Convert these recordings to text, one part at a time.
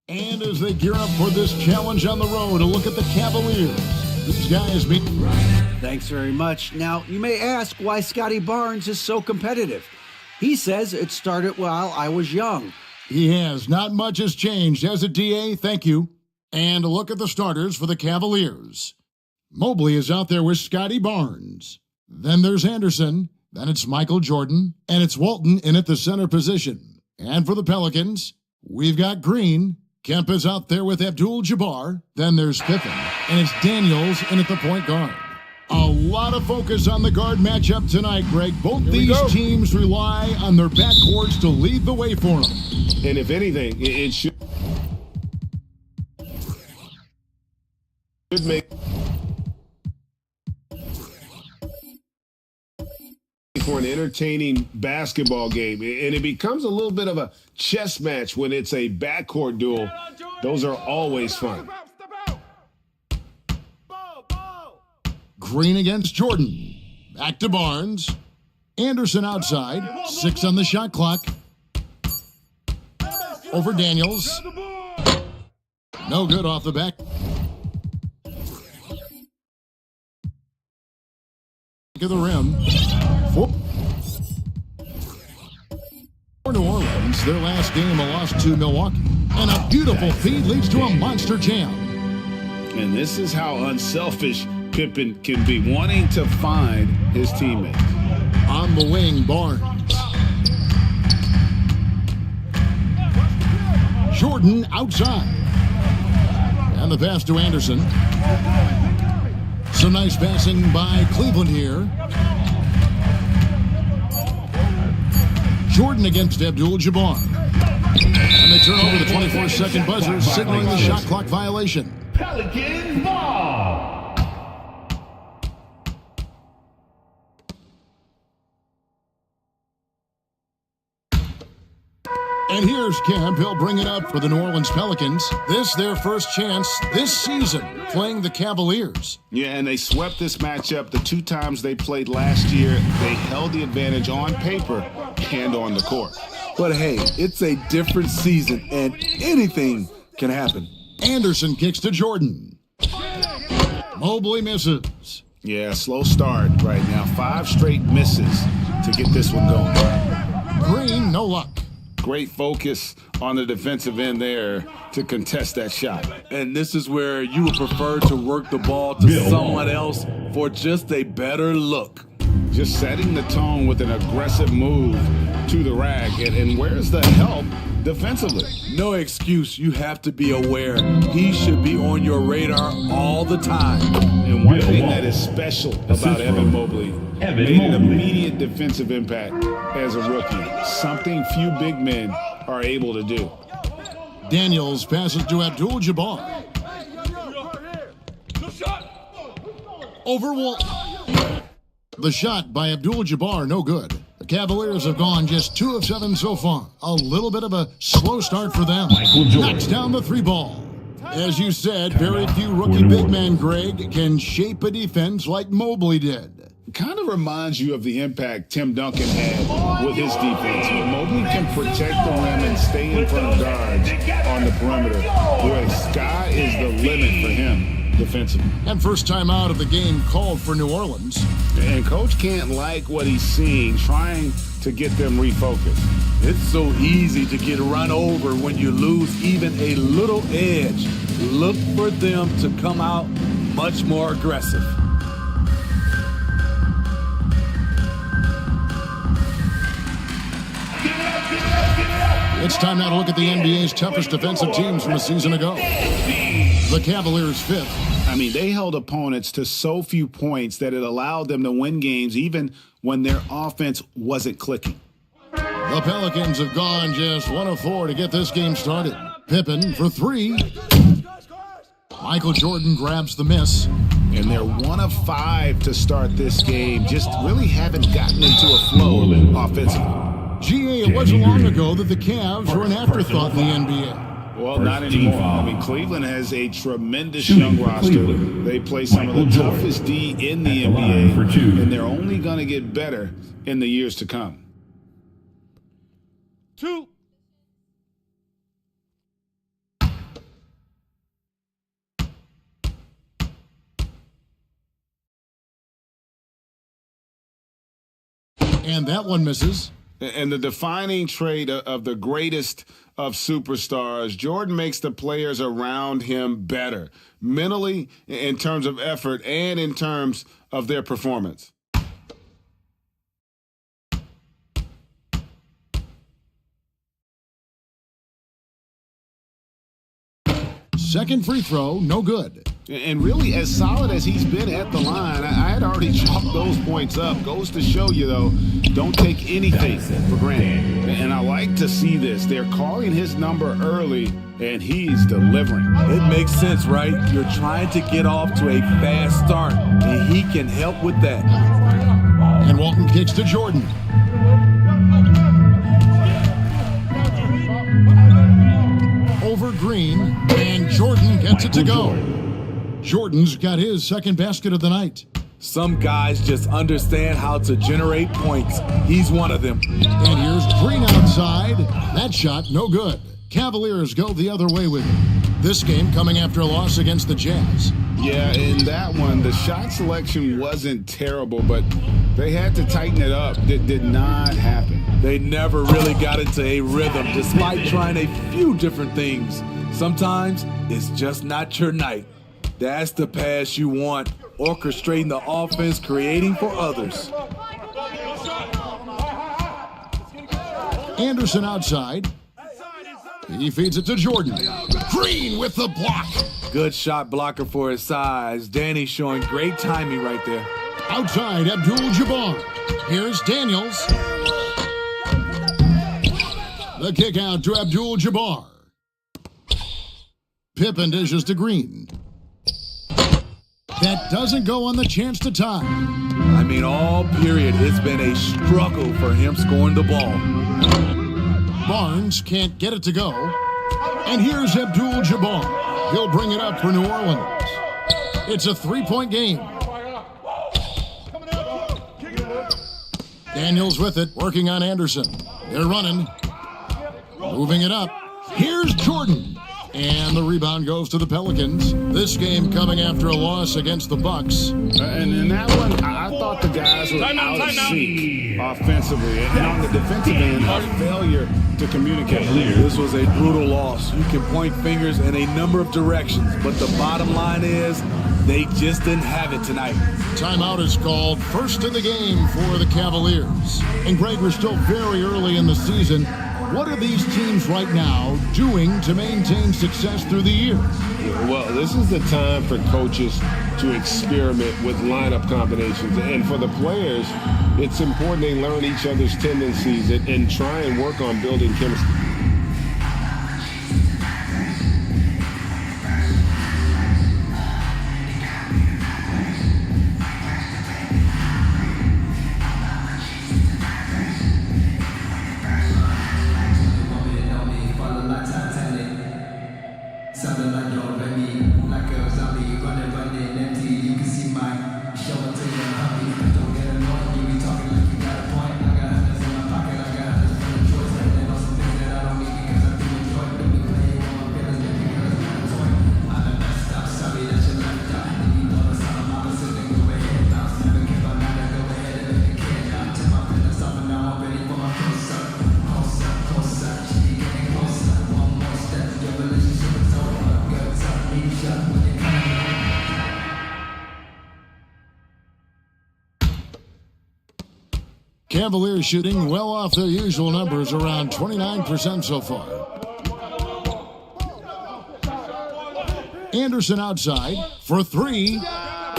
And as they gear up for this challenge on the road, a look at the Cavaliers. These guys meet. Thanks very much. Now, you may ask why Scotty Barnes is so competitive. He says it started while I was young. He has. Not much has changed. As a DA, thank you. And a look at the starters for the Cavaliers. Mobley is out there with Scotty Barnes. Then there's Anderson. Then it's Michael Jordan. And it's Walton in at the center position. And for the Pelicans, we've got Green. Kemp is out there with Abdul-Jabbar. Then there's Pippen. And it's Daniels in at the point guard. A lot of focus on the guard matchup tonight, Greg. Both these teams rely on their backcourts to lead the way for them. And if anything, it should make for an entertaining basketball game. And it becomes a little bit of a chess match when it's a backcourt duel. Those are always fun. Green against Jordan. Back to Barnes. Anderson outside. 6 on the shot clock. Over Daniels. No good off the back. To the rim. For New Orleans, their last game a loss to Milwaukee. And a beautiful feed leads to a monster jam. And this is how unselfish Pippen can be, wanting to find his teammates. On the wing, Barnes. Jordan outside. And the pass to Anderson. Some nice passing by Cleveland here. Jordan against Abdul-Jabbar. And they turn over the 24-second buzzer, signaling the shot clock violation. Pelicans ball. And here's Kemp. He'll bring it up for the New Orleans Pelicans. This their first chance this season playing the Cavaliers. Yeah, and they swept this matchup the 2 times they played last year. They held the advantage on paper and on the court. But hey, it's a different season and anything can happen. Anderson kicks to Jordan. Mobley misses. Yeah, slow start right now. 5 straight misses to get this one going. Green, no luck. Great focus on the defensive end there to contest that shot. And this is where you would prefer to work the ball to someone else for just a better look. Just setting the tone with an aggressive move to the rack. And where's the help defensively? No excuse. You have to be aware. He should be on your radar all the time. And one thing that is special about Evan Mobley, made an immediate defensive impact as a rookie. Something few big men are able to do. Daniels passes to Abdul-Jabbar. Over Wall. The shot by Abdul-Jabbar, no good. The Cavaliers have gone just 2 of 7 so far. A little bit of a slow start for them. Knocks down the 3 ball. As you said, very few rookie big men, Greg, can shape a defense like Mobley did. Kind of reminds you of the impact Tim Duncan had with his defense. Mobley can protect the rim and stay in front of guards on the perimeter. Boy, sky is the limit for him defensively. And first time out of the game called for New Orleans. And coach can't like what he's seeing, trying to get them refocused. It's so easy to get run over when you lose even a little edge. Look for them to come out much more aggressive. It's time now to look at the NBA's toughest defensive teams from a season ago. The Cavaliers 5th. I mean, they held opponents to so few points that it allowed them to win games even when their offense wasn't clicking. The Pelicans have gone just 1 of 4 to get this game started. Pippen for 3. Michael Jordan grabs the miss. And they're 1 of 5 to start this game. Just really haven't gotten into a flow offensively. GA, it wasn't long ago that the Cavs were an afterthought in the NBA. Well, not anymore. I mean, Cleveland has a tremendous young roster. They play some of the toughest D in the NBA, and they're only going to get better in the years to come. 2. And that one misses. And the defining trait of the greatest of superstars, Jordan makes the players around him better, mentally, in terms of effort, and in terms of their performance. Second free throw, no good. And really, as solid as he's been at the line, I had already chalked those points up. Goes to show you, though, don't take anything for granted. And I like to see this. They're calling his number early, and he's delivering. It makes sense, right? You're trying to get off to a fast start, and he can help with that. And Walton kicks to Jordan. Over Green, and Jordan gets it to go. Jordan's got his second basket of the night. Some guys just understand how to generate points. He's one of them. And here's Green outside. That shot, no good. Cavaliers go the other way with it. This game coming after a loss against the Jazz. Yeah, in that one, the shot selection wasn't terrible, but they had to tighten it up. It did not happen. They never really got into a rhythm, despite trying a few different things. Sometimes it's just not your night. That's the pass you want, orchestrating the offense, creating for others. Anderson outside. He feeds it to Jordan. Green with the block. Good shot blocker for his size. Danny showing great timing right there. Outside, Abdul-Jabbar. Here's Daniels. The kick out to Abdul-Jabbar. Pippen dishes to Green. That doesn't go on the chance to tie. I mean, all period, it's been a struggle for him scoring the ball. Barnes can't get it to go. And here's Abdul-Jabbar. He'll bring it up for New Orleans. It's a three-point game. Daniels with it, working on Anderson. They're running. Moving it up. Here's Jordan. And the rebound goes to the Pelicans. This game coming after a loss against the Bucks. And in that one, I thought the guys were out of sync offensively. And on the defensive end, a failure to communicate. This was a brutal loss. You can point fingers in a number of directions, but the bottom line is they just didn't have it tonight. Timeout is called, first in the game for the Cavaliers. And Greg, we're still very early in the season. What are these teams right now doing to maintain success through the year? Well, this is the time for coaches to experiment with lineup combinations. And for the players, it's important they learn each other's tendencies and try and work on building chemistry. Cavaliers shooting well off their usual numbers, around 29% so far. Anderson outside for three.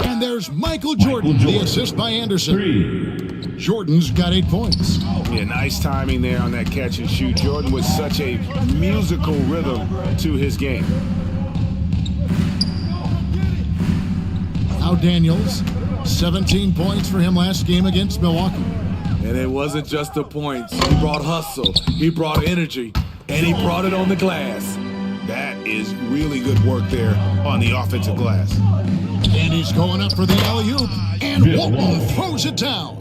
And there's Michael Jordan, the assist by Anderson. Jordan's got 8 points. Yeah, nice timing there on that catch and shoot. Jordan with such a musical rhythm to his game. Now Daniels, 17 points for him last game against Milwaukee. And it wasn't just the points. He brought hustle, he brought energy, and he brought it on the glass. That is really good work there on the offensive glass. And he's going up for the alley-oop, and Walton throws it down.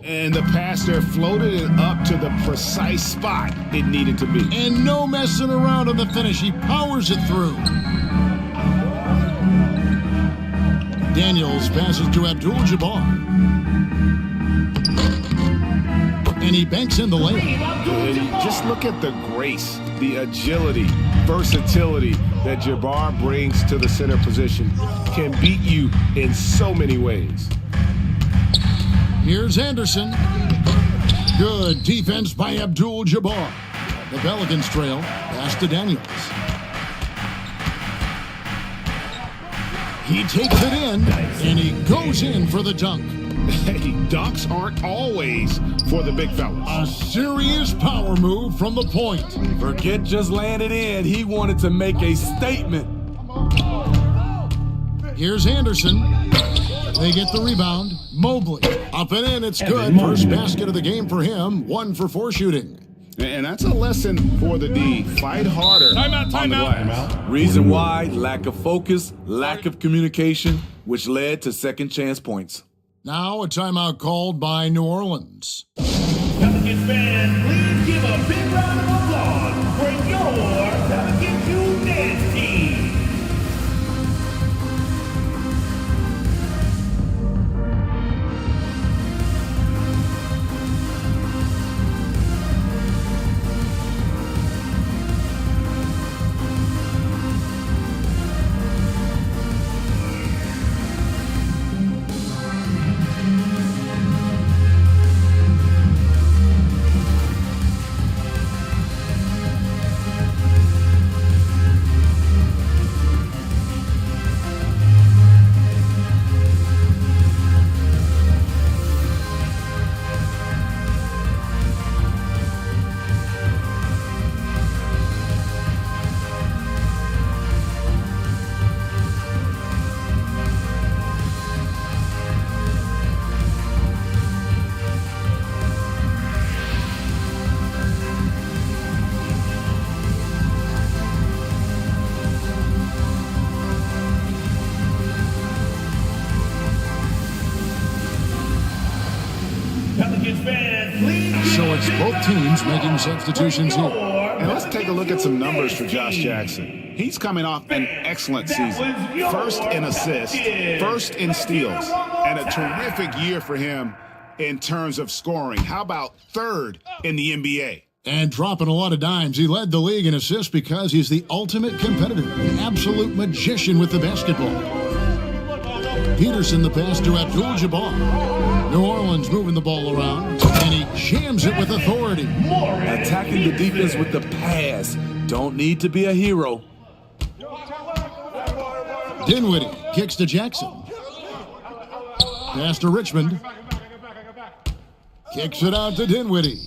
And the pass there floated it up to the precise spot it needed to be. And no messing around on the finish. He powers it through. Daniels passes to Abdul-Jabbar. And he banks in the layup. Just look at the grace, the agility, versatility that Jabbar brings to the center position. Can beat you in so many ways. Here's Anderson. Good defense by Abdul-Jabbar. The Pelicans trail. Pass to Daniels. He takes it in, and he goes in for the dunk. Hey, dunks aren't always for the big fellas. A serious power move from the point. Forget just laying it in. He wanted to make a statement. Here's Anderson. They get the rebound. Mobley up and in. It's good. First basket of the game for him. 1 for 4 shooting. And that's a lesson for the D. Fight harder on the glass. Reason why, lack of focus, lack of communication. which led to second chance points. Now a timeout called by New Orleans. Pelicans fans, please give a big round of applause for your Pelicans You Dance team. Pelicans fans, please. So it's both teams making substitutions here. And let's take a look at some numbers for Josh Jackson. He's coming off an excellent season. First in assists, first in steals, and a terrific year for him in terms of scoring. How about third in the NBA? And dropping a lot of dimes. He led the league in assists because he's the ultimate competitor, an absolute magician with the basketball. Peterson the pass to Abdul-Jabbar. New Orleans moving the ball around, and he jams it with authority. Attacking the defense with the pass. Don't need to be a hero. Dinwiddie kicks to Jackson. Pass to Richmond. Kicks it out to Dinwiddie.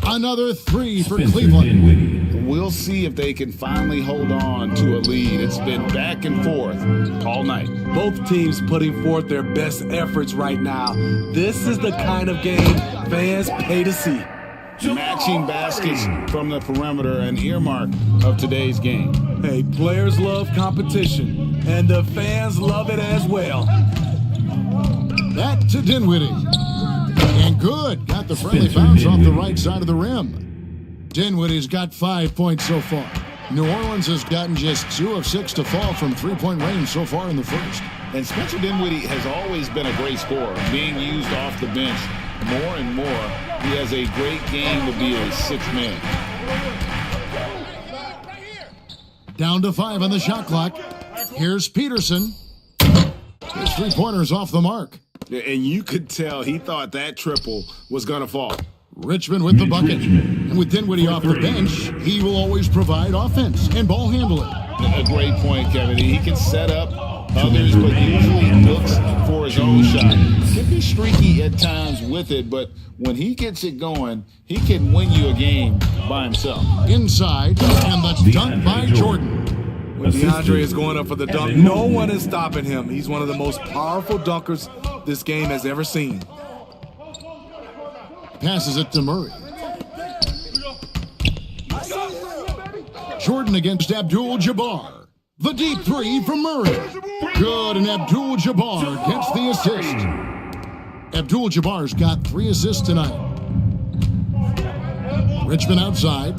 Another three for Cleveland. We'll see if they can finally hold on to a lead. It's been back and forth all night. Both teams putting forth their best efforts right now. This is the kind of game fans pay to see. Matching baskets from the perimeter, an earmark of today's game. Hey, players love competition, and the fans love it as well. Back to Dinwiddie. And good. Got the friendly bounce off the right side of the rim. Dinwiddie's got 5 points so far. New Orleans has gotten just 2 of 6 to fall from three-point range so far in the first. And Spencer Dinwiddie has always been a great scorer, being used off the bench more and more. He has a great game to be a sixth man. Down to 5 on the shot clock. Here's Peterson. His three-pointer's off the mark. And you could tell he thought that triple was going to fall. Richmond with the bucket. And with Dinwiddie off the bench, he will always provide offense and ball handling. A great point, Kevin. He can set up others, but usually looks for his own shot. Can be streaky at times with it, but when he gets it going, he can win you a game by himself. Inside, and the dunk by Jordan. When DeAndre is going up for the dunk, no one is stopping him. He's one of the most powerful dunkers this game has ever seen. Passes it to Murray. Jordan against Abdul-Jabbar. The deep three from Murray. Good, and Abdul-Jabbar gets the assist. Abdul-Jabbar's got 3 assists tonight. Richmond outside.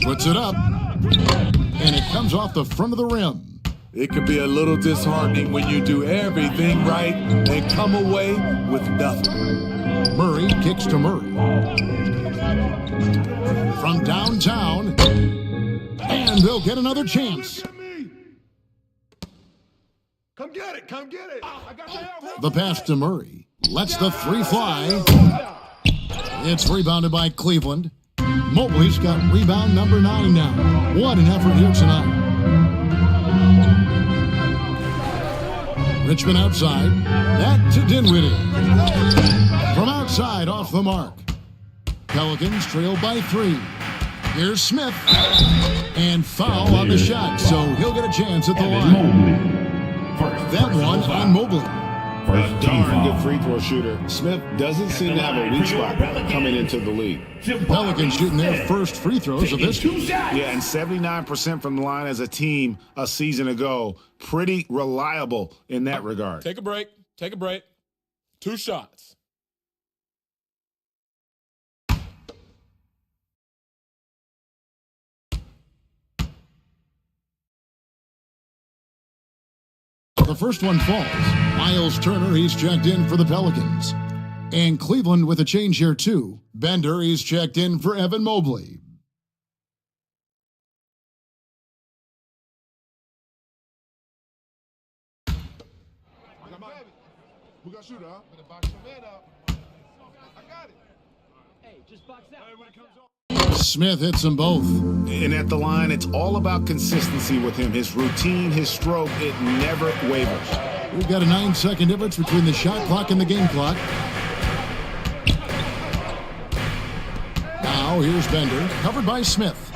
Puts it up. And it comes off the front of the rim. It can be a little disheartening when you do everything right and come away with nothing. Murray kicks to Murray. From downtown. And they'll get another chance. Come get it, come get it. I got the The pass to Murray. Lets the three fly. It's rebounded by Cleveland. Mobley's got rebound number 9 now. What an effort here tonight. Richmond outside. Back to Dinwiddie. From outside, off the mark. Pelicans trail by 3. Here's Smith. And foul on the shot, so he'll get a chance at the line. That one on Mobley. A darn good free throw shooter. Smith doesn't seem to have a weak spot coming into the league. Pelicans shooting their first free throws of this game. Yeah, and 79% from the line as a team a season ago. Pretty reliable in that regard. Take a break. Take a break. 2 shots. The first one falls. Miles Turner, he's checked in for the Pelicans. And Cleveland with a change here, too. Bender, he's checked in for Evan Mobley. We got shooter, huh? Better box your man up. I got it. Hey, just box out. Hey, when it comes on. Smith hits them both. And at the line, it's all about consistency with him. His routine, his stroke, it never wavers. We've got a 9-second difference between the shot clock and the game clock. Now here's Bender, covered by Smith.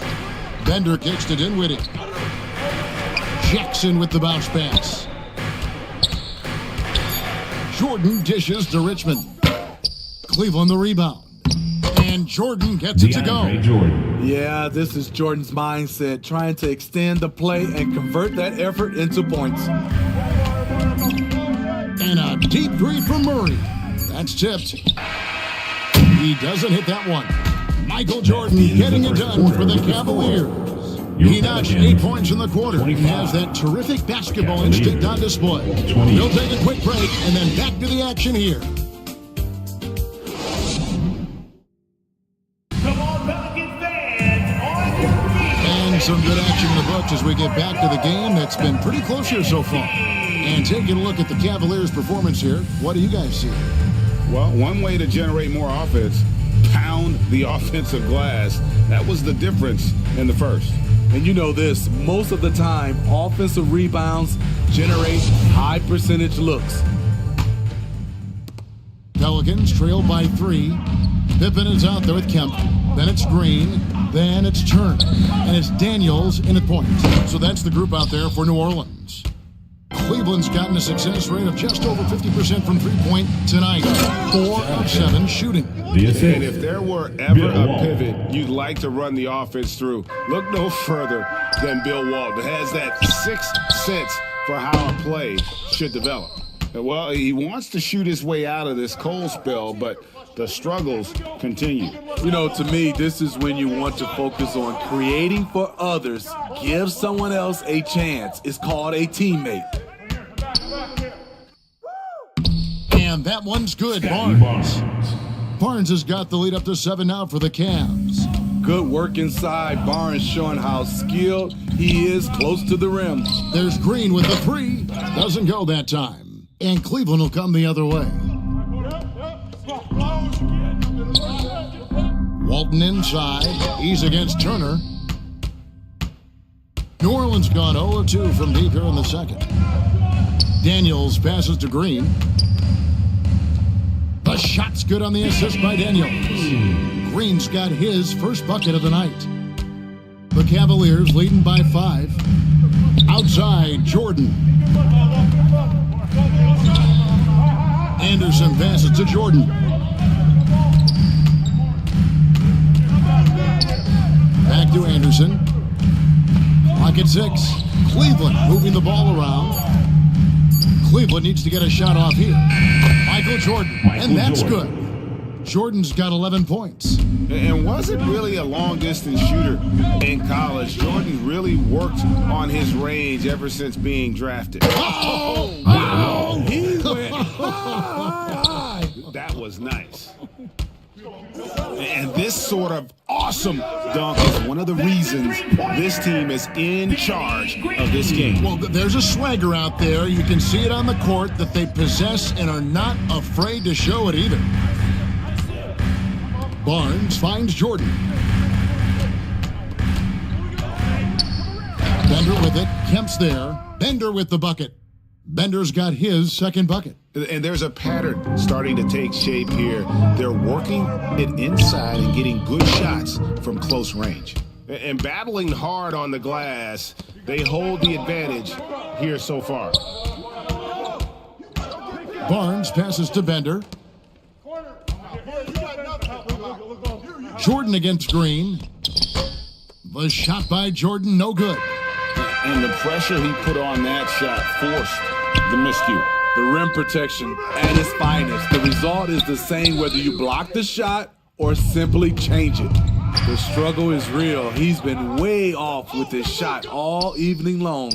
Bender kicks to Dinwiddie. Jackson with the bounce pass. Jordan dishes to Richmond. Cleveland the rebound. And Jordan gets it to go. Yeah, this is Jordan's mindset, trying to extend the play and convert that effort into points. And a deep three from Murray. That's tipped. He doesn't hit that one. Michael Jordan getting it done for the Cavaliers. He notched 8 points in the quarter. He has that terrific basketball instinct on display. He'll take a quick break and then back to the action here. Come on, Pelican fans, on your feet. And some good action in the books as we get back to the game that's been pretty close here so far. And taking a look at the Cavaliers' performance here, what do you guys see? Well, one way to generate more offense, pound the offensive glass. That was the difference in the first. And you know this, most of the time, offensive rebounds generate high percentage looks. Pelicans trail by 3. Pippen is out there with Kemp. Then it's Green. Then it's Turner. And it's Daniels in at point. So that's the group out there for New Orleans. Cleveland's gotten a success rate of just over 50% from three-point tonight. 4 of 7 shooting. And if there were ever a pivot you'd like to run the offense through, look no further than Bill Walton. Has that 6th sense for how a play should develop. Well, he wants to shoot his way out of this cold spell, but the struggles continue. You know, to me, this is when you want to focus on creating for others. Give someone else a chance. It's called a teammate. And that one's good, Barnes. Barnes has got the lead up to 7 now for the Cavs. Good work inside. Barnes showing how skilled he is close to the rim. There's Green with the 3. Doesn't go that time. And Cleveland will come the other way. Walton inside. He's against Turner. New Orleans gone 0 of 2 from deep here in the second. Daniels passes to Green. The shot's good on the assist by Daniels. Green's got his first bucket of the night. The Cavaliers leading by 5. Outside, Jordan. Anderson passes to Jordan. Back to Anderson. Clock at 6. Cleveland moving the ball around. Cleveland needs to get a shot off here. Michael Jordan, and that's good. Jordan's got 11 points. And wasn't really a long-distance shooter in college. Jordan really worked on his range ever since being drafted. Oh! Wow! He went high. That was nice. And this sort of awesome dunk is one of the reasons this team is in charge of this game. Well, there's a swagger out there. You can see it on the court that they possess and are not afraid to show it either. Barnes finds Jordan. Bender with it. Kemp's there. Bender with the bucket. Bender's got his second bucket. And there's a pattern starting to take shape here. They're working it inside and getting good shots from close range. And battling hard on the glass, they hold the advantage here so far. Barnes passes to Bender. Jordan against Green. The shot by Jordan, no good. And the pressure he put on that shot forced the miscue. The rim protection at its finest. The result is the same whether you block the shot or simply change it. The struggle is real. He's been way off with his shot all evening long.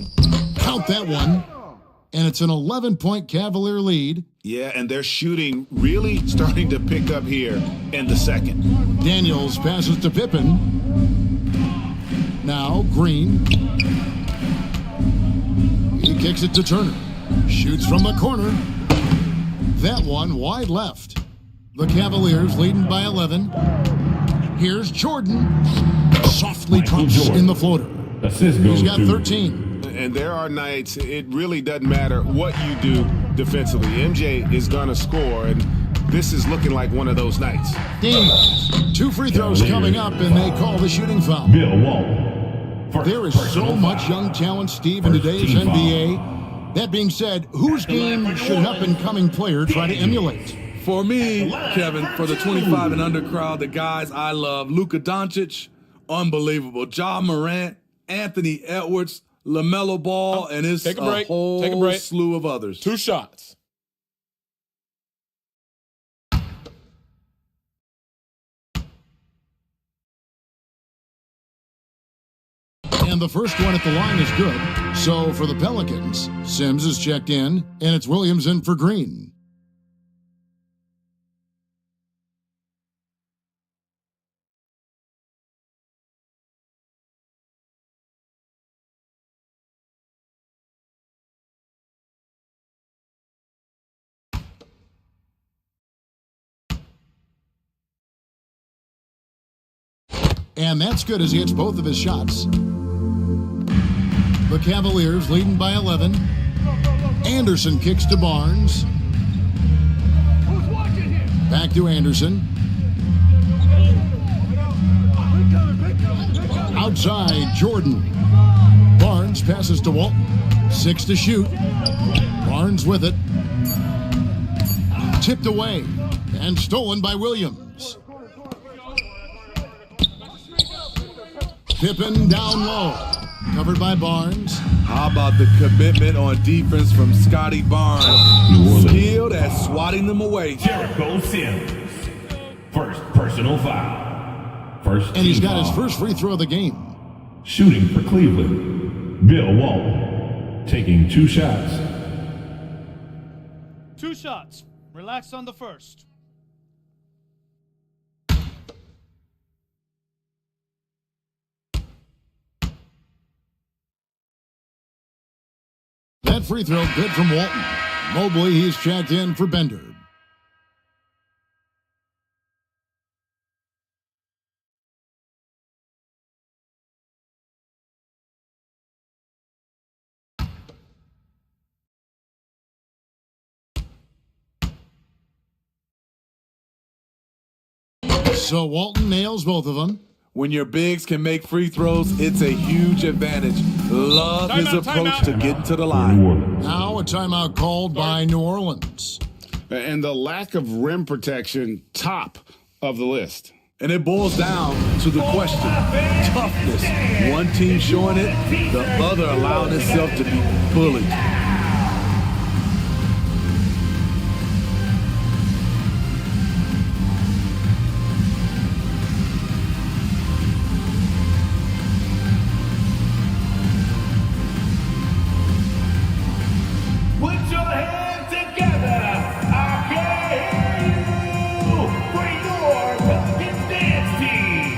Count that one. And it's an 11-point Cavalier lead. Yeah, and their shooting really starting to pick up here in the second. Daniels passes to Pippen. Now Green. He kicks it to Turner. Shoots from the corner. That one wide left. The Cavaliers leading by 11. Here's Jordan. Softly drops in the floater. He's got 13. And there are nights it really doesn't matter what you do defensively. MJ is going to score, and this is looking like one of those nights. Daniels. 2 free throws coming up, and they call the shooting foul. Bill Walton. There is so much young talent, Steve, in today's NBA. That being said, whose game should an up-and-coming player try to emulate? For me, Kevin, for the 25 and under crowd, the guys I love, Luka Doncic, unbelievable. Ja Morant, Anthony Edwards, LaMelo Ball, and it's Take a break. whole Take a break. slew of others. 2 shots. And the first one at the line is good. So for the Pelicans, Sims is checked in, and it's Williams in for Green. And that's good as he hits both of his shots. The Cavaliers leading by 11. Anderson kicks to Barnes. Back to Anderson. Outside, Jordan. Barnes passes to Walton. 6 to shoot. Barnes with it. Tipped away and stolen by Williams. Pippen down low. Covered by Barnes. How about the commitment on defense from Scotty Barnes? Skilled at swatting them away. Jericho Sims. First personal foul. First And he's got team his foul. first free throw of the game. Shooting for Cleveland. Bill Walton. Taking 2 shots. 2 shots. Relax on the first. That free throw good from Walton. Mobley, he's checked in for Bender. So Walton nails both of them. When your bigs can make free throws, it's a huge advantage. Love his approach to getting to the line. Now a timeout called by New Orleans. And the lack of rim protection, top of the list. And it boils down to the question, toughness. One team showing it, the other allowing itself to be bullied. Put your hands together. I can hear you. For your Pelicans dance team.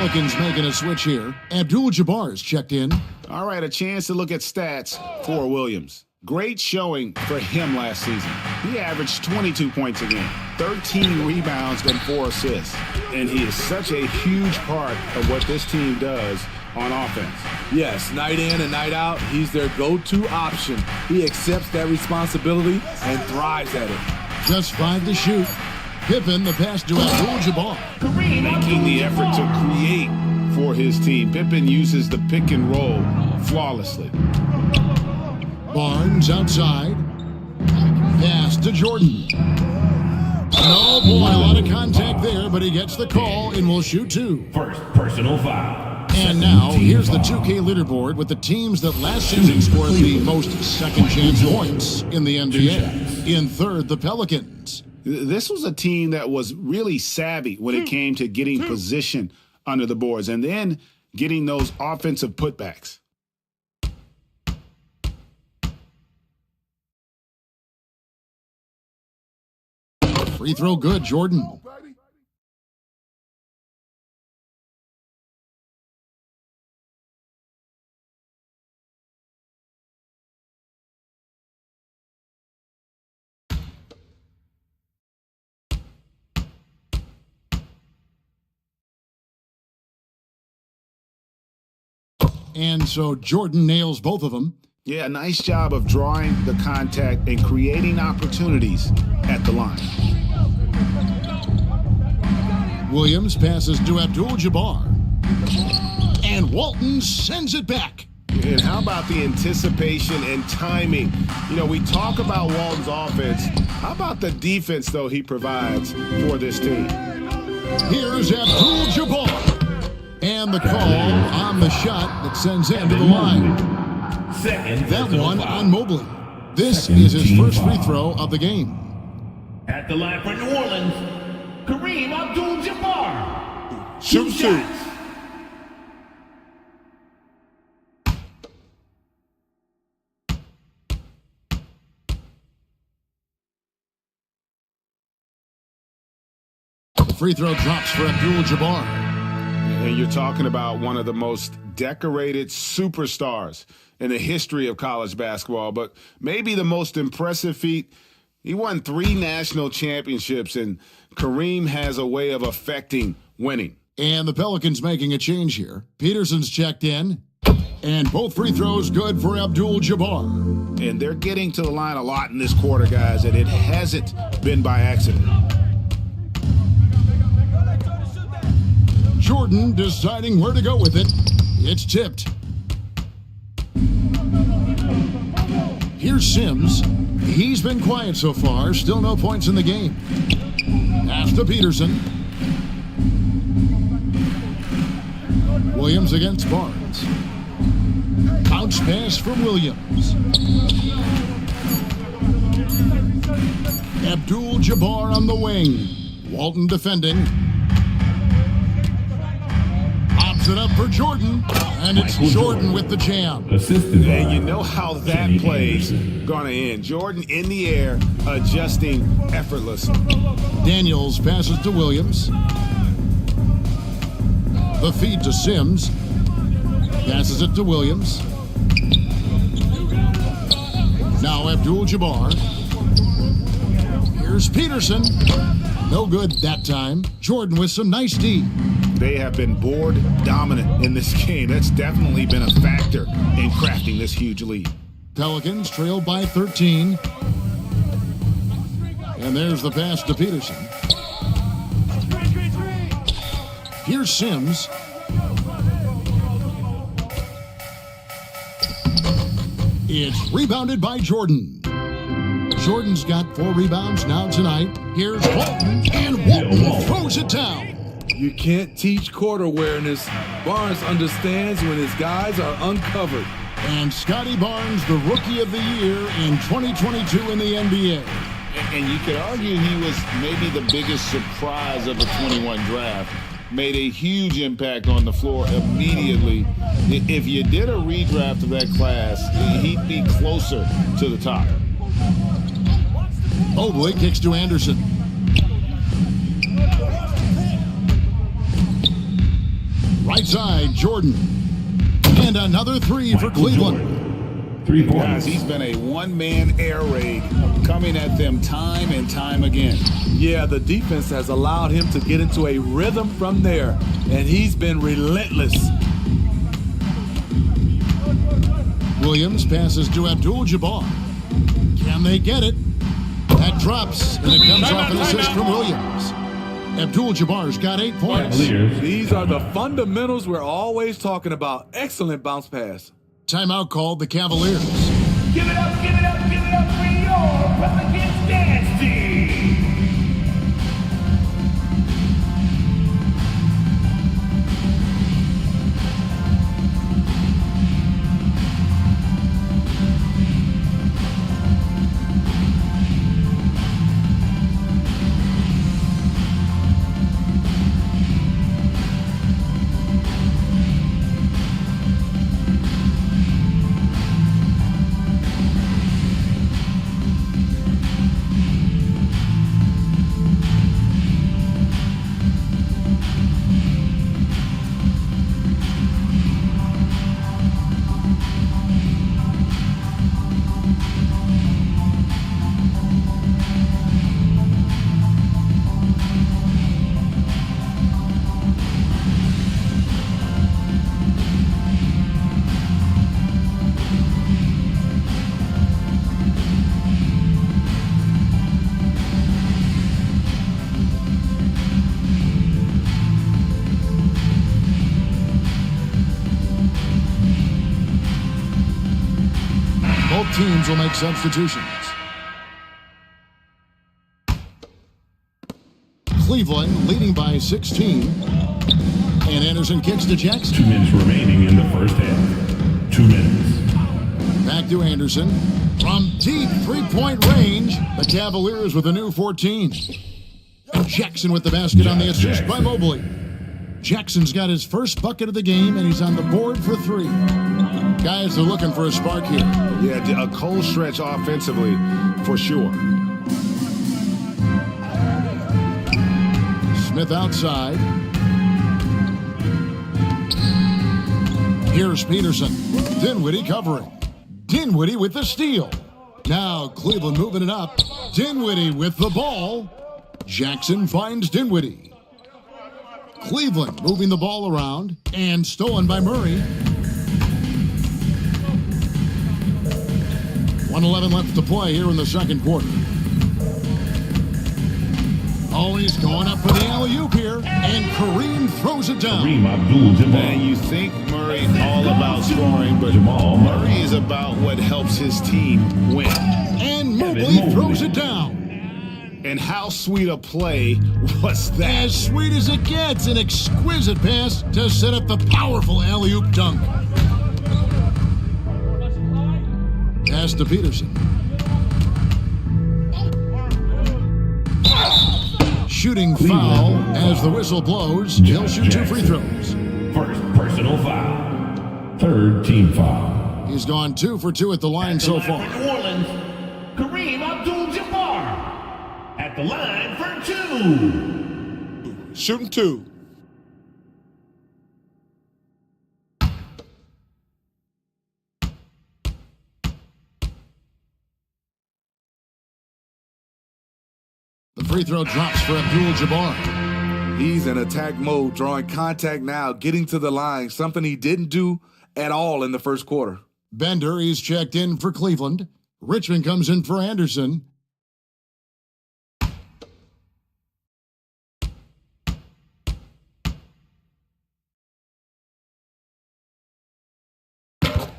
Pelicans making a switch here. Abdul-Jabbar's checked in. All right, a chance to look at stats for Williams. Great showing for him last season. He averaged 22 points a game, 13 rebounds, and 4 assists. And he is such a huge part of what this team does on offense. Yes, night in and night out, he's their go-to option. He accepts that responsibility and thrives at it. Just 5 to shoot. Pippen the pass to Abdul-Jabbar. Making the effort to create for his team. Pippen uses the pick and roll flawlessly. Barnes outside. Pass to Jordan. Oh boy, a lot of contact there, but he gets the call and will shoot 2. First personal foul. And now, here's the 2K leaderboard with the teams that last season scored the most second-chance points in the NBA. In third, the Pelicans. This was a team that was really savvy when it came to getting position under the boards and then getting those offensive putbacks. Free throw good, Jordan. And so Jordan nails both of them. Yeah, nice job of drawing the contact and creating opportunities at the line. Williams passes to Abdul-Jabbar. And Walton sends it back. And how about the anticipation and timing? You know, we talk about Walton's offense. How about the defense, though, he provides for this team? Here's Abdul-Jabbar. And the call on the shot that sends him to the line. That one on Mobley. This is his first free throw of the game. At the line for New Orleans, Kareem Abdul-Jabbar. Shoot. Shots. The free throw drops for Abdul-Jabbar. And you're talking about one of the most decorated superstars in the history of college basketball, but maybe the most impressive feat. He won 3 national championships, and Kareem has a way of affecting winning. And the Pelicans making a change here. Peterson's checked in, and both free throws good for Abdul-Jabbar. And they're getting to the line a lot in this quarter, guys, and it hasn't been by accident. Jordan deciding where to go with it. It's tipped. Here's Sims. He's been quiet so far. Still no points in the game. Pass to Peterson. Williams against Barnes. Bounce pass from Williams. Abdul-Jabbar on the wing. Walton defending. It up for Jordan, and it's Jordan with the jam. And you know how that play's gonna end. Jordan in the air, adjusting effortlessly. Daniels passes to Williams. The feed to Sims. Passes it to Williams. Now Abdul-Jabbar. Here's Peterson. No good that time. Jordan with some nice D. They have been board dominant in this game. That's definitely been a factor in crafting this huge lead. Pelicans trail by 13. And there's the pass to Peterson. Here's Sims. It's rebounded by Jordan. Jordan's got 4 rebounds now tonight. Here's Walton, and Walton throws it down. You can't teach court awareness. Barnes understands when his guys are uncovered. And Scotty Barnes, the Rookie of the Year in 2022 in the NBA. And you could argue he was maybe the biggest surprise of the 21 draft. Made a huge impact on the floor immediately. If you did a redraft of that class, he'd be closer to the top. Mobley kicks to Anderson. Right side, Jordan. And another three for Cleveland. 3 points. Guys, he's been a one-man air raid coming at them time and time again. Yeah, the defense has allowed him to get into a rhythm from there, and he's been relentless. Williams passes to Abdul-Jabbar. Can they get it? That drops, and it comes off an assist from Williams. Abdul-Jabbar's got 8 points. These are the fundamentals we're always talking about. Excellent bounce pass. Timeout called the Cavaliers. Give it up, give it up, give it up for your Pelicans dance team. Both teams will make substitutions. Cleveland leading by 16. And Anderson kicks to Jackson. 2 minutes remaining in the first half. 2 minutes. Back to Anderson. From deep three-point range, the Cavaliers with a new 14. And Jackson with the basket on the assist by Mobley. Jackson's got his first bucket of the game, and he's on the board for 3. Guys are looking for a spark here. Yeah, a cold stretch offensively, for sure. Smith outside. Here's Peterson. Dinwiddie covering. Dinwiddie with the steal. Now Cleveland moving it up. Dinwiddie with the ball. Jackson finds Dinwiddie. Cleveland moving the ball around and stolen by Murray. 1:11 left to play here in the second quarter. Oh, he's going up for the alley-oop here, and Kareem throws it down. Kareem Abdul-Jabbar. Man, you think Murray all about scoring, but Murray is about what helps his team win. And Mobley throws it down. And how sweet a play was that? As sweet as it gets, an exquisite pass to set up the powerful alley-oop dunk. Pass to Peterson. Shooting foul as the whistle blows. He'll shoot 2 free throws. First personal foul. Third team foul. He's gone 2 for 2 at the line so far. New Orleans, Kareem Abdul-Jabbar at the line for 2. Shooting 2. The free throw drops for Abdul-Jabbar. He's in attack mode, drawing contact now, getting to the line, something he didn't do at all in the first quarter. Bender, he's checked in for Cleveland. Richmond comes in for Anderson.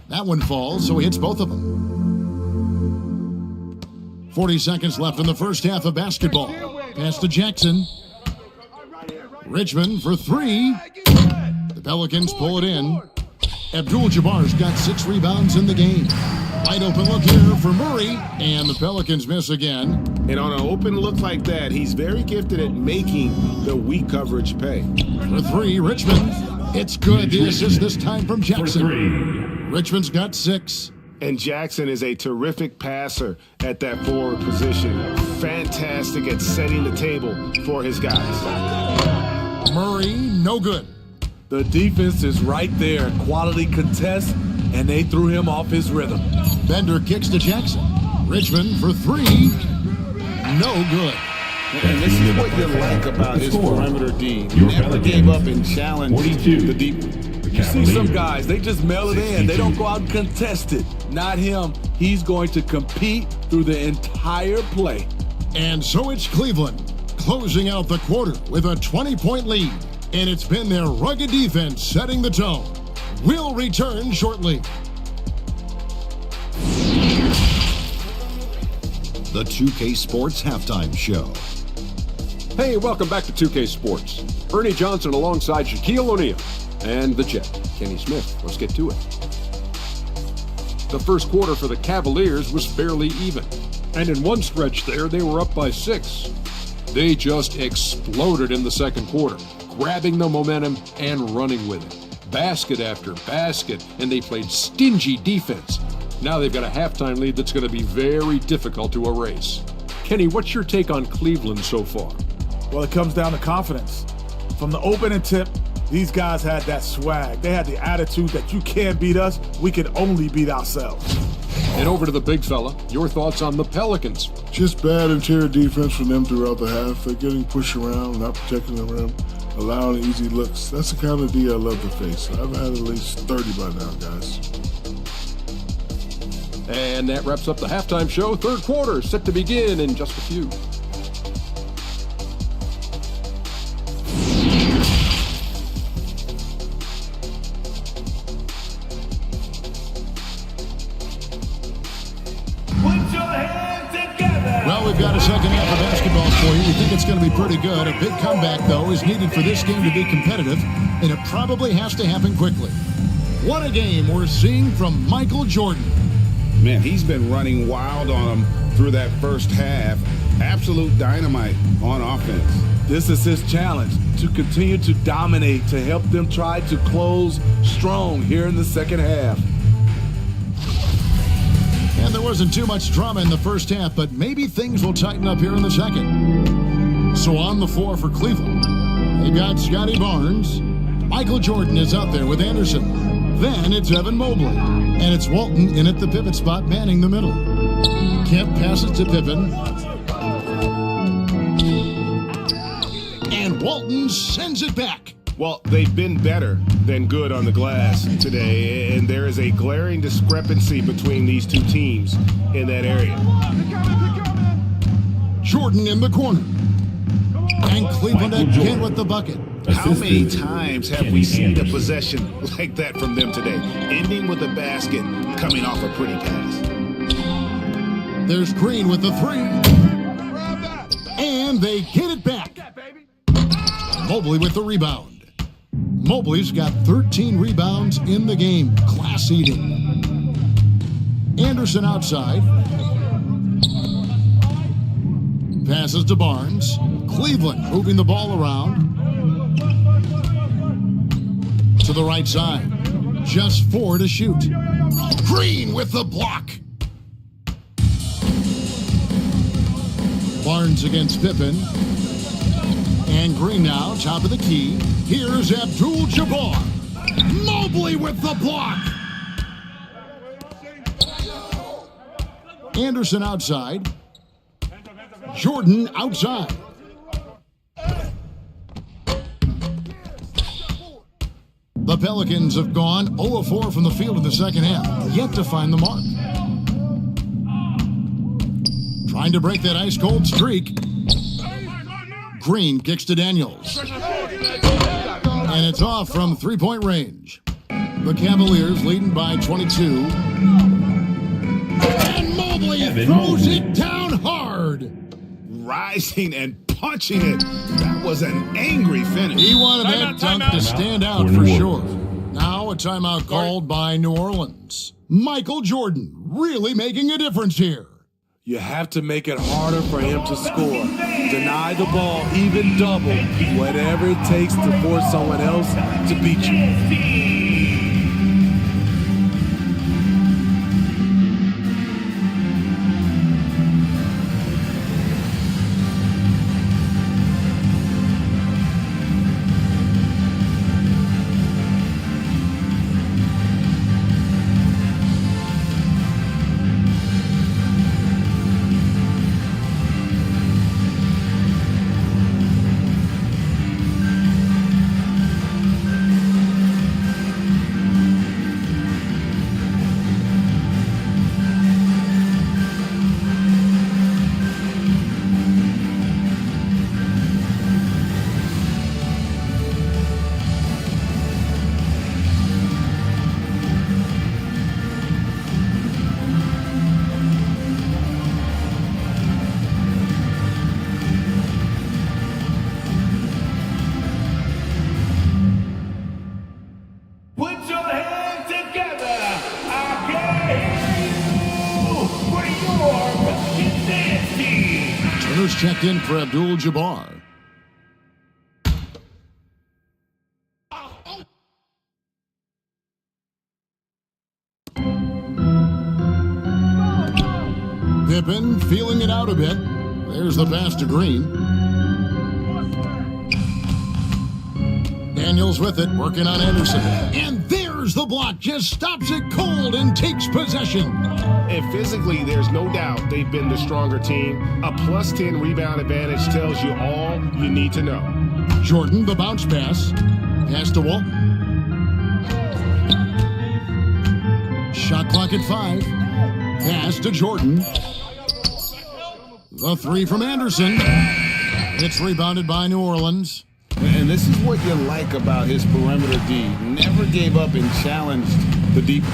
That one falls, so he hits both of them. 40 seconds left in the first half of basketball. Pass to Jackson. Richmond for 3. The Pelicans pull it in. Abdul-Jabbar's got 6 rebounds in the game. Wide open look here for Murray, and the Pelicans miss again. And on an open look like that, he's very gifted at making the weak coverage pay. For 3, Richmond. It's good. The assist this time from Jackson. Richmond's got 6. And Jackson is a terrific passer at that forward position. Fantastic at setting the table for his guys. Murray, no good. The defense is right there. Quality contest, and they threw him off his rhythm. Bender kicks to Jackson. Richmond for three. No good. And this is what you like about his perimeter D. He never gave up and challenged the deep. You see some guys, they just mail it in. They don't go out and contest it. Not him. He's going to compete through the entire play. And so it's Cleveland closing out the quarter with a 20-point lead. And it's been their rugged defense setting the tone. We'll return shortly. The 2K Sports Halftime Show. Hey, welcome back to 2K Sports. Ernie Johnson alongside Shaquille O'Neal and the Jet, Kenny Smith. Let's get to it. The first quarter for the Cavaliers was fairly even. And in one stretch there, they were up by 6. They just exploded in the second quarter, grabbing the momentum and running with it. Basket after basket, and they played stingy defense. Now they've got a halftime lead that's going to be very difficult to erase. Kenny, what's your take on Cleveland so far? Well, it comes down to confidence. From the opening tip, these guys had that swag. They had the attitude that you can't beat us, we can only beat ourselves. And over to the big fella, your thoughts on the Pelicans? Just bad interior defense from them throughout the half. They're getting pushed around, not protecting the rim, allowing easy looks. That's the kind of D I love to face. I've had at least 30 by now, guys. And that wraps up the halftime show. Third quarter set to begin in just a few. Well, we've got a second half of basketball for you. We think it's going to be pretty good. A big comeback, though, is needed for this game to be competitive, and it probably has to happen quickly. What a game we're seeing from Michael Jordan. Man, he's been running wild on him through that first half. Absolute dynamite on offense. This is his challenge, to continue to dominate, to help them try to close strong here in the second half. And there wasn't too much drama in the first half, but maybe things will tighten up here in the second. So on the floor for Cleveland, they've got Scotty Barnes. Michael Jordan is out there with Anderson. Then it's Evan Mobley. And it's Walton in at the pivot spot, manning the middle. Kemp passes to Pippen. And Walton sends it back. Well, they've been better than good on the glass today, and there is a glaring discrepancy between these two teams in that area. Jordan in the corner. And Cleveland again with the bucket. How many times have we seen a possession like that from them today, ending with a basket, coming off a pretty pass? There's Green with the three. And they get it back. Mobley with the rebound. Mobley's got 13 rebounds in the game. Class eating. Anderson outside. Passes to Barnes. Cleveland moving the ball around. To the right side. Just 4 to shoot. Green with the block. Barnes against Pippen. And Green now, top of the key. Here's Abdul-Jabbar. Mobley with the block. Anderson outside. Jordan outside. The Pelicans have gone 0-4 from the field in the second half, yet to find the mark. Trying to break that ice-cold streak. Green kicks to Daniels. And it's off from three-point range. The Cavaliers leading by 22. And Mobley throws it down hard. Rising and punching it. That was an angry finish. He wanted that dunk to stand out for sure. Now a timeout called by New Orleans. Michael Jordan really making a difference here. You have to make it harder for him to score. Deny the ball, even double, whatever it takes to force someone else to beat you. Runners checked in for Abdul-Jabbar. Pippen feeling it out a bit. There's the pass to Green. Daniels with it, working on Anderson. And there's the block. Just stops it cold and takes possession. And physically, there's no doubt they've been the stronger team. A plus 10 rebound advantage tells you all you need to know. Jordan, the bounce pass. Pass to Walton. Shot clock at 5. Pass to Jordan. The 3 from Anderson. It's rebounded by New Orleans. And this is what you like about his perimeter D. Never gave up and challenged the deep.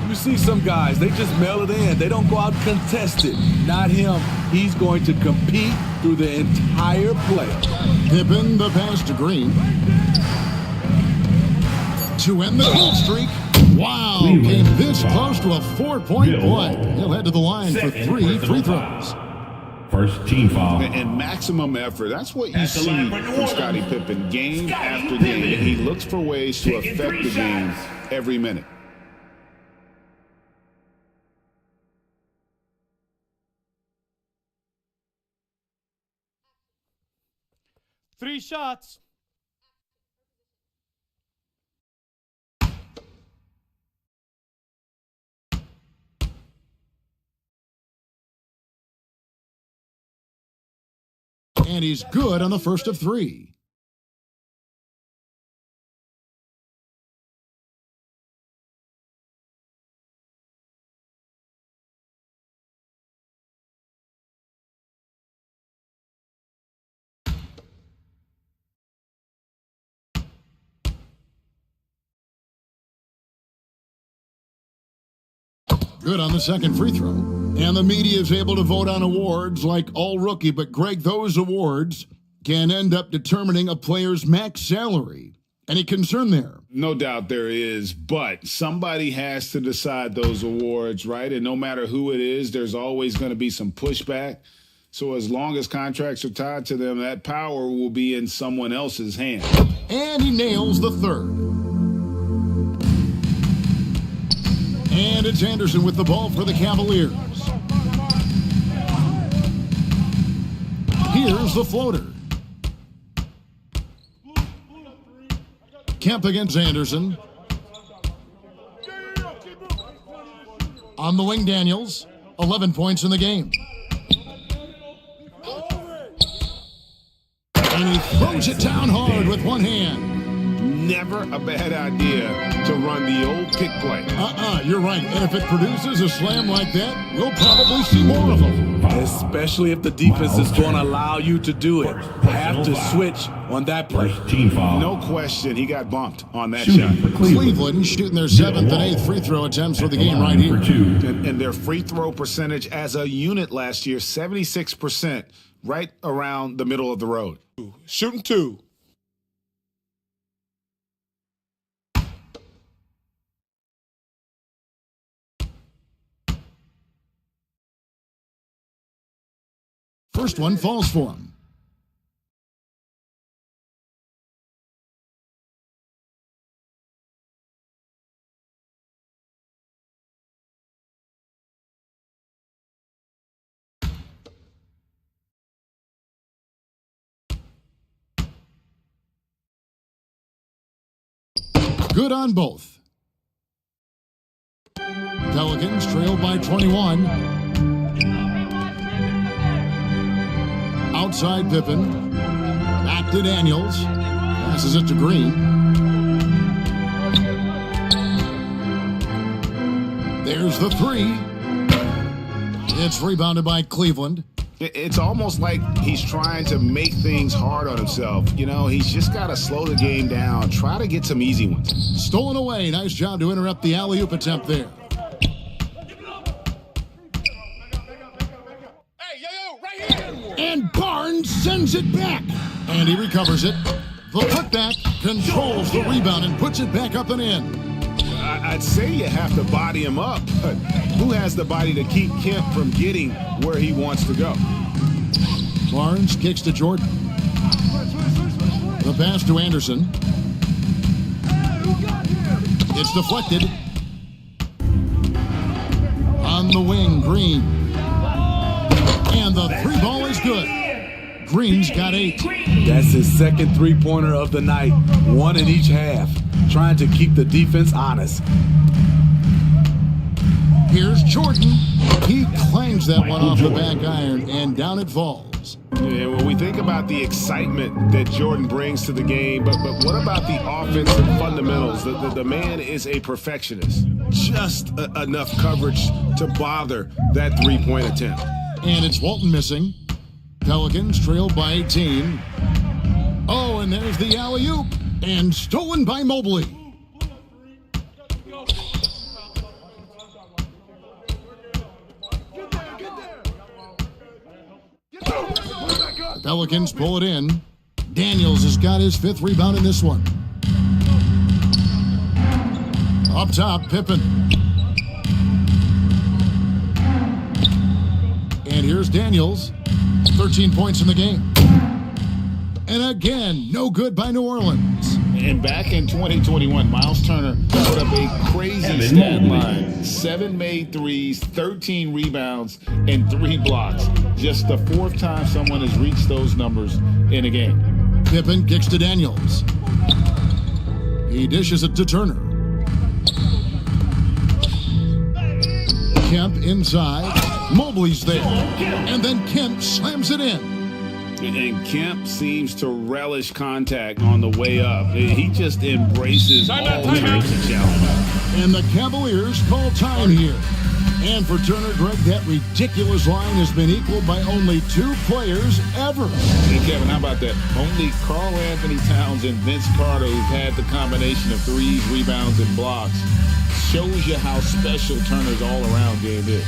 You see some guys, they just mail it in. They don't go out and contest it. Not him. He's going to compete through the entire play. Pippen, the pass to Green. To end the cold streak. Wow, came this close to a 4-point play. He'll head to the line for 3 free throws. First team foul. And maximum effort. That's what you see from Scottie Pippen game after game. He looks for ways to affect the game every minute. Three shots. And he's good on the first of 3. Good on the second free throw. And the media is able to vote on awards like All Rookie, but Greg, those awards can end up determining a player's max salary. Any concern there? No doubt there is, but somebody has to decide those awards, right? And no matter who it is, there's always going to be some pushback. So as long as contracts are tied to them, that power will be in someone else's hand. And he nails the third. And it's Anderson with the ball for the Cavaliers. Here's the floater. Kemp against Anderson. On the wing, Daniels. 11 points in the game. And he throws it down hard with one hand. Never a bad idea to run the old pick play. You're right. And if it produces a slam like that, we'll probably see more of them. Especially if the defense is going to allow you to do it. Have to switch on that play. No question, he got bumped on that shot. Cleveland shooting their 7th and 8th free throw attempts for the game right here. And their free throw percentage as a unit last year, 76%, right around the middle of the road. Shooting 2. First one falls for him. Good on both. Pelicans trailed by 21. Outside Pippen. Back to Daniels. Passes it to Green. There's the 3. It's rebounded by Cleveland. It's almost like he's trying to make things hard on himself. You know, he's just got to slow the game down. Try to get some easy ones. Stolen away. Nice job to interrupt the alley-oop attempt there. And Barnes sends it back. And he recovers it. The putback controls the rebound and puts it back up and in. I'd say you have to body him up, but who has the body to keep Kemp from getting where he wants to go? Barnes kicks to Jordan. The pass to Anderson. It's deflected. On the wing, Green. And the three ball is good. Green's got 8. That's his second three-pointer of the night. 1 in each half. Trying to keep the defense honest. Here's Jordan. He clangs that one off the back iron, and down it falls. Yeah, when we think about the excitement that Jordan brings to the game, but what about the offensive fundamentals? The man is a perfectionist. Just enough coverage to bother that three-point attempt. And it's Walton missing. Pelicans trailed by 18. Oh, and there's the alley-oop. And stolen by Mobley. The Pelicans pull it in. Daniels has got his 5th rebound in this one. Up top, Pippen. And here's Daniels. 13 points in the game. And again, no good by New Orleans. And back in 2021, Miles Turner put up a crazy stat line. 7 made threes, 13 rebounds, and 3 blocks. Just the 4th time someone has reached those numbers in a game. Pippen kicks to Daniels. He dishes it to Turner. Kemp inside. Mobley's there. And then Kemp slams it in. And Kemp seems to relish contact on the way up. He just embraces all types of challenges. And the Cavaliers call time here. And for Turner, Greg, that ridiculous line has been equaled by only 2 players ever. Hey, Kevin, how about that? Only Karl Anthony Towns and Vince Carter, who've had the combination of threes, rebounds, and blocks, shows you how special Turner's all-around game is.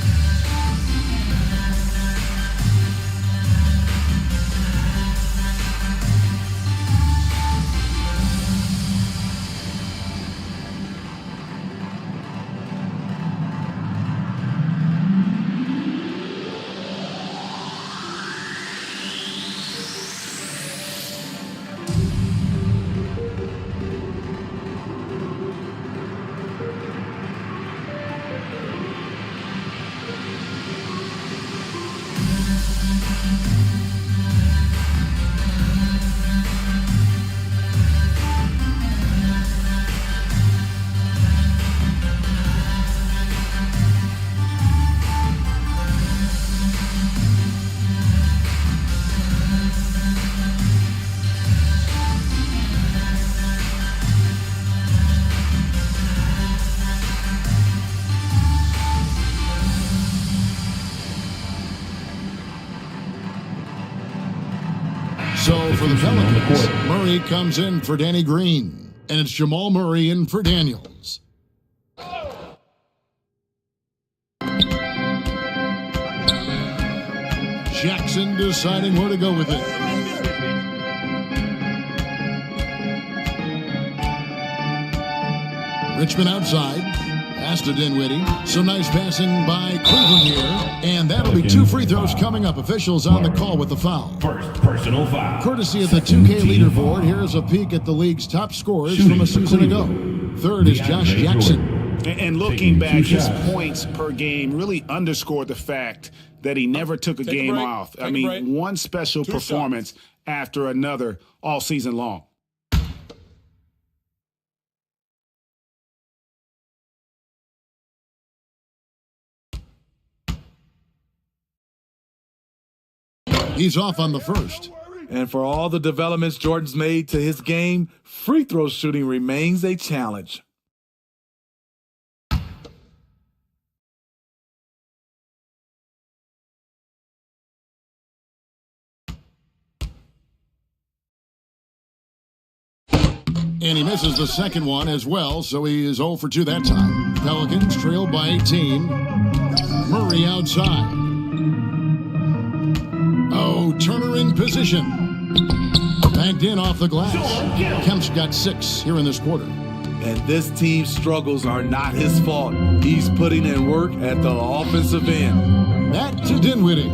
So for the Pelicans, Murray comes in for Danny Green, and it's Jamal Murray in for Daniels. Jackson deciding where to go with it. Richmond outside. Pass to Dinwiddie. Some nice passing by Cleveland here. And that'll be 2 free throws coming up. Officials on the call with the foul. First personal foul. Courtesy of the 2K leaderboard, here's a peek at the league's top scorers from a season ago. 3rd is Josh Jackson. And looking back, his points per game really underscored the fact that he never took a game off. I mean, one special performance after another all season long. He's off on the first. And for all the developments Jordan's made to his game, free throw shooting remains a challenge. And he misses the second one as well, so he is 0 for 2 that time. Pelicans trailed by 18. Murray outside. Oh, Turner in position. Banked in off the glass. Kemp's got 6 here in this quarter. And this team's struggles are not his fault. He's putting in work at the offensive end. Back to Dinwiddie.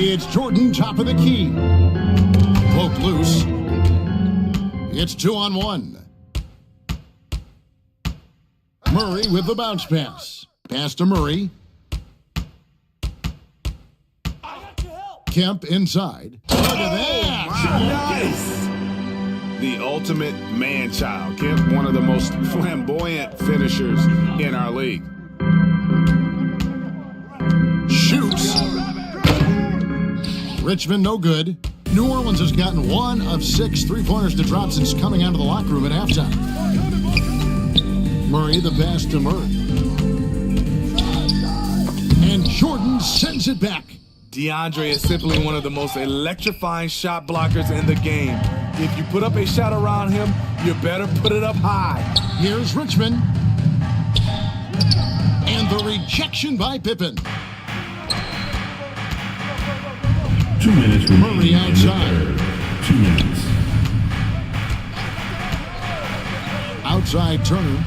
It's Jordan, top of the key. Poke loose. It's 2-on-1. Murray with the bounce pass. Pass to Murray. Kemp inside. Look at that. Nice. The ultimate man-child. Kemp, one of the most flamboyant finishers in our league. Shoots. Richmond, no good. New Orleans has gotten 1 of 6 three-pointers to drop since coming out of the locker room at halftime. Murray, the pass to Murray. And Jordan sends it back. DeAndre is simply one of the most electrifying shot blockers in the game. If you put up a shot around him, you better put it up high. Here's Richmond. And the rejection by Pippen. 2 minutes remaining. Murray outside. 2 minutes. Outside Turner.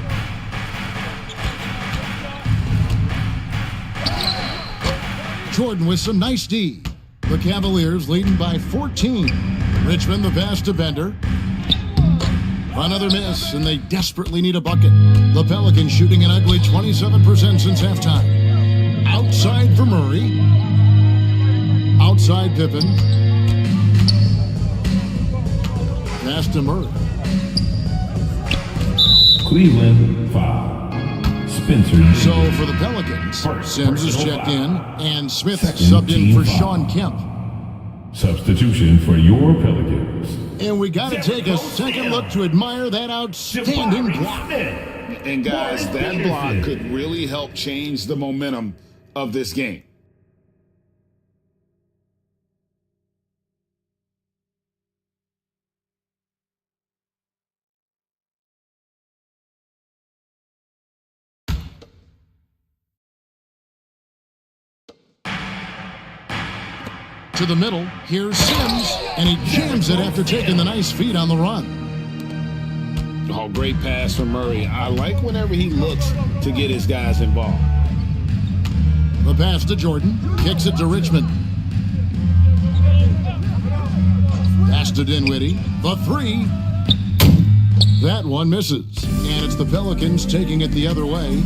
Jordan with some nice D. The Cavaliers leading by 14. Richmond the pass to Bender. Another miss, and they desperately need a bucket. The Pelicans shooting an ugly 27% since halftime. Outside for Murray. Outside Pippen. Pass to Murray. Cleveland foul. Spencer. So for the Pelicans, Sims is checked in, and Smith subbed in for Sean Kemp. Substitution for your Pelicans. And we got to take a second look to admire that outstanding block. And guys, that block could really help change the momentum of this game. To the middle, here's Sims, and he jams it after taking the nice feed on the run. Oh, great pass from Murray. I like whenever he looks to get his guys involved. The pass to Jordan, kicks it to Richmond. Pass to Dinwiddie, the three. That one misses, and it's the Pelicans taking it the other way.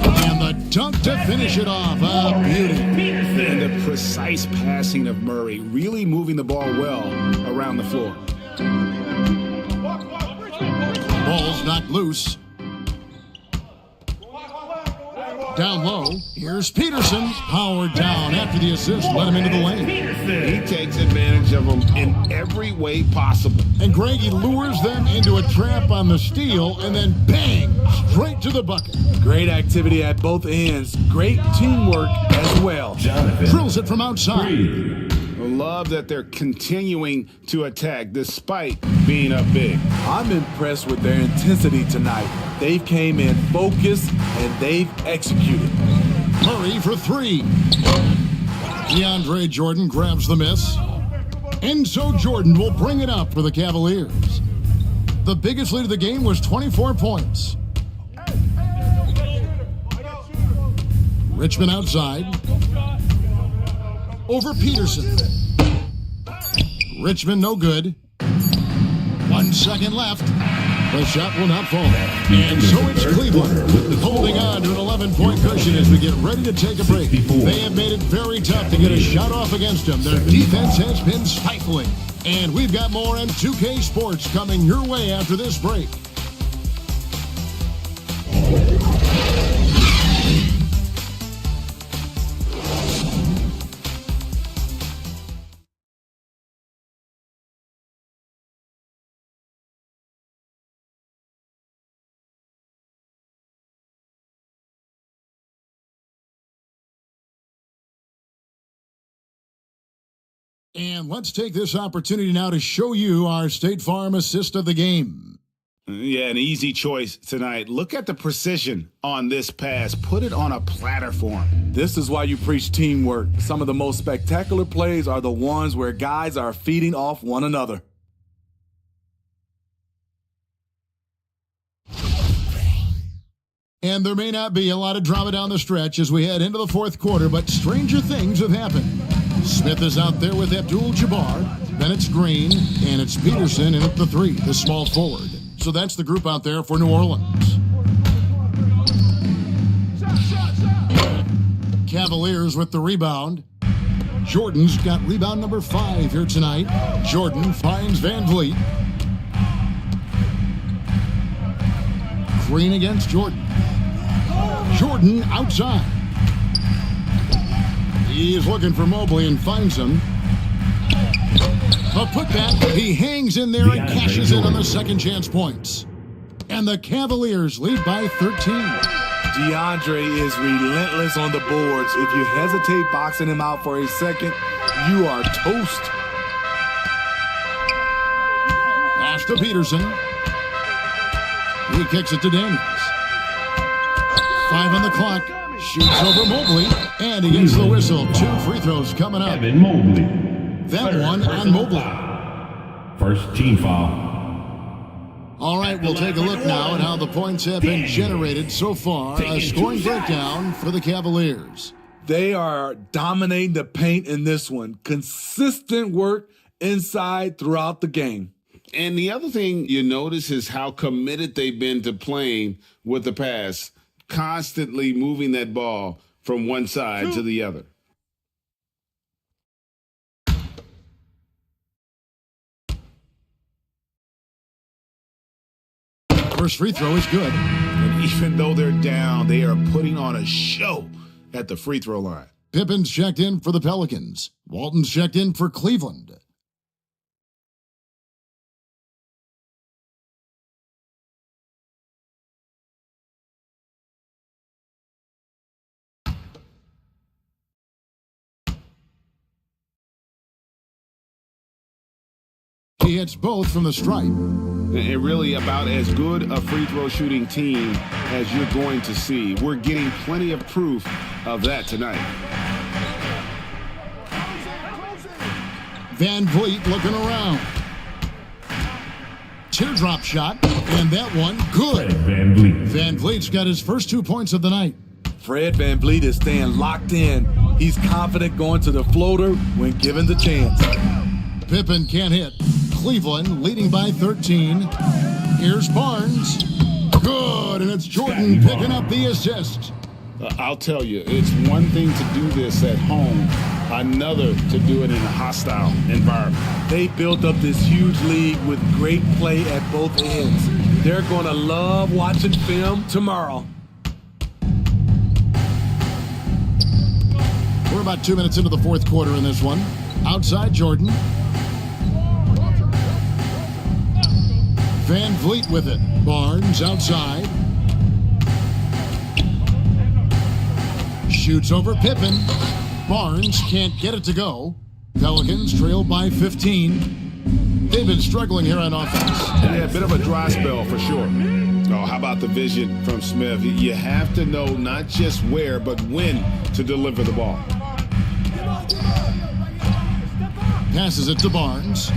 And the dunk to finish it off. A beauty. And the precise passing of Murray, really moving the ball well around the floor. Ball's knocked loose. Down low, here's Peterson. Powered down after the assist, let him into the lane. He takes advantage of them in every way possible. And Greg, lures them into a trap on the steal, and then bang, straight to the bucket. Great activity at both ends. Great teamwork as well. Drills it from outside. Love that they're continuing to attack despite being up big. I'm impressed with their intensity tonight. They've came in focused and they've executed. Murray for three. DeAndre Jordan grabs the miss. And so Jordan will bring it up for the Cavaliers. The biggest lead of the game was 24 points. Richmond outside. Over Peterson. Richmond no good. 1 second left. The shot will not fall. And so it's Cleveland holding on to an 11-point cushion as we get ready to take a break. They have made it very tough to get a shot off against them. Their defense has been stifling. And we've got more on 2K Sports coming your way after this break. And let's take this opportunity now to show you our State Farm assist of the game. Yeah, an easy choice tonight. Look at the precision on this pass. Put it on a platter for him. This is why you preach teamwork. Some of the most spectacular plays are the ones where guys are feeding off one another. And there may not be a lot of drama down the stretch as we head into the fourth quarter, but stranger things have happened. Smith is out there with Abdul-Jabbar, then it's Green, and it's Peterson in at the 3, the small forward. So that's the group out there for New Orleans. Cavaliers with the rebound. Jordan's got rebound number 5 here tonight. Jordan finds Van Vliet. Green against Jordan. Jordan outside. He's looking for Mobley and finds him. A putback. He hangs in there and cashes in on the second chance points. And the Cavaliers lead by 13. DeAndre is relentless on the boards. If you hesitate boxing him out for a second, you are toast. Pass to Peterson. He kicks it to Daniels. 5 on the clock. Shoots over Mobley. And he gets the whistle. 2 free throws coming up. Evan Mobley. That one on Mobley. First team foul. All right, we'll take a look now at how the points have been generated so far. A scoring breakdown for the Cavaliers. They are dominating the paint in this one. Consistent work inside throughout the game. And the other thing you notice is how committed they've been to playing with the pass, constantly moving that ball from one side to the other. First free throw is good. And even though they're down, they are putting on a show at the free throw line. Pippen's checked in for the Pelicans. Walton's checked in for Cleveland. He hits both from the stripe. And really about as good a free throw shooting team as you're going to see. We're getting plenty of proof of that tonight. Van Vliet looking around. Teardrop shot, and that one good. Van Vliet. Van Vliet's got his first 2 points of the night. Fred Van Vliet is staying locked in. He's confident going to the floater when given the chance. Pippen can't hit. Cleveland leading by 13. Here's Barnes. Good, and it's Jordan picking up the assist. I'll tell you, it's one thing to do this at home, another to do it in a hostile environment. They built up this huge lead with great play at both ends. They're going to love watching film tomorrow. We're about 2 minutes into the fourth quarter in this one. Outside Jordan. Van Vliet with it. Barnes outside. Shoots over Pippen. Barnes can't get it to go. Pelicans trail by 15. They've been struggling here on offense. Yeah, a bit of a dry spell for sure. Oh, how about the vision from Smith? You have to know not just where, but when to deliver the ball. Passes it to Barnes.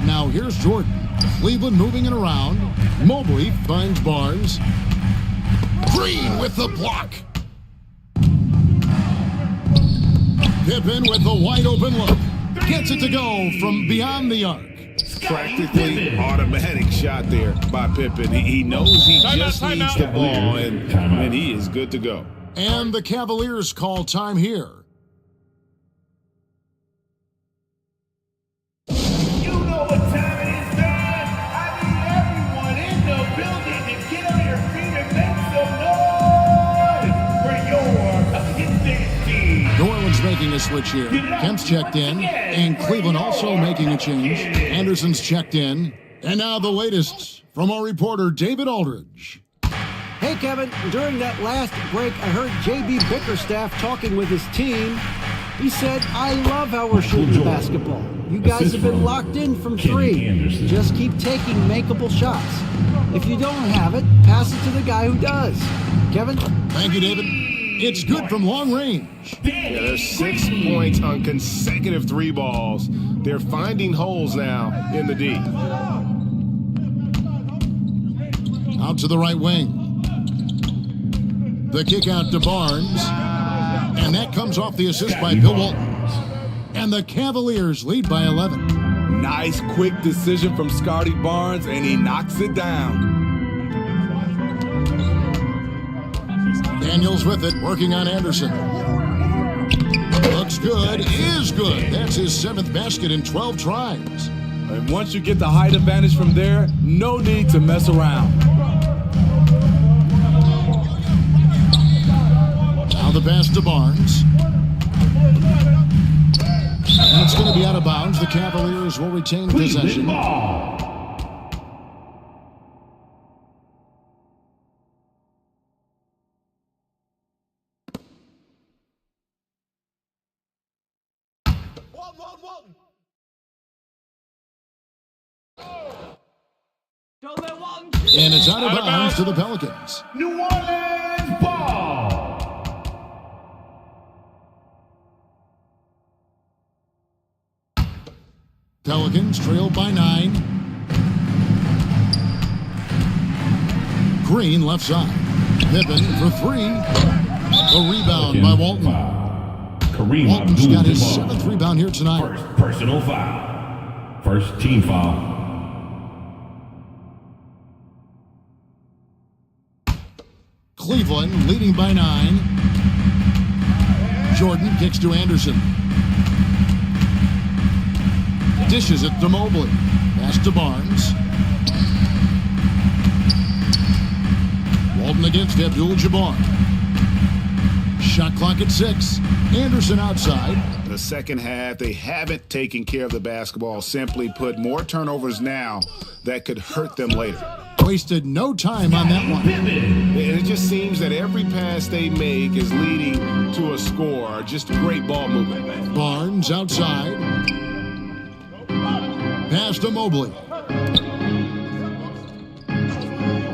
Now here's Jordan. Cleveland moving it around. Mobley finds Barnes. Green with the block. Pippen with the wide open look. Gets it to go from beyond the arc. Practically automatic shot there by Pippen. He knows he just needs the ball, and he is good to go. And the Cavaliers call time here. Making a switch here. Kemp's checked in, and Cleveland also making a change. Anderson's checked in, and now the latest from our reporter David Aldridge. Hey Kevin, during that last break, I heard JB Bickerstaff talking with his team. He said, "I love how we're shooting basketball. You guys have been locked in from 3. Just keep taking makeable shots. If you don't have it, pass it to the guy who does." Kevin? Thank you, David. It's good from long range. Yeah, there's 6 points on consecutive 3 balls. They're finding holes now in the D. Out to the right wing. The kick out to Barnes. And that comes off the assist by Bill Walton. And the Cavaliers lead by 11. Nice quick decision from Scotty Barnes, and he knocks it down. Daniels with it, working on Anderson. Looks good, is good. That's his 7th basket in 12 tries. And once you get the height advantage from there, no need to mess around. Now the pass to Barnes. And it's going to be out of bounds. The Cavaliers will retain possession. And it's out of bounds to the Pelicans. New Orleans ball. Pelicans trail by 9. Green left side. Pippen for 3. A rebound by Walton. Walton's got his 7th rebound here tonight. First personal foul. First team foul. Cleveland leading by 9. Jordan kicks to Anderson. Dishes it to Mobley. Pass to Barnes. Walton against Abdul-Jabbar. Shot clock at 6. Anderson outside. The second half, they haven't taken care of the basketball. Simply put, more turnovers now that could hurt them later. Wasted no time on that one. And it just seems that every pass they make is leading to a score. Just great ball movement. Barnes outside. Pass to Mobley.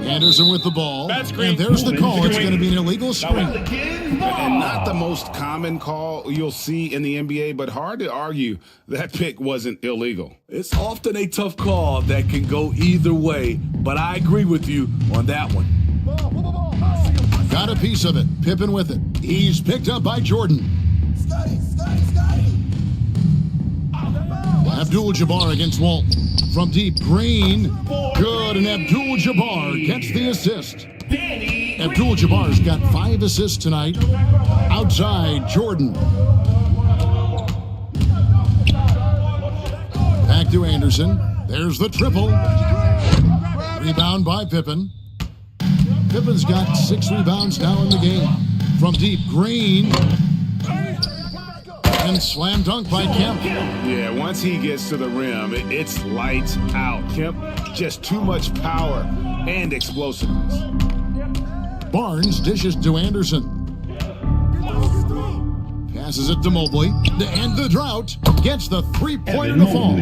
Anderson with the ball. And there's the call. It's going to be an illegal screen. And not the most common call you'll see in the NBA, but hard to argue that pick wasn't illegal. It's often a tough call that can go either way, but I agree with you on that one. Got a piece of it. Pippen with it. He's picked up by Jordan. Abdul-Jabbar against Walton. From deep, Green. Good, and Abdul-Jabbar gets the assist. Abdul-Jabbar's got 5 assists tonight. Outside, Jordan. Back to Anderson. There's the triple. Rebound by Pippen. Pippen's got 6 rebounds now in the game. From deep, Green. And slam dunk by Kemp. Yeah, once he gets to the rim, it's lights out. Kemp, just too much power and explosiveness. Barnes dishes to Anderson. Passes it to Mobley. To end the drought, gets the 3-pointer to fall.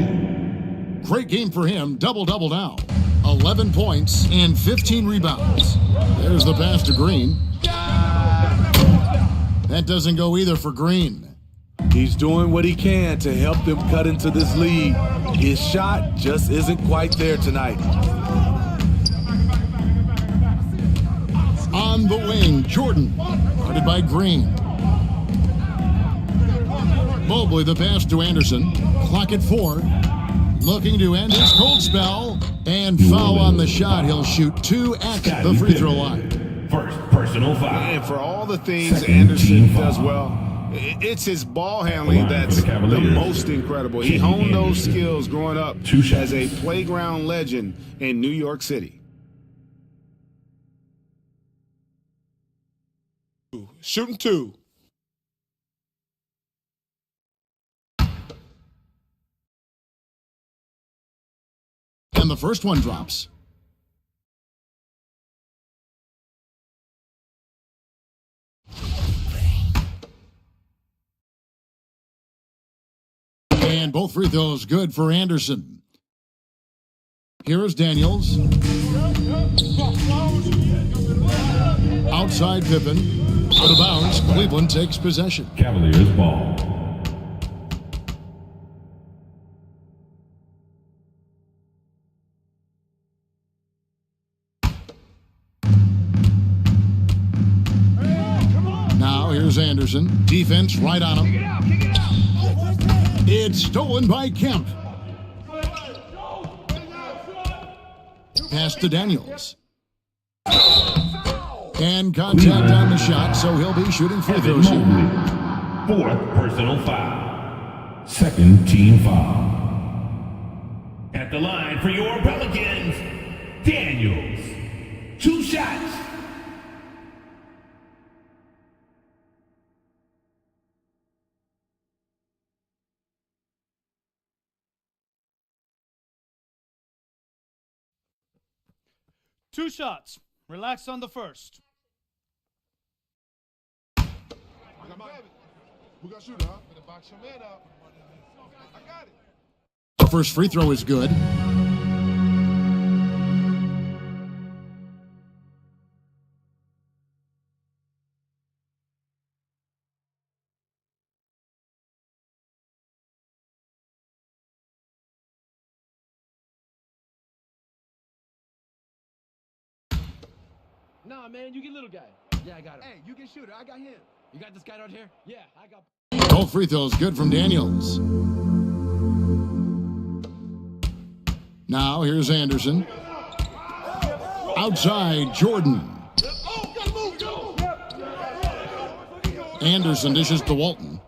Great game for him. Double-double now. 11 points and 15 rebounds. There's the pass to Green. That doesn't go either for Green. He's doing what he can to help them cut into this lead. His shot just isn't quite there tonight. On the wing, Jordan, guarded by Green. Mobley the pass to Anderson. Clock at 4. Looking to end his cold spell. And foul on the shot. He'll shoot 2 at the free throw line. First personal foul. And for all the things Anderson does well, it's his ball handling that's the most incredible. He honed those skills growing up as a playground legend in New York City. Shooting 2. And the first one drops. And both free throws good for Anderson. Here is Daniels. Outside Pippen. Out of bounds. Cleveland takes possession. Cavaliers ball. Anderson. Defense right on him. It's stolen by Kemp. Pass to Daniels. And contact on the shot, so he'll be shooting free throws here. Fourth personal foul. Second team foul. At the line for your Pelicans, Daniels. 2 shots. Two shots. Relax on the first. We got shooter, huh? Better box your man up. I got it. The first free throw is good. Nah, man, you get little guy. Yeah, I got him. Hey, you get shooter. I got him. You got this guy out here? Yeah, I got. Both free throws good from Daniels. Now here's Anderson. Outside, Jordan. Anderson dishes to Walton.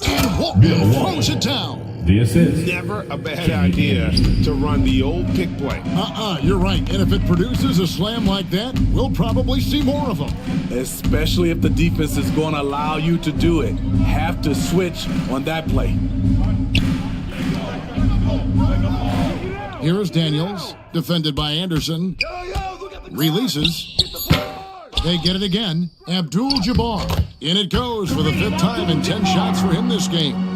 And Walton throws it down. The assist. Never a bad idea to run the old pick play. You're right. And if it produces a slam like that, we'll probably see more of them. Especially if the defense is going to allow you to do it. Have to switch on that play. Here's Daniels, defended by Anderson. Releases. They get it again. Abdul-Jabbar. In it goes for the 5th time and 10 shots for him this game.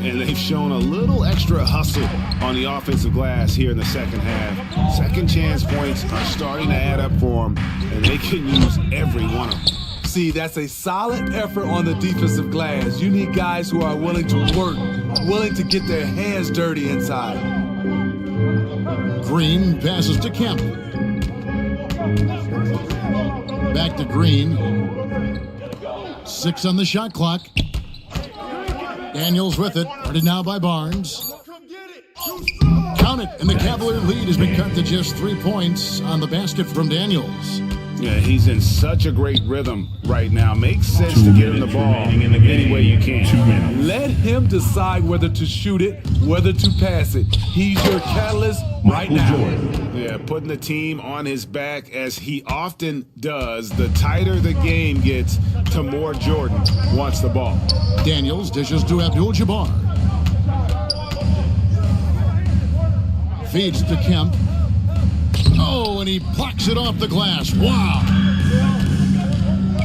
And they've shown a little extra hustle on the offensive glass here in the second half. Second chance points are starting to add up for them, and they can use every one of them. See, that's a solid effort on the defensive glass. You need guys who are willing to work, willing to get their hands dirty inside. Green passes to Kemp. Back to Green. 6 on the shot clock. Daniels with it, guarded now by Barnes. Count it, and the Cavalier lead has been cut to just 3 points on the basket from Daniels. Yeah, he's in such a great rhythm right now. Makes sense to get him the ball any way you can. Let him decide whether to shoot it, whether to pass it. He's your catalyst right now. Yeah, putting the team on his back as he often does. The tighter the game gets, the more Jordan wants the ball. Daniels dishes to Abdul-Jabbar. Feeds to Kemp. Oh, and he plucks it off the glass. Wow.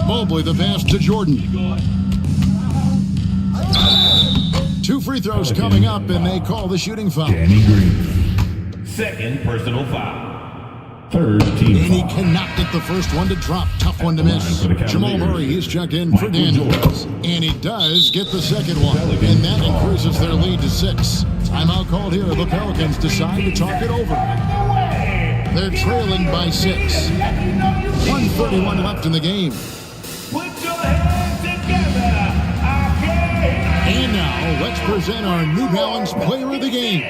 Mobley the pass to Jordan. 2 free throws coming up, and they call the shooting foul. Danny Green. Second personal foul. Third team and he foul. cannot get the first one to drop. Tough one to miss. Jamal Murray, he's checked in for Daniels. And he does get the second one. And that increases their lead to 6. Timeout called here. The Pelicans decide to talk it over. They're trailing by 6. 1:31 left in the game. Put your hands together. And now, let's present our New Balance Player of the Game,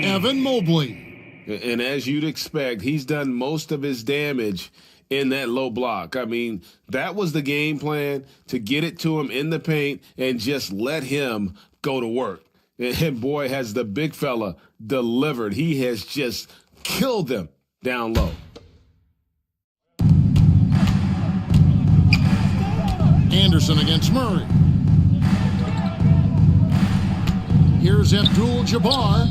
Evan Mobley. And as you'd expect, he's done most of his damage in that low block. I mean, that was the game plan, to get it to him in the paint and just let him go to work. And boy, has the big fella delivered. He has just killed them down low. Anderson against Murray. Here's Abdul-Jabbar.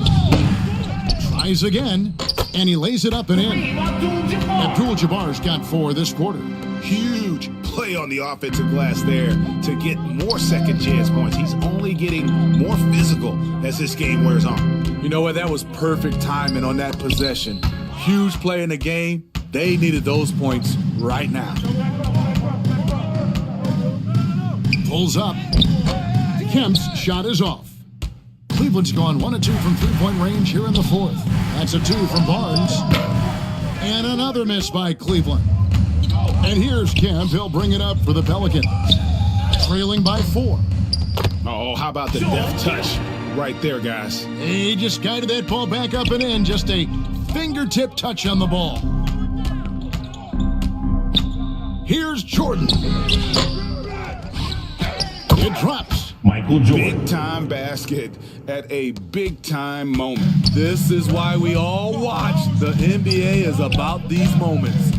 Tries again, and he lays it up and in. Abdul-Jabbar's got 4 this quarter. Huge play on the offensive glass there to get more second chance points. He's only getting more physical as this game wears on. You know what? That was perfect timing on that possession. Huge play in the game. They needed those points right now. Pulls up. Kemp's shot is off. Cleveland's gone 1 of 2 from 3-point range here in the 4th. That's a 2 from Barnes. And another miss by Cleveland. And here's Kemp. He'll bring it up for the Pelicans. trailing by 4. Oh, how about the deft touch right there, guys? He just guided that ball back up and in. Just a fingertip touch on the ball. Here's Jordan. It drops. Michael Jordan. Big-time basket at a big-time moment. This is why we all watch. The NBA is about these moments.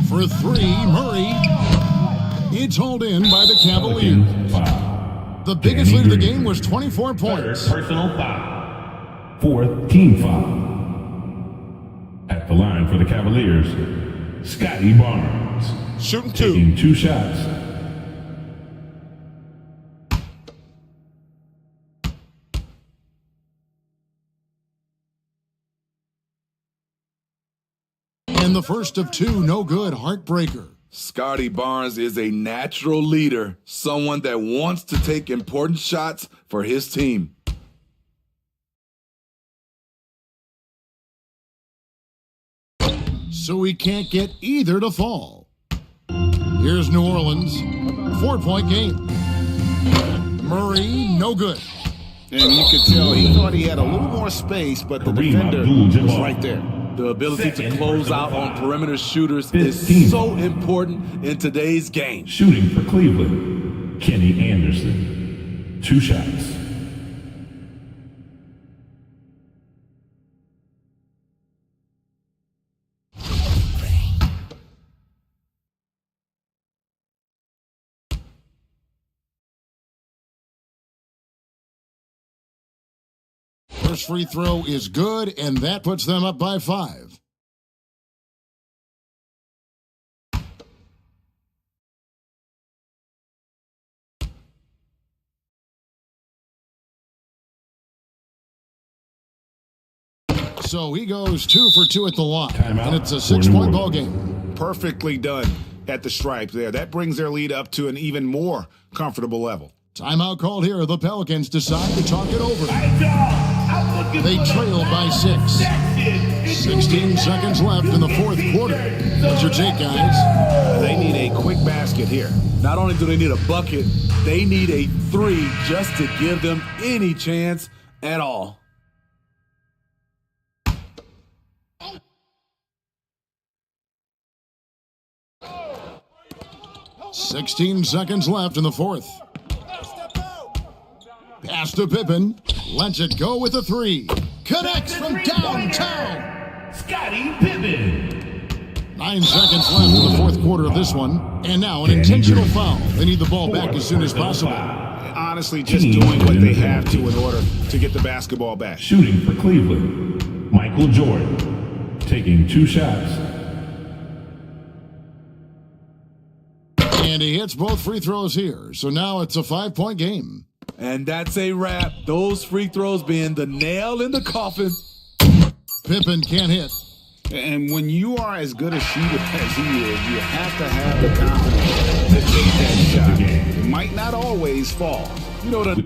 For 3, Murray. It's hauled in by the Cavaliers. The biggest lead of the game was 24 points. Third personal foul. Fourth team foul. At the line for the Cavaliers, Scotty Barnes. Shooting taking 2 shots. And the first of 2, no good, heartbreaker. Scotty Barnes is a natural leader, someone that wants to take important shots for his team. So he can't get either to fall. Here's New Orleans, 4-point game. Murray, no good. And you could tell he thought he had a little more space, but the defender was right there. The ability to close out on perimeter shooters is so important in today's game. Shooting for Cleveland, Kenny Anderson. 2 shots. First free throw is good, and that puts them up by 5. So he goes 2 for 2 at the line, and it's a 6-point ball game. Perfectly done at the stripe there. That brings their lead up to an even more comfortable level. Timeout called here. The Pelicans decide to talk it over. They trail by 6. 16 seconds left in the 4th quarter. What's your take, guys? They need a quick basket here. Not only do they need a bucket, they need a 3 just to give them any chance at all. 16 seconds left in the 4th. Pass to Pippen. Lets it go with a 3. Connects from downtown. Scotty Pippen. 9 seconds left in the 4th quarter of this one. And now an intentional foul. They need the ball back as soon as possible. Honestly, just doing what they have to in order to get the basketball back. Shooting for Cleveland, Michael Jordan. Taking 2 shots. And he hits both free throws here. So now it's a 5-point game. And that's a wrap. Those free throws being the nail in the coffin. Pippen can't hit. And when you are as good a shooter as he is, you have to have the confidence to take that shot. It might not always fall. You know what?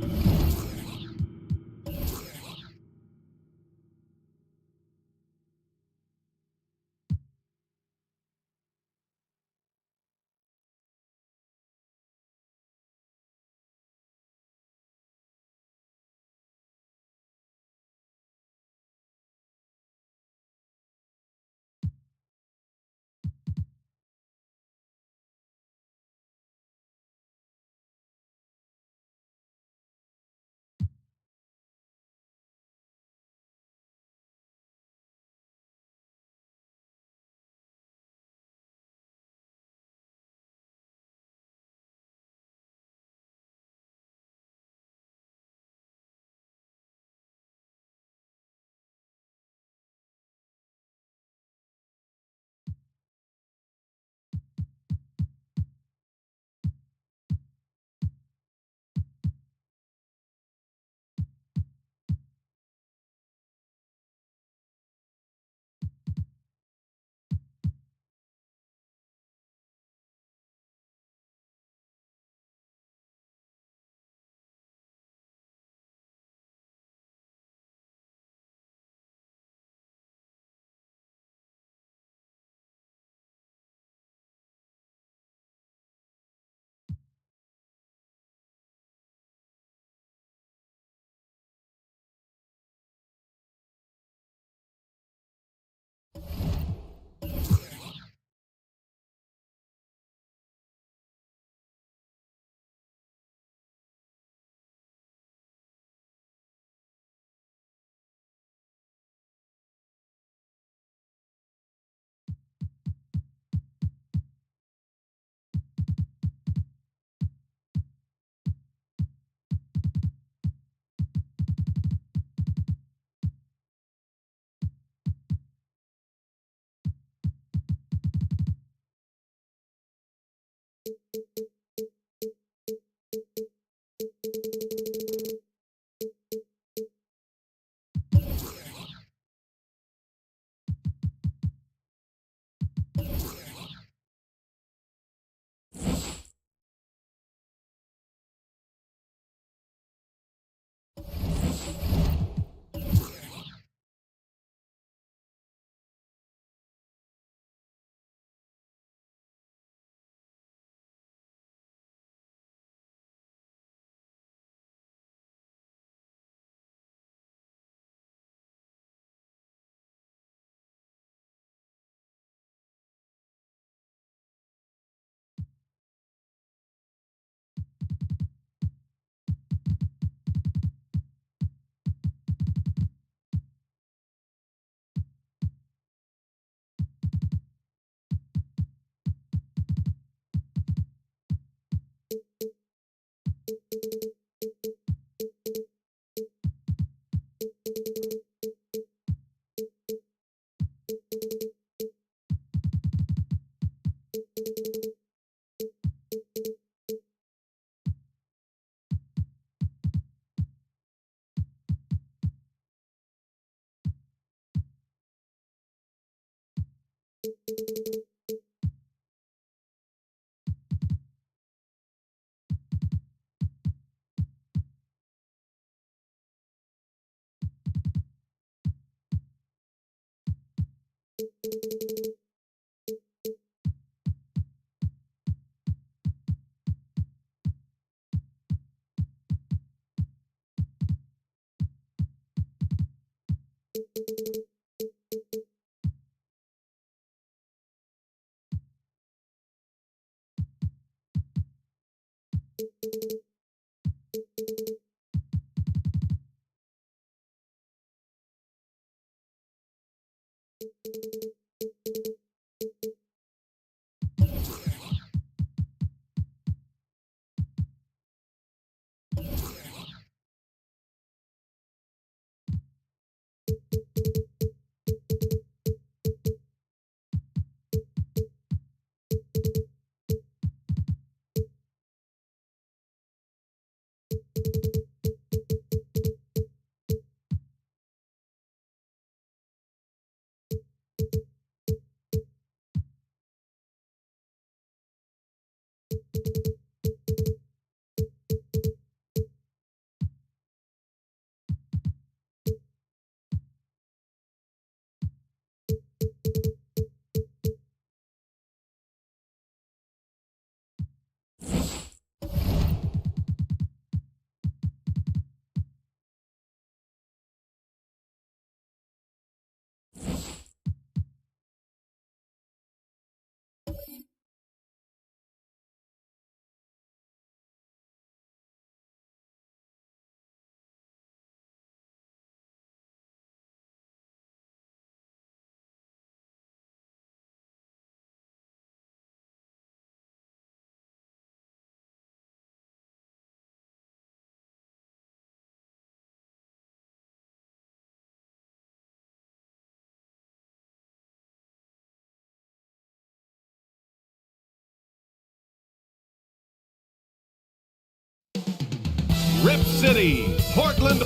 Rip City, Portland.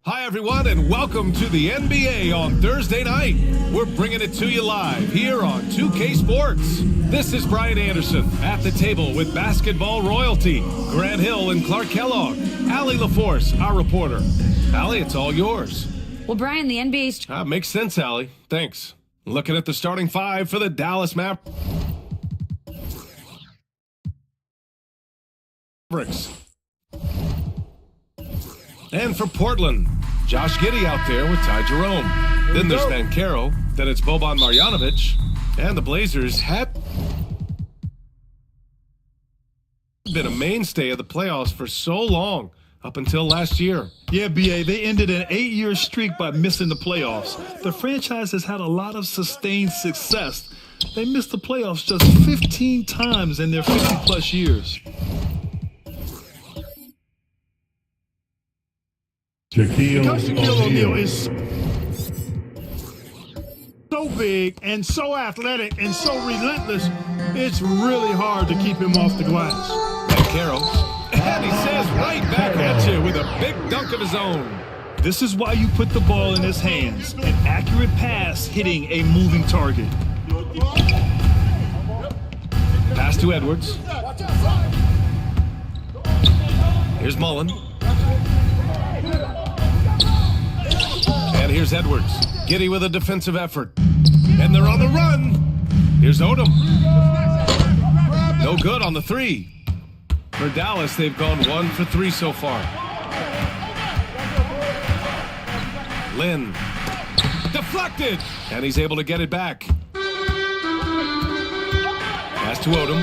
Hi, everyone, and welcome to the NBA on Thursday night. We're bringing it to you live here on 2K Sports. This is Brian Anderson at the table with basketball royalty, Grant Hill and Clark Kellogg, Allie LaForce, our reporter. Allie, it's all yours. Well, Brian, the NBA's... Makes sense, Allie. Thanks. Looking at the starting five for the Dallas Mavericks. And for Portland, Josh Giddey out there with Ty Jerome. Then there's Banchero. Then it's Boban Marjanovic. And the Blazers have been a mainstay of the playoffs for so long, up until last year. Yeah, B.A., they ended an 8-year streak by missing the playoffs. The franchise has had a lot of sustained success. They missed the playoffs just 15 times in their 50-plus years. Shaquille O'Neal is so big and so athletic and so relentless, it's really hard to keep him off the glass. And Carroll, and he says right back at you with a big dunk of his own. This is why you put the ball in his hands. An accurate pass hitting a moving target. Pass to Edwards. Here's Mullen. And here's Edwards. Giddy with a defensive effort. And they're on the run. Here's Odom. No good on the three. For Dallas, they've gone 1 for 3 so far. Lynn. Deflected. And he's able to get it back. Pass to Odom.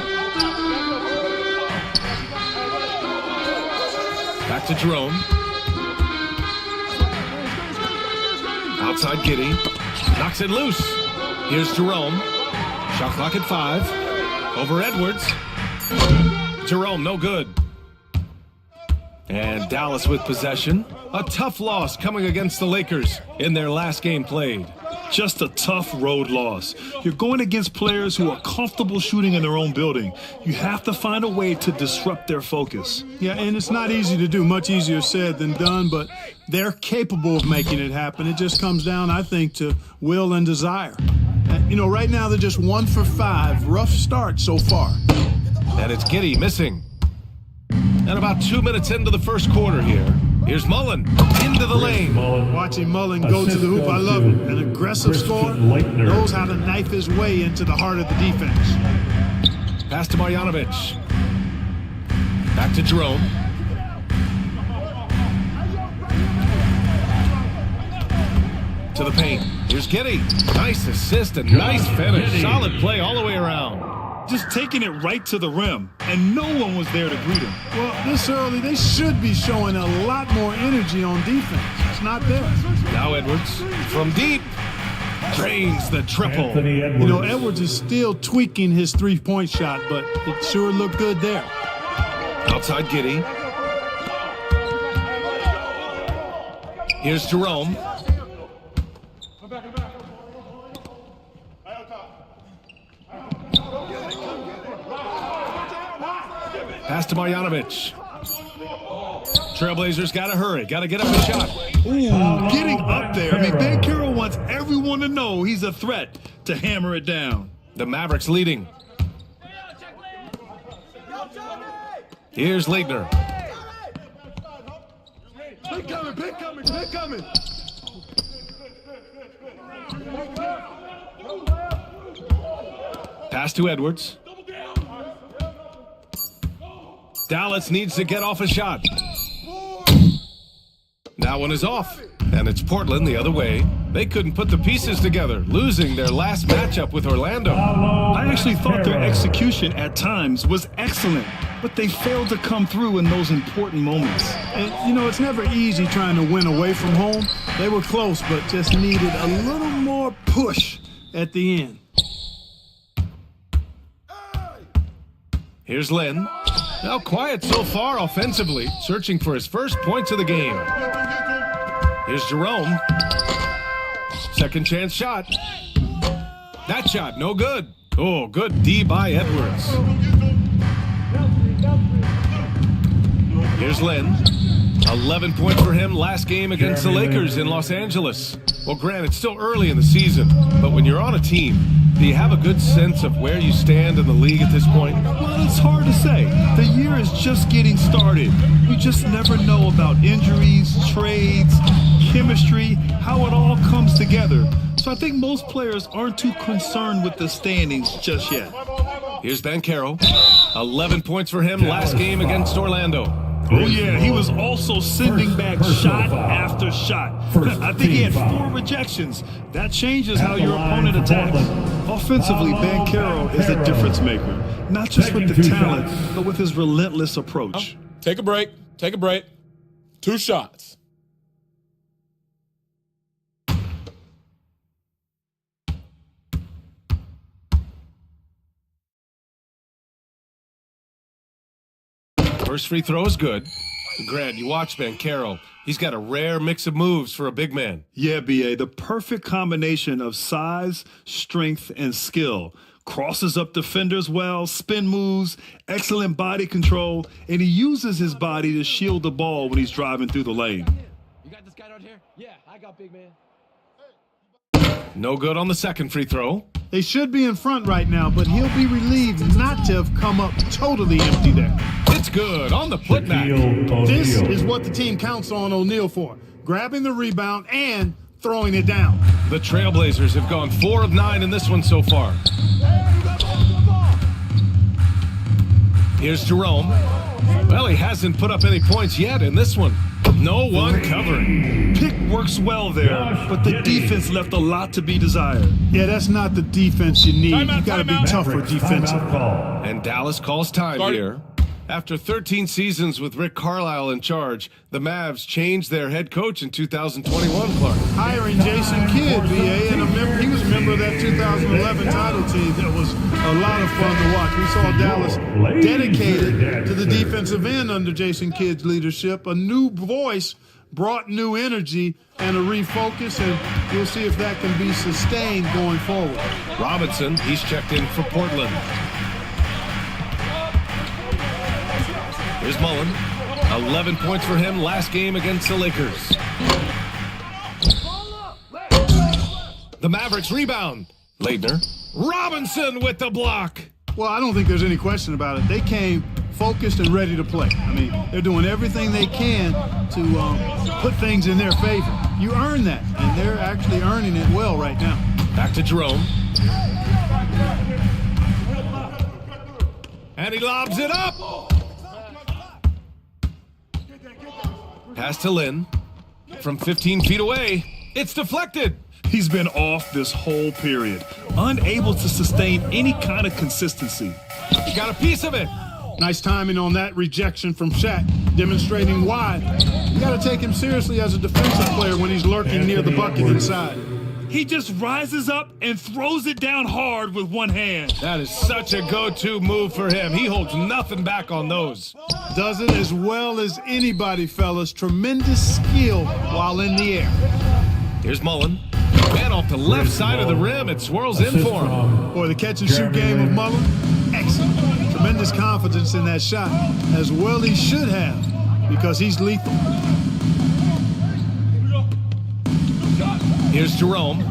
Back to Jerome. Outside Giddy. Knocks it loose. Here's Jerome. Shot clock at 5. Over Edwards. Jerome, no good. And Dallas with possession. A tough loss coming against the Lakers in their last game played. Just a tough road loss. You're going against players who are comfortable shooting in their own building. You have to find a way to disrupt their focus. Yeah, and it's not easy to do. Much easier said than done, but they're capable of making it happen. It just comes down, I think, to will and desire. Right now they're just 1 for 5. Rough start so far. And it's Giddy missing. And about 2 minutes into the first quarter here. Here's Mullen into the lane. Watching Mullen go to the hoop, I love it. An aggressive scorer, knows how to knife his way into the heart of the defense. Pass to Marjanovic. Back to Jerome. To the paint. Here's Giddy. Nice assist and nice finish. Solid play all the way around. Just taking it right to the rim, and no one was there to greet him. Well, this early, they should be showing a lot more energy on defense. It's not there. Now Edwards from deep. Drains the triple. Edwards is still tweaking his three-point shot, but it sure looked good there. Outside Giddy. Here's Jerome. Pass to Marjanovic. Trailblazers got to hurry. Got to get up a shot. Ooh, getting up there. Ben Carroll wants everyone to know he's a threat to hammer it down. The Mavericks leading. Here's Leitner. Pick coming. Pass to Edwards. Dallas needs to get off a shot. That one is off, and it's Portland the other way. They couldn't put the pieces together, losing their last matchup with Orlando. I actually thought their execution at times was excellent, but they failed to come through in those important moments. And, it's never easy trying to win away from home. They were close, but just needed a little more push at the end. Here's Lynn. Now quiet so far offensively, searching for his first points of the game. Here's Jerome. Second chance shot. That shot, no good. Oh, good D by Edwards. Here's Lynn. 11 points for him last game against the Lakers in Los Angeles. Well, Grant, it's still early in the season, but when you're on a team, do you have a good sense of where you stand in the league at this point? Well, it's hard to say. The year is just getting started. You just never know about injuries, trades, chemistry, how it all comes together. So I think most players aren't too concerned with the standings just yet. Here's Banchero. 11 points for him last game against Orlando. Oh, yeah, he was also sending back shot after shot. I think he had 4 rejections. That changes how your opponent attacks. Offensively, Banchero is a difference maker, not just with the talent, but with his relentless approach. Take a break. 2 shots. First free throw is good. Grant, you watch Bankero. He's got a rare mix of moves for a big man. Yeah, B.A., the perfect combination of size, strength, and skill. Crosses up defenders well, spin moves, excellent body control, and he uses his body to shield the ball when he's driving through the lane. You got this guy out here? Yeah, I got big man. No good on the second free throw. They should be in front right now, but he'll be relieved not to have come up totally empty there. It's good on the putback. This is what the team counts on O'Neal for, grabbing the rebound and throwing it down. The Trailblazers have gone 4 of 9 in this one so far. Here's Jerome. Well, he hasn't put up any points yet in this one. No one covering. Pick works well there, but the defense left a lot to be desired. Yeah, that's not the defense you need. You got to be tougher defensive. And Dallas calls time here. After 13 seasons with Rick Carlisle in charge, the Mavs changed their head coach in 2021, Clark. Hiring Jason Kidd, B.A., and he was a member of that 2011 title team. That was a lot of fun to watch. We saw Dallas dedicated to the defensive end under Jason Kidd's leadership. A new voice brought new energy and a refocus, and we'll see if that can be sustained going forward. Robinson, he's checked in for Portland. Here's Mullen. 11 points for him last game against the Lakers. The Mavericks rebound. Leitner. Robinson with the block. Well, I don't think there's any question about it. They came focused and ready to play. I mean, they're doing everything they can to put things in their favor. You earn that, and they're actually earning it well right now. Back to Jerome. And he lobs it up. Pass to Lynn. From 15 feet away, it's deflected. He's been off this whole period, unable to sustain any kind of consistency. He got a piece of it. Nice timing on that rejection from Shaq, demonstrating why. You got to take him seriously as a defensive player when he's lurking near the bucket inside. He just rises up and throws it down hard with one hand. That is such a go-to move for him. He holds nothing back on those. Does it as well as anybody, fellas. Tremendous skill while in the air. Here's Mullen. Man off the left side of the rim. It swirls in for him. Boy, the catch-and-shoot game of Mullen, excellent. Tremendous confidence in that shot, as well he should have, because he's lethal. Here's Jerome.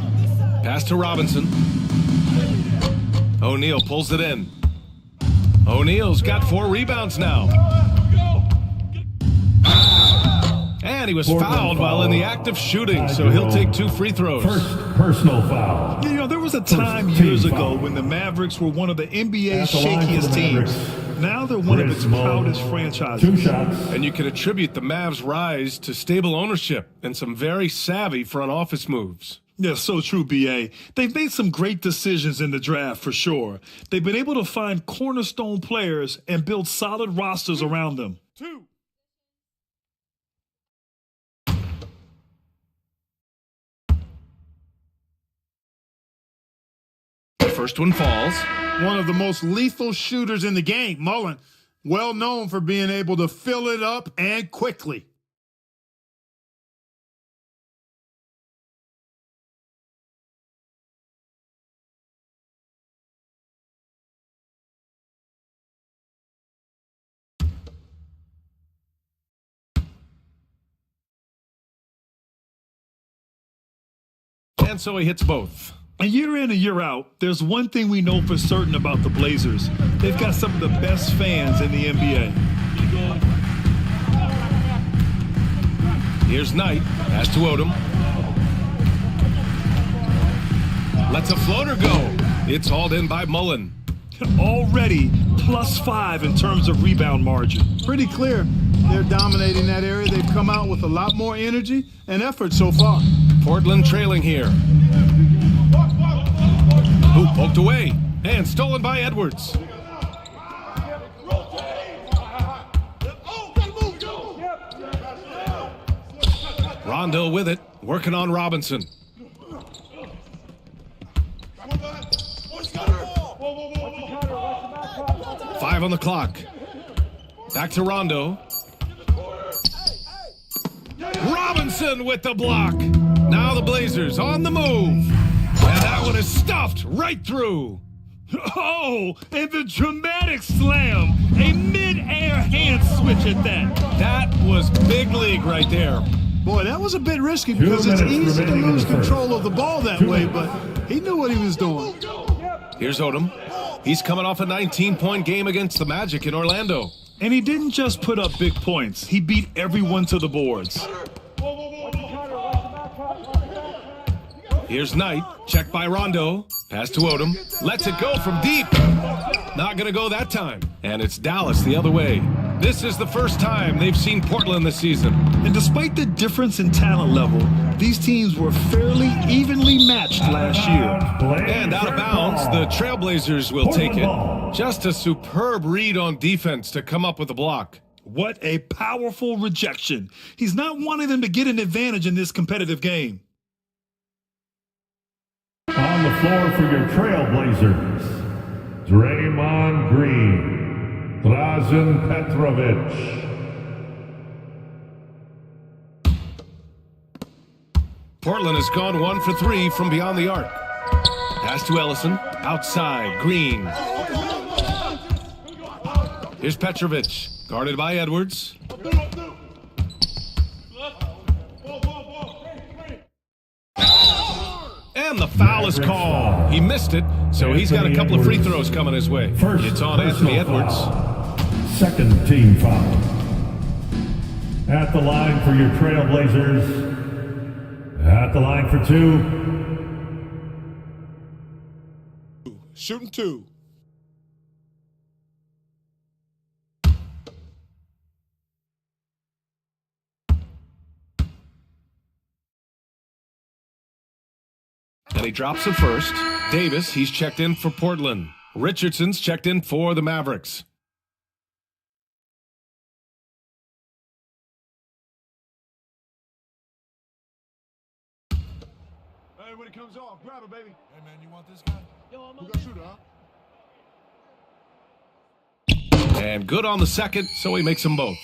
Pass to Robinson. O'Neal pulls it in. O'Neal's got 4 rebounds now. And he was fouled while in the act of shooting, so he'll take 2 free throws. First personal foul. You know, there was a time years ago when the Mavericks were one of the NBA's shakiest teams. Now they're one of its proudest franchises. 2 shots. And you can attribute the Mavs' rise to stable ownership and some very savvy front office moves. Yeah, so true, B.A. They've made some great decisions in the draft, for sure. They've been able to find cornerstone players and build solid rosters around them. 2. First one falls. One of the most lethal shooters in the game, Mullen, well known for being able to fill it up and quickly. And so he hits both. And year in and year out, there's one thing we know for certain about the Blazers. They've got some of the best fans in the NBA. Here's Knight. Pass to Odom. Lets a floater go. It's hauled in by Mullen. Already +5 in terms of rebound margin. Pretty clear. They're dominating that area. They've come out with a lot more energy and effort so far. Portland trailing here. Who poked away and stolen by Edwards. Rondo with it, working on Robinson. Five on the clock. Back to Rondo. Robinson with the block. Now the Blazers on the move. And that one is stuffed right through. Oh, and the dramatic slam. A mid-air hand switch at that. That was big league right there. Boy, that was a bit risky because it's easy to lose control of the ball that way, but he knew what he was doing. Here's Odom. He's coming off a 19-point game against the Magic in Orlando. And he didn't just put up big points. He beat everyone to the boards. Here's Knight. Check by Rondo. Pass to Odom. Lets it go from deep. Not going to go that time. And it's Dallas the other way. This is the first time they've seen Portland this season. And despite the difference in talent level, these teams were fairly evenly matched last year. And out of bounds, the Trailblazers will take it. Just a superb read on defense to come up with a block. What a powerful rejection. He's not wanting them to get an advantage in this competitive game. On the floor for your Trailblazers, Draymond Green, Drazen Petrovic. Portland has gone 1 for 3 from beyond the arc. Pass to Ellison. Outside, Green. Here's Petrovic, guarded by Edwards. And the foul is called. He missed it, so he's got a couple of free throws coming his way. It's on Anthony Edwards. Second team foul. At the line for your Trailblazers. At the line for 2. Shooting 2. And he drops it first. Davis, he's checked in for Portland. Richardson's checked in for the Mavericks. Hey, when it comes off, grab it, baby. Hey, man, you want this guy? Yo, who got shooter, huh? And good on the second, so he makes them both.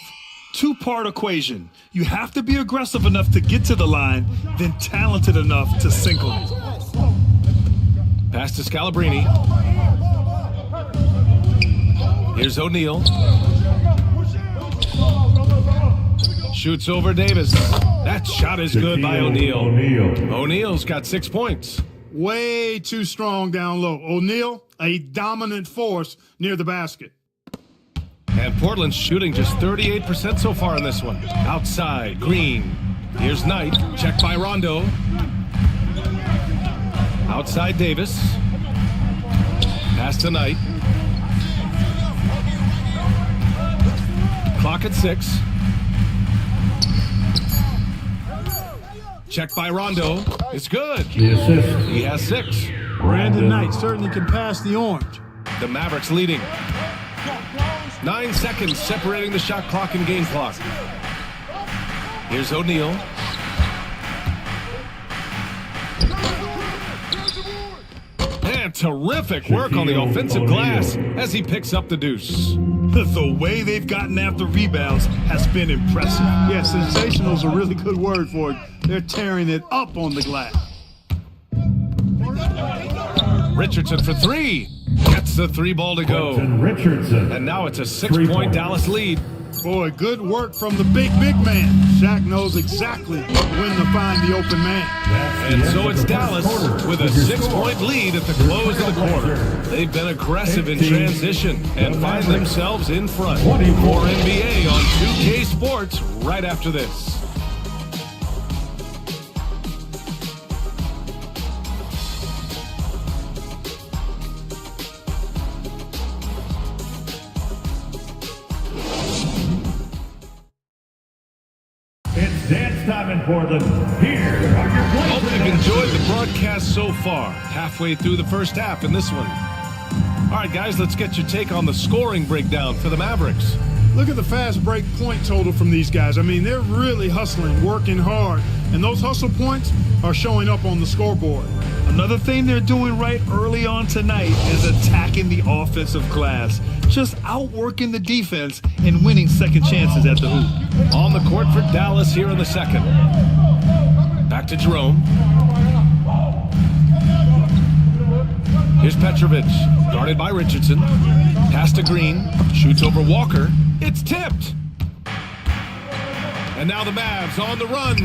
Two-part equation. You have to be aggressive enough to get to the line, then talented enough to single it. Pass to Scalabrine. Here's O'Neal. Shoots over Davis. That shot is good by O'Neal. O'Neal's got 6 points. Way too strong down low. O'Neal, a dominant force near the basket. And Portland's shooting just 38% so far in this one. Outside, Green. Here's Knight. Checked by Rondo. Outside, Davis. Pass to Knight. Clock at 6. Checked by Rondo. It's good. He has 6. Brandon Knight certainly can pass the orange. The Mavericks leading. 9 seconds separating the shot clock and game clock. Here's O'Neal. And terrific work on the offensive glass as he picks up the deuce. The way they've gotten after rebounds has been impressive. Yeah, sensational is a really good word for it. They're tearing it up on the glass. Richardson for 3. Gets the 3 ball to go. Richardson. And now it's a 6-point Dallas lead. Boy, good work from the big man. Shaq knows exactly when to find the open man. And so it's Dallas with a 6-point lead at the close of the quarter. They've been aggressive in transition and find themselves in front. More NBA on 2K Sports right after this. Dance time in Portland. Here are your Blazers. Hope you've enjoyed the broadcast so far. Halfway through the first half in this one. All right, guys, let's get your take on the scoring breakdown for the Mavericks. Look at the fast break point total from these guys. I mean, they're really hustling, working hard, and those hustle points are showing up on the scoreboard. Another thing they're doing right early on tonight is attacking the offensive glass, just outworking the defense and winning second chances at the hoop. On the court for Dallas here in the second. Back to Jerome. Here's Petrovic, guarded by Richardson. Pass to Green, shoots over Walker. It's tipped. And now the Mavs on the run.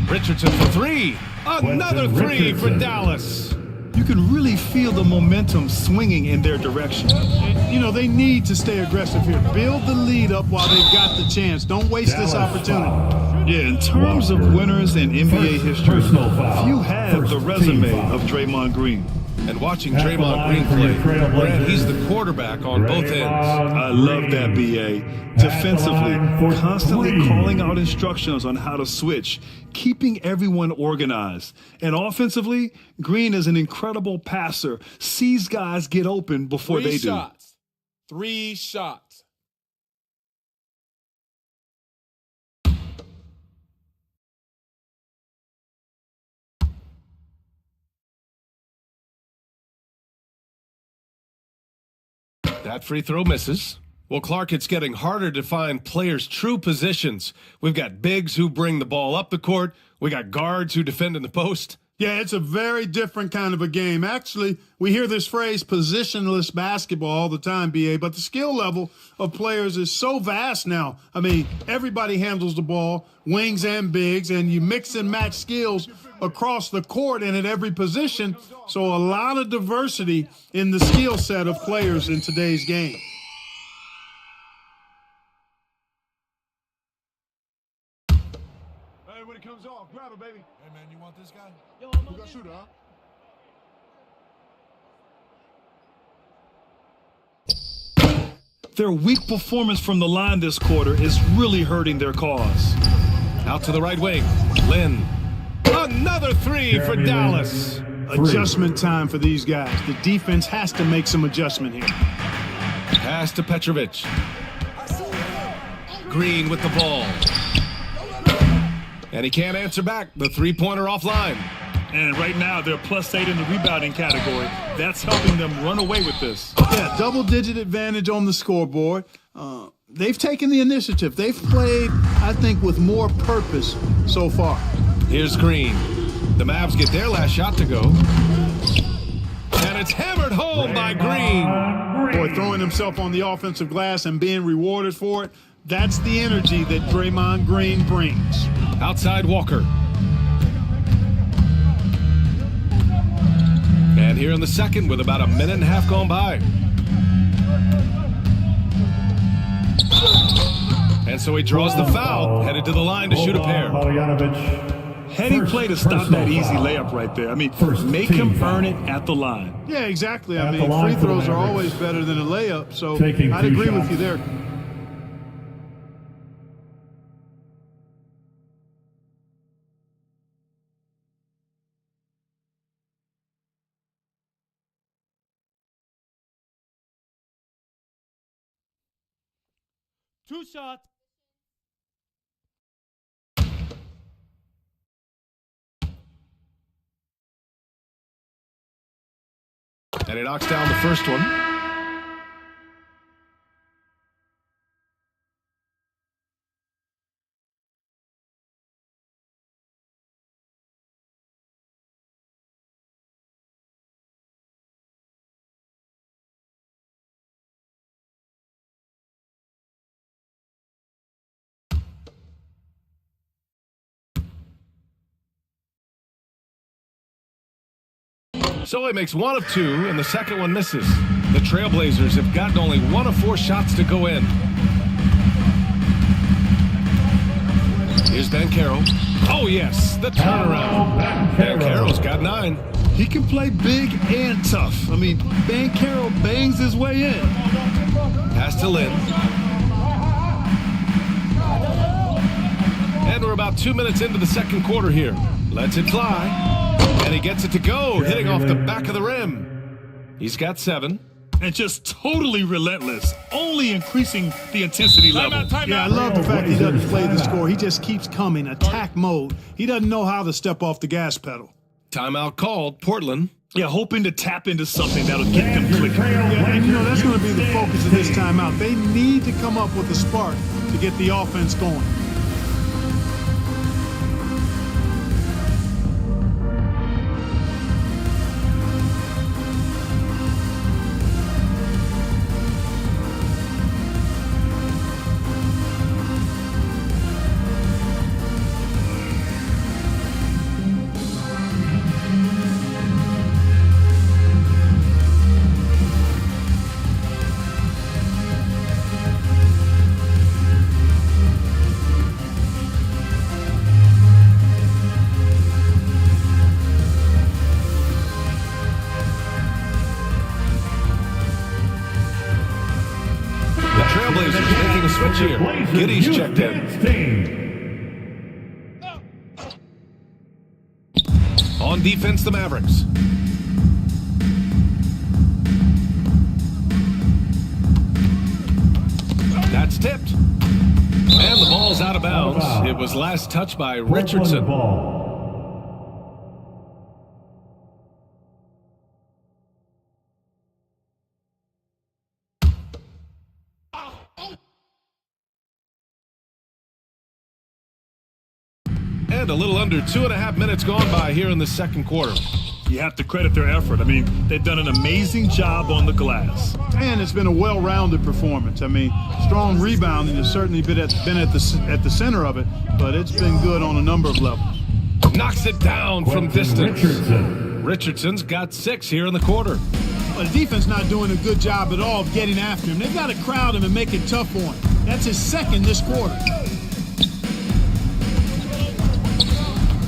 Richardson for three. Another three for Dallas. You can really feel the momentum swinging in their direction. You know, they need to stay aggressive here. Build the lead up while they've got the chance. Don't waste this opportunity. Yeah, in terms of winners in NBA history, few have the resume of Draymond Green. And watching Draymond Green play, Brad, he's the quarterback on both ends. I love that, B.A. Defensively, constantly calling out instructions on how to switch, keeping everyone organized. And offensively, Green is an incredible passer, sees guys get open before they do. Three shots. That free throw misses. Well, Clark, it's getting harder to find players' true positions. We've got bigs who bring the ball up the court. We got guards who defend in the post. Yeah, it's a very different kind of a game. Actually, we hear this phrase positionless basketball all the time, BA, but the skill level of players is so vast now. I mean, everybody handles the ball, wings and bigs, and you mix and match skills across the court and at every position. So a lot of diversity in the skill set of players in today's game. Hey, when it comes off, grab it, baby. Hey, man, you want this guy? Yo, You got shooter, huh? Their weak performance from the line this quarter is really hurting their cause. Out to the right wing. Lynn. Another three for Dallas. Adjustment time for these guys. The defense has to make some adjustment here. Pass to Petrovic. Green with the ball. And he can't answer back. The three-pointer offline. And right now, they're +8 in the rebounding category. That's helping them run away with this. Yeah, double-digit advantage on the scoreboard. They've taken the initiative. They've played, I think, with more purpose so far. Here's Green. The Mavs get their last shot to go. And it's hammered home by Green. Boy, throwing himself on the offensive glass and being rewarded for it, that's the energy that Draymond Green brings. Outside Walker. And here in the second with about a minute and a half gone by. And so he draws the foul, headed to the line to shoot a pair. Heady play to stop that easy layup right there. I mean, make him earn it at the line. Yeah, exactly. I mean, free throws are always better than a layup, so I'd agree with you there. Two shots. And he knocks down the first one. So he makes one of two, and the second one misses. The Trailblazers have gotten only 1 of 4 shots to go in. Here's Banchero. Oh, yes, the turnaround. Banchero's got 9. He can play big and tough. I mean, Banchero bangs his way in. Pass to Lynn. And we're about 2 minutes into the second quarter here. Lets it fly. And he gets it to go, hitting off the back of the rim. He's got 7. and just totally relentless, only increasing the intensity level. Yeah, I love the fact he doesn't play the score. He just keeps coming, attack mode. He doesn't know how to step off the gas pedal. Timeout called, Portland. Yeah, hoping to tap into something that'll get them clicking. Yeah, and that's going to be the focus of this timeout. They need to come up with a spark to get the offense going. Here. Giddy's checked in. On defense, the Mavericks. That's tipped. And the ball's out of bounds. It was last touched by Richardson. And a little under 2.5 minutes gone by here in the second quarter. You have to credit their effort. I mean, they've done an amazing job on the glass. And it's been a well-rounded performance. I mean, strong rebounding has certainly been at the center of it, but it's been good on a number of levels. Knocks it down from distance. Richardson's got 6 here in the quarter. Well, the defense not doing a good job at all of getting after him. They've got to crowd him and make it tough on him. That's his second this quarter.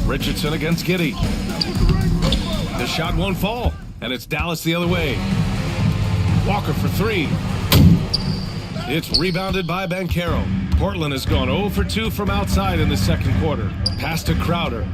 Richardson against Giddey. The shot won't fall, and it's Dallas the other way. Walker for 3. It's rebounded by Banchero. Portland has gone 0 for 2 from outside in the second quarter. Pass to Crowder.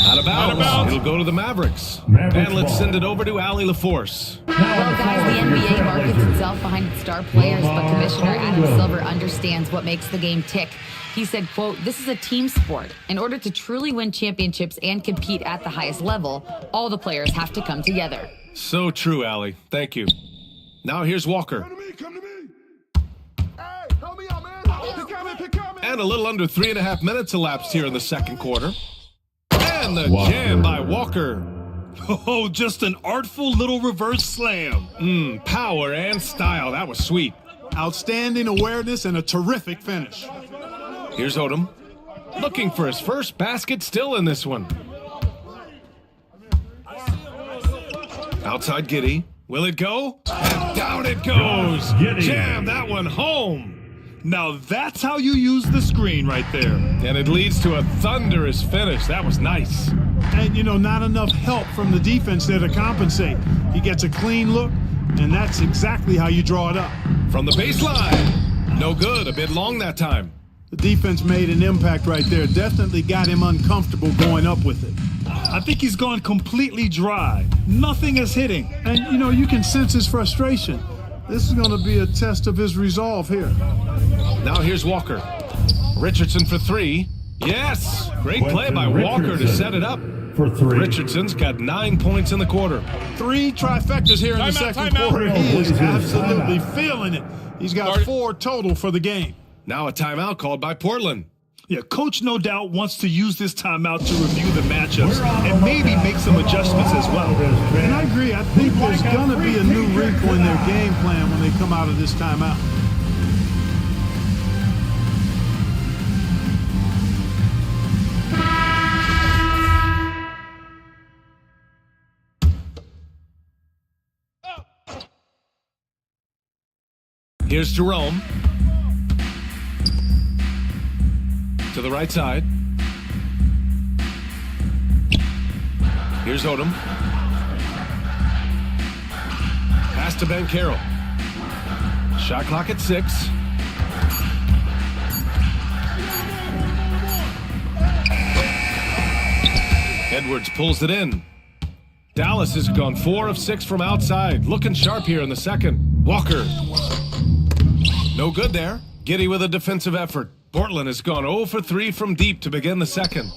Out of bounds. It'll go to the Mavericks. And let's send it over to Allie LaForce. Well, guys, the NBA markets itself behind its star players, but Commissioner Adam Silver understands what makes the game tick. He said, quote, "This is a team sport. In order to truly win championships and compete at the highest level, all the players have to come together." So true, Allie. Thank you. Now here's Walker. Come to me. Hey, help me out, man. Pick up. And a little under 3.5 minutes elapsed here in the second quarter. And the jam by Walker. Oh, just an artful little reverse slam. Power and style. That was sweet. Outstanding awareness and a terrific finish. Here's Odom. Looking for his first basket still in this one. Outside Giddey. Will it go? And down it goes. Jam that one home. Now that's how you use the screen right there. And it leads to a thunderous finish. That was nice. And, not enough help from the defense there to compensate. He gets a clean look, and that's exactly how you draw it up. From the baseline. No good. A bit long that time. The defense made an impact right there. Definitely got him uncomfortable going up with it. I think he's gone completely dry. Nothing is hitting. And, you can sense his frustration. This is going to be a test of his resolve here. Now here's Walker. Richardson for 3. Yes! Great play by Walker to set it up. For 3. Richardson's got 9 points in the quarter. 3 trifectas here in the second quarter. He is absolutely feeling it. He's got 4 total for the game. Now a timeout called by Portland. Yeah, Coach no doubt wants to use this timeout to review the matchups and maybe make some adjustments as well. And I agree. I think there's going to be a new wrinkle in their game plan when they come out of this timeout. Here's Jerome. To the right side. Here's Odom. Pass to Banchero. Shot clock at 6. Edwards pulls it in. Dallas has gone 4 of 6 from outside. Looking sharp here in the second. Walker. No good there. Giddey with a defensive effort. Portland has gone 0 for 3 from deep to begin the second.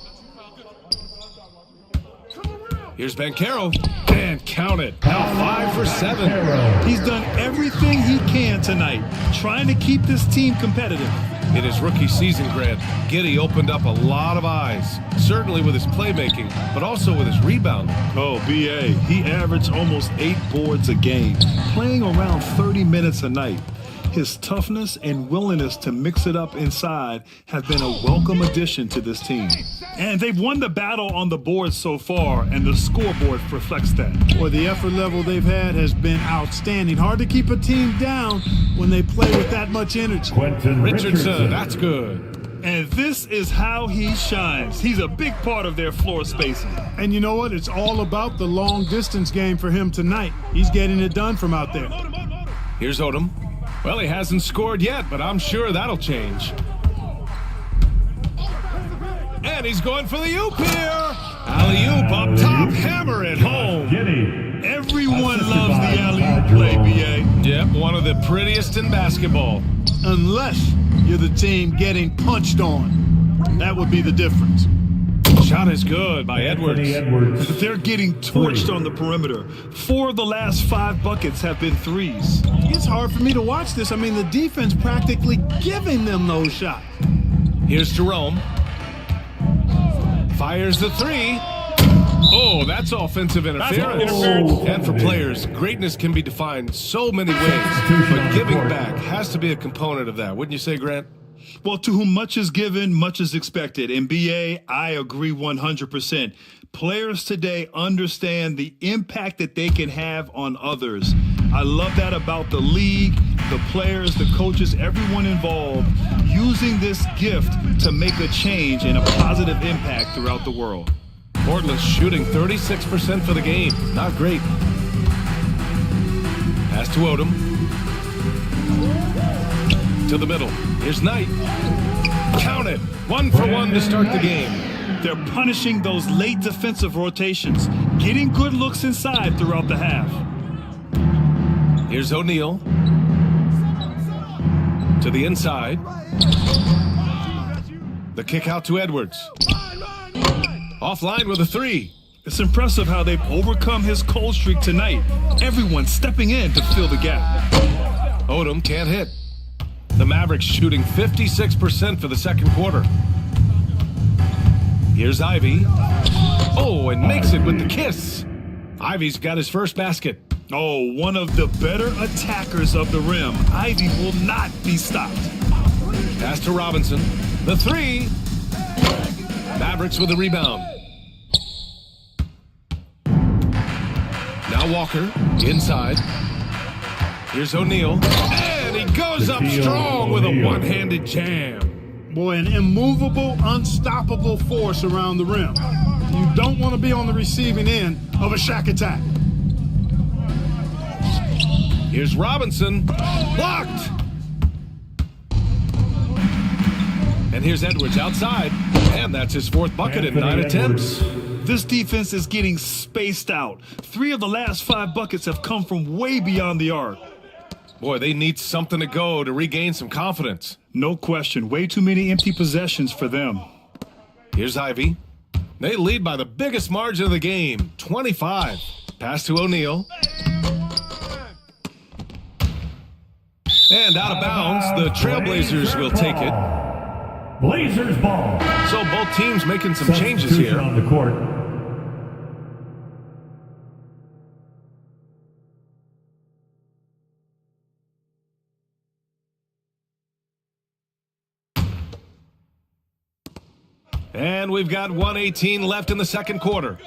Here's Banchero. And count it. Now 5 for 7. He's done everything he can tonight, trying to keep this team competitive. In his rookie season, Grant, Giddey opened up a lot of eyes, certainly with his playmaking, but also with his rebounding. Oh, B.A., he averaged almost 8 boards a game, playing around 30 minutes a night. His toughness and willingness to mix it up inside have been a welcome addition to this team. And they've won the battle on the board so far, and the scoreboard reflects that. Boy, the effort level they've had has been outstanding. Hard to keep a team down when they play with that much energy. Richardson, that's good. And this is how he shines. He's a big part of their floor spacing. And you know what? It's all about the long distance game for him tonight. He's getting it done from out there. Here's Odom. Well, he hasn't scored yet, but I'm sure that'll change. And he's going for the oop here. Alley-oop up top, hammer it home. Everyone loves the alley-oop play, B.A. Yep, one of the prettiest in basketball. Unless you're the team getting punched on. That would be the difference. Shot is good by Edwards. They're getting torched on the perimeter. 4 of the last 5 buckets have been threes. It's hard for me to watch this. I mean, the defense practically giving them those shots. Here's Jerome. Fires the 3. Oh, that's offensive interference. And for players, greatness can be defined so many ways, but giving back has to be a component of that. Wouldn't you say, Grant? Well, to whom much is given, much is expected. And B.A., I agree 100%. Players today understand the impact that they can have on others. I love that about the league, the players, the coaches, everyone involved, using this gift to make a change and a positive impact throughout the world. Portland's shooting 36% for the game. Not great. Pass to Odom. To the middle. Here's Knight. Count it. 1 for 1 to start the game. They're punishing those late defensive rotations, getting good looks inside throughout the half. Here's O'Neal. To the inside. The kick out to Edwards. Offline with a 3. It's impressive how they've overcome his cold streak tonight. Everyone stepping in to fill the gap. Odom can't hit. The Mavericks shooting 56% for the second quarter. Here's Ivy. Oh, and makes it with the kiss. Ivy's got his first basket. Oh, one of the better attackers of the rim. Ivy will not be stopped. Pass to Robinson. The 3. Mavericks with the rebound. Now Walker inside. Here's O'Neal. And he goes up strong with a one-handed jam. Boy, an immovable, unstoppable force around the rim. You don't want to be on the receiving end of a Shaq attack. Here's Robinson. Blocked. And here's Edwards outside. And that's his 4th bucket in 9 attempts. This defense is getting spaced out. 3 of the last 5 buckets have come from way beyond the arc. Boy, they need something to go to regain some confidence. No question. Way too many empty possessions for them. Here's Ivy. They lead by the biggest margin of the game, 25. Pass to O'Neal. And out of bounds, the Trailblazers will take it. Blazers ball. So both teams making some changes here. On the court. And we've got 1:18 left in the second quarter.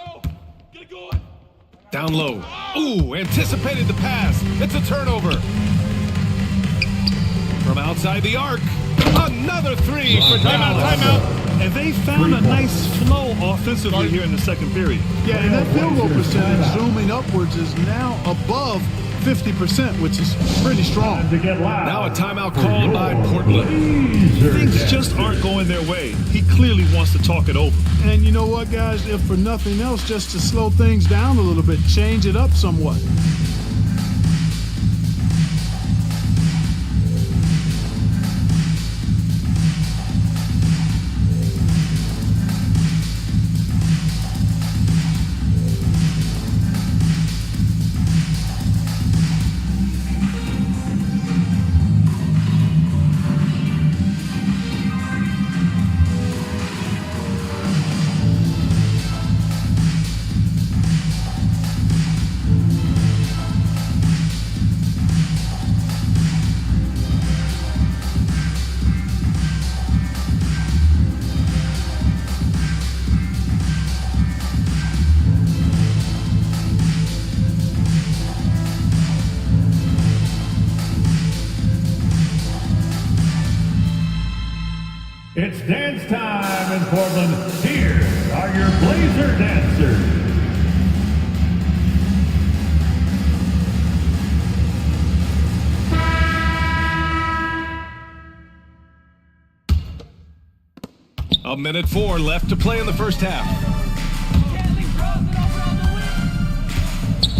Down low. Ooh, anticipated the pass. It's a turnover. From outside the arc. Another 3 for timeout. And they found a nice flow offensively here in the second period. Yeah, and that field goal percentage zooming upwards is now above 50%, which is pretty strong. Now a timeout called by Portland. Things just aren't going their way. He clearly wants to talk it over. And you know what, guys? If for nothing else, just to slow things down a little bit, change it up somewhat. It's dance time in Portland. Here are your Blazer dancers. A minute 4 left to play in the first half.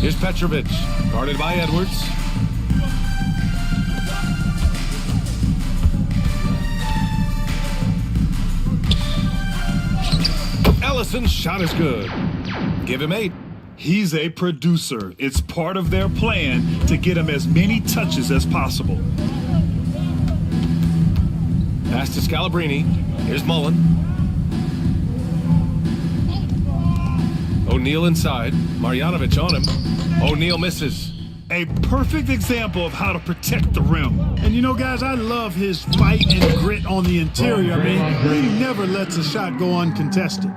Here's Petrovic, guarded by Edwards. Ellison's shot is good. Give him 8. He's a producer. It's part of their plan to get him as many touches as possible. Pass to Scalabrini. Here's Mullen. O'Neal inside. Marjanovic on him. O'Neal misses. A perfect example of how to protect the rim. And you know, guys, I love his fight and grit on the interior. I mean, he never lets a shot go uncontested.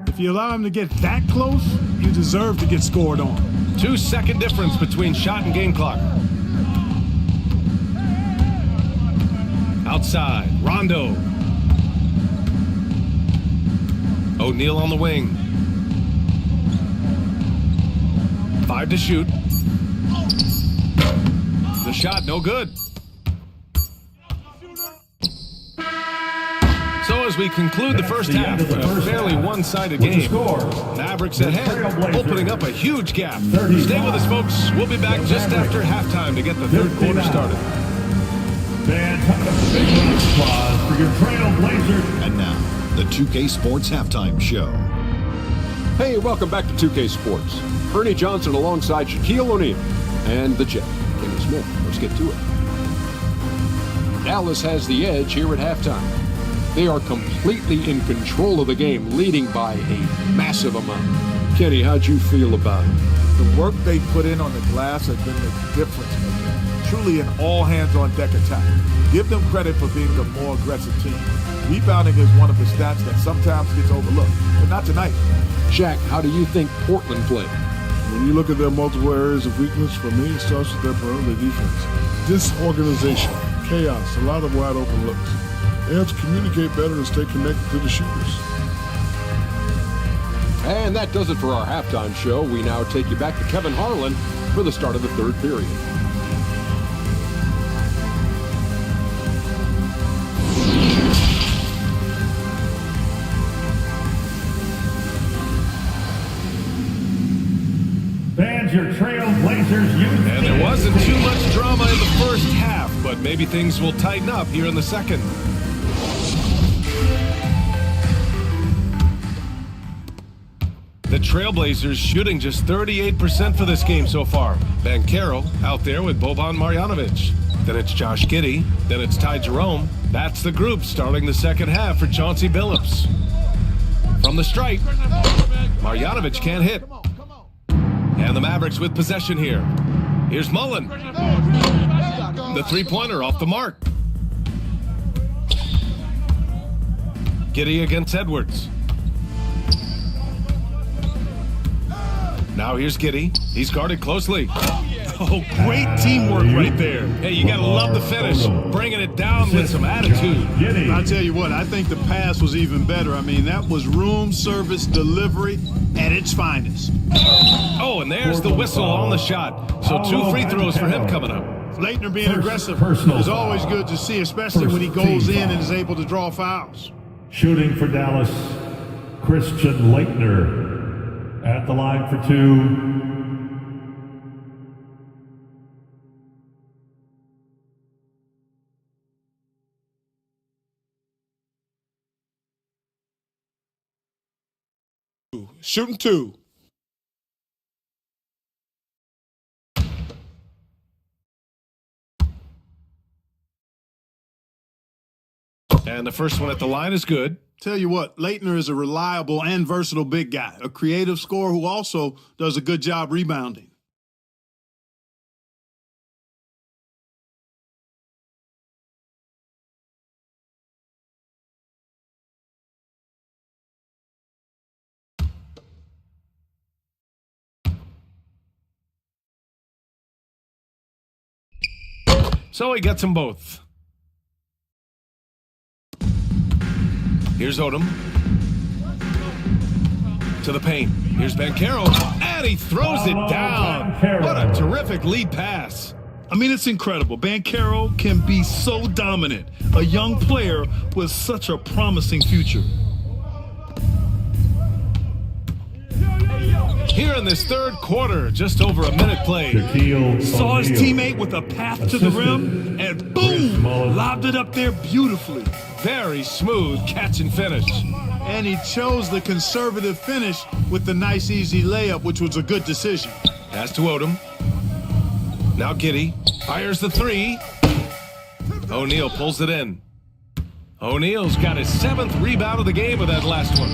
If you allow him to get that close, you deserve to get scored on. 2-second difference between shot and game clock. Outside, Rondo. O'Neal on the wing. 5 to shoot. The shot, no good. So as we conclude the first half with a fairly one-sided game, Mavericks ahead, opening up a huge gap. Stay with us, folks. We'll be back just after halftime to get the third quarter started. Big round of applause for your Trailblazers. And now, the 2K Sports Halftime Show. Hey, welcome back to 2K Sports. Ernie Johnson alongside Shaquille O'Neal and the Jet, Kenny Smith. Let's get to it. Dallas has the edge here at halftime. They are completely in control of the game, leading by a massive amount. Kenny, how'd you feel about it? The work they put in on the glass has been the difference maker. Truly an all-hands-on-deck attack. Give them credit for being the more aggressive team. Rebounding is one of the stats that sometimes gets overlooked, but not tonight. Shaq, how do you think Portland played? When you look at their multiple areas of weakness, for me, it starts with their perimeter defense. Disorganization, chaos, a lot of wide open looks. They have to communicate better and stay connected to the shooters. And that does it for our halftime show. We now take you back to Kevin Harlan for the start of the third period. Fans, your Trailblazers youth. And there wasn't too much drama in the first half, but maybe things will tighten up here in the second. The Trailblazers shooting just 38% for this game so far. Banchero out there with Boban Marjanovic. Then it's Josh Giddey. Then it's Ty Jerome. That's the group starting the second half for Chauncey Billups. From the stripe, Marjanovic can't hit. And the Mavericks with possession here. Here's Mullen. The three-pointer off the mark. Giddey against Edwards. Now here's Giddey. He's guarded closely. Oh, great teamwork right there. Hey, you got to love the finish. Bringing it down with some attitude. I'll tell you what, I think the pass was even better. I mean, that was room service delivery at its finest. Oh, and there's the whistle on the shot. So 2 free throws for him coming up. Leitner being aggressive is always good to see, especially when he goes in and is able to draw fouls. Shooting for Dallas, Christian Leitner at the line for 2. Shooting 2. And the first one at the line is good. Tell you what, Leitner is a reliable and versatile big guy, a creative scorer who also does a good job rebounding. So he gets them both. Here's Odom. To the paint. Here's Banchero. And he throws it down. What a terrific lead pass. I mean, it's incredible. Banchero can be so dominant. A young player with such a promising future. Here in this third quarter, just over a minute played. Saw his teammate with a path to the rim, and boom, lobbed it up there beautifully. Very smooth catch and finish. And he chose the conservative finish with the nice, easy layup, which was a good decision. Pass to Odom. Now Giddey fires the 3. O'Neal pulls it in. O'Neal's got his 7th rebound of the game with that last one.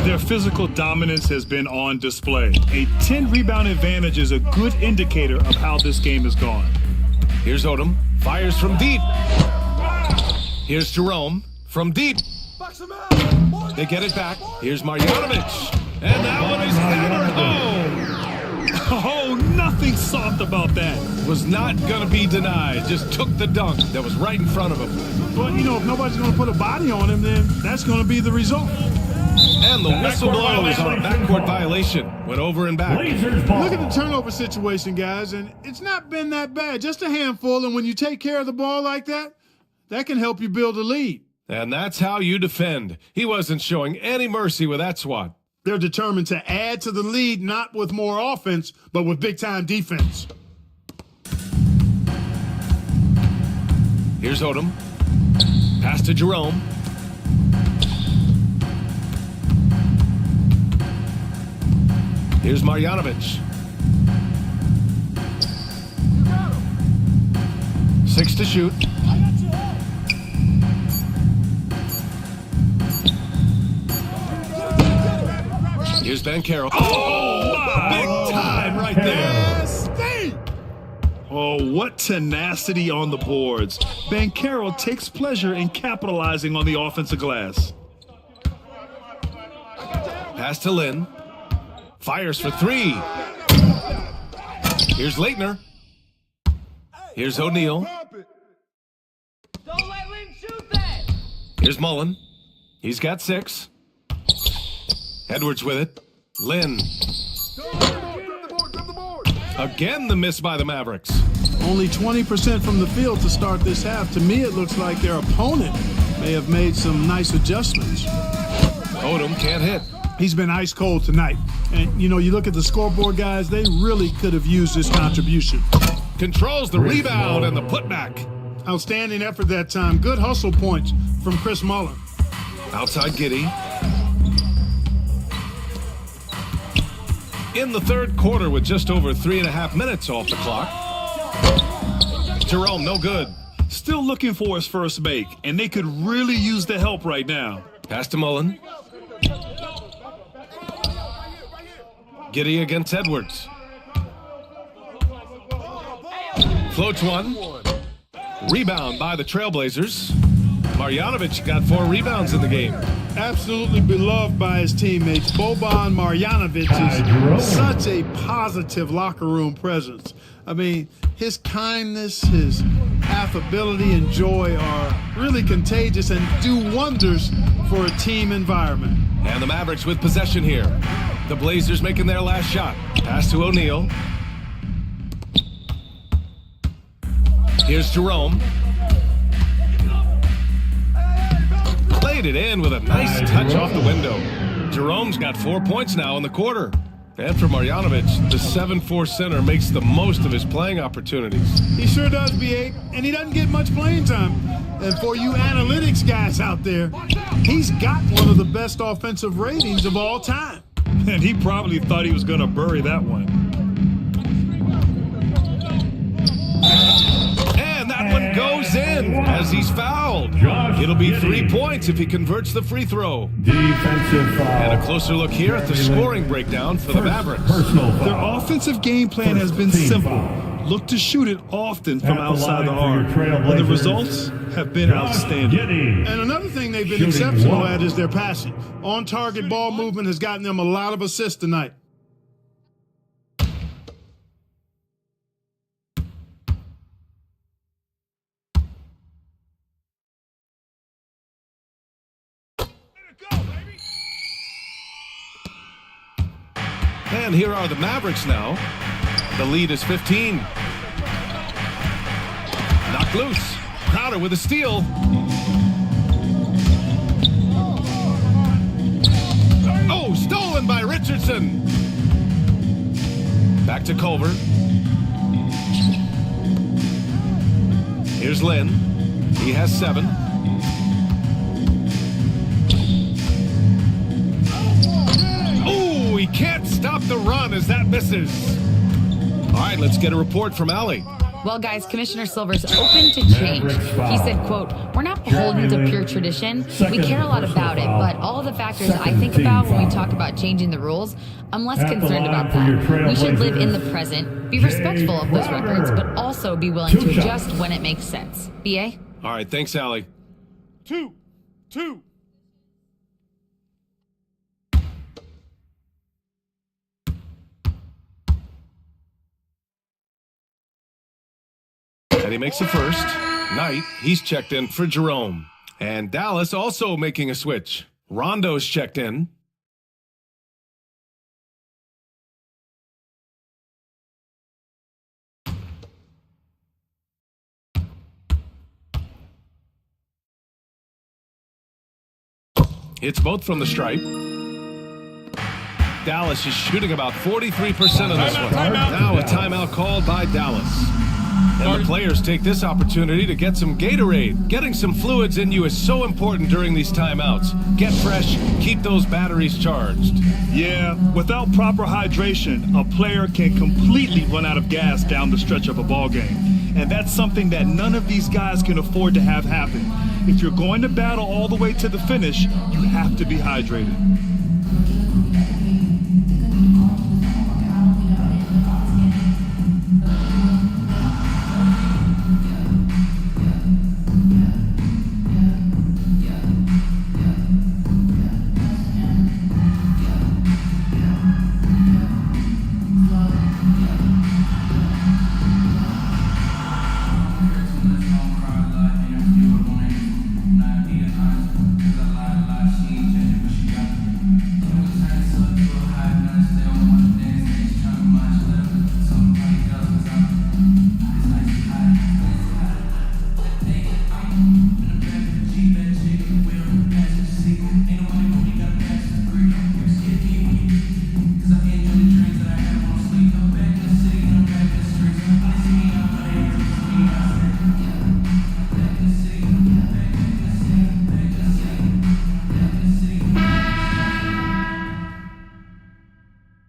Their physical dominance has been on display. A 10-rebound advantage is a good indicator of how this game has gone. Here's Odom. Fires from deep. Here's Jerome from deep. They get it back. Here's Marjanovic. And that one is hammered home. Oh, nothing soft about that. Was not going to be denied. Just took the dunk that was right in front of him. Well, you know, if nobody's going to put a body on him, then that's going to be the result. And the whistle blows on a backcourt violation. Went over and back. Look at the turnover situation, guys, and it's not been that bad. Just a handful, and when you take care of the ball like that, that can help you build a lead. And that's how you defend. He wasn't showing any mercy with that swat. They're determined to add to the lead, not with more offense, but with big-time defense. Here's Odom. Pass to Jerome. Here's Marjanovic. 6 to shoot. Here's Banchero. Oh, big time right there. Oh, what tenacity on the boards. Banchero takes pleasure in capitalizing on the offensive glass. Pass to Lynn. Fires for 3. Here's Leitner. Here's O'Neal. Don't let Lynn shoot that. Here's Mullen. He's got 6. Edwards with it. Lynn. Again, the miss by the Mavericks. Only 20% from the field to start this half. To me, it looks like their opponent may have made some nice adjustments. Odom can't hit. He's been ice cold tonight. And, you know, you look at the scoreboard, guys, they really could have used this contribution. Controls the rebound and the putback. Outstanding effort that time. Good hustle points from Chris Mullen. Outside Giddey. In the third quarter with just over 3.5 minutes off the clock. Jerome, no good. Still looking for his first make, and they could really use the help right now. Pass to Mullen. Giddey against Edwards. Floats one. Rebound by the Trailblazers. Marjanovic got 4 rebounds in the game. Absolutely beloved by his teammates. Boban Marjanovic is such a positive locker room presence. I mean, his kindness, his affability and joy are really contagious and do wonders for a team environment. And the Mavericks with possession here. The Blazers making their last shot. Pass to O'Neal. Here's Jerome. Played it in with a nice touch off the window. Jerome's got 4 points now in the quarter. And for Marjanovic, the 7'4" center makes the most of his playing opportunities. He sure does, B8, and he doesn't get much playing time. And for you analytics guys out there, he's got one of the best offensive ratings of all time. And he probably thought he was going to bury that one. And that one goes in as he's fouled. It'll be 3 points if he converts the free throw. Defensive foul. And a closer look here at the scoring breakdown for the Mavericks. Their offensive game plan has been simple. Look to shoot it often from outside the arc. And the results have been outstanding. And another thing they've been exceptional at is their passing. On-target ball movement has gotten them a lot of assists tonight. And here are the Mavericks now. The lead is 15. Knocked loose. Crowder with a steal. Oh, stolen by Richardson. Back to Culver. Here's Lynn. He has 7. Oh, he can't stop the run as that misses. All right, let's get a report from Allie. Well, guys, Commissioner Silver's open to change. He said, quote, "We're not beholden to pure tradition. We care a lot about it, but all of the factors I think about when we talk about changing the rules, I'm less concerned about that. We should live in the present, be respectful of those records, but also be willing to adjust when it makes sense." BA? All right, thanks, Allie. 2. And he makes the first. Knight, he's checked in for Jerome. And Dallas also making a switch. Rondo's checked in. Hits both from the stripe. Dallas is shooting about 43% on this one. Now a timeout called by Dallas. And the players take this opportunity to get some Gatorade. Getting some fluids in you is so important during these timeouts. Get fresh, keep those batteries charged. Yeah, without proper hydration, a player can completely run out of gas down the stretch of a ball game. And that's something that none of these guys can afford to have happen. If you're going to battle all the way to the finish, you have to be hydrated.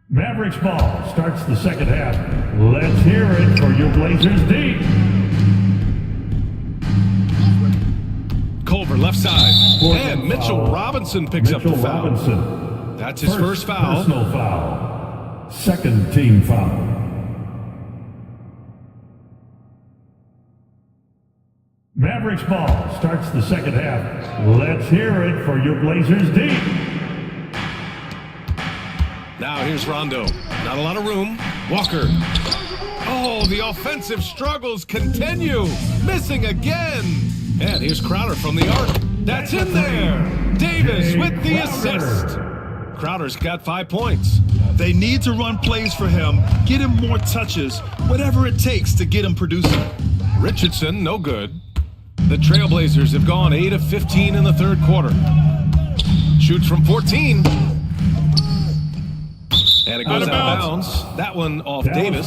Mavericks ball starts the second half. Let's hear it for your Blazers D. Culver left side. And Mitchell Robinson picks up the foul. Robinson. That's his first foul. Personal foul. Second team foul. Mavericks ball starts the second half. Let's hear it for your Blazers D. Now here's Rondo. Not a lot of room. Walker. Oh, the offensive struggles continue. Missing again. And here's Crowder from the arc. That's in there. Davis with the assist. Crowder's got 5 points. They need to run plays for him, get him more touches, whatever it takes to get him producing. Richardson, no good. The Trailblazers have gone 8 of 15 in the third quarter. Shoots from 14. And it goes out of bounds. That one off Davis.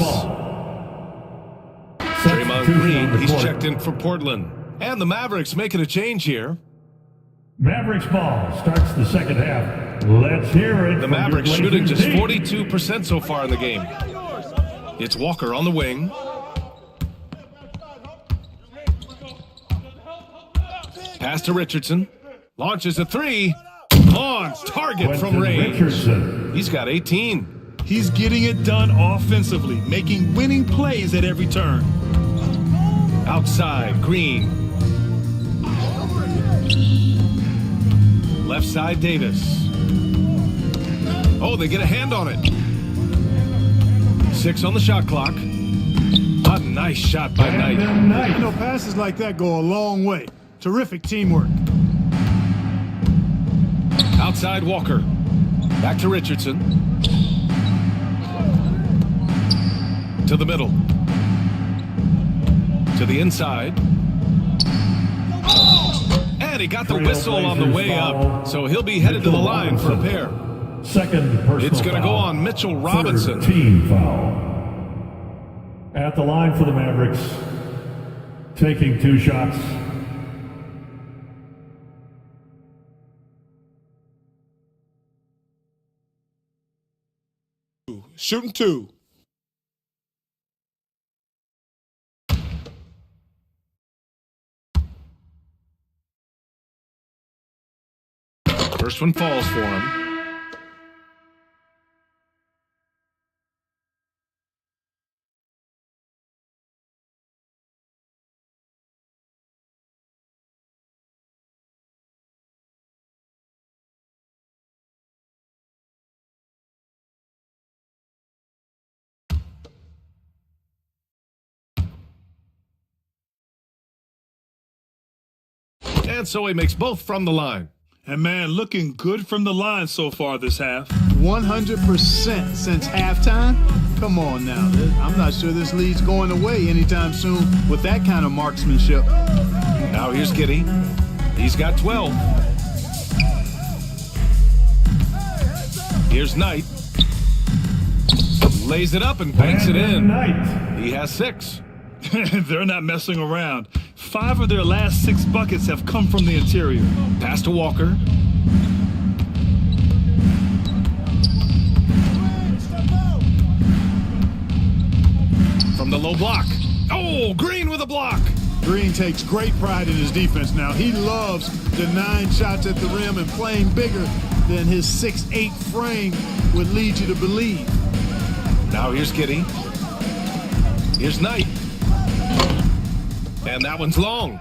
Draymond Green, he's checked in for Portland. And the Mavericks making a change here. Mavericks ball starts the second half. Let's hear it. The Mavericks shooting just 42% so far in the game. It's Walker on the wing. Pass to Richardson. Launches a three. On target from range. Richardson. He's got 18. He's getting it done offensively, making winning plays at every turn. Outside, Green. Left side, Davis. Oh, they get a hand on it. 6 on the shot clock. A nice shot by Knight. You know, passes like that go a long way. Terrific teamwork. Outside, Walker. Back to Richardson. To the middle. To the inside. And he got the whistle on the way up, so he'll be headed to the line for a pair. Second personal It's going to go on Mitchell Robinson. Team foul. At the line for the Mavericks, taking 2 shots. Shooting 2. First one falls for him. And so he makes both from the line. And man, looking good from the line so far this half. 100% since halftime? Come on now. I'm not sure this lead's going away anytime soon with that kind of marksmanship. Now here's Giddey. He's got 12. Here's Knight. Lays it up and banks it in. He has 6. They're not messing around. 5 of their last 6 buckets have come from the interior. Pass to Walker. From the low block. Oh, Green with a block. Green takes great pride in his defense now. He loves denying shots at the rim and playing bigger than his 6'8" frame would lead you to believe. Now here's Giddey. Here's Knight. And that one's long.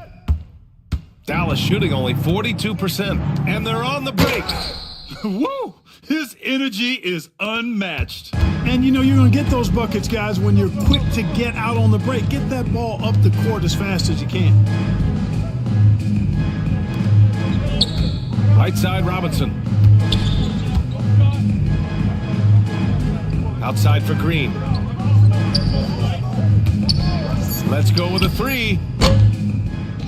Dallas shooting only 42%. And they're on the break. Woo! His energy is unmatched. And you know, you're going to get those buckets, guys, when you're quick to get out on the break. Get that ball up the court as fast as you can. Right side, Robinson. Outside for Green. Let's go with a 3.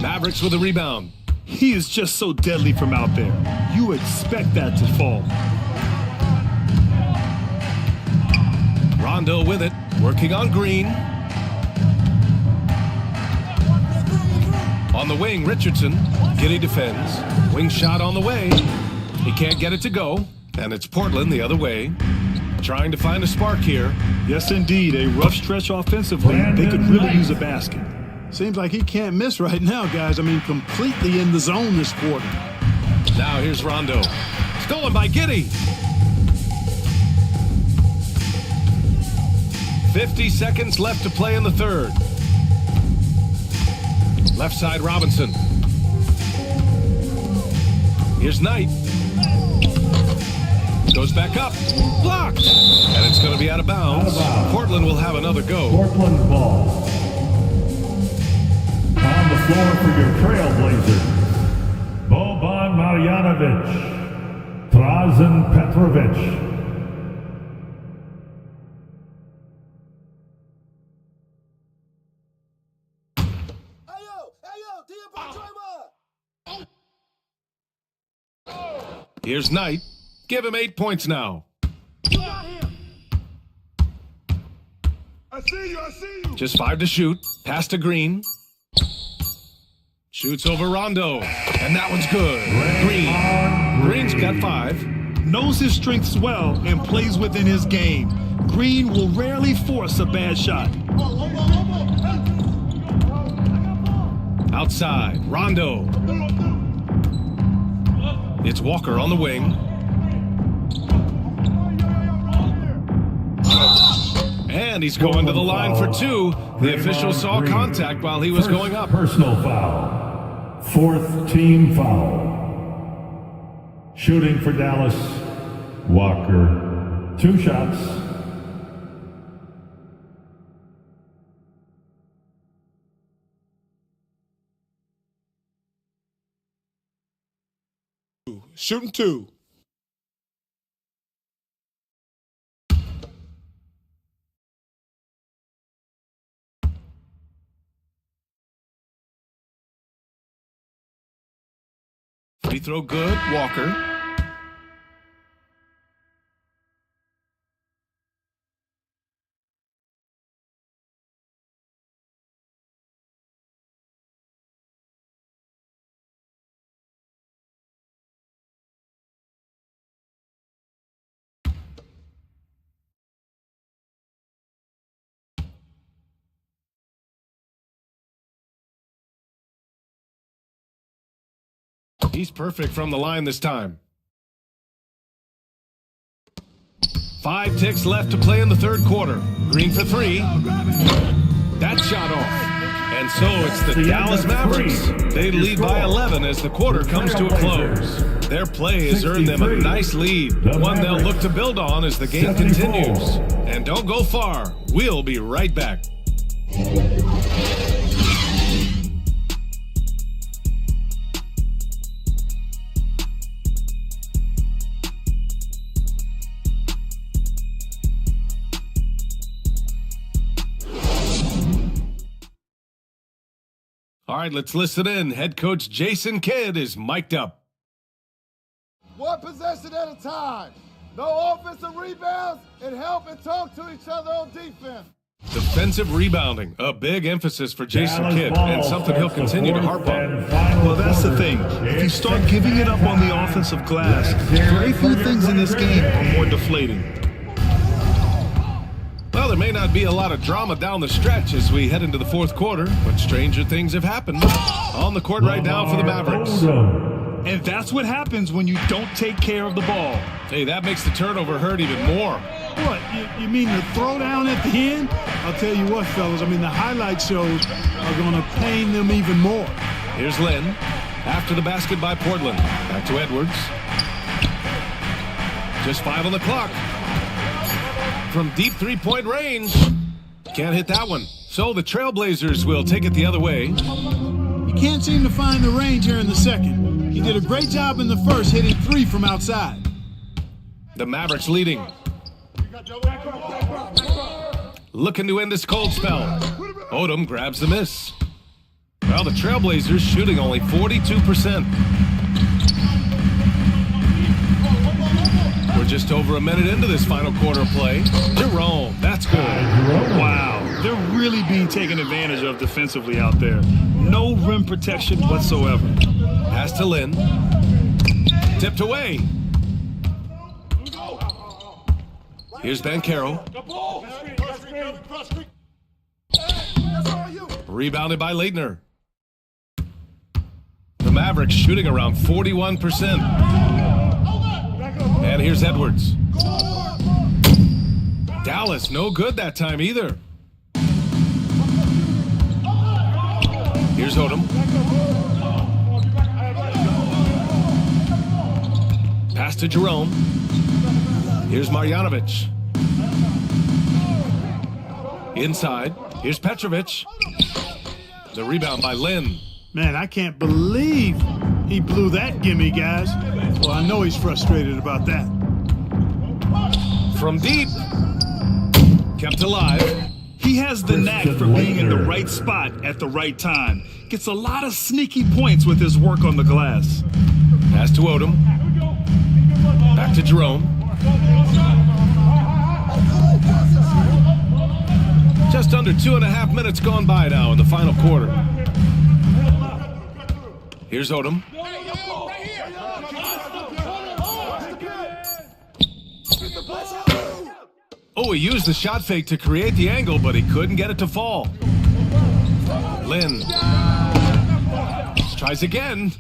Mavericks with a rebound. He is just so deadly from out there. You expect that to fall. Rondo with it, working on Green. On the wing, Richardson. Giddey defends. Wing shot on the way. He can't get it to go. And it's Portland the other way. Trying to find a spark here. Yes, indeed. A rough stretch offensively. They could really use a basket. Seems like he can't miss right now, guys. I mean, completely in the zone this quarter. Now here's Rondo. Stolen by Giddey. 50 seconds left to play in the third. Left side, Robinson. Here's Knight. Goes back up. Blocked. And it's going to be out of bounds. Portland will have another go. Portland ball. On the floor for your Trailblazers. Boban Marjanovic. Drazen Petrovic. Here's Knight. Give him 8 points now. I see you. Just 5 to shoot. Pass to Green. Shoots over Rondo. And that one's good. Green's got 5. Knows his strengths well and plays within his game. Green will rarely force a bad shot. Outside. Rondo. It's Walker on the wing. And he's going to the line for 2. The official saw contact while he was going up. Personal foul. 4th team foul. Shooting for Dallas, Walker. 2 shots. Shooting 2. Free throw good. Walker. He's perfect from the line this time. 5 ticks left to play in the 3rd quarter. Green for 3. That shot off. And so it's the Dallas Mavericks. They lead by 11 as the quarter comes to a close. Their play has earned them a nice lead, one they'll look to build on as the game continues. And don't go far. We'll be right back. All right, let's listen in. Head coach Jason Kidd is mic'd up. 1 possession at a time. No offensive rebounds, and help and talk to each other on defense. Defensive rebounding, a big emphasis for Jason Kidd, and something he'll continue to harp on. Well, that's the thing. If you start giving it up on the offensive glass, very few things in this game are more deflating. Well, there may not be a lot of drama down the stretch as we head into the 4th quarter, but stranger things have happened. On the court right now for the Mavericks. And that's what happens when you don't take care of the ball. Hey, that makes the turnover hurt even more. What, you mean the throwdown at the end? I'll tell you what, fellas, I mean, the highlight shows are going to pain them even more. Here's Lynn. After the basket by Portland. Back to Edwards. Just 5 on the clock. From deep 3-point range. Can't hit that one. So the Trailblazers will take it the other way. You can't seem to find the range here in the 2nd. He did a great job in the 1st, hitting 3 from outside. The Mavericks leading. Looking to end this cold spell. Odom grabs the miss. Well, the Trailblazers shooting only 42%. We're just over a minute into this final quarter play. Jerome, that's good. Wow, they're really being taken advantage of defensively out there. No rim protection whatsoever. Pass to Lynn. Tipped away. Here's Banchero. Rebounded by Leitner. The Mavericks shooting around 41%. And here's Edwards. Dallas, no good that time either. Here's Odom. Pass to Jerome. Here's Marjanovic. Inside. Here's Petrovic. The rebound by Lynn. Man, I can't believe he blew that gimme, guys. Well, I know he's frustrated about that. From deep. Kept alive. He has the knack for being in the right spot at the right time. Gets a lot of sneaky points with his work on the glass. Pass to Odom. Back to Jerome. Just under 2.5 minutes gone by now in the final quarter. Here's Odom. Oh, he used the shot fake to create the angle, but he couldn't get it to fall. Lynn tries again.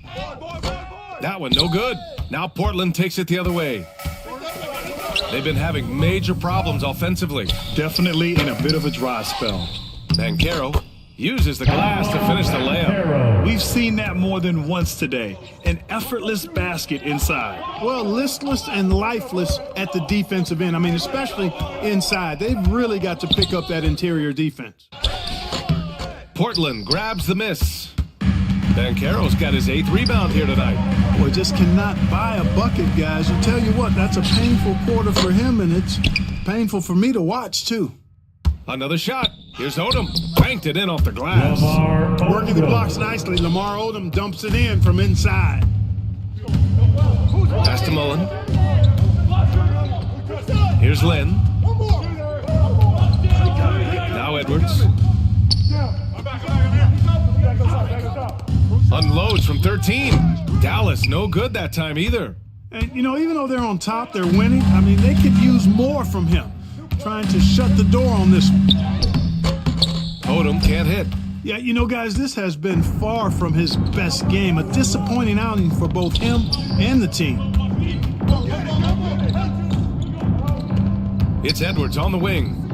That one no good. Now Portland takes it the other way. They've been having major problems offensively. Definitely in a bit of a dry spell. Banchero uses the glass to finish the layup. We've seen that more than once today. An effortless basket inside. Well, listless and lifeless at the defensive end. I mean, especially inside. They've really got to pick up that interior defense. Portland grabs the miss. Banchero's got his 8th rebound here tonight. Boy, just cannot buy a bucket, guys. I tell you what, that's a painful quarter for him, and it's painful for me to watch, too. Another shot. Here's Odom. Banked it in off the glass. Working the blocks nicely. Lamar Odom dumps it in from inside. Pass to Mullen. Here's Lynn. Now Edwards. Unloads from 13. Dallas, no good that time either. And, you know, even though they're on top, they're winning. I mean, they could use more from him. Trying to shut the door on this one. Odom can't hit. Yeah, you know, guys, this has been far from his best game. A disappointing outing for both him and the team. It's Edwards on the wing.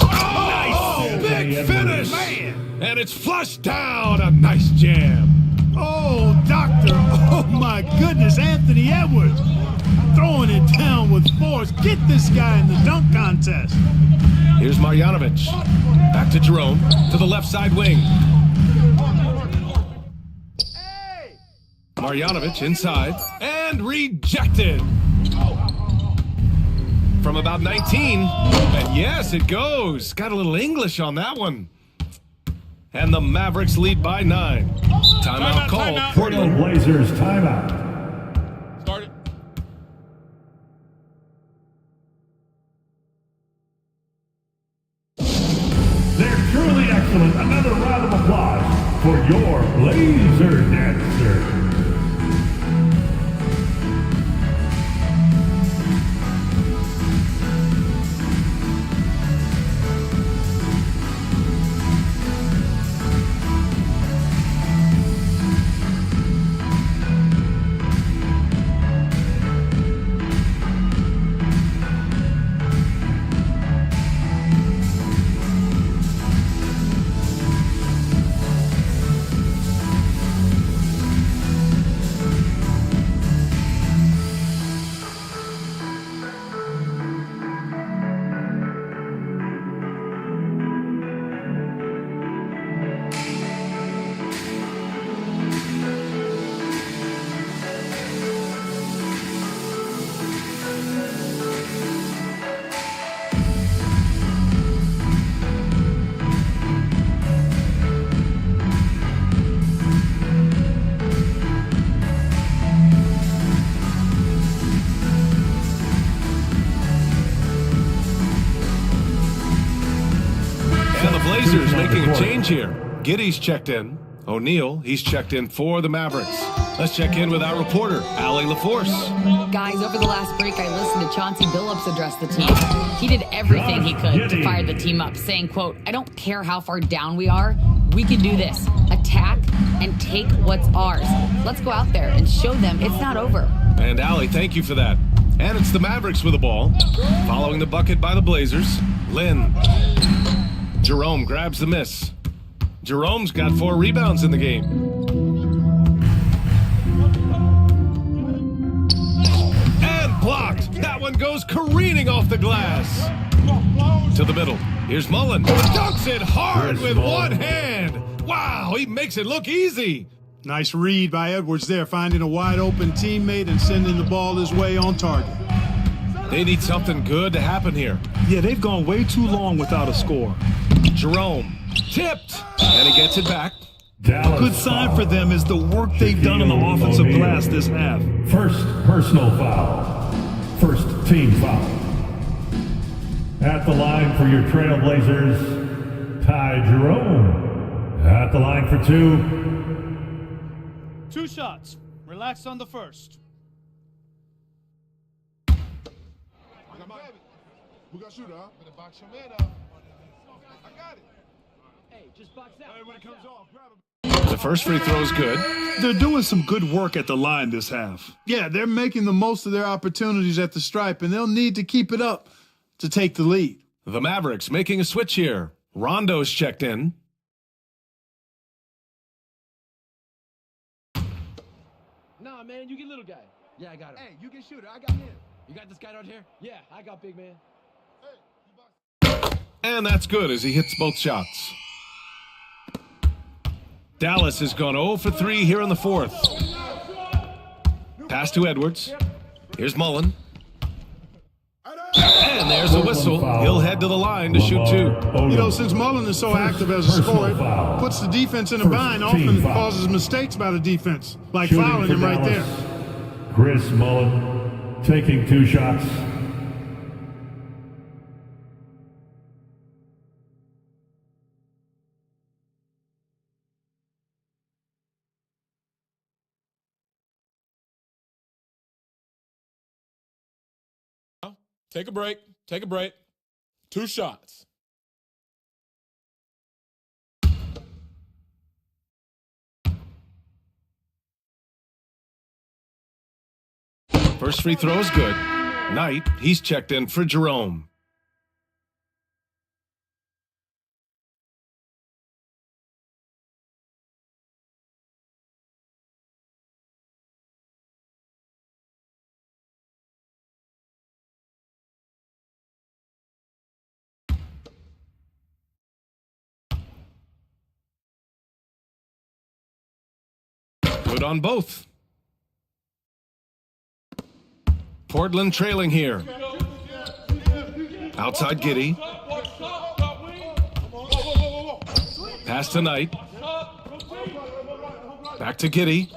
Oh, big finish! Man. And it's flushed down. A nice jam. Oh, doctor. Oh, my goodness. Anthony Edwards throwing it down with force. Get this guy in the dunk contest. Here's Marjanovic. Back to Jerome. To the left side wing. Marjanovic inside. And rejected. From about 19. And yes, it goes. Got a little English on that one. And the Mavericks lead by 9. Timeout call. Timeout. Portland Blazers timeout. Start it. They're truly excellent. Another round of applause for your Blazer dancer. Blazers making a change here. Giddey's checked in. O'Neal, he's checked in for the Mavericks. Let's check in with our reporter, Allie LaForce. Guys, over the last break, I listened to Chauncey Billups address the team. He did everything he could to fire the team up, saying, quote, "I don't care how far down we are. We can do this. Attack and take what's ours. Let's go out there and show them it's not over." And Allie, thank you for that. And it's the Mavericks with the ball. Following the bucket by the Blazers. Lynn. Jerome grabs the miss. Jerome's got 4 rebounds in the game. And blocked. That one goes careening off the glass. To the middle. Here's Mullen. Dunks it hard with one hand. Wow, he makes it look easy. Nice read by Edwards there, finding a wide open teammate and sending the ball his way on target. They need something good to happen here. Yeah, they've gone way too long without a score. Jerome tipped, and he gets it back. A good sign for them is the work they've done on the offensive glass this half. First personal foul. First team foul. At the line for your Trailblazers, Ty Jerome. At the line for 2. 2 shots. Relax on the first. We got shooter, huh? Better box your man up. I got it. Hey, just box out. Hey, when it comes off, grab him. The first free throw is good. They're doing some good work at the line this half. Yeah, they're making the most of their opportunities at the stripe, and they'll need to keep it up to take the lead. The Mavericks making a switch here. Rondo's checked in. Nah, man, you get little guy. Yeah, I got him. Hey, you get shooter. I got him. You got this guy out here? Yeah, I got big man. And that's good as he hits both shots. Dallas has gone 0 for 3 here in the 4th. Pass to Edwards. Here's Mullen. And there's a whistle. He'll head to the line to shoot 2. You know, since Mullen is so active as a scorer, it puts the defense in a bind, often causes mistakes by the defense, like fouling him right there. Chris Mullen taking 2 shots. Take a break. Take a break. 2 shots. First free throw is good. Knight, he's checked in for Jerome. Good on both. Portland trailing here. Outside Giddey. Pass to Knight. Back to Giddey.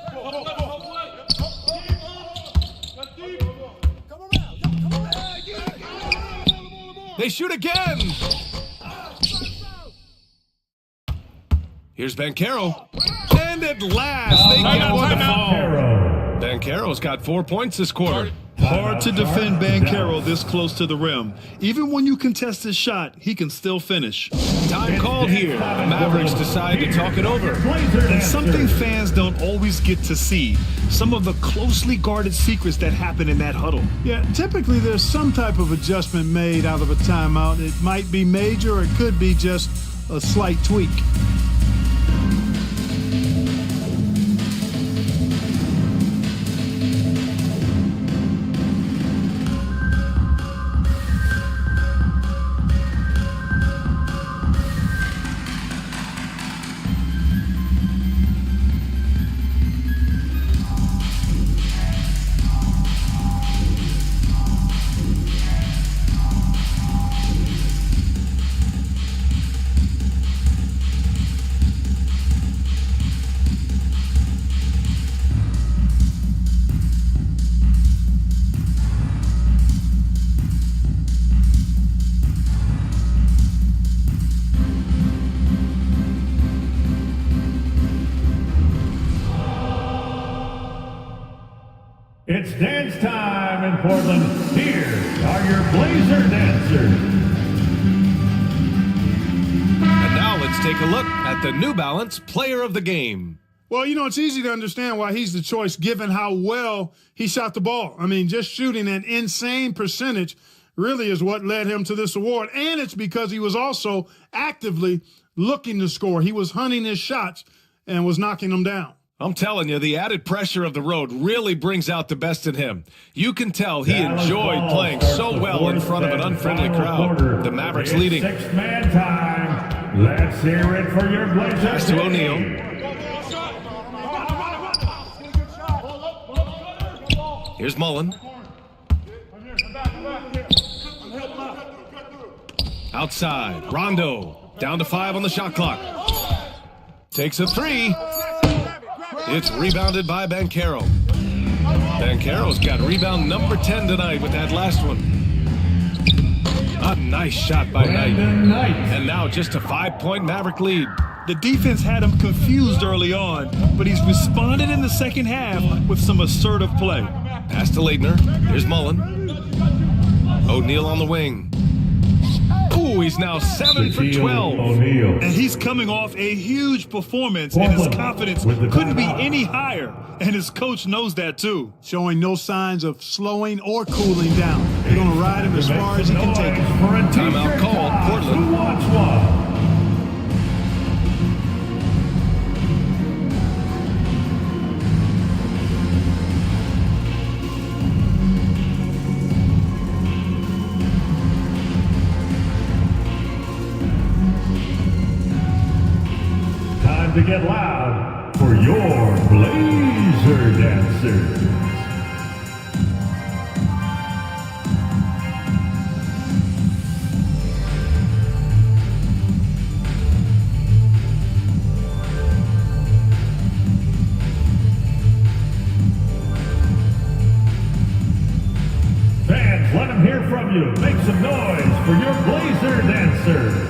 They shoot again. Here's Banchero. And at last, they get one to fall. Banchero's got 4 points this quarter. Hard to defend Banchero this close to the rim. Even when you contest his shot, he can still finish. Time called here. The Mavericks decide to talk it over. And something fans don't always get to see. Some of the closely guarded secrets that happen in that huddle. Yeah, typically there's some type of adjustment made out of a timeout. It might be major or it could be just a slight tweak. It's dance time in Portland. Here are your Blazer dancers. And now let's take a look at the New Balance Player of the Game. Well, you know, it's easy to understand why he's the choice given how well he shot the ball. I mean, just shooting an insane percentage really is what led him to this award. And it's because he was also actively looking to score. He was hunting his shots and was knocking them down. I'm telling you, the added pressure of the road really brings out the best in him. You can tell he enjoyed playing so well in front of an unfriendly crowd. The Mavericks leading. Six-man time. Let's hear it for your Blazers. Pass to O'Neal. Here's Mullen. Outside, Rondo. Down to 5 on the shot clock. Takes a 3. It's rebounded by Banchero. Banchero's got rebound number 10 tonight with that last one. A nice shot by Knight. And now just a 5-point Maverick lead. The defense had him confused early on, but he's responded in the second half with some assertive play. Pass to Leitner. Here's Mullen. O'Neal on the wing. Ooh, he's now 7 for 12. And he's coming off a huge performance, and his confidence couldn't be any higher. And his coach knows that, too. Showing no signs of slowing or cooling down. They're going to ride him as far as he can take it. Timeout called, Portland. 2 on 1. To get loud for your Blazer Dancers. Fans, let them hear from you. Make some noise for your Blazer Dancers.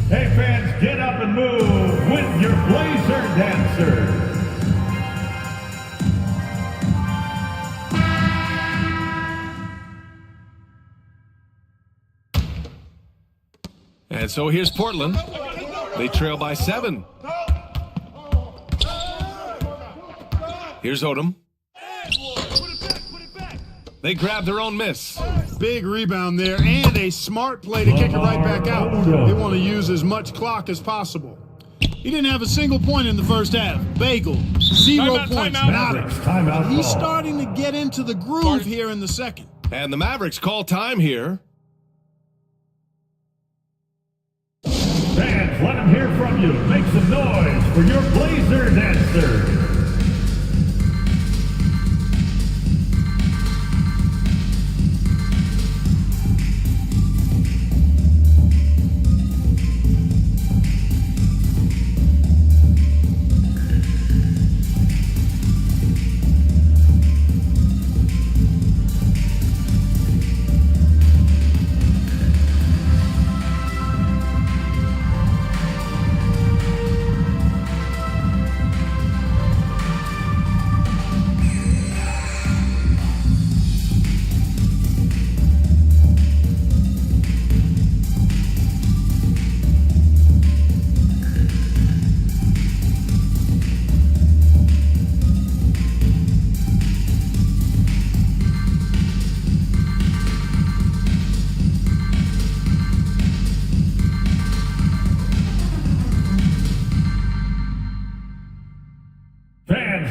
Hey fans, get up and move with your Blazer Dancers. And so here's Portland. They trail by 7. Here's Odom. They grab their own miss. Big rebound there, and a smart play to kick it right back out. They want to use as much clock as possible. He didn't have a single point in the first half. Bagel, 0 points. Nada. He's starting to get into the groove here in the second. And the Mavericks call time here. Fans, let them hear from you. Make some noise for your Blazer Dancers.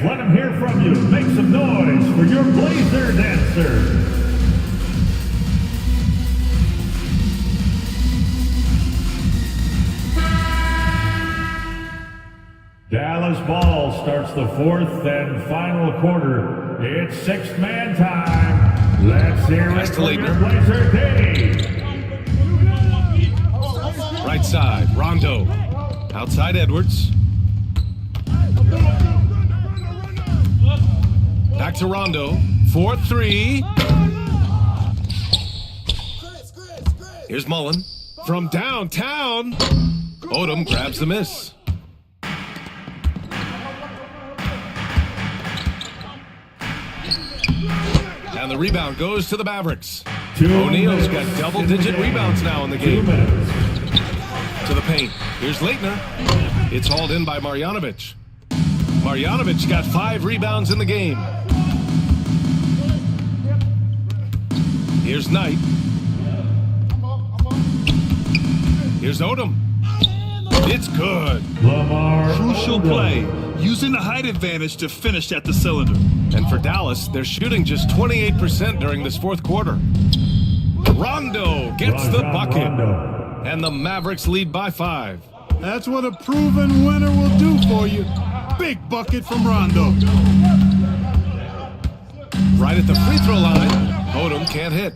Let them hear from you. Make some noise for your Blazer Dancers. Dallas ball starts the 4th and final quarter. It's 6-man time. Let's hear it for your Blazer Dave. Right side, Rondo. Outside Edwards. Back to Rondo. 4-3. Here's Mullen. From downtown. Odom grabs the miss. And And the rebound goes to the Mavericks. O'Neal's got double-digit rebounds now in the game. To the paint. Here's Leitner. It's hauled in by Marjanovic. Marjanovic got 5 rebounds in the game. Here's Knight. Here's Odom. It's good. Crucial play, using the height advantage to finish at the cylinder. And for Dallas, they're shooting just 28% during this fourth quarter. Rondo gets the bucket. And the Mavericks lead by 5. That's what a proven winner will do for you. Big bucket from Rondo. Right at the free throw line, Odom can't hit.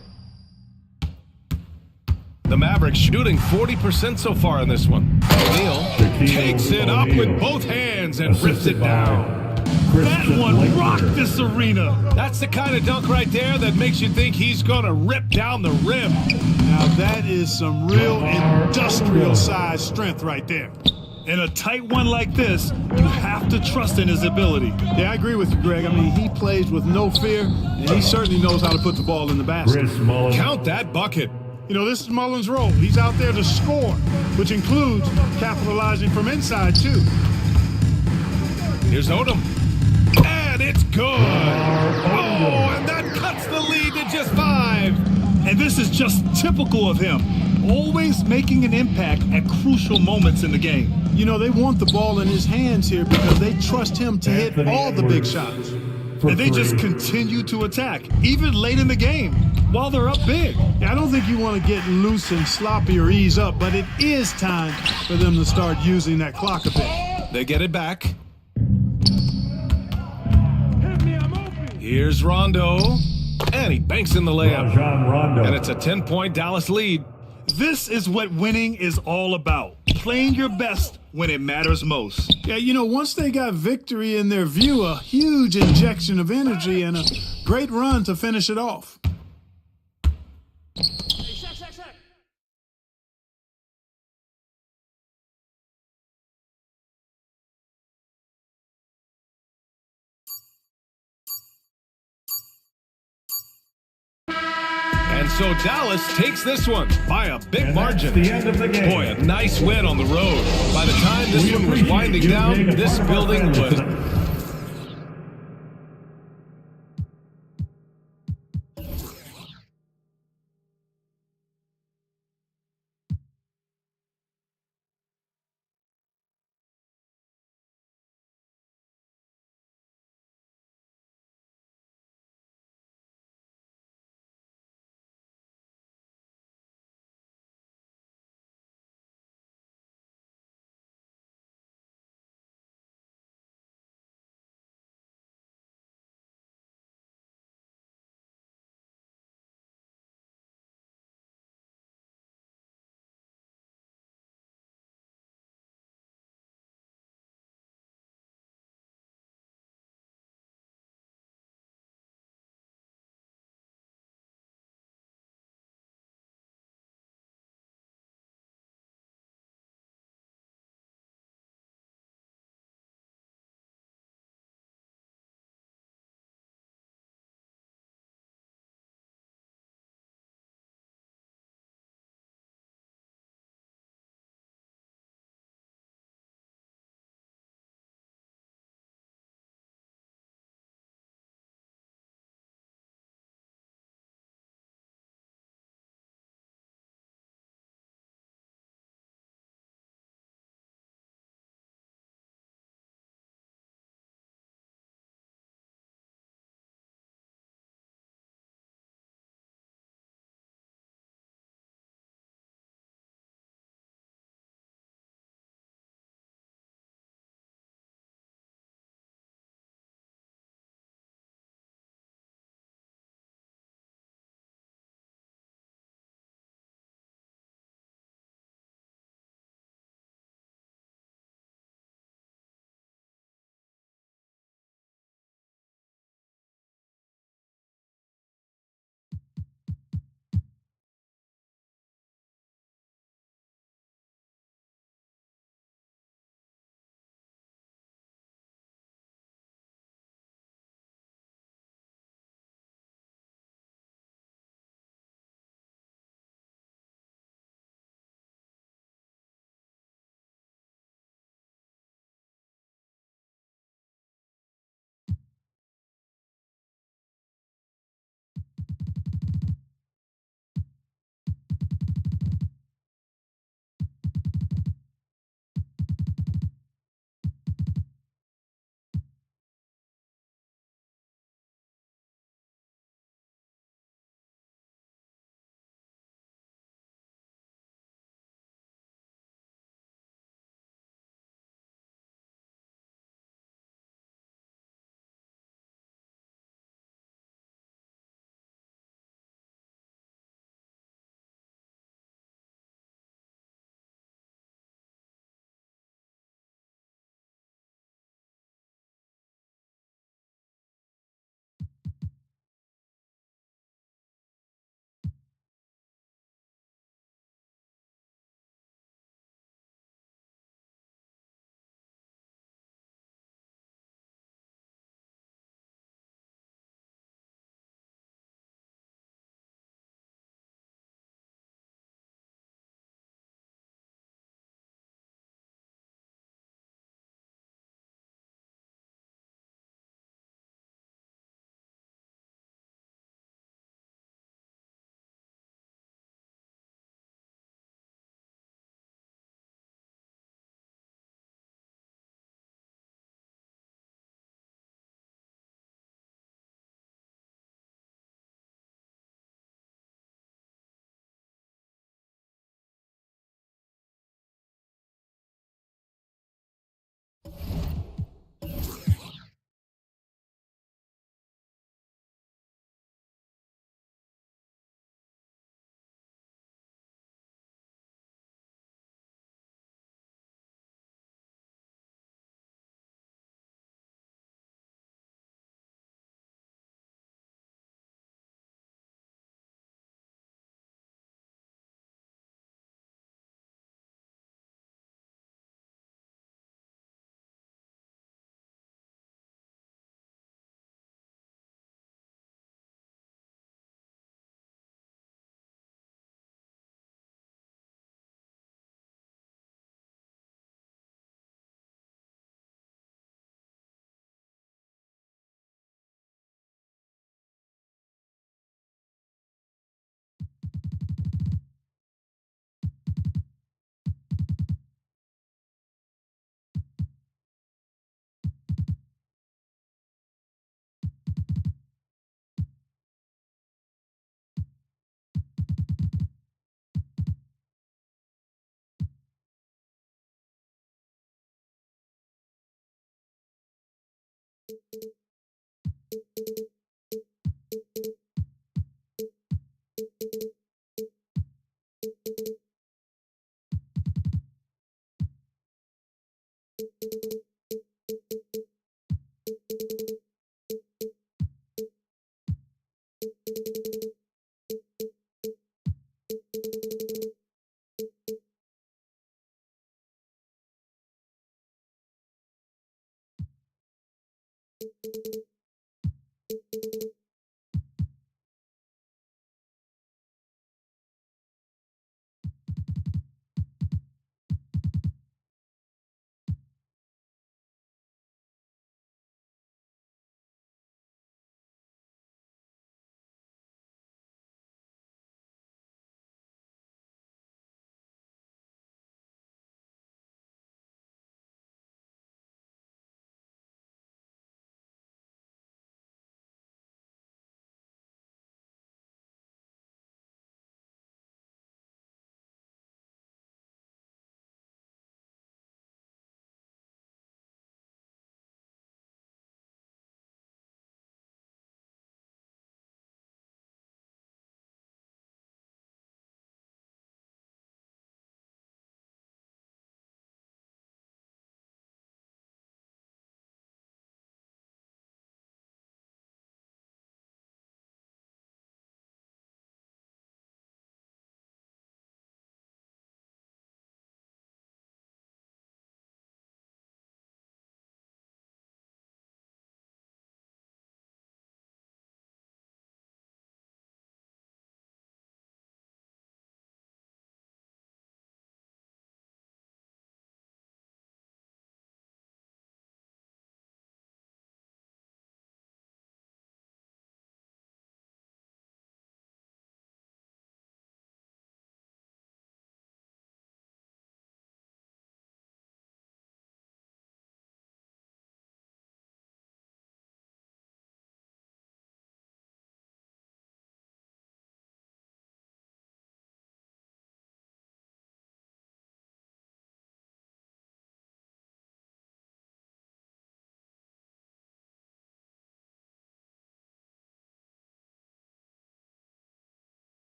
The Mavericks shooting 40% so far in this one. O'Neal takes it up with both hands and rips it down. That one rocked this arena. That's the kind of dunk right there that makes you think he's going to rip down the rim. Now that is some real industrial size strength right there. In a tight one like this, you have to trust in his ability. Yeah, I agree with you, Greg. I mean, he plays with no fear, and he certainly knows how to put the ball in the basket. Count that bucket. You know, this is Mullen's role. He's out there to score, which includes capitalizing from inside, too. Here's Odom. And it's good. Oh, and that cuts the lead to just 5. And this is just typical of him. Always making an impact at crucial moments in the game. You know, they want the ball in his hands here because they trust him to hit all the big shots. And they just continue to attack, even late in the game, while they're up big. Yeah, I don't think you want to get loose and sloppy or ease up, but it is time for them to start using that clock a bit. They get it back. Here's Rondo. And he banks in the layup. And it's a 10-point Dallas lead. This is what winning is all about. Playing your best when it matters most. Yeah, you know, once they got victory in their view, a huge injection of energy and a great run to finish it off. And so Dallas takes this one by a big margin. The end of the game. Boy, a nice win on the road. By the time this one was winding down, this building was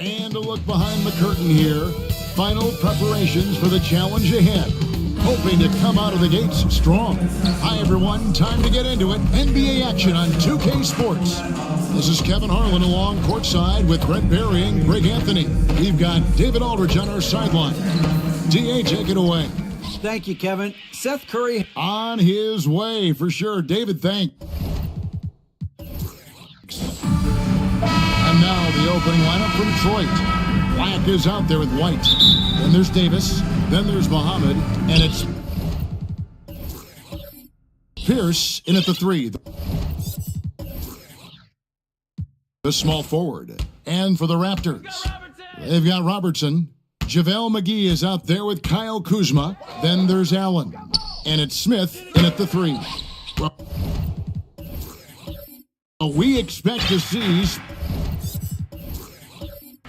And a look behind the curtain here. Final preparations for the challenge ahead. Hoping to come out of the gates strong. Hi, everyone. Time to get into it. NBA action on 2K Sports. This is Kevin Harlan along courtside with Brett Berry and Greg Anthony. We've got David Aldridge on our sideline. DA, take it away. Thank you, Kevin. Seth Curry on his way for sure. David, thanks. And now the opening lineup from Detroit. Black is out there with White. Then there's Davis. Then there's Muhammad. And it's Pierce in at the 3. The small forward. And for the Raptors, they've got Robertson. JaVale McGee is out there with Kyle Kuzma. Then there's Allen. And it's Smith in at the 3. Well, we expect to see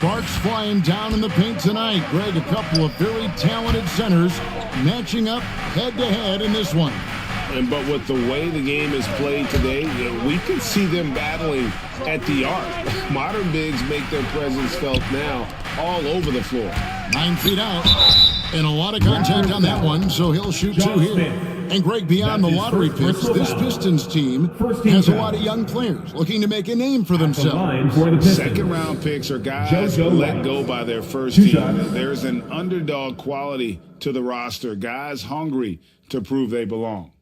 Sparks flying down in the paint tonight. Greg, a couple of very talented centers matching up head-to-head in this one. But with the way the game is played today, we could see them battling at the arc. Modern bigs make their presence felt now all over the floor. 9 feet out. And a lot of contact on that one, so he'll shoot 2 here. And Greg, beyond the lottery picks, this Pistons team has a lot of young players looking to make a name for themselves. Second-round picks are guys let go by their first team. There's an underdog quality to the roster, guys hungry to prove they belong.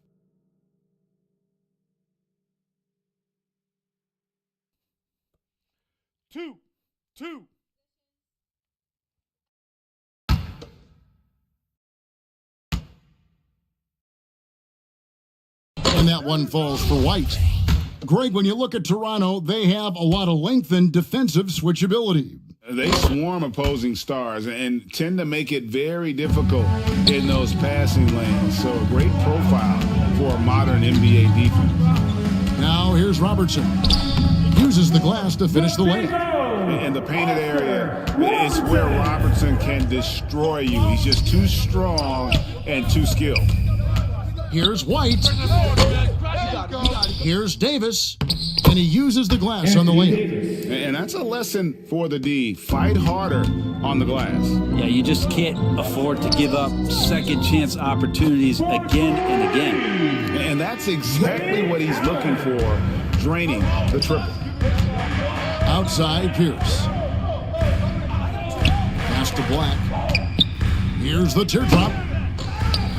Two. And that one falls for White. Greg, when you look at Toronto, they have a lot of length and defensive switchability. They swarm opposing stars and tend to make it very difficult in those passing lanes. So a great profile for a modern NBA defense. Now here's Robertson. Uses the glass to finish the layup. In the painted area is where Robertson can destroy you. He's just too strong and too skilled. Here's White. Here's Davis. And he uses the glass on the layup. And that's a lesson for the D. Fight harder on the glass. Yeah, you just can't afford to give up second chance opportunities again and again. And that's exactly what he's looking for, draining the triple. Outside Pierce. Pass to Black. Here's the teardrop.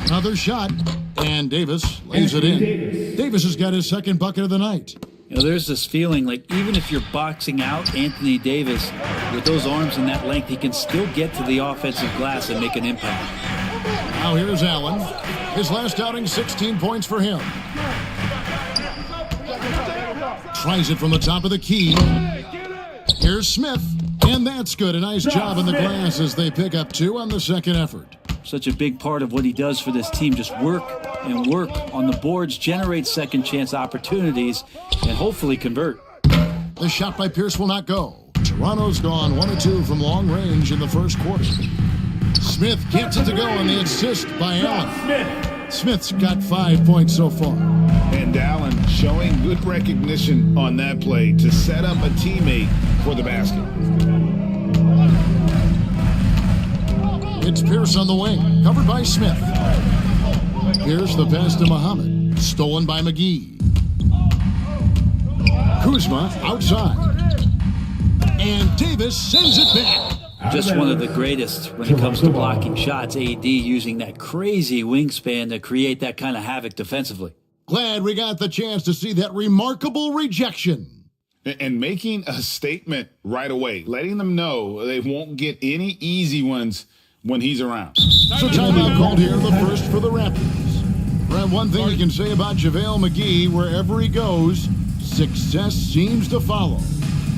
Another shot. And Davis lays it in. Davis has got his second bucket of the night. You know, there's this feeling like even if you're boxing out Anthony Davis with those arms and that length, he can still get to the offensive glass and make an impact. Now here's Allen. His last outing, 16 points for him. Tries it from the top of the key. Here's Smith. And that's good. A nice job in the glass as they pick up 2 on the second effort. Such a big part of what he does for this team. Just work and work on the boards, generate second chance opportunities, and hopefully convert. The shot by Pierce will not go. Toronto's gone 1 of 2 from long range in the first quarter. Smith gets it to go on the assist by Allen. Smith's got 5 points so far. And Allen showing good recognition on that play to set up a teammate for the basket. It's Pierce on the wing, covered by Smith. Pierce the pass to Muhammad, stolen by McGee. Kuzma outside. And Davis sends it back. Just one of the greatest when it comes to blocking shots. AD using that crazy wingspan to create that kind of havoc defensively. Glad we got the chance to see that remarkable rejection. And making a statement right away, letting them know they won't get any easy ones when he's around. So timeout called here, the first for the Raptors. Brad, one thing you can say about JaVale McGee, wherever he goes, success seems to follow.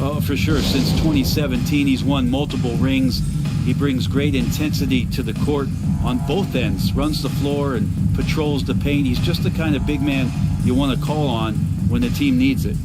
Oh, for sure. Since 2017, he's won multiple rings. He brings great intensity to the court on both ends, runs the floor and patrols the paint. He's just the kind of big man you want to call on when the team needs it.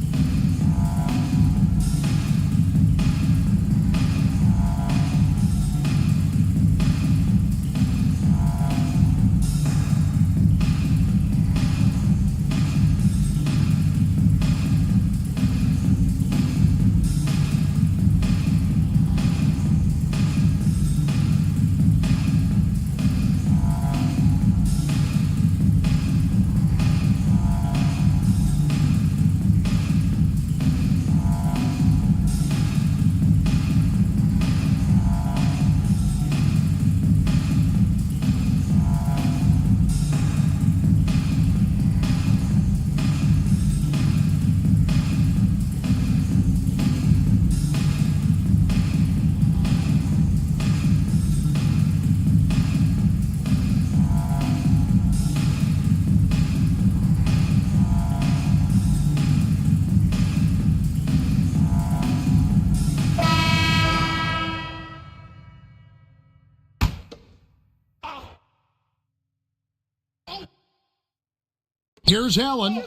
Here's Allen.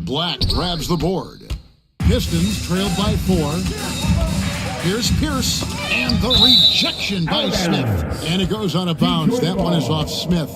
Black grabs the board. Pistons trailed by 4. Here's Pierce, and the rejection by Smith. And it goes out of bounds. That one is off Smith.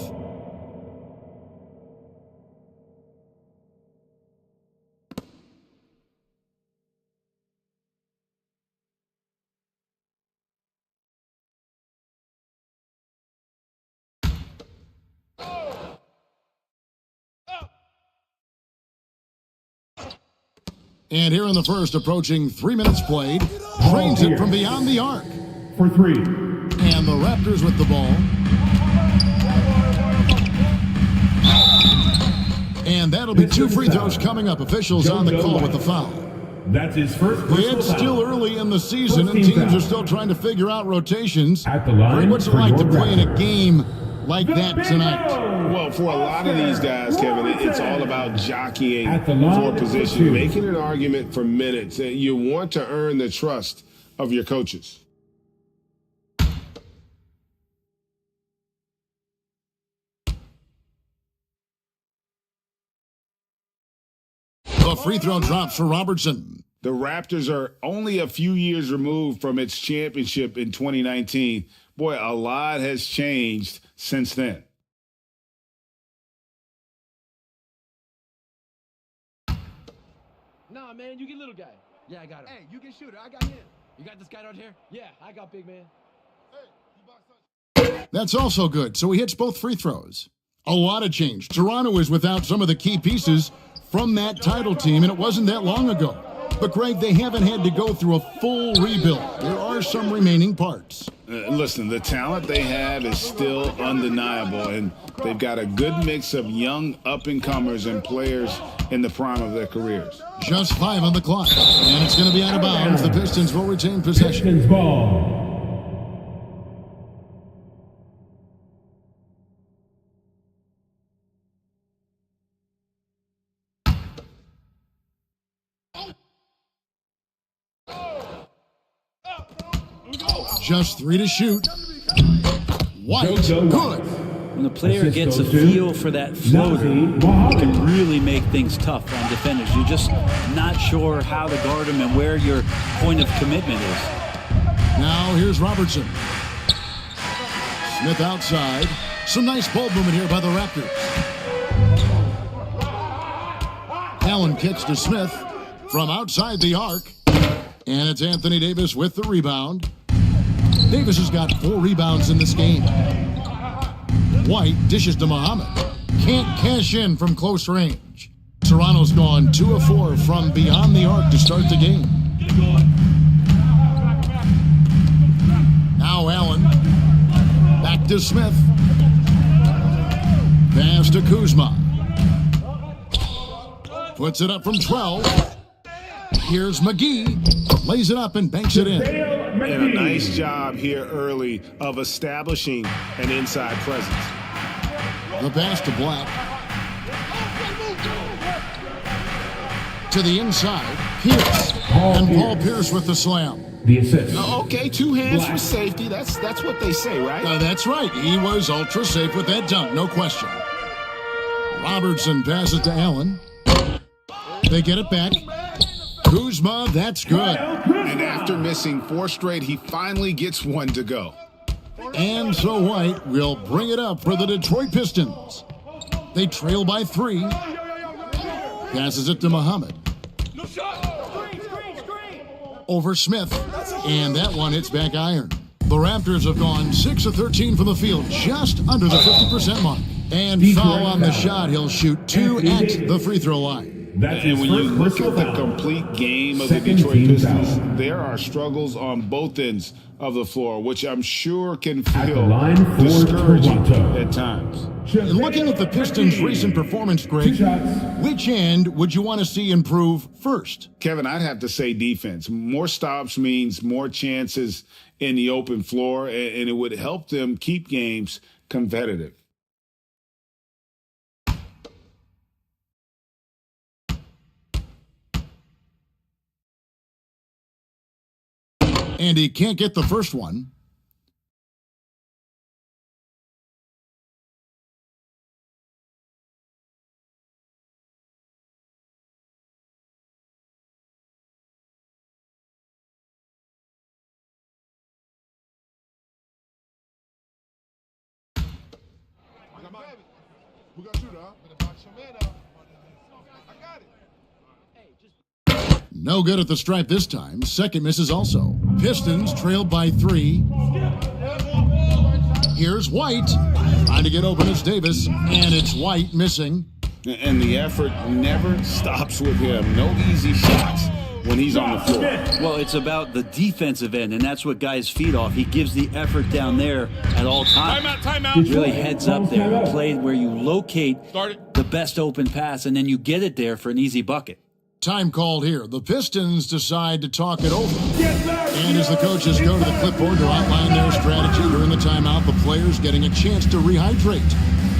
And here in the first, approaching 3 minutes played, drains it from beyond the arc. For 3. And the Raptors with the ball. And that'll be 2 free throws coming up. Officials on the call with the foul. That's his first personal It's foul. still early in the season, and teams are still trying to figure out rotations. At the line What's it for like to your play in a Raptors. game like that tonight? Well, for a lot of these guys, Kevin, it's all about jockeying At the line for for position, 2. making an argument for minutes. You want to earn the trust of your coaches. The free throw drops for Robertson. The Raptors are only a few years removed from its championship in 2019. Boy, a lot has changed since then. Nah, man, you get little guy. Yeah, I got him. Hey, you get shooter. I got him. You got this guy out here? Yeah, I got big man. That's also good. So he hits both free throws. A lot of change. Toronto is without some of the key pieces from that title team, and it wasn't that long ago. But, Greg, they haven't had to go through a full rebuild. There are some remaining parts. Listen, the talent they have is still undeniable, and they've got a good mix of young up-and-comers and players in the prime of their careers. Just 5 on the clock, and it's going to be out of bounds. The Pistons will retain possession. Pistons ball. Just 3 to shoot. White, good. When the player gets a feel for that floater, it can really make things tough on defenders. You're just not sure how to guard them and where your point of commitment is. Now here's Robertson. Smith outside. Some nice ball movement here by the Raptors. Allen kicks to Smith from outside the arc. And it's Anthony Davis with the rebound. Davis has got 4 rebounds in this game. White dishes to Muhammad. Can't cash in from close range. Toronto's gone 2 of 4 from beyond the arc to start the game. Now Allen. Back to Smith. Pass to Kuzma. Puts it up from 12. Here's McGee. Lays it up and banks it in. And a nice job here early of establishing an inside presence. The pass to Black. To the inside. Pierce. And Paul Pierce with the slam. The assist. Okay, 2 hands for safety. That's what they say, right? That's right. He was ultra safe with that dunk, no question. Robertson passes to Allen. They get it back. Kuzma, that's good. And after missing 4 straight, he finally gets one to go. And so White will bring it up for the Detroit Pistons. They trail by 3. Passes it to Muhammad. Over Smith. And that one hits back iron. The Raptors have gone 6 of 13 from the field, just under the 50% mark. And foul on the shot. He'll shoot 2 at the free throw line. And when you look at the complete game of the Detroit Pistons, there are struggles on both ends of the floor, which I'm sure can feel discouraging at times. And looking at the Pistons' recent performance, Greg, which end would you want to see improve first? Kevin, I'd have to say defense. More stops means more chances in the open floor, and it would help them keep games competitive. And he can't get the first one. No good at the stripe this time. Second misses also. Pistons trail by 3. Here's White. Trying to get open is Davis, and it's White missing. And the effort never stops with him. No easy shots when he's on the floor. Well, it's about the defensive end, and that's what guys feed off. He gives the effort down there at all times. Timeout. Really heads up there. A play where you locate the best open pass, and then you get it there for an easy bucket. Time called here. The Pistons decide to talk it over. And as the coaches go to the clipboard to outline their strategy during the timeout, the players getting a chance to rehydrate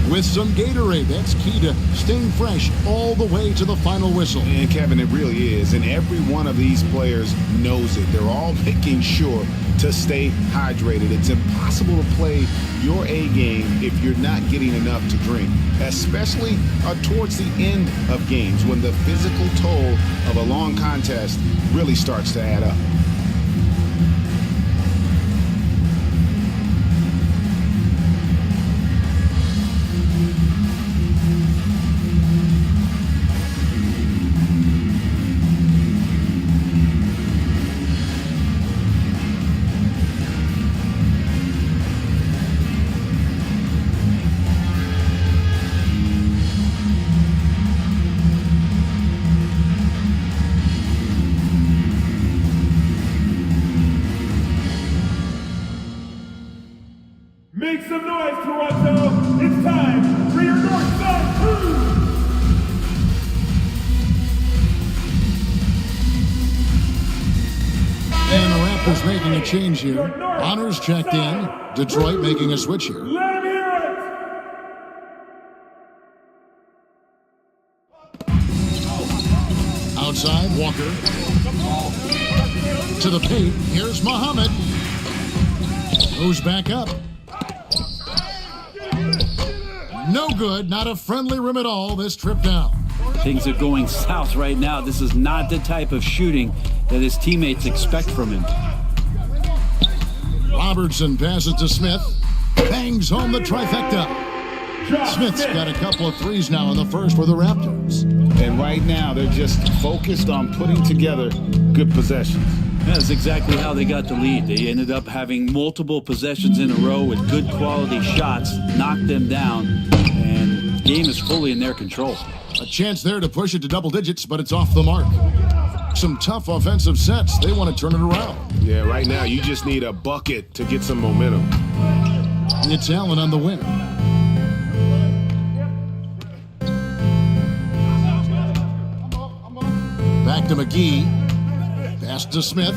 with some Gatorade. That's key to staying fresh all the way to the final whistle. And Kevin, it really is. And every one of these players knows it. They're all making sure to stay hydrated. It's impossible to play your A game if you're not getting enough to drink, especially towards the end of games when the physical toll of a long contest really starts to add up. Make some noise, Toronto! It's time for your North Side Crew! And the Raptors making a change here. Honors checked in. Detroit making a switch here. Let him hear it! Outside, Walker. To the paint. Here's Muhammad. Goes back up. No good. Not a friendly rim at all this trip down. Things are going south right now. This is not the type of shooting that his teammates expect from him. Robertson passes to Smith. Bangs home the trifecta. Smith's got a couple of threes now in the first for the Raptors. And right now, they're just focused on putting together good possessions. That's exactly how they got the lead. They ended up having multiple possessions in a row with good quality shots, knocked them down, and the game is fully in their control. A chance there to push it to double digits, but it's off the mark. Some tough offensive sets. They want to turn it around. Yeah, right now you just need a bucket to get some momentum. It's Allen on the wing. Back to McGee. Pass to Smith.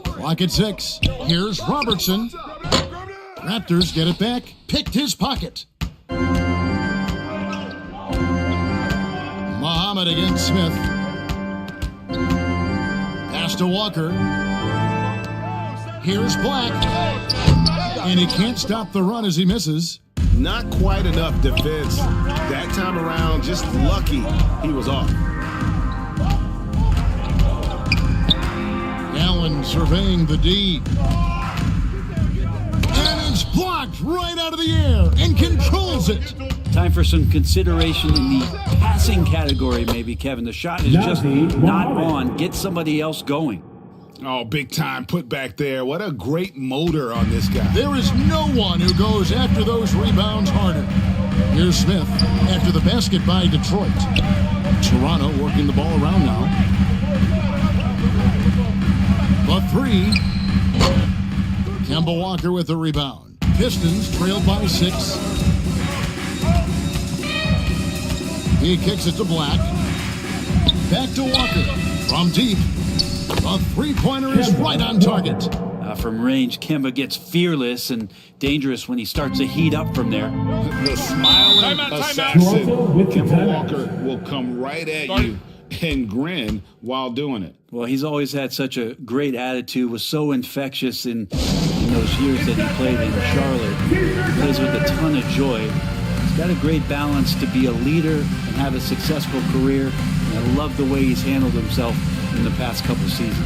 Clock at 6. Here's Robertson. Raptors get it back. Picked his pocket. Muhammad against Smith. Pass to Walker. Here's Black. And he can't stop the run as he misses. Not quite enough defense that time around. Just lucky he was off. Allen surveying the D. And it's blocked right out of the air and controls it. Time for some consideration in the passing category, maybe, Kevin. The shot is just not on. Get somebody else going. Oh, big time put back there. What a great motor on this guy. There is no one who goes after those rebounds harder. Here's Smith after the basket by Detroit. Toronto working the ball around now. The 3. Kemba Walker with the rebound. Pistons trailed by 6. He kicks it to Black. Back to Walker. From deep. A three-pointer is right on target. From range, Kemba gets fearless and dangerous when he starts to heat up from there. The smiling assassin, Kemba Walker, will come right at you and grin while doing it. Well, he's always had such a great attitude, was so infectious in those years that he played in Charlotte. He plays with a ton of joy. He's got a great balance to be a leader and have a successful career. And I love the way he's handled himself in the past couple seasons.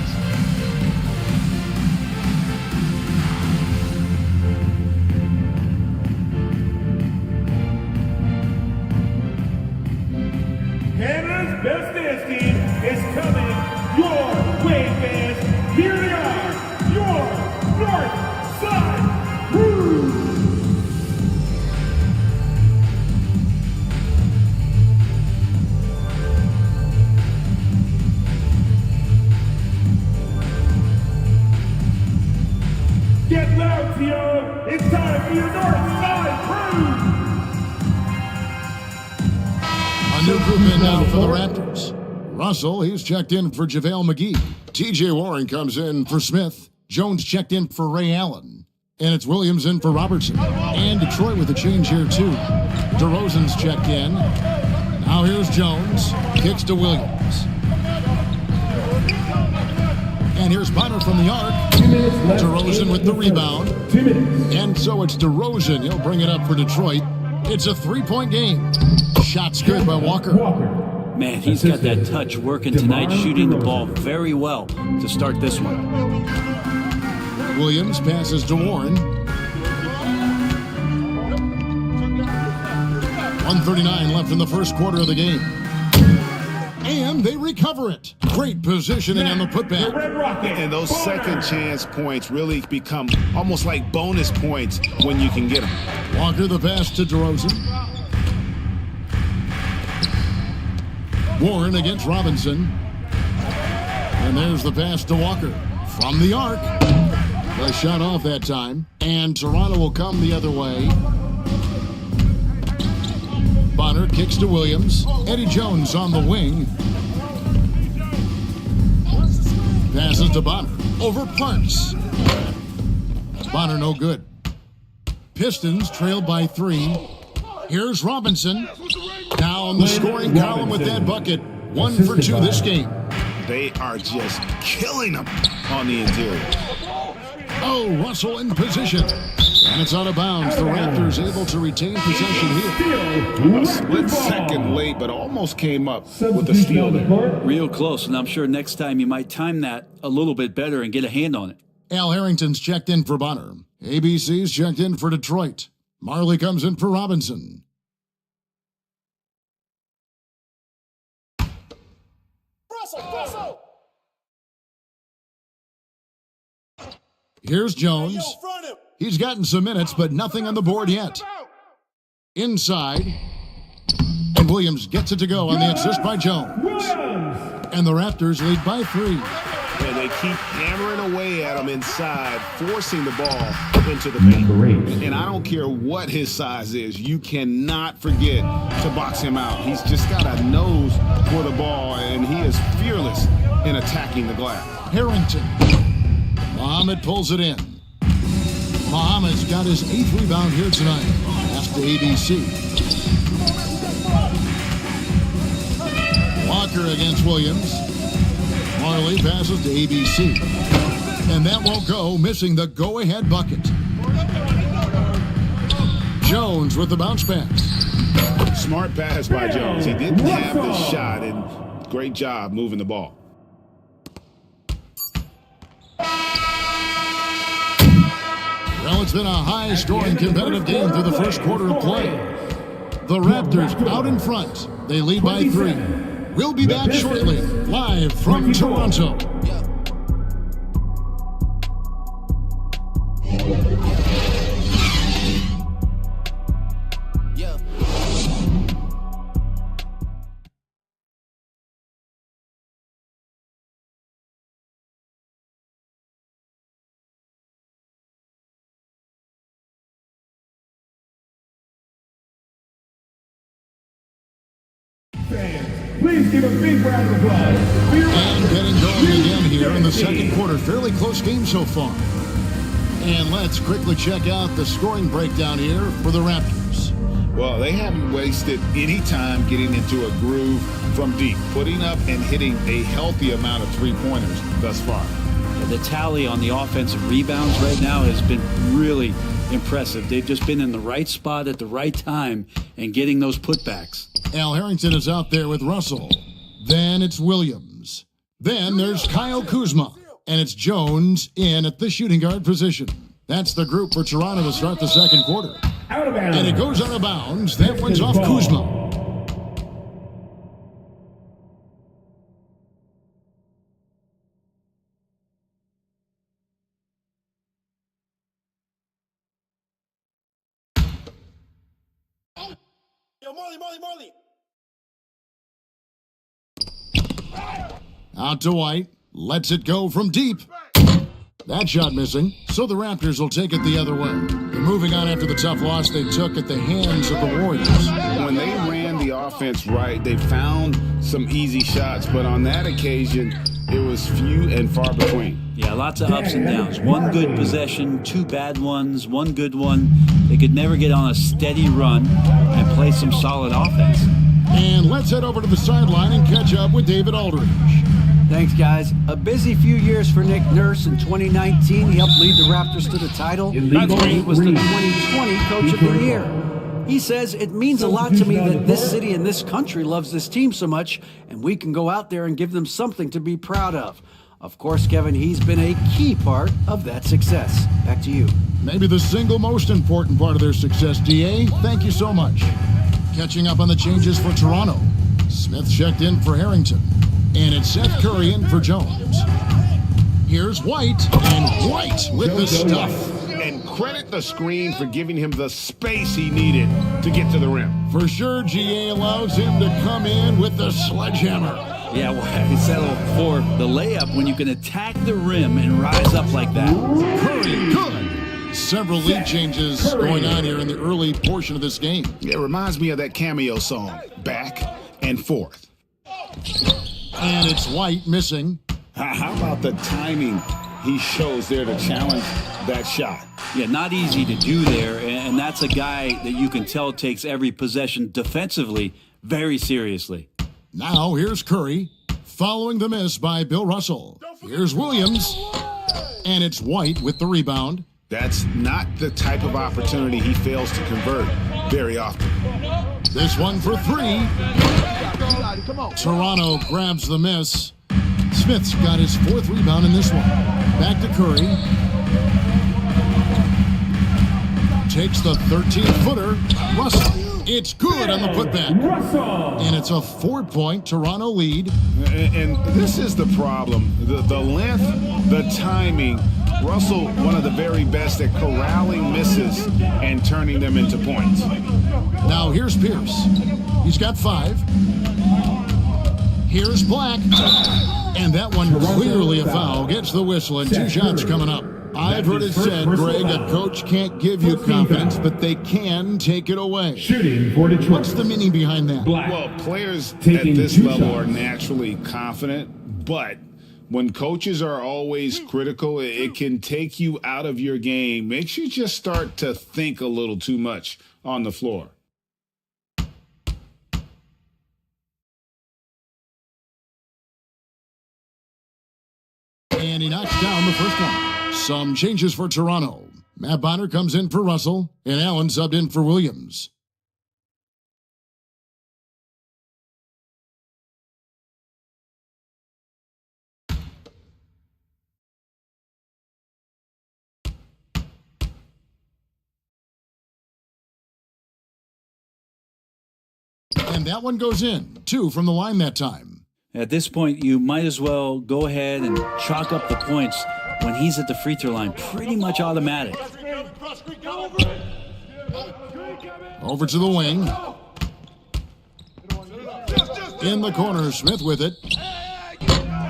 Silencio, it's time for your North Side Crew. A new group in now for the Raptors. Russell, he's checked in for JaVale McGee. TJ Warren comes in for Smith. Jones checked in for Ray Allen. And it's Williams in for Robertson. And Detroit with a change here, too. DeRozan's checked in. Now here's Jones. Kicks to Williams. And here's Bonner from the arc. DeRozan with the rebound. And so it's DeRozan. He'll bring it up for Detroit. It's a three-point game. Shots good by Walker. Man, he's got that touch working tonight, shooting the ball very well to start this one. Williams passes to Warren. 1:39 left in the first quarter of the game. And they recover it. Great positioning on the putback. And those second chance points really become almost like bonus points when you can get them. Walker the pass to DeRozan. Warren against Robinson. And there's the pass to Walker. From the arc. The shot off that time. And Toronto will come the other way. Bonner kicks to Williams. Eddie Jones on the wing. Passes to Bonner. Over Parks. Bonner no good. Pistons trailed by 3. Here's Robinson. Down the scoring column with that bucket. 1 for 2 this game. They are just killing them on the interior. Oh, Russell in position. And it's out of bounds. The Raptors able to retain possession here. A split second late, but almost came up with a steal there. Real close, and I'm sure next time you might time that a little bit better and get a hand on it. Al Harrington's checked in for Bonner. ABC's checked in for Detroit. Marley comes in for Robinson. Russell! Here's Jones. He's gotten some minutes, but nothing on the board yet. Inside. And Williams gets it to go on the assist by Jones. And the Raptors lead by 3. And they keep hammering away at him inside, forcing the ball into the paint. And I don't care what his size is, you cannot forget to box him out. He's just got a nose for the ball, and he is fearless in attacking the glass. Harrington. Muhammad pulls it in. Muhammad's got his 8th rebound here tonight. Pass to ABC. Walker against Williams. Marley passes to ABC. And that won't go, missing the go-ahead bucket. Jones with the bounce pass. Smart pass by Jones. He didn't have the shot, and great job moving the ball. Well, it's been a high-scoring competitive game through the first quarter of play. The Raptors out in front. They lead by 3. We'll be back shortly, live from Toronto. Please give a big round of applause. And getting going again here in the second quarter. Fairly close game so far. And let's quickly check out the scoring breakdown here for the Raptors. Well, they haven't wasted any time getting into a groove from deep, putting up and hitting a healthy amount of three-pointers thus far. The tally on the offensive rebounds right now has been really impressive. They've just been in the right spot at the right time and getting those putbacks. Al Harrington is out there with Russell. Then it's Williams. Then there's Kyle Kuzma. And it's Jones in at the shooting guard position. That's the group for Toronto to start the second quarter. Out of bounds. And it goes out of bounds. That one's off Kuzma. Yo, Marley. Out to White. Lets it go from deep. That shot missing, so the Raptors will take it the other way. They're moving on after the tough loss they took at the hands of the Warriors. When they ran the offense right, they found some easy shots, but on that occasion, it was few and far between. Yeah, lots of ups and downs. One good possession, two bad ones, one good one. They could never get on a steady run and play some solid offense. And let's head over to the sideline and catch up with David Aldridge. Thanks, guys. A busy few years for Nick Nurse. In 2019, he helped lead the Raptors to the title. He was the 2020 Coach of the Year. He says, it means a lot to me that this city and this country loves this team so much, and we can go out there and give them something to be proud of. Of course, Kevin, he's been a key part of that success. Back to you. Maybe the single most important part of their success, D.A. Thank you so much. Catching up on the changes for Toronto. Smith checked in for Harrington. And it's Seth Curry in for Jones. Here's White, and White with the stuff. And credit the screen for giving him the space he needed to get to the rim. For sure, GA allows him to come in with the sledgehammer. Yeah, well, I settle for the layup when you can attack the rim and rise up like that. Curry, good. Several lead changes going on here in the early portion of this game. It reminds me of that cameo song, Back and Forth. And it's White missing. How about the timing he shows there to challenge that shot? Yeah, not easy to do there, and that's a guy that you can tell takes every possession defensively very seriously. Now here's Curry, following the miss by Bill Russell. Here's Williams, and it's White with the rebound. That's not the type of opportunity he fails to convert very often. This one for three. Toronto grabs the miss. Smith's got his fourth rebound in this one. Back to Curry. Takes the 13-footer. Russell. It's good on the putback. Russell. And it's a 4-point Toronto lead. And this is the problem. The length, the timing. Russell, one of the very best at corralling misses and turning them into points. Now here's Pierce. He's got 5. Here's Black. And that one clearly a foul. Gets the whistle and 2 shots coming up. I've heard it said, Greg, a coach can't give you confidence, but they can take it away. Shooting for Detroit. What's the meaning behind that? Well, players at this level are naturally confident, but when coaches are always critical, it can take you out of your game. Makes you just start to think a little too much on the floor. And he knocks down the first one. Some changes for Toronto. Matt Bonner comes in for Russell, and Allen subbed in for Williams. And that one goes in. 2 from the line that time. At this point, you might as well go ahead and chalk up the points when he's at the free throw line. Pretty much automatic. Over to the wing. In the corner, Smith with it.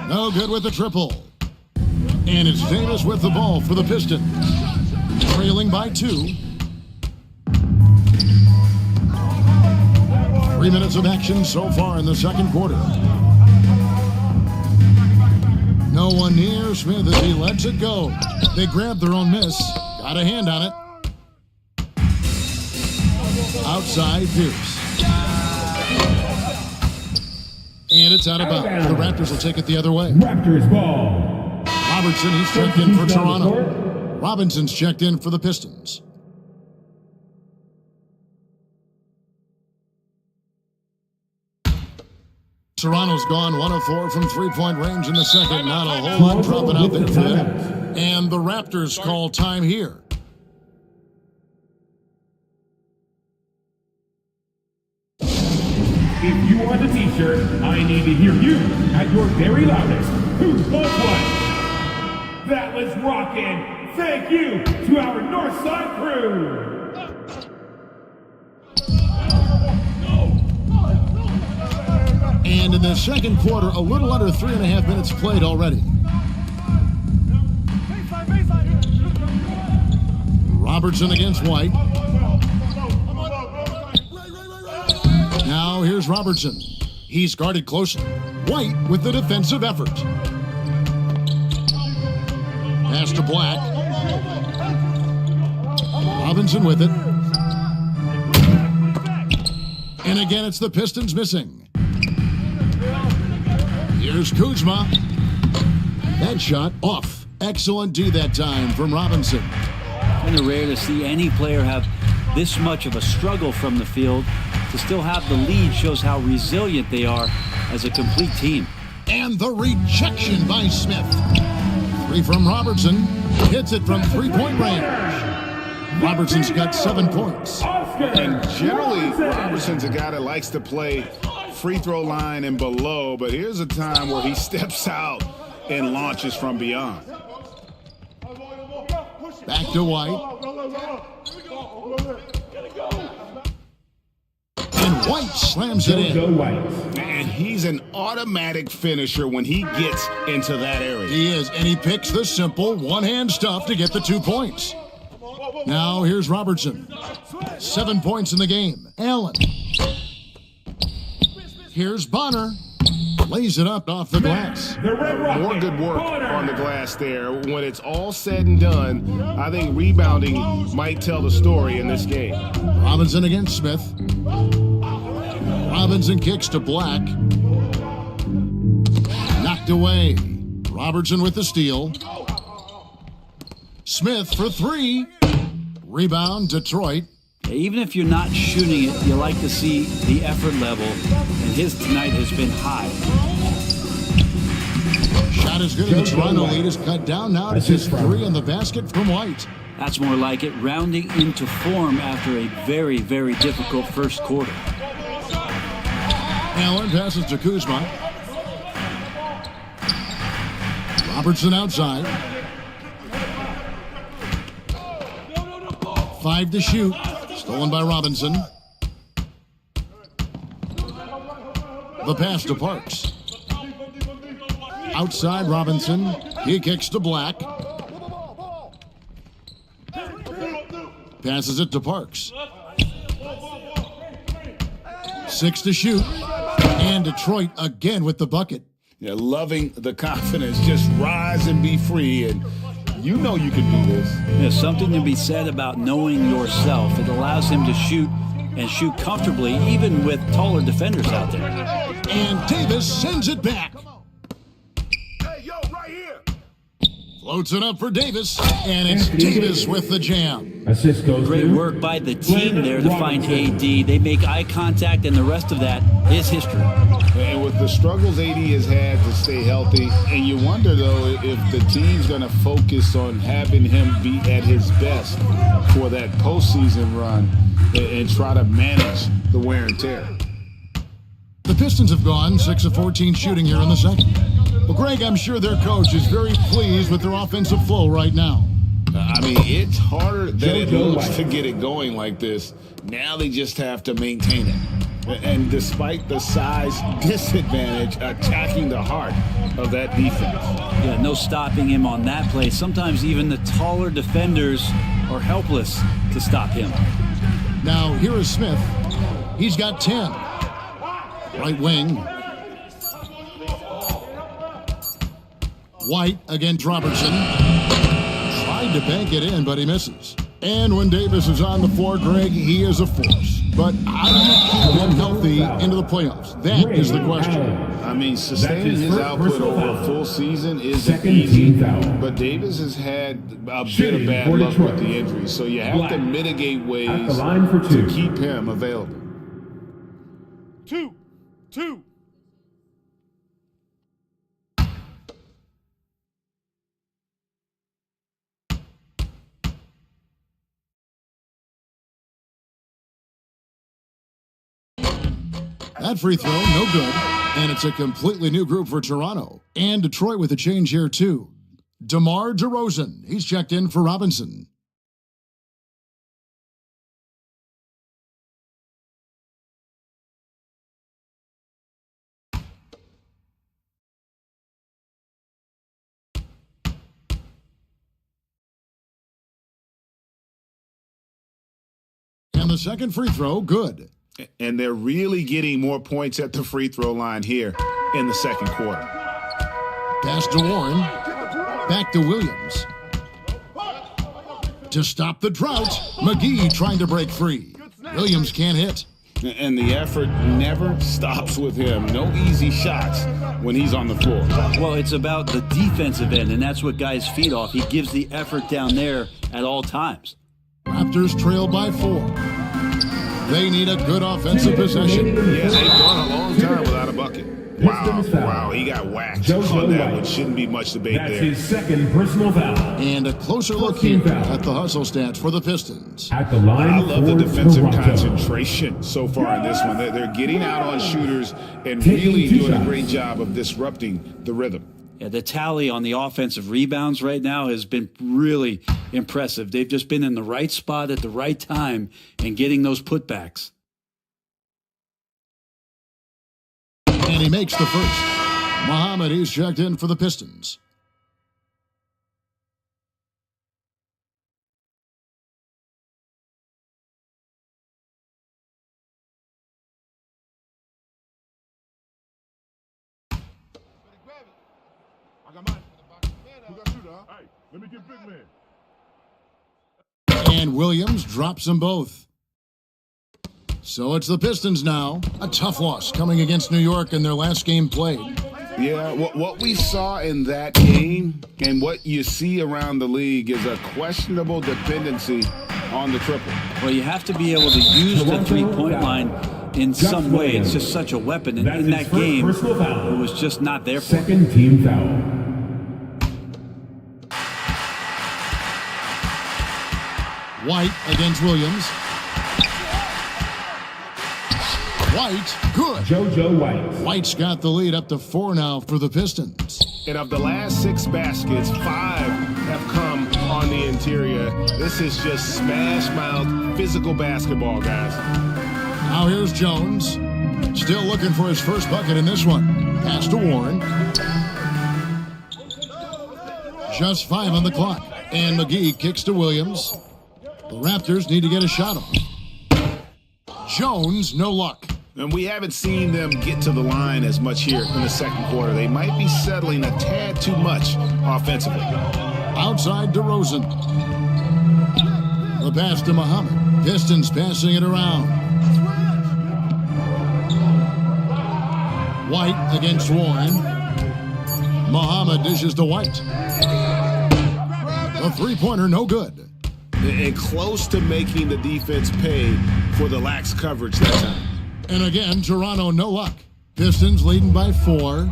No good with the triple. And it's Davis with the ball for the Pistons. Trailing by 2. 3 minutes of action so far in the second quarter. No one near Smith as he lets it go. They grabbed their own miss. Got a hand on it. Outside Pierce. And it's out of bounds. The Raptors will take it the other way. Raptors ball. Robertson, he's checked in for Toronto. Robinson's checked in for the Pistons. Toronto's gone 1 of 4 from three-point range in the second. Not a whole lot dropping out there for them. And the Raptors call time here. If you want a t-shirt, I need to hear you at your very loudest. Who wants one? That was rockin'. Thank you to our Northside crew. And in the second quarter, a little under 3.5 minutes played already. Robertson against White. Now here's Robertson. He's guarded closely. White with the defensive effort. Pass to Black. Robinson with it. And again, it's the Pistons missing. Here's Kuzma. That shot off. Excellent D that time from Robinson. Kind of rare to see any player have this much of a struggle from the field. To still have the lead shows how resilient they are as a complete team. And the rejection by Smith. Three from Robertson. Hits it from three-point range. Robertson's got 7 points. And generally, Robertson's a guy that likes to play free throw line and below, but here's a time where he steps out and launches from beyond. Back to White. And White slams it in. And he's an automatic finisher when he gets into that area. He is, and he picks the simple one-hand stuff to get the 2 points. Now here's Robertson. 7 points in the game. Allen. Here's Bonner. Lays it up off the glass. More good work on the glass there. When it's all said and done, I think rebounding might tell the story in this game. Robinson against Smith. Robinson kicks to Black. Knocked away. Robertson with the steal. Smith for three. Rebound, Detroit. Even if you're not shooting it, you like to see the effort level, and his tonight has been high. Shot is good, and the Toronto lead is cut down now to just three in the basket from White. That's more like it, rounding into form after a very, very difficult first quarter. Allen passes to Kuzma. Robertson outside. 5 to shoot. Stolen by Robinson. The pass to Parks. Outside Robinson. He kicks to Black. Passes it to Parks. 6 to shoot. And Detroit again with the bucket. Yeah, loving the confidence. Just rise and be free. And you know you can do this. There's something to be said about knowing yourself. It allows him to shoot and shoot comfortably, even with taller defenders out there. And Davis sends it back. Hey, yo, right here. Floats it up for Davis, and it's Davis with the jam. Assist goes Great work by the team there to find AD. They make eye contact, and the rest of that is history. And with the struggles AD has had to stay healthy, and you wonder, though, if the team's going to focus on having him be at his best for that postseason run and try to manage the wear and tear. The Pistons have gone 6 of 14 shooting here in the second. Well, Greg, I'm sure their coach is very pleased with their offensive flow right now. I mean, it's harder than it looks to get it going like this. Now they just have to maintain it. And despite the size disadvantage, attacking the heart of that defense. Yeah, no stopping him on that play. Sometimes even the taller defenders are helpless to stop him. Now, here is Smith. He's got 10. Right wing. White against Robertson. Tried to bank it in, but he misses. And when Davis is on the floor, Greg, he is a force. But how do you keep him healthy into the playoffs? That is the question. I mean, sustaining his output over a full season isn't easy. But Davis has had a bit of bad luck with the injury. So you have to mitigate ways to keep him available. 2. That free throw, no good. And it's a completely new group for Toronto. And Detroit with a change here, too. DeMar DeRozan, he's checked in for Robinson. And the second free throw, good. And they're really getting more points at the free throw line here in the second quarter. Pass to Warren. Back to Williams. To stop the drought, McGee trying to break free. Williams can't hit. And the effort never stops with him. No easy shots when he's on the floor. Well, it's about the defensive end, and that's what guys feed off. He gives the effort down there at all times. Raptors trail by 4. They need a good offensive possession. Yeah, they've gone a long time without a bucket. Wow, he got whacked on that one. Shouldn't be much debate there. That's his second personal foul. And a closer look here at the hustle stats for the Pistons. At the line, I love the defensive concentration so far in this one. They're getting out on shooters and really doing a great job of disrupting the rhythm. Yeah, the tally on the offensive rebounds right now has been really impressive. They've just been in the right spot at the right time and getting those putbacks. And he makes the first. Muhammad is checked in for the Pistons. I got mine. Who got shooter, huh? Hey, let me get big man. And Williams drops them both. So it's the Pistons now. A tough loss coming against New York in their last game played. Yeah, what we saw in that game and what you see around the league is a questionable dependency on the triple. Well, you have to be able to use the three-point line in some way. It's just such a weapon. And in that game, it was just not there for him. Second team foul. White against Williams. White, good. JoJo White. White's got the lead up to 4 now for the Pistons. And of the last 6 baskets, 5 have come on the interior. This is just smash mouth physical basketball, guys. Now here's Jones. Still looking for his first bucket in this one. Pass to Warren. Just 5 on the clock. And McGee kicks to Williams. The Raptors need to get a shot off. Jones, no luck. And we haven't seen them get to the line as much here in the second quarter. They might be settling a tad too much offensively. Outside DeRozan. The pass to Muhammad. Pistons passing it around. White against Warren. Muhammad dishes to White. The three-pointer, no good. And close to making the defense pay for the lax coverage that time. And again, Toronto, no luck. Pistons leading by 4.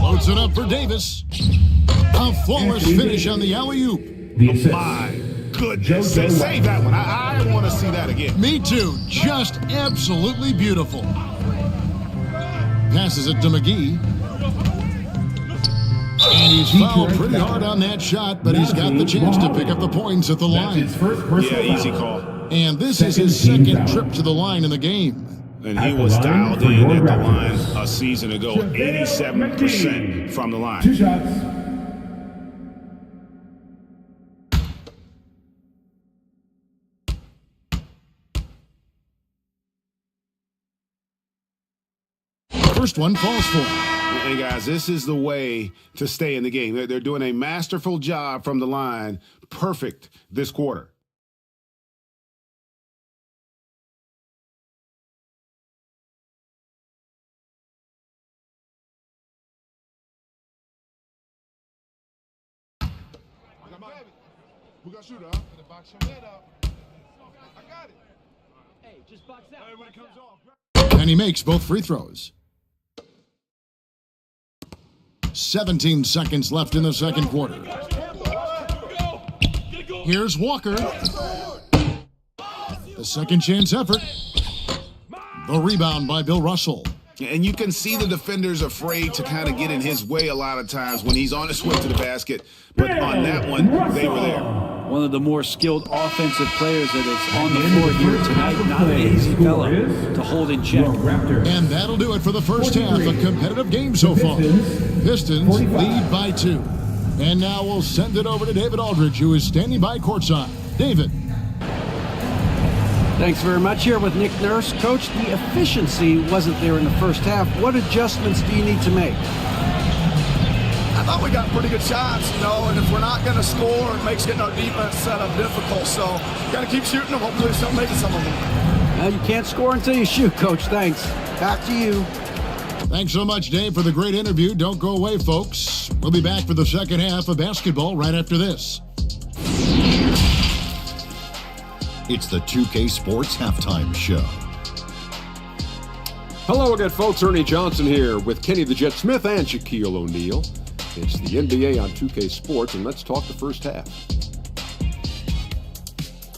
Loads it up for Davis. A flawless finish on the alley-oop. My goodness. Save that one. I want to see that again. Me too. Just absolutely beautiful. Passes it to McGee. And he's fouled pretty hard on that shot, but he's got the chance to pick up the points at the line. Yeah, easy call. And this is his second trip to the line in the game. And he was dialed in at the line a season ago, 87% from the line. 2 shots. First one falls for. And guys, this is the way to stay in the game. They're doing a masterful job from the line. Perfect this quarter. Who got shooter, huh? Box your head up. I got it. Hey, just box out. Hey, when it comes off. And he makes both free throws. 17 seconds left in the second quarter. Here's Walker. The second chance effort. The rebound by Bill Russell. And you can see the defenders afraid to kind of get in his way a lot of times when he's on his way to the basket. But on that one, they were there. One of the more skilled offensive players that is on the floor here tonight. Not an easy fella to hold in check. And that'll do it for the first half. A competitive game so far. Pistons lead by 2. And now we'll send it over to David Aldridge, who is standing by courtside. David. Thanks very much. Here with Nick Nurse. Coach, the efficiency wasn't there in the first half. What adjustments do you need to make? I thought we got pretty good shots, and if we're not going to score, it makes getting our defense set up difficult. So got to keep shooting them. Hopefully, start making some of them. Well, you can't score until you shoot, Coach. Thanks. Back to you. Thanks so much, Dave, for the great interview. Don't go away, folks. We'll be back for the second half of basketball right after this. It's the 2K Sports Halftime Show. Hello again, folks. Ernie Johnson here with Kenny the Jet Smith and Shaquille O'Neal. It's the NBA on 2K Sports, and let's talk the first half.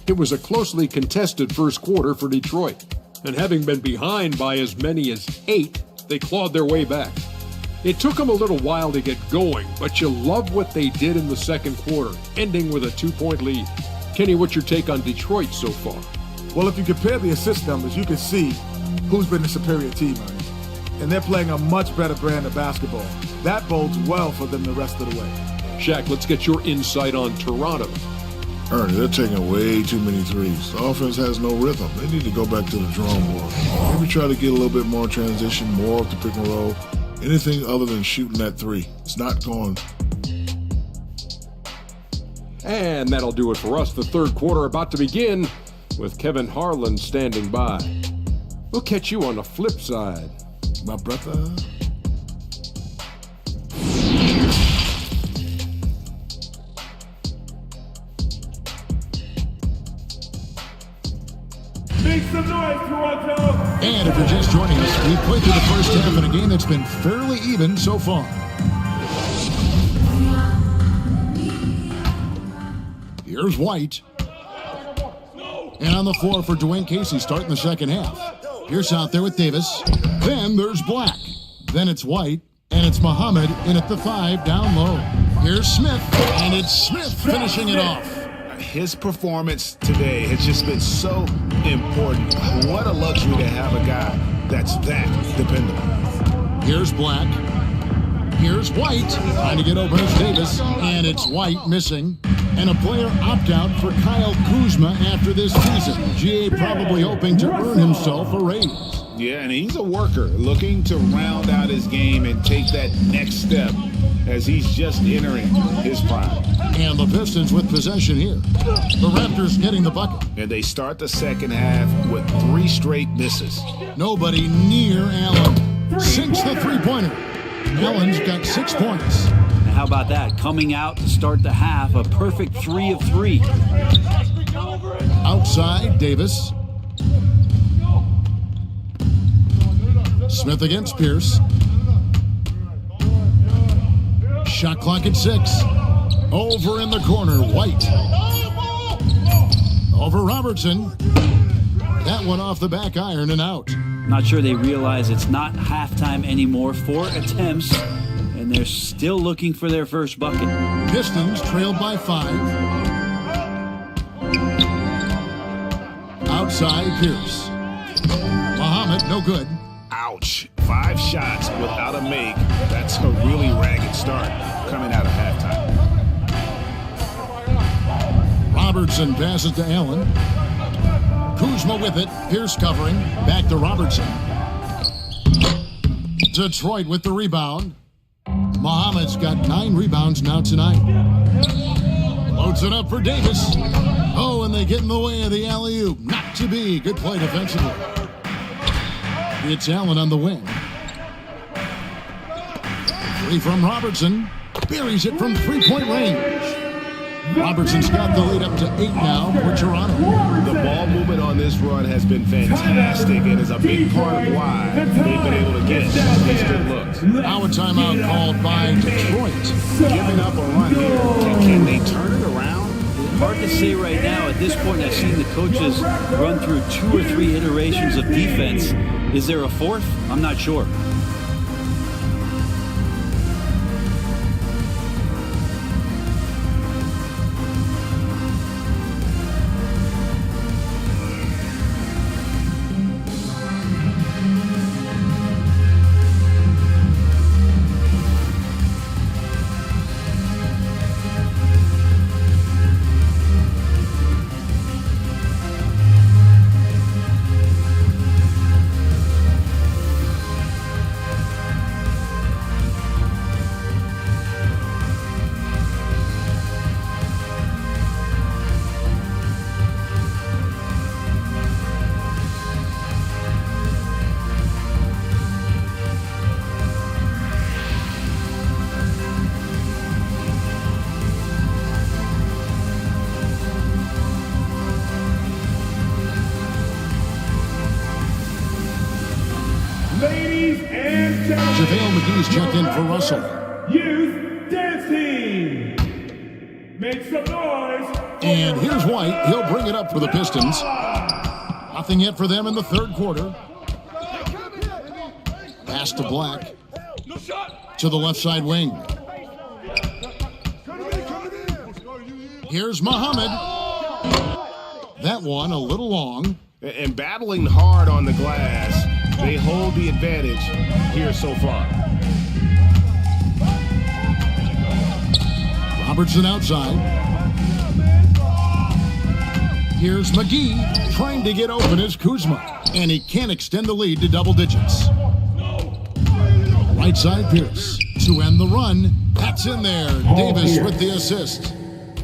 It was a closely contested first quarter for Detroit, and having been behind by as many as 8, they clawed their way back. It took them a little while to get going, but you love what they did in the second quarter, ending with a 2-point lead. Kenny, what's your take on Detroit so far? Well, if you compare the assist numbers, you can see who's been the superior team, Ernie. And they're playing a much better brand of basketball. That bodes well for them the rest of the way. Shaq, let's get your insight on Toronto. Ernie, they're taking way too many threes. The offense has no rhythm. They need to go back to the drawing board. Maybe try to get a little bit more transition, more of the pick and roll. Anything other than shooting that three. It's not going. And that'll do it for us. The third quarter about to begin with Kevin Harlan standing by. We'll catch you on the flip side, my brother. Make some noise, Toronto! And if you're just joining us, we've played through the first half in a game that's been fairly even so far. Here's White. And on the floor for Dwayne Casey starting the second half. Pierce out there with Davis. Then there's Black. Then it's White. And it's Muhammad in at the 5 down low. Here's Smith. And it's Smith finishing it off. His performance today has just been so important. What a luxury to have a guy that's that dependable. Here's Black. Here's White. Trying to get open as Davis. And it's White missing. And a player opt-out for Kyle Kuzma after this season. GA probably hoping to earn himself a raise. Yeah, and he's a worker looking to round out his game and take that next step as he's just entering his prime. And the Pistons with possession here. The Raptors getting the bucket. And they start the second half with 3 straight misses. Nobody near Allen. Sinks the three-pointer. Allen's got 6 points. How about that? Coming out to start the half, a perfect 3 of 3. Outside, Davis. Smith against Pierce. Shot clock at 6. Over in the corner, White. Over Robertson. That one off the back iron and out. Not sure they realize it's not halftime anymore. 4 attempts. And they're still looking for their first bucket. Pistons trailed by 5. Outside, Pierce. Muhammad, no good. Ouch. 5 shots without a make. That's a really ragged start coming out of halftime. Robertson passes to Allen. Kuzma with it. Pierce covering. Back to Robertson. Detroit with the rebound. Muhammad's got 9 rebounds now tonight. Loads it up for Davis. Oh, and they get in the way of the alley-oop. Not to be. Good play defensively. It's Allen on the wing. 3 from Robertson. Buries it from 3-point range. Robertson's got the lead up to 8 now for Toronto. The ball movement on this run has been fantastic and is a big part of why they've been able to get these good looks. Now a timeout called by Detroit. Giving up a run here. Can they turn it around? Hard to say right now. At this point, I've seen the coaches run through 2 or 3 iterations of defense. Is there a 4th? I'm not sure. He's checked in for Russell. Youth Dance Team. Make some noise. And here's White. He'll bring it up for the Pistons. Nothing yet for them in the third quarter. Pass to Black. To the left side wing. Here's Muhammad. That one a little long. And battling hard on the glass, they hold the advantage here so far. Robertson outside. Here's McGee trying to get open as Kuzma. And he can't extend the lead to double digits. Right side Pierce to end the run. That's in there. Davis with the assist.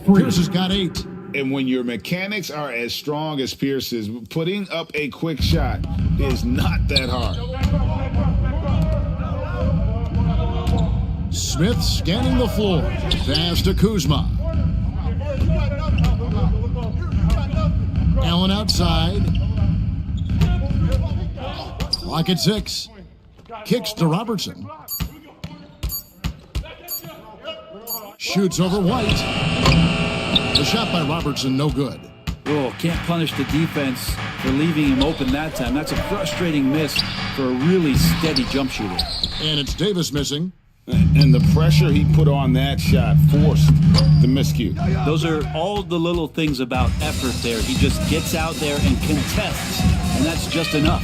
Pierce has got 8. And when your mechanics are as strong as Pierce's, putting up a quick shot is not that hard. Smith scanning the floor. Pass to Kuzma. Allen outside. Clock at 6. Kicks to Robertson. Shoots over White. The shot by Robertson, no good. Oh, can't punish the defense for leaving him open that time. That's a frustrating miss for a really steady jump shooter. And it's Davis missing. And the pressure he put on that shot forced the miscue. Those are all the little things about effort there. He just gets out there and contests, and that's just enough.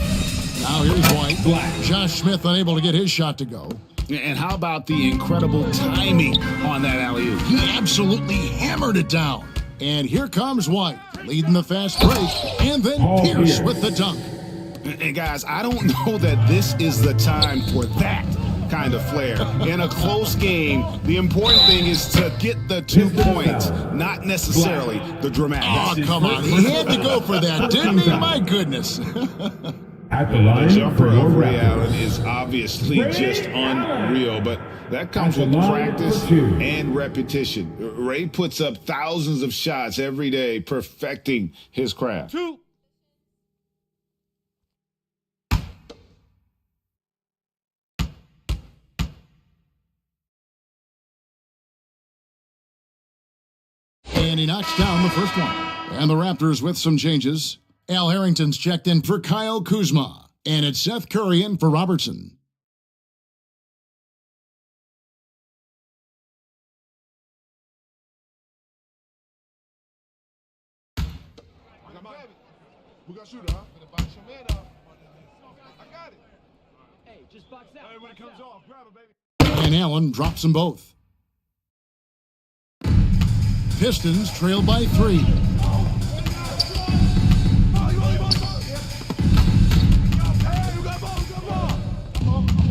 Now here's White. Josh Smith unable to get his shot to go. And how about the incredible timing on that alley-oop? He absolutely hammered it down. And here comes White, leading the fast break, and then Pierce with the dunk. And guys, I don't know that this is the time for that kind of flair. In a close game, the important thing is to get the 2 points, not necessarily the dramatic. Oh, come on. He had to go for that, didn't he? My goodness. At the line the jumper for your of Ray Raptors. Allen is obviously just unreal, but that comes with practice and repetition. Ray puts up thousands of shots every day, perfecting his craft. And he knocks down the first one. And the Raptors with some changes. Al Harrington's checked in for Kyle Kuzma. And it's Seth Curry in for Robertson. We got shooter, huh? Box your man up. I got it. Hey, just box out. Hey, when it comes off, grab it, baby. And Allen drops them both. Pistons trail by 3.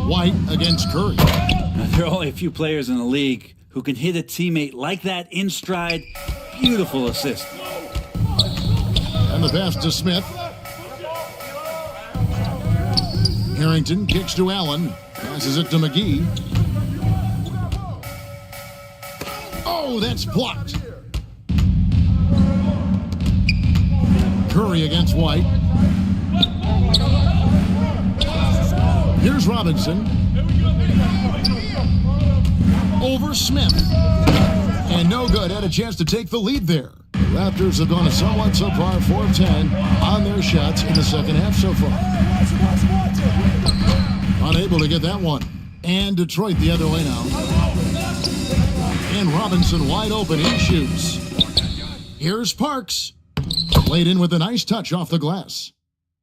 White against Curry. Now, there are only a few players in the league who can hit a teammate like that in stride. Beautiful assist. And the pass to Smith. Harrington kicks to Allen. Passes it to McGee. Oh, that's blocked. Curry against White. Here's Robinson. Over Smith. And no good. Had a chance to take the lead there. The Raptors have gone somewhat so far 4 of 10 on their shots in the second half so far. Unable to get that one. And Detroit the other way now. And Robinson wide open. He shoots. Here's Parks. Laid in with a nice touch off the glass.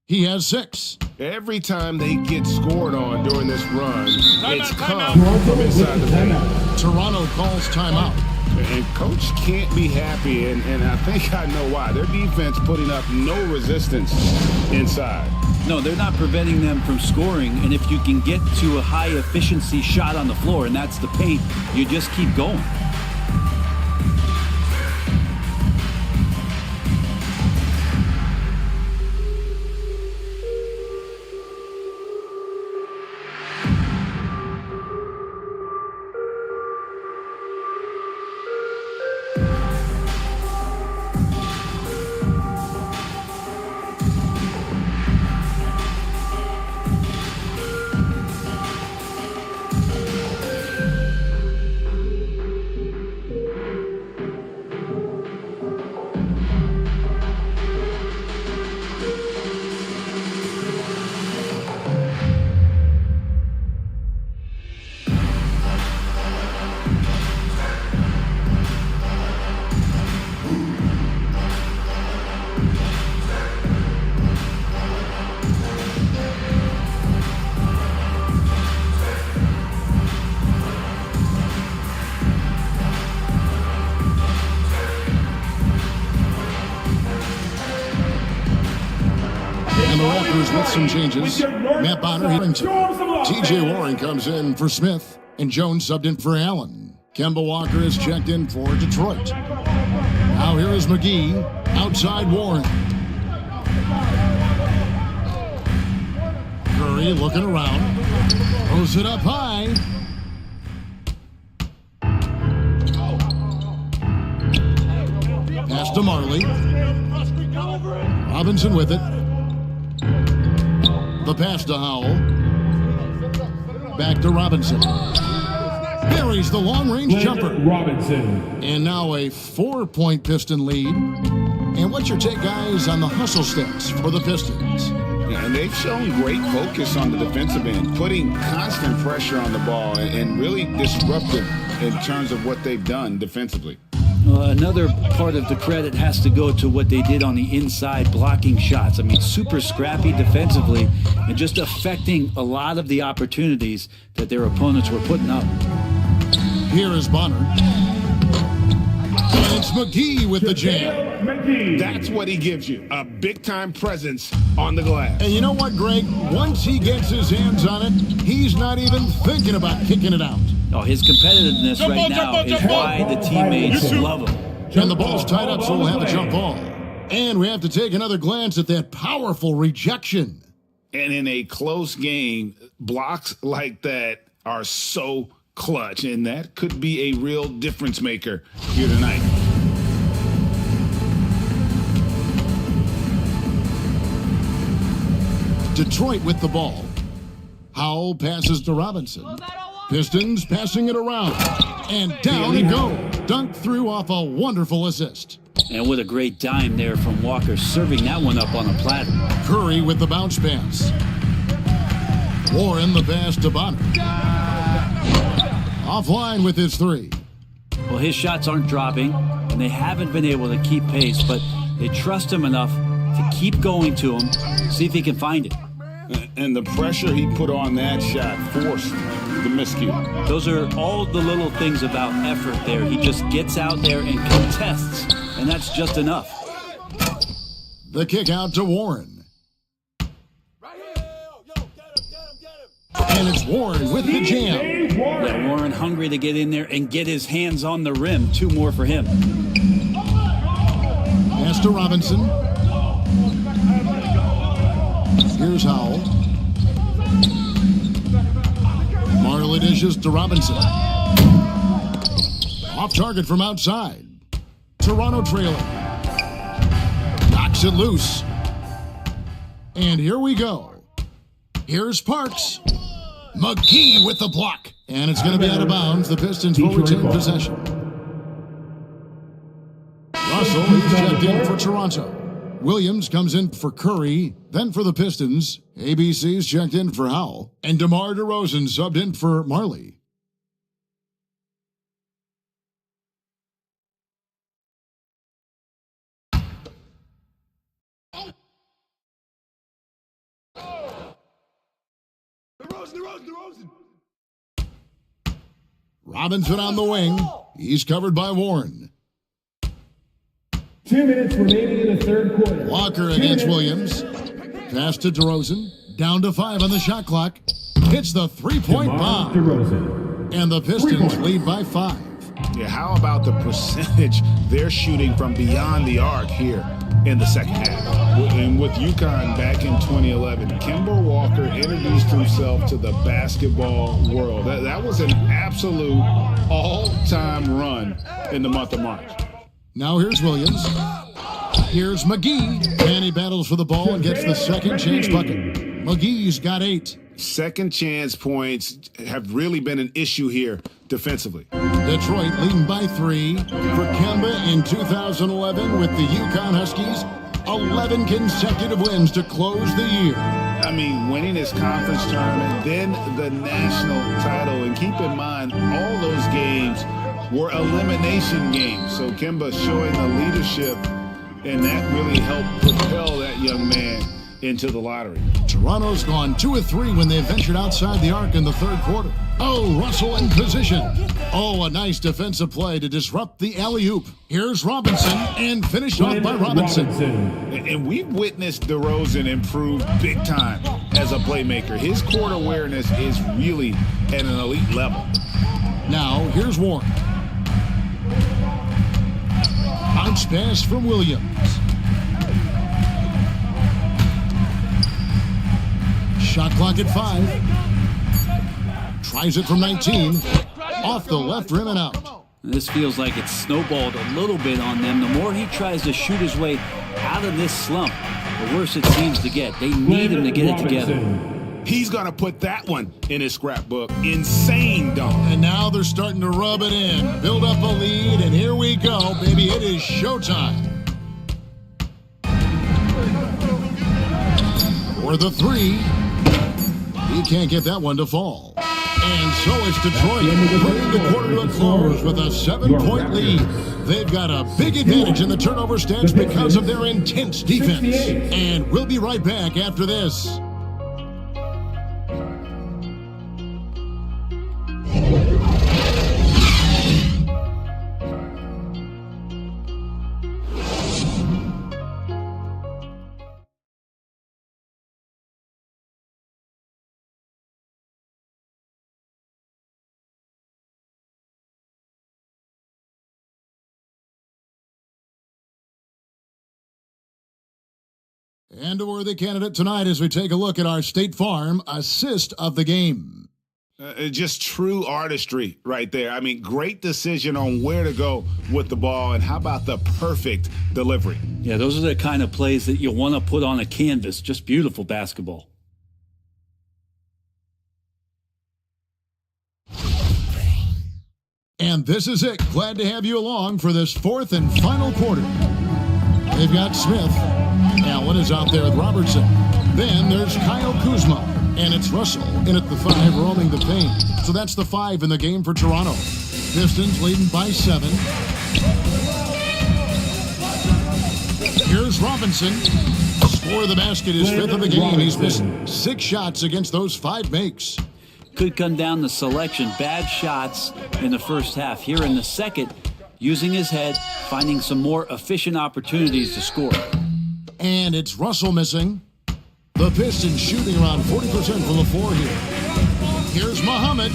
He has 6. Every time they get scored on during this run, it's come from inside the paint. Toronto calls timeout. And coach can't be happy, and I think I know why. Their defense putting up no resistance inside. No, they're not preventing them from scoring, and if you can get to a high-efficiency shot on the floor, and that's the paint, you just keep going. Walker's with some changes. Matt Bonner, T.J. Warren comes in for Smith, and Jones subbed in for Allen. Kemba Walker is checked in for Detroit. Now here is McGee, outside Warren. Curry looking around, throws it up high. Pass to Marley. Robinson with it. The pass to Howell. Back to Robinson. Buries the long-range jumper. Robinson. And now a 4-point Piston lead. And what's your take, guys, on the hustle stats for the Pistons? Yeah, and they've shown great focus on the defensive end, putting constant pressure on the ball and really disruptive in terms of what they've done defensively. Another part of the credit has to go to what they did on the inside, blocking shots. I mean, super scrappy defensively and just affecting a lot of the opportunities that their opponents were putting up. Here is Bonner. And it's McGee with the jam. That's what he gives you, a big-time presence on the glass. And you know what, Greg? Once he gets his hands on it, he's not even thinking about kicking it out. Oh, his competitiveness right now is why the teammates love him. And the ball's tied up, so we'll have a jump ball. And we have to take another glance at that powerful rejection. And in a close game, blocks like that are so clutch, and that could be a real difference maker here tonight. Detroit with the ball. Howell passes to Robinson. Pistons passing it around. And down it goes. Dunked through off a wonderful assist. And what a great dime there from Walker, serving that one up on a platter. Curry with the bounce pass. Warren the pass to Bonner. Offline with his three. Well, his shots aren't dropping, and they haven't been able to keep pace, but they trust him enough to keep going to him, see if he can find it. And the pressure he put on that shot forced the miscue. Those are all the little things about effort there. He just gets out there and contests, and that's just enough. The kick out to Warren. And it's Warren with the jam. Yeah, Warren hungry to get in there and get his hands on the rim. 2 more for him. Pass to Robinson. Here's Howell. Marley dishes to Robinson. Off target from outside. Toronto trailing. Knocks it loose. And here we go. Here's Parks. McGee with the block. And it's going to be out of bounds. The Pistons will retain possession. Russell is checked in for Toronto. Williams comes in for Curry, then for the Pistons. ABC's checked in for Howell. And DeMar DeRozan subbed in for Marley. DeRozan. Robinson on the wing. He's covered by Warren. 2 minutes remaining in the third quarter. Walker against Williams. Pass to DeRozan. Down to 5 on the shot clock. Hits the three-point bomb. DeRozan. And the Pistons lead by 5. Yeah, how about the percentage they're shooting from beyond the arc here in the second half? And with UConn back in 2011, Kemba Walker introduced himself to the basketball world. That was an absolute all-time run in the month of March. Now here's Williams. Here's McGee. And he battles for the ball and gets the second chance bucket. McGee's got 8. Second chance points have really been an issue here defensively. Detroit leading by 3 for Kemba in 2011 with the UConn Huskies. 11 consecutive wins to close the year. I mean, winning his conference tournament, then the national title. And keep in mind, all those games were elimination games. So Kemba showing the leadership, and that really helped propel that young man into the lottery. Toronto's gone 2 of 3 when they ventured outside the arc in the third quarter. Oh, Russell in position. Oh, a nice defensive play to disrupt the alley-oop. Here's Robinson, and finished off by Robinson. And we've witnessed DeRozan improve big time as a playmaker. His court awareness is really at an elite level. Now, here's Warren. Bounce pass from Williams. Shot clock at 5. Tries it from 19. Off the left rim and out. This feels like it's snowballed a little bit on them. The more he tries to shoot his way out of this slump, the worse it seems to get. They need him to get it together. He's going to put that one in his scrapbook. Insane dunk. And now they're starting to rub it in. Build up a lead, and here we go, baby. It is showtime. For the 3. He can't get that one to fall. And so is Detroit, bringing the quarter to a close with a 7-point lead. They've got a big advantage in the turnover stats because of their intense defense. And we'll be right back after this. And a worthy candidate tonight as we take a look at our State Farm assist of the game. Just true artistry right there. I mean, great decision on where to go with the ball, and how about the perfect delivery? Yeah, those are the kind of plays that you want to put on a canvas. Just beautiful basketball. And this is it. Glad to have you along for this 4th and final quarter. They've got Smith. Allen is out there with Robertson. Then there's Kyle Kuzma. And it's Russell in at the 5, roaming the paint. So that's the 5 in the game for Toronto. Pistons leading by 7. Here's Robinson. Score the basket, his 5th of the game. He's missed 6 shots against those 5 makes. Could come down to selection. Bad shots in the first half. Here in the second, using his head, finding some more efficient opportunities to score. And it's Russell missing. The Pistons shooting around 40% from the floor here. Here's Muhammad.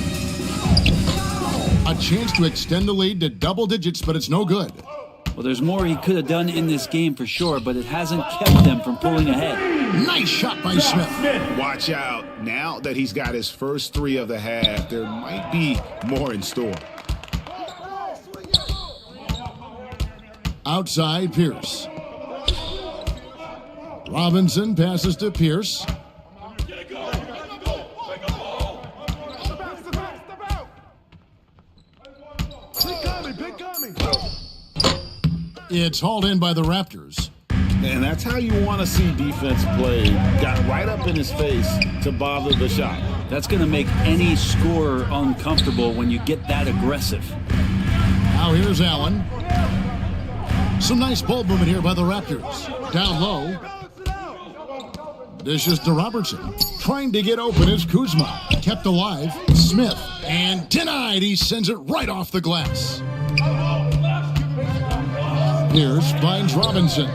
A chance to extend the lead to double digits, but it's no good. Well, there's more he could have done in this game for sure, but it hasn't kept them from pulling ahead. Nice shot by Smith. Watch out. Now that he's got his first 3 of the half, there might be more in store. Outside, Pierce. Robinson passes to Pierce. It's hauled in by the Raptors. And that's how you want to see defense play. Got right up in his face to bother the shot. That's going to make any scorer uncomfortable when you get that aggressive. Now here's Allen. Some nice ball movement here by the Raptors. Down low. Dishes to Robertson. Trying to get open is Kuzma. Kept alive. Smith. And denied. He sends it right off the glass. Pierce finds Robinson.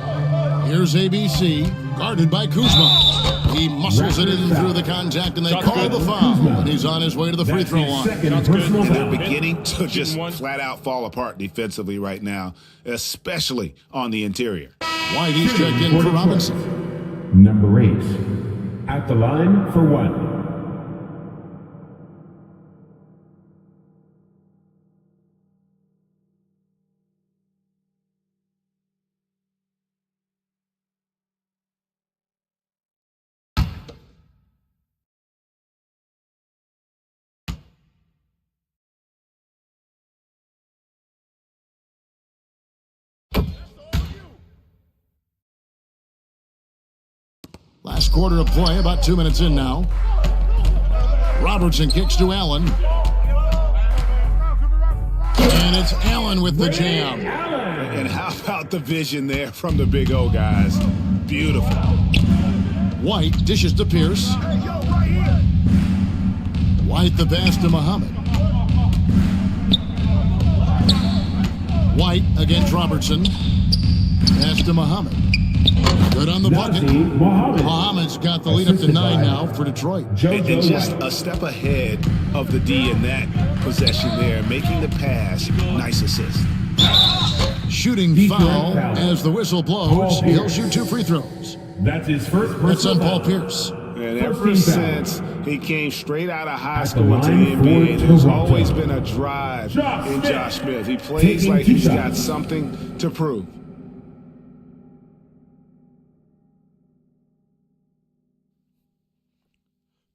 Here's ABC. Guarded by Kuzma. He muscles it in through the contact, and they call the foul. And he's on his way to the free throw line. And they're beginning to just flat out fall apart defensively right now, especially on the interior. Whitey's checked in for Robinson. Number 8, at the line for 1. Last quarter of play, about 2 minutes in now. Robertson kicks to Allen. And it's Allen with the jam. And how about the vision there from the Big O guys? Beautiful. White dishes to Pierce. White the pass to Muhammad. White against Robertson. Pass to Muhammad. Good on the bucket. Muhammad's got the lead up to 9 now for Detroit. And just a step ahead of the D in that possession there, making the pass. Nice assist. Shooting foul as the whistle blows. He'll shoot 2 free throws. That's his first That's on Paul Pierce. And ever since he came straight out of high school into the NBA, there's always been a drive in Josh Smith. He plays like he's got something to prove.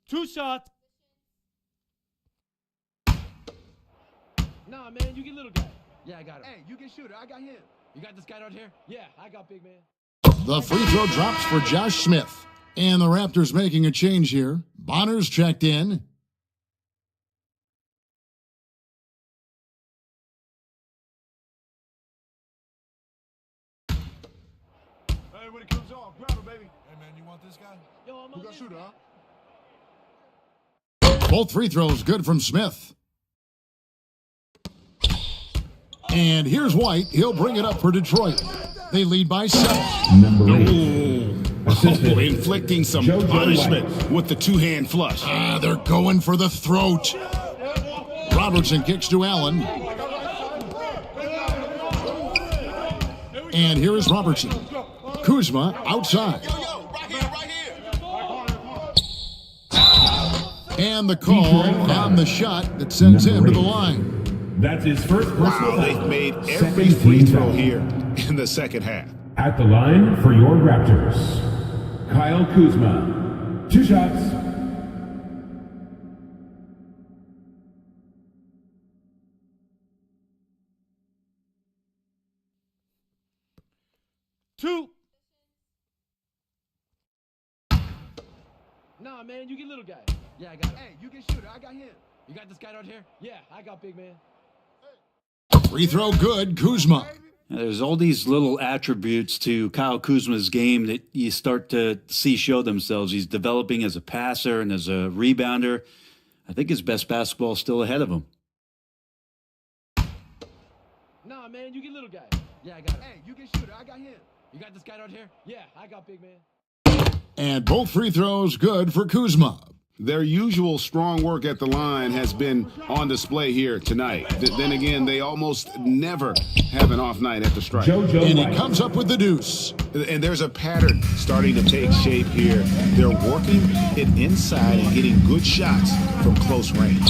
Two shots. Nah, man, you get little guy. Yeah, I got him. Hey, you get shooter. I got him. You got this guy out here? Yeah, I got big man. The free throw drops for Josh Smith. And the Raptors making a change here. Bonner's checked in. Hey, when it comes off, grab it, baby. Hey, man, you want this guy? Yo, I'm Who got this shooter, guy. huh? Both free throws good from Smith. And here's White. He'll bring it up for Detroit. They lead by 7. Number 8. Inflicting some punishment with the two-hand flush. They're going for the throat. Robertson kicks to Allen. And here is Robertson. Kuzma outside. And the call on the shot that sends him to the line. That's his first personal Wow, they've made every free throw here in the second half. At the line for your Raptors, Kyle Kuzma. 2 shots. Two. Nah, man, you get little guy. Yeah, I got him. Hey, you get shooter. I got him. You got this guy out here? Yeah, I got big man. Free throw good, Kuzma. There's all these little attributes to Kyle Kuzma's game that you start to see show themselves. He's developing as a passer and as a rebounder. I think his best basketball is still ahead of him. Nah, man, you get little guy. Yeah, I got him. Hey, you get shooter. I got him. You got this guy out here? Yeah, I got big man. And both free throws good for Kuzma. Their usual strong work at the line has been on display here tonight. Then again, they almost never have an off night at the stripe. And he comes up with the deuce. And there's a pattern starting to take shape here. They're working it inside and getting good shots from close range.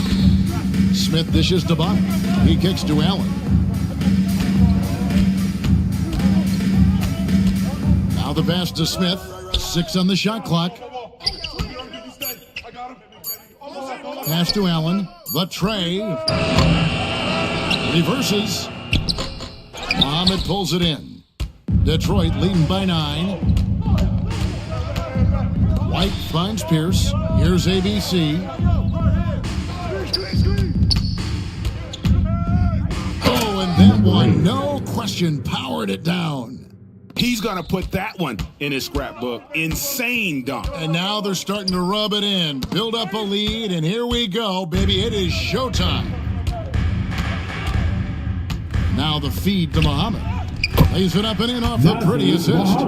Smith dishes to Bonner. He kicks to Allen. Now the pass to Smith. 6 on the shot clock. Pass to Allen. The tray. Reverses. Muhammad pulls it in. Detroit leading by 9. White finds Pierce. Here's ABC. Oh, and that one, no question, powered it down. He's going to put that one in his scrapbook. Insane dunk. And now they're starting to rub it in, build up a lead, and here we go, baby. It is showtime. Now the feed to Muhammad. Lays it up and in off the pretty assist.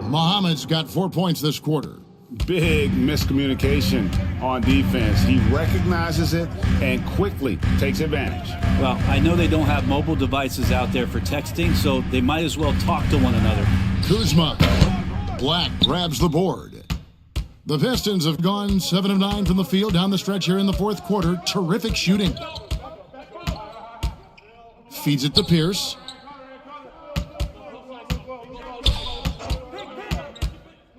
Muhammad's got 4 points this quarter. Big miscommunication on defense. He recognizes it and quickly takes advantage. Well, I know they don't have mobile devices out there for texting, so they might as well talk to one another. Kuzma. Black grabs the board. The Pistons have gone 7 of 9 from the field down the stretch here in the fourth quarter. Terrific shooting. Feeds it to Pierce.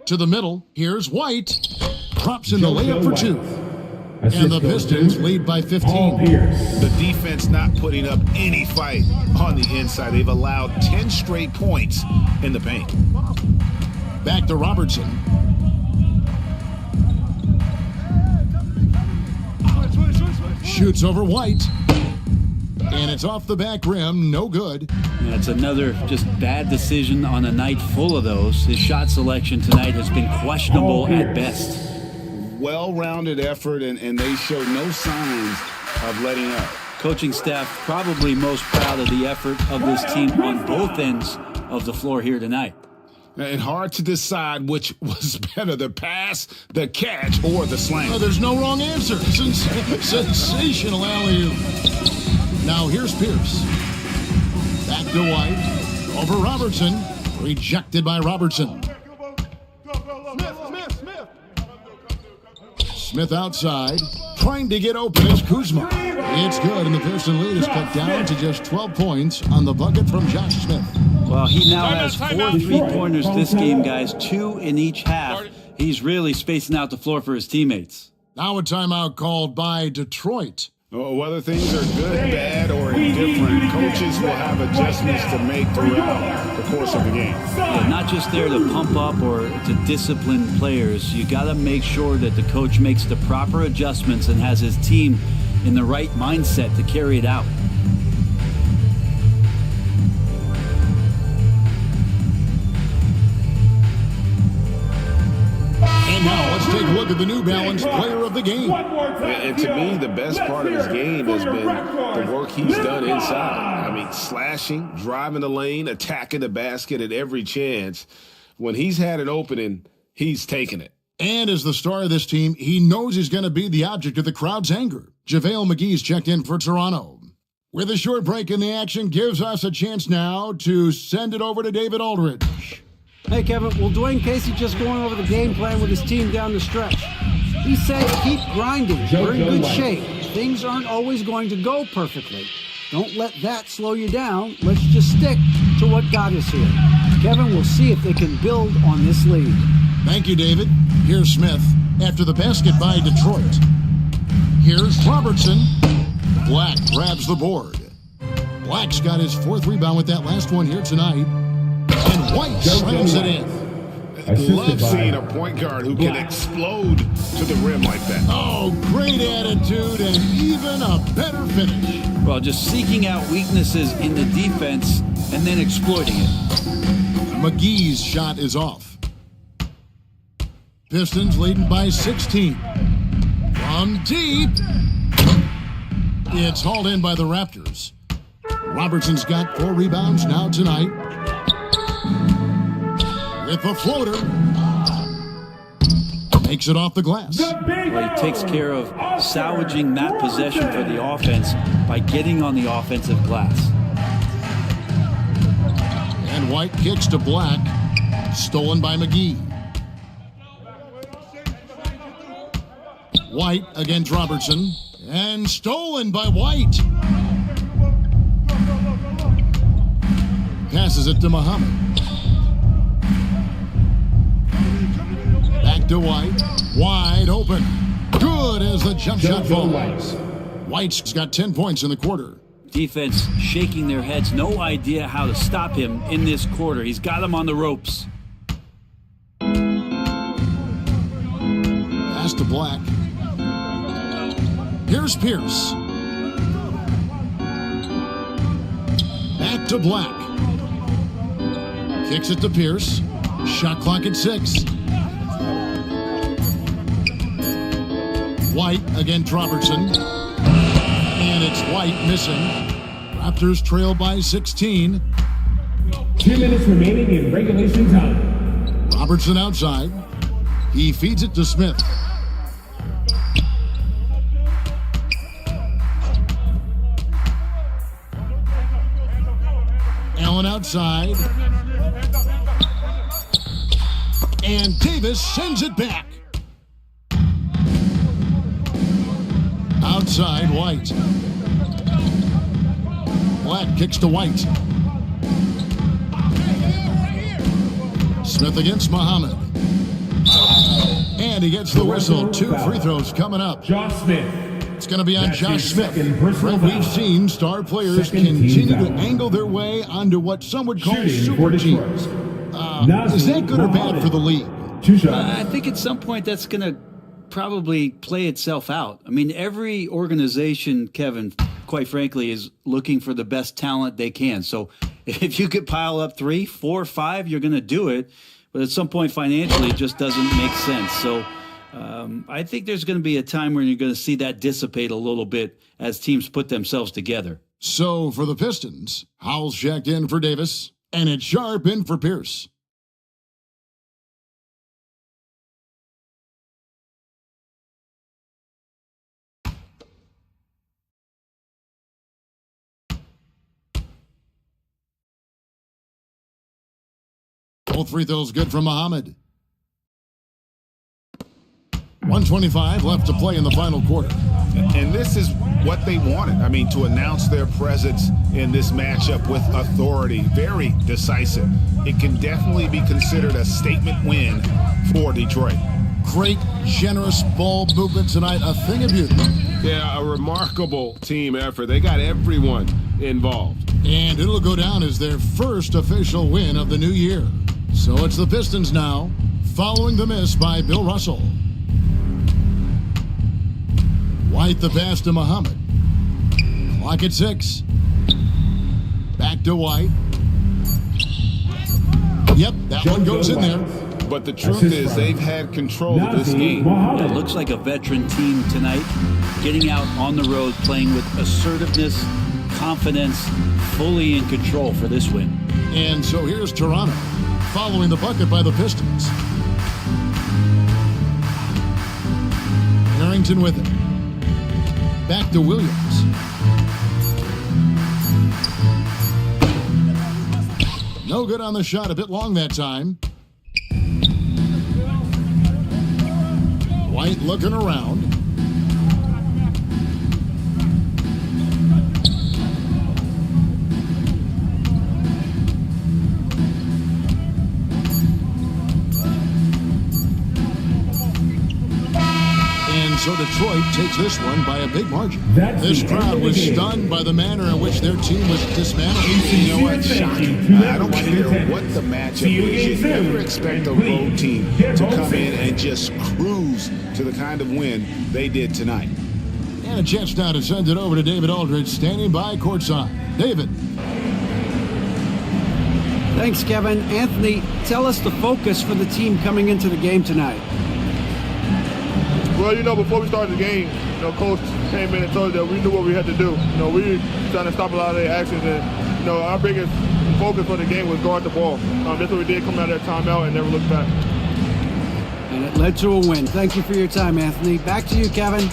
To the middle. Here's White. Drops in the layup for 2. And the Pistons lead by 15. The defense not putting up any fight on the inside. They've allowed 10 straight points in the paint. Back to Robertson. Shoots over White. And it's off the back rim, no good. Yeah, it's another just bad decision on a night full of those. His shot selection tonight has been questionable at best. Well-rounded effort, and they showed no signs of letting up. Coaching staff probably most proud of the effort of this team on both ends of the floor here tonight. And hard to decide which was better, the pass, the catch, or the slam. Oh, there's no wrong answer. Sensational alley-oop. Now here's Pierce. Back to White. Over Robertson. Rejected by Robertson. Smith outside. Trying to get open is Kuzma. It's good, and the Pearson lead is cut down to just 12 points on the bucket from Josh Smith. Well, he now has 4 3-pointers this game, guys, 2 in each half. He's really spacing out the floor for his teammates. Now a timeout called by Detroit. Whether things are good, bad, or indifferent, coaches will have adjustments to make throughout the course of the game. Yeah, not just there to pump up or to discipline players. You got to make sure that the coach makes the proper adjustments and has his team in the right mindset to carry it out. And now let's take a look at the New Balance player of the game. And to me, the best part of his game has been the work he's done inside. I mean, slashing, driving the lane, attacking the basket at every chance. When he's had an opening, he's taken it. And as the star of this team, he knows he's going to be the object of the crowd's anger. JaVale McGee's checked in for Toronto. With a short break in the action, gives us a chance now to send it over to David Aldridge. Hey, Kevin, well, Dwayne Casey just going over the game plan with his team down the stretch. He said keep grinding. We're in good shape. Things aren't always going to go perfectly. Don't let that slow you down. Let's just stick to what got us here. Kevin, we'll see if they can build on this lead. Thank you, David. Here's Smith after the basket by Detroit. Here's Robertson. Black grabs the board. Black's got his 4th rebound with that last one here tonight. And White slams it in. Love seeing a point guard who can explode to the rim like that. Oh, great attitude and even a better finish. Well, just seeking out weaknesses in the defense and then exploiting it. McGee's shot is off. Pistons leading by 16. From deep. It's hauled in by the Raptors. Robertson's got 4 rebounds now tonight. With the floater. Makes it off the glass. Well, he takes care of salvaging that possession for the offense by getting on the offensive glass. And White kicks to Black. Stolen by McGee. White against Robertson. And stolen by White. Passes it to Muhammad. Back to White. Wide open. Good as the jump shot falls. White's got 10 points in the quarter. Defense shaking their heads. No idea how to stop him in this quarter. He's got him on the ropes. Pass to Black. Here's Pierce. Back to Black. Kicks it to Pierce. Shot clock at 6. White against Robertson. And it's White missing. Raptors trail by 16. 2 minutes remaining in regulation time. Robertson outside. He feeds it to Smith. Allen outside. And Davis sends it back. Outside, White. Black kicks to White. Smith against Muhammad. And he gets the whistle. 2 free throws coming up. Josh Smith. It's going to be on That's Josh his Smith. second personal Right, foul. we've seen star players Second team continue to foul. angle their way onto what some would call Shooting super for Detroit. teams. Is that good or bad for the league? 2 shots. I think at some point that's going to probably play itself out. I mean, every organization, Kevin, quite frankly, is looking for the best talent they can. So if you could pile up 3, 4, 5, you're going to do it. But at some point financially, it just doesn't make sense. So I think there's going to be a time when you're going to see that dissipate a little bit as teams put themselves together. So for the Pistons, Howell's checked in for Davis, and it's Sharp in for Pierce. Both free throws good from Muhammad. 1:25 left to play in the final quarter. And this is what they wanted. I mean, to announce their presence in this matchup with authority, very decisive. It can definitely be considered a statement win for Detroit. Great, generous ball movement tonight, a thing of beauty. Yeah, a remarkable team effort. They got everyone involved. And it'll go down as their first official win of the new year. So it's the Pistons now, following the miss by Bill Russell. White the pass to Muhammad. Clock at 6. Back to White. Yep, that one goes in there. But the truth is they've had control of this game. It looks like a veteran team tonight, getting out on the road, playing with assertiveness, confidence, fully in control for this win. And so here's Toronto, following the bucket by the Pistons. Harrington with it. Back to Williams. No good on the shot, a bit long that time. White looking around. And so Detroit takes this one by a big margin. This crowd was stunned by the manner in which their team was dismantled. You know what? Shocking. I don't care what the matchup is. You never expect a road team to come in and just cruise to the kind of win they did tonight. And a chance now to send it over to David Aldridge, standing by courtside. David. Thanks, Kevin. Anthony, tell us the focus for the team coming into the game tonight. Well, before we started the game, Coach came in and told us that we knew what we had to do. We trying to stop a lot of their actions, and our biggest focus for the game was guard the ball. That's what we did coming out of that timeout and never looked back. And it led to a win. Thank you for your time, Anthony. Back to you, Kevin.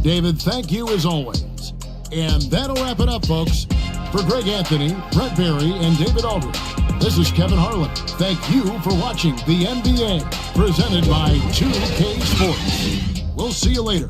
David, thank you as always. And that'll wrap it up, folks. For Greg Anthony, Brett Berry, and David Aldridge, this is Kevin Harlan. Thank you for watching the NBA, presented by 2K Sports. We'll see you later.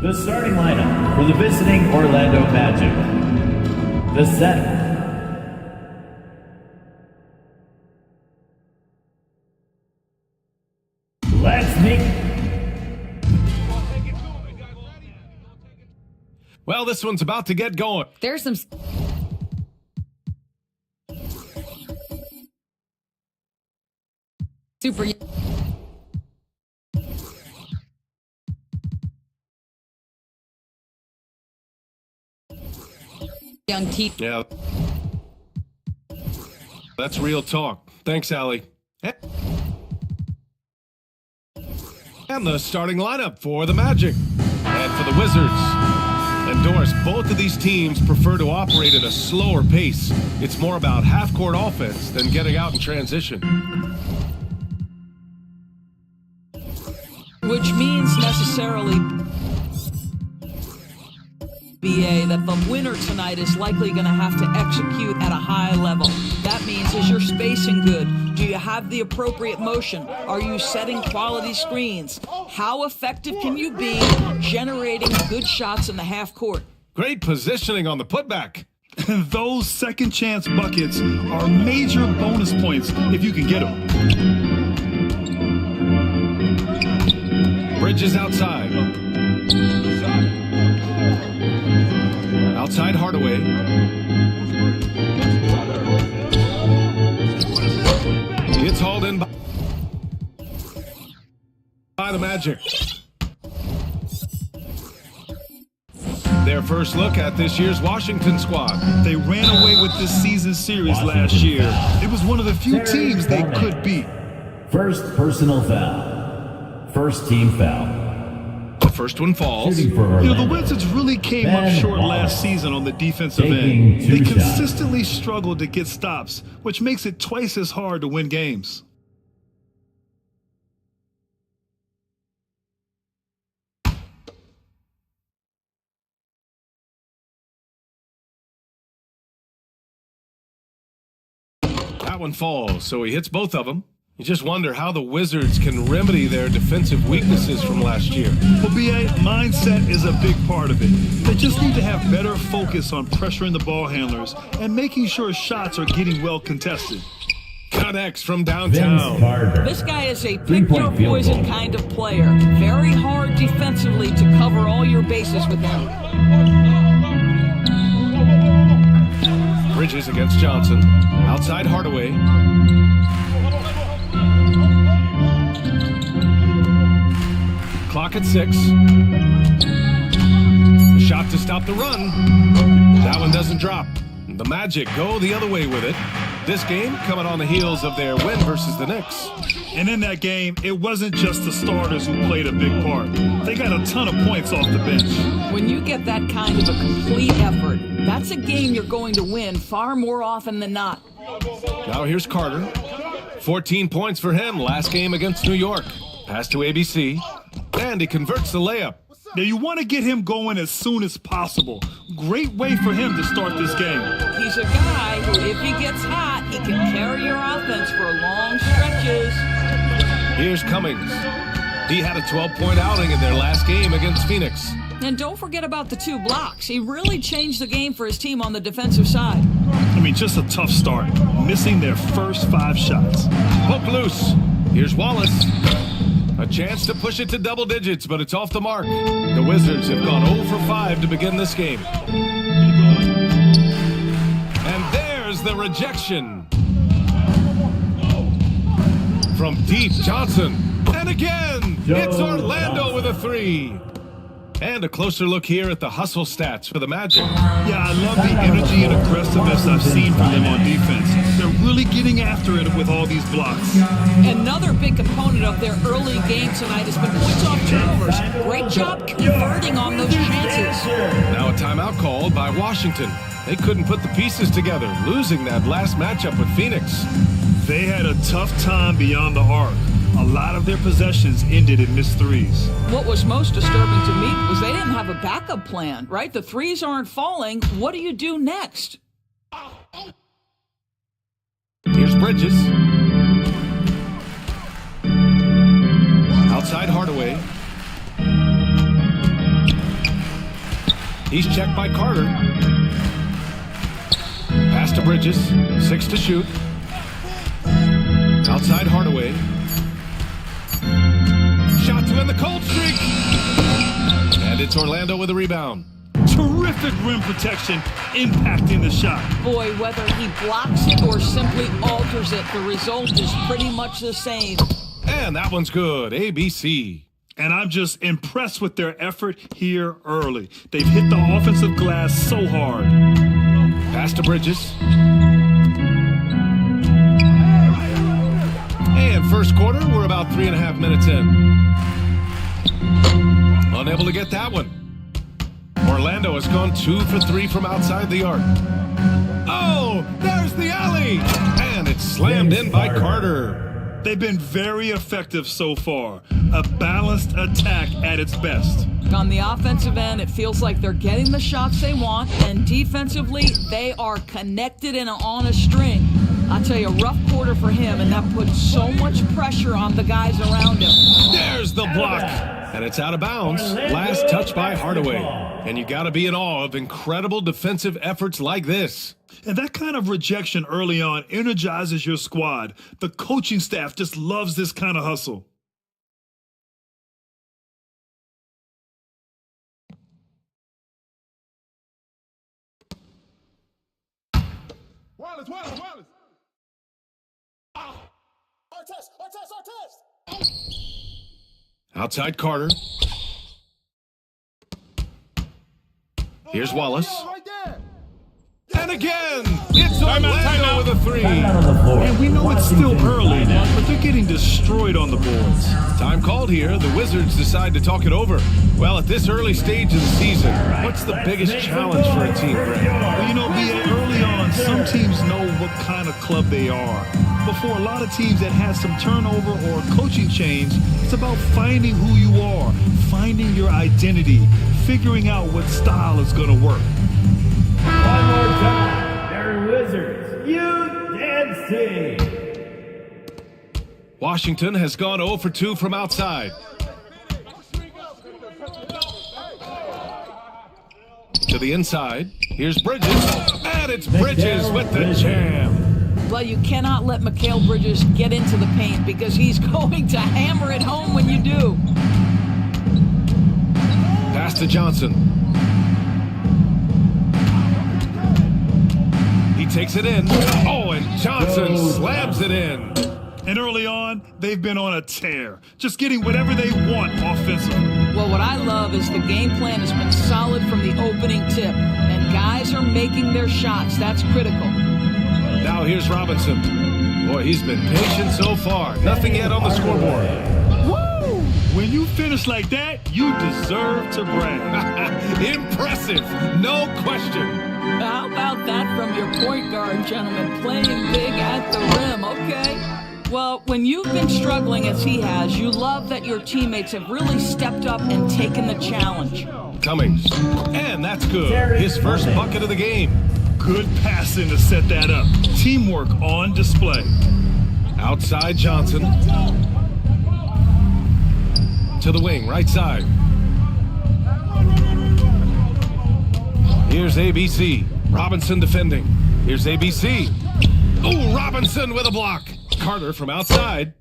The starting lineup for the visiting Orlando Magic. The set. Let's make. Well, this one's about to get going. There's some. Super. Young T. Yeah. That's real talk. Thanks, Allie. And the starting lineup for the Magic and for the Wizards. And Doris, both of these teams prefer to operate at a slower pace. It's more about half-court offense than getting out in transition. Which means necessarily, BA, that the winner tonight is likely going to have to execute at a high level. That means, is your spacing good? Do you have the appropriate motion? Are you setting quality screens? How effective can you be generating good shots in the half court? Great positioning on the putback. And those second chance buckets are major bonus points if you can get them. Bridges outside. Outside Hardaway. It's hauled in by the Magic. Their first look at this year's Washington squad. They ran away with this season series last year. It was one of the few teams they could beat. First personal foul. First team foul. The first one falls. You know, the Wizards really came up short last season on the defensive end. They consistently struggled to get stops, which makes it twice as hard to win games. That one falls, so he hits both of them. You just wonder how the Wizards can remedy their defensive weaknesses from last year. Well, BA, mindset is a big part of it. They just need to have better focus on pressuring the ball handlers and making sure shots are getting well contested. Connects from downtown. This guy is a pick-your-poison kind of player. Very hard defensively to cover all your bases with him. Bridges against Johnson. Outside Hardaway. Clock at 6. A shot to stop the run. That one doesn't drop. The Magic go the other way with it. This game coming on the heels of their win versus the Knicks. And in that game, it wasn't just the starters who played a big part. They got a ton of points off the bench. When you get that kind of a complete effort, that's a game you're going to win far more often than not. Now here's Carter. 14 points for him last game against New York. Pass to ABC. And he converts the layup. Now you want to get him going as soon as possible. Great way for him to start this game. He's a guy who, if he gets hot, he can carry your offense for long stretches. Here's Cummings. He had a 12-point outing in their last game against Phoenix. And don't forget about the 2 blocks. He really changed the game for his team on the defensive side. I mean, just a tough start, missing their first 5 shots. Poke loose. Here's Wallace. A chance to push it to double digits, but it's off the mark. The Wizards have gone 0 for 5 to begin this game. And there's the rejection. From deep, Johnson. And again, it's Orlando with a 3. And a closer look here at the hustle stats for the Magic. Yeah, I love the energy and aggressiveness I've seen from them on defense. They're really getting after it with all these blocks. Another big component of their early game tonight has been points off turnovers. Great job converting on those chances. Now a timeout called by Washington. They couldn't put the pieces together, losing that last matchup with Phoenix. They had a tough time beyond the arc. A lot of their possessions ended in missed threes. What was most disturbing to me was they didn't have a backup plan, right? The threes aren't falling. What do you do next? Here's Bridges. Outside Hardaway. He's checked by Carter. Pass to Bridges. 6 to shoot. Outside Hardaway. Shot to end the cold streak. And it's Orlando with a rebound. Terrific rim protection, impacting the shot. Boy, whether he blocks it or simply alters it, the result is pretty much the same. And that one's good. ABC. And I'm just impressed with their effort here early. They've hit the offensive glass so hard. Pass to Bridges. And first quarter, we're about 3.5 minutes in. Unable to get that one. Orlando has gone 2 for 3 from outside the arc. Oh, there's the alley! And it's slammed in by Carter. They've been very effective so far. A balanced attack at its best. On the offensive end, it feels like they're getting the shots they want, and defensively, they are connected and on a string. I'll tell you, a rough quarter for him, and that puts so much pressure on the guys around him. There's the block, and it's out of bounds. Last touch by Hardaway. And you got to be in awe of incredible defensive efforts like this. And that kind of rejection early on energizes your squad. The coaching staff just loves this kind of hustle. Wallace. Our test. Outside Carter. Here's Wallace. And again, it's Orlando with a 3. And we know it's still early, but they're getting destroyed on the boards. Time called here. The Wizards decide to talk it over. Well, at this early stage of the season, what's the biggest challenge for a team, Greg? Well, you know, early on, some teams know what kind of club they are. But for a lot of teams that had some turnover or coaching change, it's about finding who you are, finding your identity, figuring out what style is going to work. One more time, they're Wizards. You dance team. Washington has gone 0 for 2 from outside. To the inside. Here's Bridges. And it's Bridges with the jam. Well, you cannot let Mikal Bridges get into the paint because he's going to hammer it home when you do. Pass to Johnson. He takes it in. Oh, and Johnson slams it in. And early on, they've been on a tear, just getting whatever they want offensively. Well, what I love is the game plan has been solid from the opening tip, and guys are making their shots. That's critical. Now here's Robinson. Boy, he's been patient so far. Nothing yet on the scoreboard. Woo! When you finish like that, you deserve to brag. Impressive, no question. How about that from your point guard, gentlemen? Playing big at the rim, okay? Well, when you've been struggling as he has, you love that your teammates have really stepped up and taken the challenge. Cummings. And that's good. His first bucket of the game. Good passing to set that up. Teamwork on display. Outside Johnson. To the wing, right side. Here's ABC. Robinson defending. Here's ABC. Oh, Robinson with a block. Carter from outside.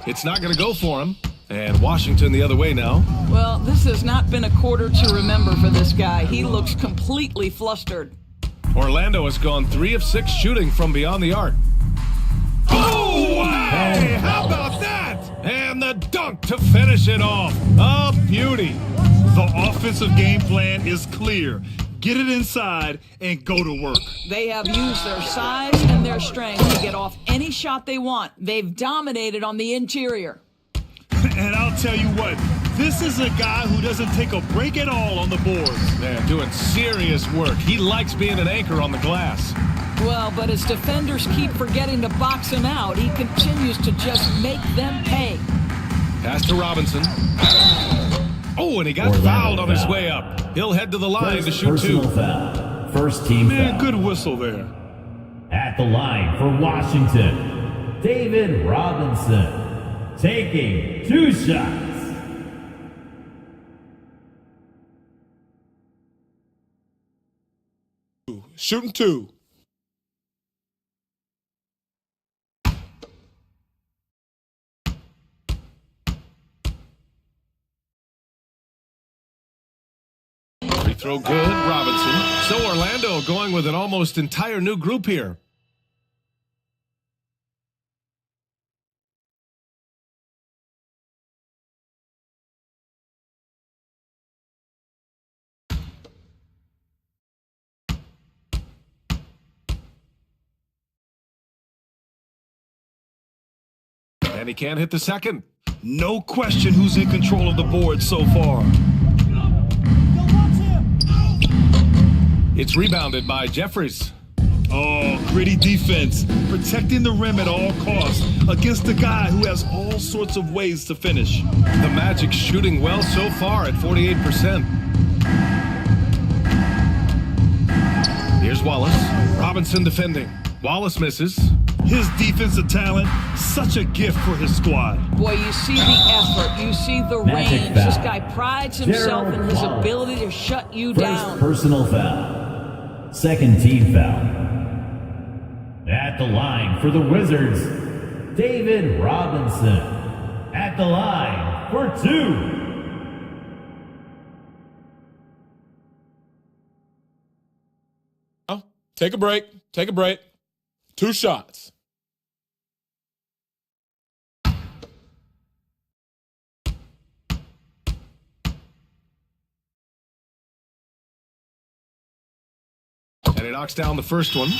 It's not going to go for him. And Washington the other way now. Well, this has not been a quarter to remember for this guy. He looks completely flustered. Orlando has gone 3 of 6 shooting from beyond the arc. Oh, hey, how about that? And the dunk to finish it off. A beauty. The offensive game plan is clear. Get it inside and go to work. They have used their size and their strength to get off any shot they want. They've dominated on the interior. And I'll tell you what, this is a guy who doesn't take a break at all on the boards. Man, doing serious work. He likes being an anchor on the glass. Well, but as defenders keep forgetting to box him out, he continues to just make them pay. Pass to Robinson. Oh, and he got fouled on his way up. He'll head to the line to shoot 2. Foul. First team Man, foul. good whistle there. At the line for Washington, David Robinson. Taking 2 shots. shooting 2. Free throw good, Robinson. So Orlando going with an almost entire new group here. And he can't hit the second. No question who's in control of the board so far. It's rebounded by Jeffries. Oh, gritty defense. Protecting the rim at all costs against a guy who has all sorts of ways to finish. The Magic shooting well so far at 48%. Here's Wallace. Robinson defending. Wallace misses. His defensive talent, such a gift for his squad. Boy, you see the effort, you see the range. This guy prides himself in his ability to shut you down. First personal foul. Second team foul. At the line for the Wizards, David Robinson. At the line for 2. Take a break. Take a break. 2 shots. And he knocks down the first one.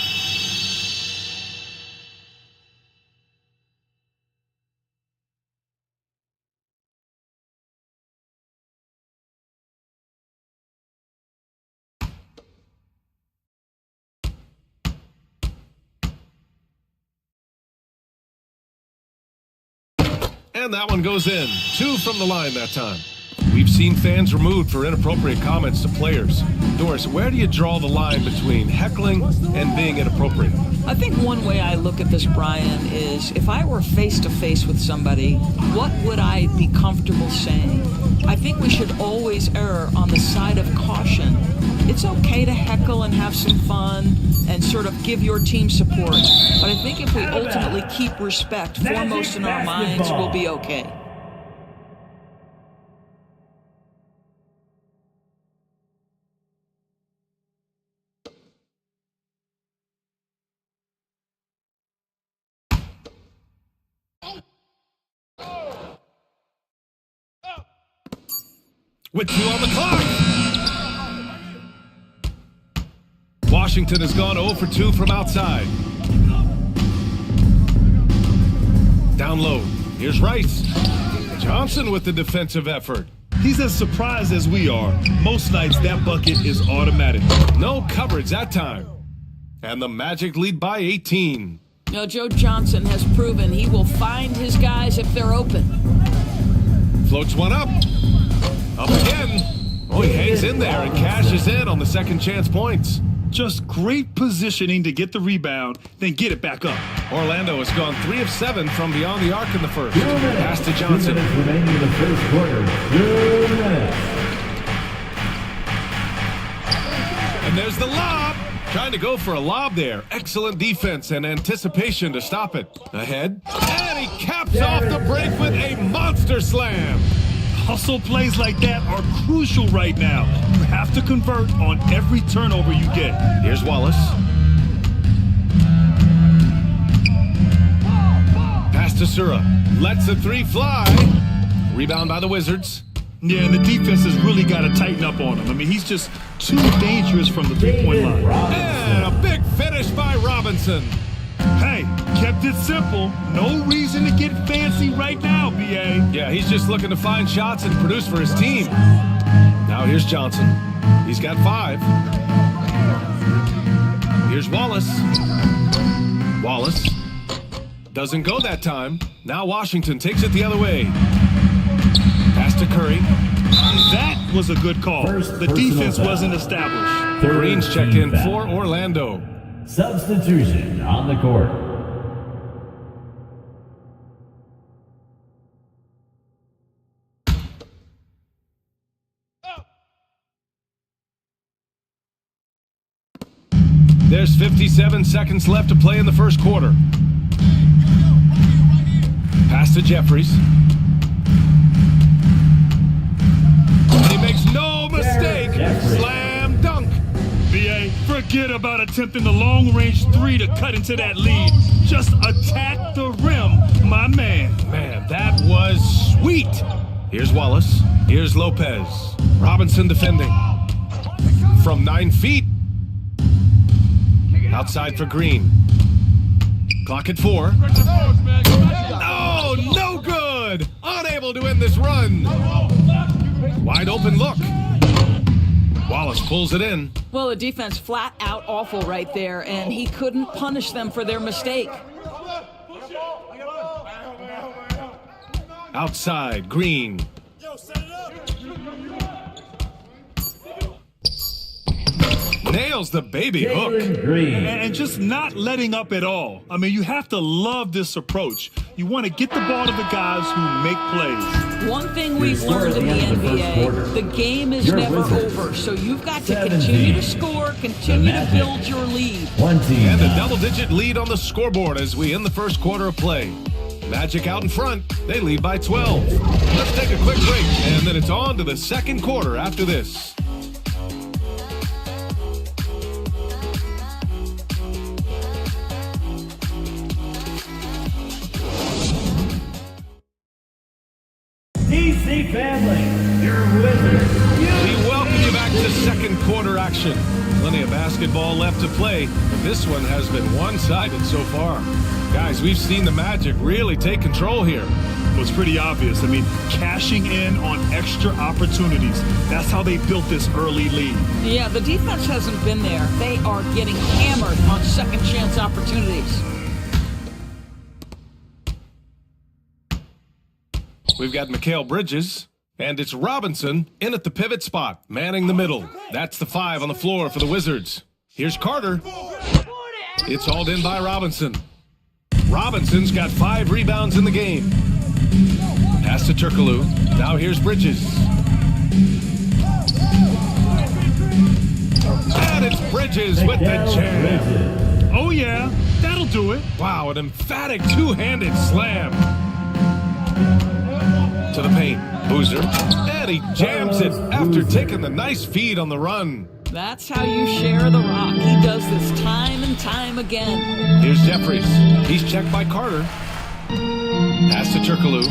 And that one goes in. 2 from the line that time. We've seen fans removed for inappropriate comments to players. Doris, where do you draw the line between heckling and being inappropriate? I think one way I look at this, Brian, is if I were face-to-face with somebody, what would I be comfortable saying? I think we should always err on the side of caution. It's okay to heckle and have some fun and sort of give your team support. But I think if we ultimately keep respect foremost in our minds, we'll be okay. With 2 on the clock. Washington has gone 0 for 2 from outside. Down low. Here's Rice. Johnson with the defensive effort. He's as surprised as we are. Most nights that bucket is automatic. No coverage that time. And the Magic lead by 18. Now, Joe Johnson has proven he will find his guys if they're open. Floats one up. Up again. Oh, he hangs in there and cashes in on the second chance points. Just great positioning to get the rebound, then get it back up. Orlando has gone 3 of 7 from beyond the arc in the first. Pass to Johnson. 2 minutes remaining in the first quarter. 2 minutes. And there's the lob. Trying to go for a lob there. Excellent defense and anticipation to stop it. Ahead. And he caps off the break with a monster slam. Hustle plays like that are crucial right now. You have to convert on every turnover you get. Here's Wallace. Pass to Sura. Lets the 3 fly. Rebound by the Wizards. Yeah, and the defense has really got to tighten up on him. I mean, he's just too dangerous from the 3-point line. And a big finish by Robinson. Hey, kept it simple. No reason to get fancy right now, B.A. Yeah, he's just looking to find shots and produce for his team. Now here's Johnson. He's got 5. Here's Wallace. Wallace doesn't go that time. Now Washington takes it the other way. Pass to Curry. That was a good call. The defense wasn't established. Green's checked in for Orlando. Substitution on the court. There's 57 seconds left to play in the first quarter. Pass to Jeffries. He makes no mistake. Slam dunk. BA, forget about attempting the long-range three to cut into that lead. Just attack the rim, my man. Man, that was sweet. Here's Wallace. Here's Lopez. Robinson defending. From 9 feet. Outside for Green. Clock at 4. Oh, no good. Unable to end this run. Wide open look. Wallace pulls it in. Well, the defense flat out awful right there, and he couldn't punish them for their mistake. Outside, Green. Nails the baby hook. And just not letting up at all. I mean, you have to love this approach. You want to get the ball to the guys who make plays. One thing we've learned in the NBA, the game is never over, so you've got to continue to score, continue to build your lead. And a double-digit lead on the scoreboard as we end the first quarter of play. Magic out in front. They lead by 12. Let's take a quick break, and then it's on to the second quarter after this. DC family, your Wizards. We welcome you back to second quarter action. Plenty of basketball left to play, but this one has been one-sided so far. Guys, we've seen the Magic really take control here. It was pretty obvious. I mean, cashing in on extra opportunities. That's how they built this early lead. Yeah, the defense hasn't been there. They are getting hammered on second chance opportunities. We've got Mikal Bridges, and it's Robinson in at the pivot spot, manning the middle. That's the 5 on the floor for the Wizards. Here's Carter. It's hauled in by Robinson. Robinson's got 5 rebounds in the game. Pass to Turkoglu. Now here's Bridges. And it's Bridges with the jam. Oh, yeah. That'll do it. Wow, an emphatic two-handed slam. To the paint. Boozer. And he jams it after taking the nice feed on the run. That's how you share the rock. He does this time and time again. Here's Jeffries. He's checked by Carter. Pass to Turkoglu.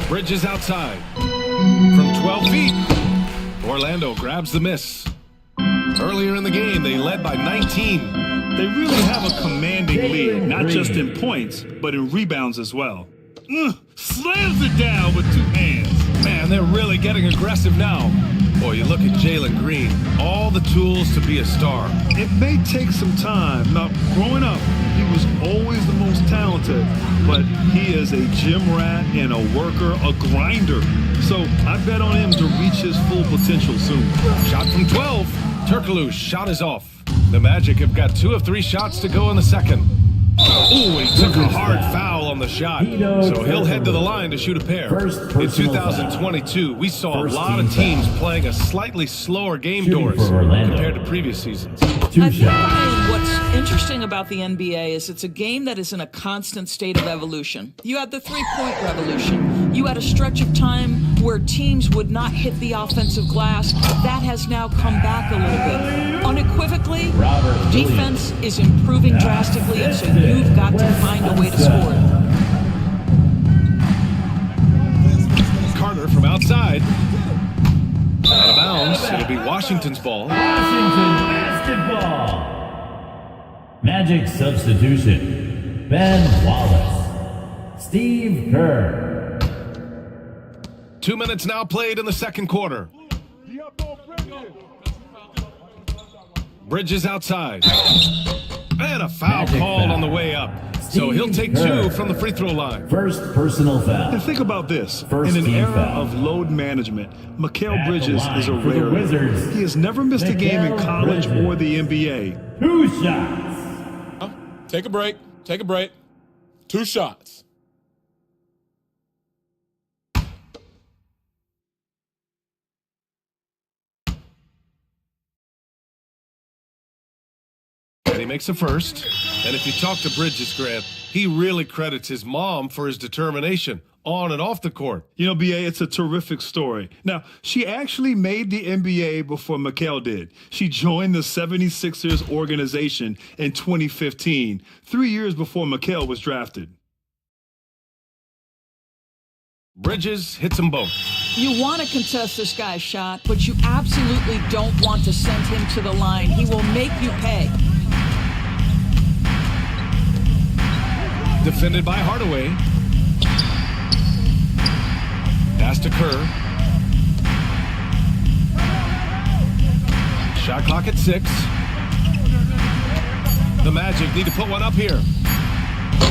Bridges outside. From 12 feet. Orlando grabs the miss. Earlier in the game, they led by 19. They really have a commanding lead, not just in points, but in rebounds as well. Slams it down with 2 hands. Man, they're really getting aggressive now. Boy, you look at Jalen Green, all the tools to be a star. It may take some time. Now, growing up, he was always the most talented, but he is a gym rat and a worker, a grinder. So I bet on him to reach his full potential soon. Shot from 12. Turkoglu's shot is off. The Magic have got 2 of 3 shots to go in the second. Ooh, he took a hard foul on the shot, so he'll head to the line to shoot a pair. In 2022, we saw a lot of teams playing a slightly slower game doors compared to previous seasons. I think, Brian, what's interesting about the NBA is it's a game that is in a constant state of evolution. You had the three-point revolution. You had a stretch of time where teams would not hit the offensive glass. That has now come back a little bit. Unequivocally, defense is improving drastically, and so you've got to find a way to score it. Carter from outside. Out of bounds. It'll be Washington's ball. Washington basketball. Magic substitution. Ben Wallace. Steve Kerr. 2 minutes now played in the second quarter. Bridges outside. And a foul called on the way up. So he'll take 2 from the free throw line. First personal foul. And think about this. First in an era foul. of load management, Mikal Bridges is a for the rarity. Wizards. He has never missed a game in college Bridges. or the NBA. 2 shots. Take a break. Take a break. 2 shots. BA makes a first. And if you talk to Bridges, Grant, he really credits his mom for his determination on and off the court. You know, BA, it's a terrific story. Now, she actually made the NBA before Mikal did. She joined the 76ers organization in 2015, 3 years before Mikal was drafted. Bridges hits them both. You want to contest this guy's shot, but you absolutely don't want to send him to the line. He will make you pay. Defended by Hardaway. Pass to Kerr. Shot clock at 6. The Magic need to put one up here.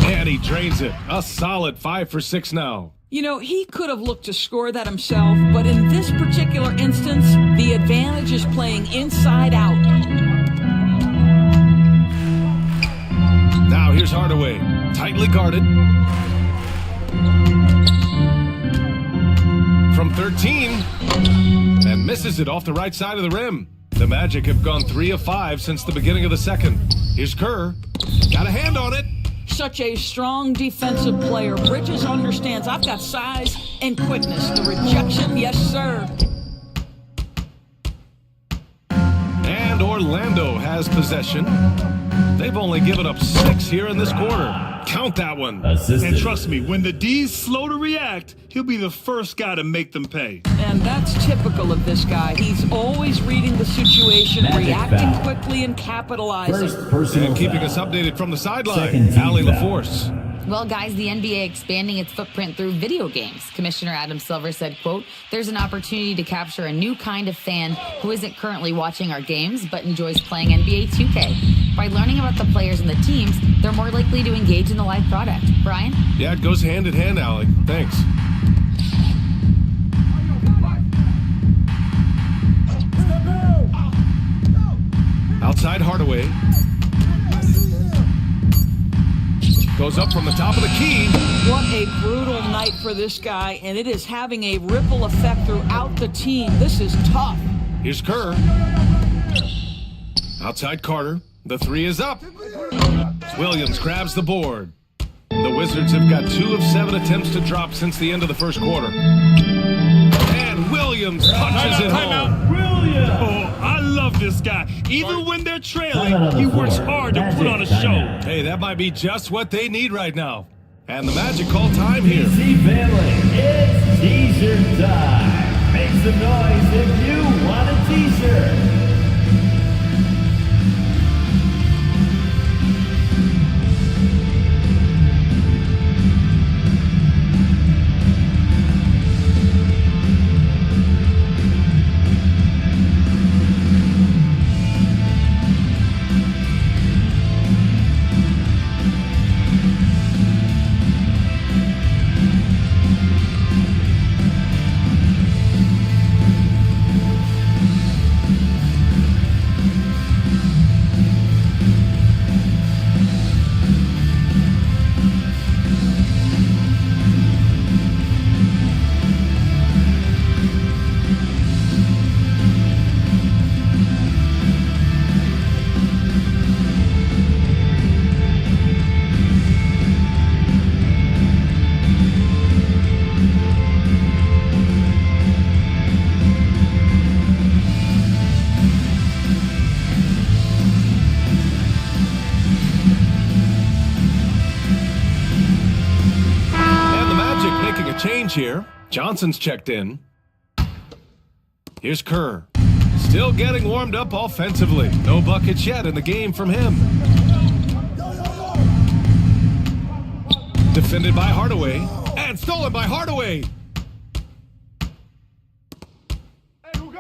And he drains it. A solid 5 for 6 now. You know, he could have looked to score that himself, but in this particular instance, the advantage is playing inside out. Now here's Hardaway, tightly guarded. From 13, and misses it off the right side of the rim. The Magic have gone 3 of 5 since the beginning of the second. Here's Kerr, got a hand on it. Such a strong defensive player. Bridges understands I've got size and quickness. The rejection, yes, sir. And Orlando has possession. They've only given up 6 here in this quarter. Count that one. And trust me, when the D's slow to react, he'll be the first guy to make them pay. And that's typical of this guy. He's always reading the situation, reacting quickly, and capitalizing. And keeping us updated from the sideline, Allie LaForce. Well, guys, the NBA expanding its footprint through video games. Commissioner Adam Silver said, quote, "There's an opportunity to capture a new kind of fan who isn't currently watching our games but enjoys playing NBA 2K. By learning about the players and the teams, they're more likely to engage in the live product." Brian? Yeah, it goes hand in hand, Allie. Thanks. Outside Hardaway. Goes up from the top of the key. What a brutal night for this guy, and it is having a ripple effect throughout the team. This is tough. Here's Kerr. Outside Carter. The 3 is up. Williams grabs the board. The Wizards have got 2 of 7 attempts to drop since the end of the first quarter. And Williams punches it home. Williams! Oh, I love this guy. Even when they're trailing, he works hard to put on a show. Hey, that might be just what they need right now. And the Magic call time here. DC family, it's t-shirt time. Make some noise if you want a t-shirt. Here, Johnson's checked in. Here's Kerr. Still getting warmed up offensively. No buckets yet in the game from him. Defended by Hardaway. And stolen by Hardaway.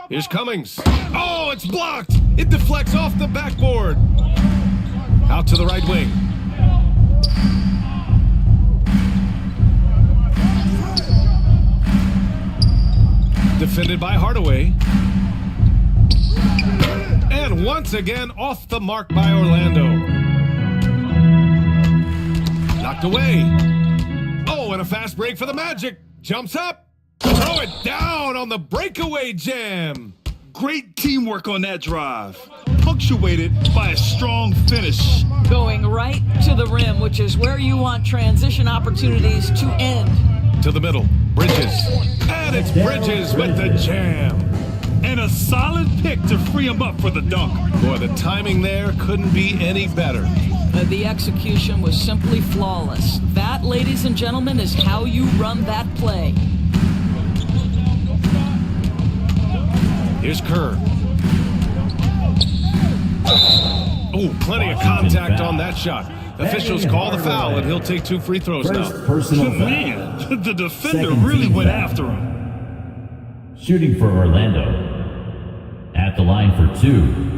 Here's Cummings. Oh, it's blocked. It deflects off the backboard. Out to the right wing. Defended by Hardaway. And once again, off the mark by Orlando. Knocked away. Oh, and a fast break for the Magic. Jumps up. Throw it down on the breakaway jam. great teamwork on that drive, punctuated by a strong finish. Going right to the rim, which is where you want transition opportunities to end. To the middle, Bridges. And it's Bridges with the jam. And a solid pick to free him up for the dunk. Boy, the timing there couldn't be any better. The execution was simply flawless. That, ladies and gentlemen, is how you run that play. Here's Kerr. Oh, plenty of contact on that shot. Officials call the foul, and he'll take 2 free throws now. Man, the defender really went after him. Shooting for Orlando. At the line for 2.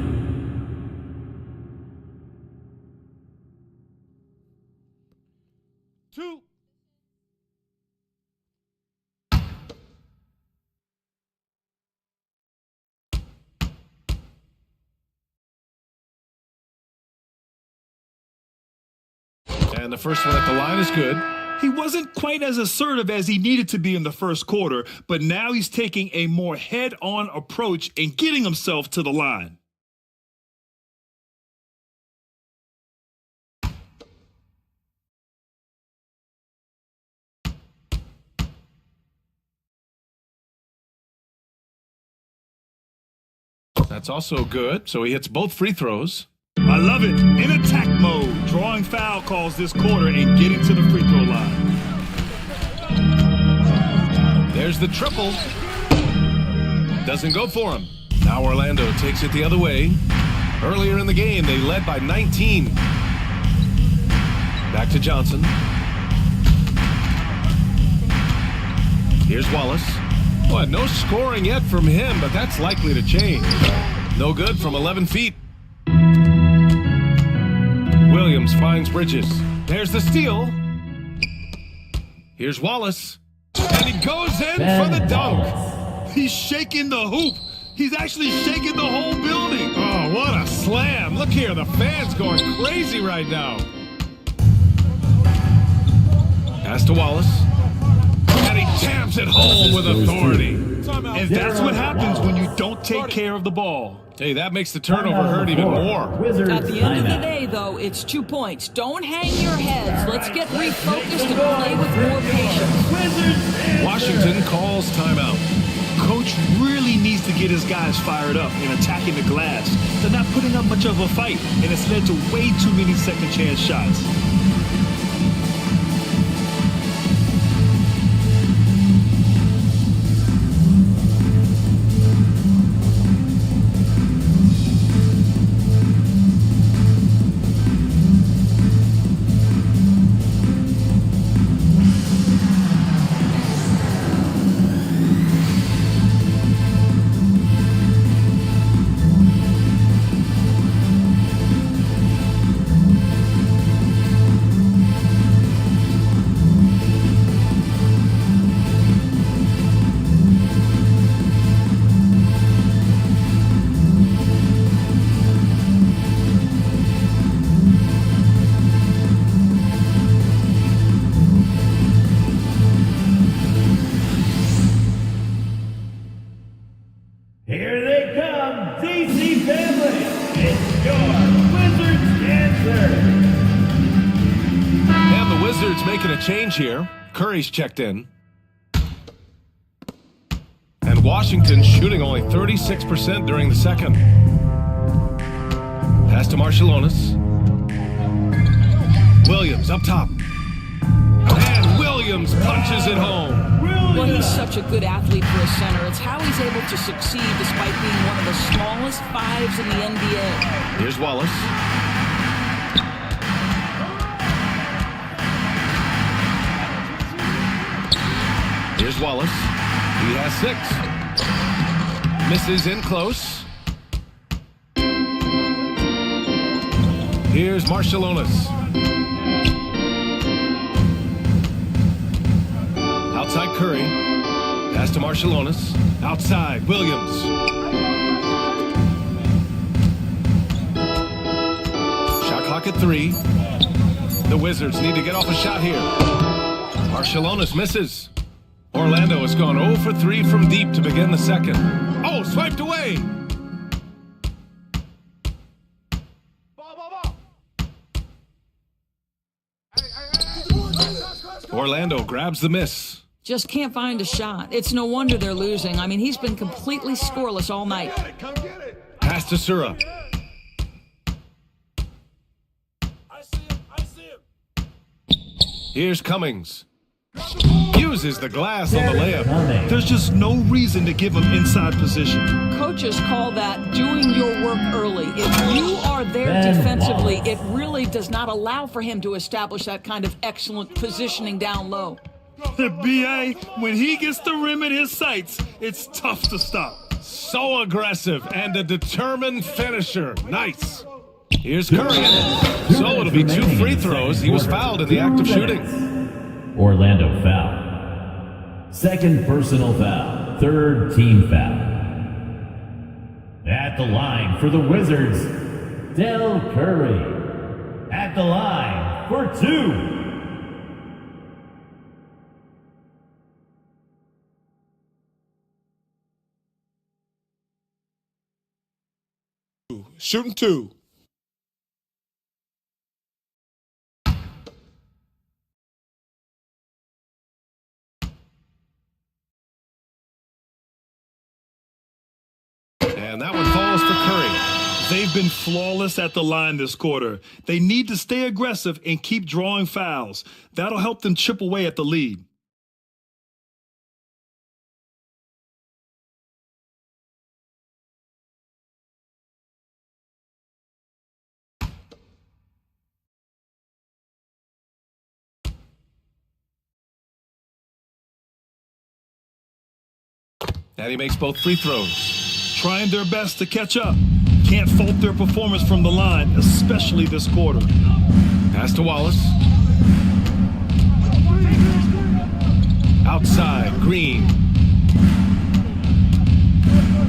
And the first one at the line is good. He wasn't quite as assertive as he needed to be in the first quarter, but now he's taking a more head-on approach and getting himself to the line. That's also good, so he hits both free throws. I love it. In attack mode, drawing foul calls this quarter and getting to the free throw line. There's the triple. Doesn't go for him. Now Orlando takes it the other way. Earlier in the game, they led by 19. Back to Johnson. Here's Wallace. Boy, no scoring yet from him, but that's likely to change. No good from 11 feet. Williams finds Bridges. There's the steal. Here's Wallace. And he goes in for the dunk. He's shaking the hoop. He's actually shaking the whole building. Oh, what a slam. Look here, the fans going crazy right now. Pass to Wallace. And he jams it home with authority. And that's what happens when you don't take care of the ball. Hey, that makes the turnover hurt even more. At the end of the day, though, it's 2 points. Don't hang your heads. Let's get refocused and play with more patience. Washington calls timeout. Coach really needs to get his guys fired up and attacking the glass. They're not putting up much of a fight, and it's led to way too many second chance shots. Making a change here. Curry's checked in. And Washington shooting only 36% during the second. Pass to Marciulionis. Williams up top. And Williams punches it home. Well, he's such a good athlete for a center. It's how he's able to succeed despite being one of the smallest fives in the NBA. Here's Wallace. Here's Wallace. He has 6. Misses in close. Here's Marciulionis. Outside Curry. Pass to Marciulionis. Outside Williams. Shot clock at 3. The Wizards need to get off a shot here. Marciulionis misses. Orlando has gone 0 for 3 from deep to begin the second. Oh, swiped away. Orlando grabs the miss. Just can't find a shot. It's no wonder they're losing. I mean, he's been completely scoreless all night. Pass to Sura. Here's Cummings. Uses the glass on the layup. There's just no reason to give him inside position. Coaches call that doing your work early. If you are there defensively, it really does not allow for him to establish that kind of excellent positioning down low. B.A., when he gets the rim in his sights, it's tough to stop. So aggressive and a determined finisher. Nice. Here's Curry. So it'll be 2 free throws. He was fouled in the act of shooting. Orlando foul. Second personal foul. Third team foul. At the line for the Wizards, Del Curry. At the line for 2. Shooting 2. And that one falls to Curry. They've been flawless at the line this quarter. They need to stay aggressive and keep drawing fouls. That'll help them chip away at the lead. And he makes both free throws. Trying their best to catch up. Can't fault their performance from the line, especially this quarter. Pass to Wallace. Outside, Green.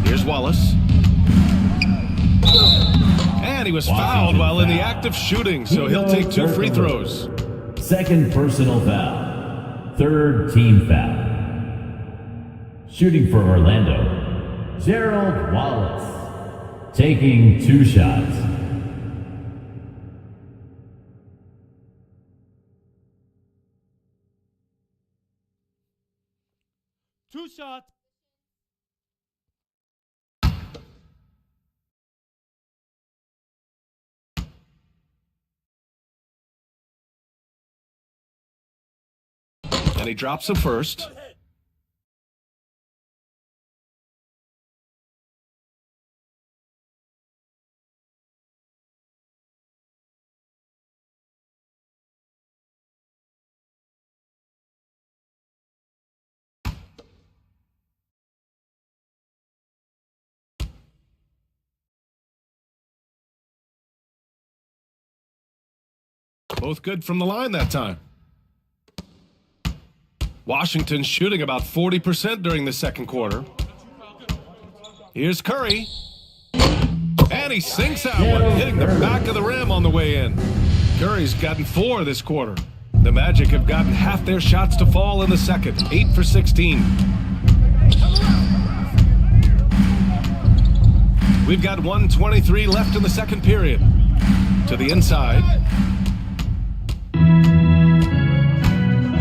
Here's Wallace. And he was fouled while in the act of shooting, so he'll take 2 free throws. Second personal foul. Third team foul. Shooting for Orlando, Gerald Wallace. Taking 2 shots. Two shots. And he drops the first. Both good from the line that time. Washington shooting about 40% during the second quarter. Here's Curry. And he sinks that one, hitting the back of the rim on the way in. Curry's gotten 4 this quarter. The Magic have gotten half their shots to fall in the second, 8 for 16. We've got 1:23 left in the second period. To the inside.